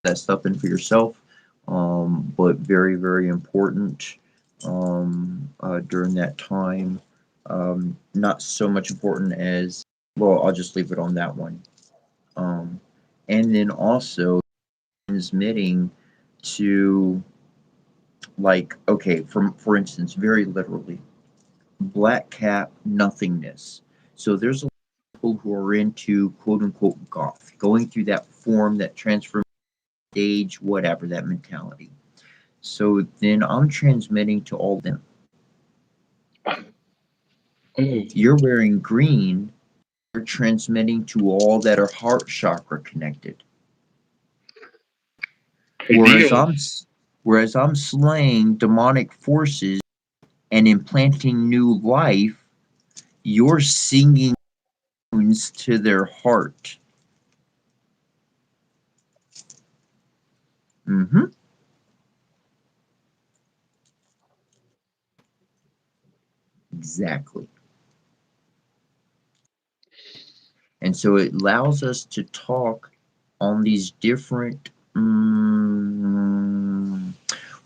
That stuff in for yourself. But very, very important during that time. Not so much important as, well, I'll just leave it on that one. And then also transmitting to, like, okay, for instance, very literally, black cap nothingness. So there's a lot of people who are into quote unquote goth, going through that form, that transformation stage, whatever, that mentality. So then I'm transmitting to all of them. Oh, You're wearing green, you're transmitting to all that are heart chakra connected. ideal. Whereas I'm slaying demonic forces and implanting new life, you're singing tunes to their heart. Mm-hmm. Exactly. And so it allows us to talk on these different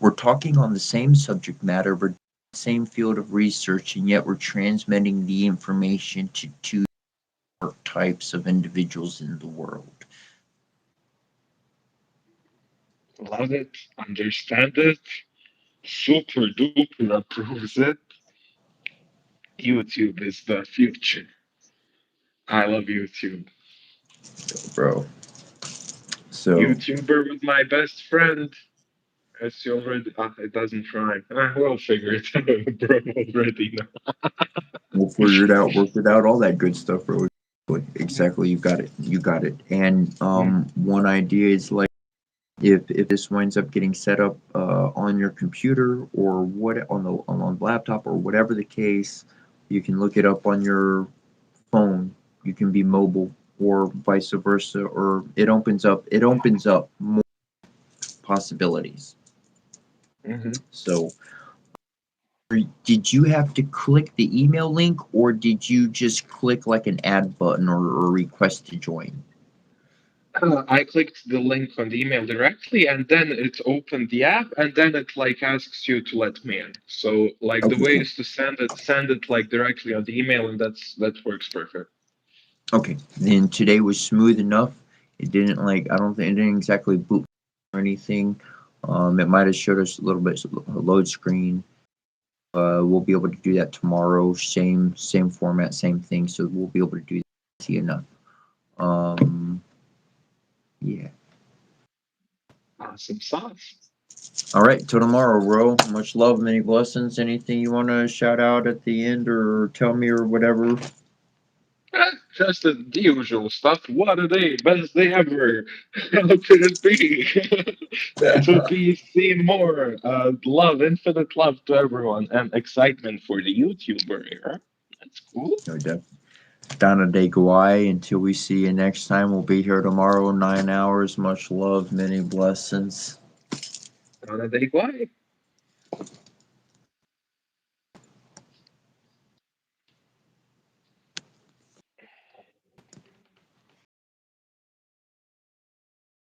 we're talking on the same subject matter, but same field of research, and yet we're transmitting the information to two types of individuals in the world. Love it, understand it, super duper approves it. YouTube is the future. I love YouTube. Bro. So, YouTuber with my best friend. As you already, it doesn't rhyme. We'll figure it out, bro. Already know. we'll figure it out, work it out, all that good stuff, bro. Exactly, you got it. You got it. And one idea is like, if this winds up getting set up on your computer or what on the laptop or whatever the case, you can look it up on your phone. You can be mobile or vice versa, or it opens up more possibilities. So did you have to click the email link, or did you just click like an add button or request to join? I clicked the link on the email directly, and then it opened the app, and then it like asks you to let me in. So like the way is to send it like directly on the email, and that works perfect. Okay, then today was smooth enough. It didn't I don't think it didn't exactly boot or anything. It might have showed us a little bit load screen. We'll be able to do that tomorrow. Same format, same thing. So we'll be able to do that easy enough. Yeah. Awesome sauce. All right, till tomorrow, bro. Much love, many blessings. Anything you want to shout out at the end or tell me or whatever? Just the usual stuff. What a day, best day ever. How could it be? To be seen more. Love, infinite love to everyone, and excitement for the YouTuber era. That's cool. No doubt. Donna de Guay. Until we see you next time, we'll be here tomorrow, 9 hours. Much love, many blessings. Donna de Guay.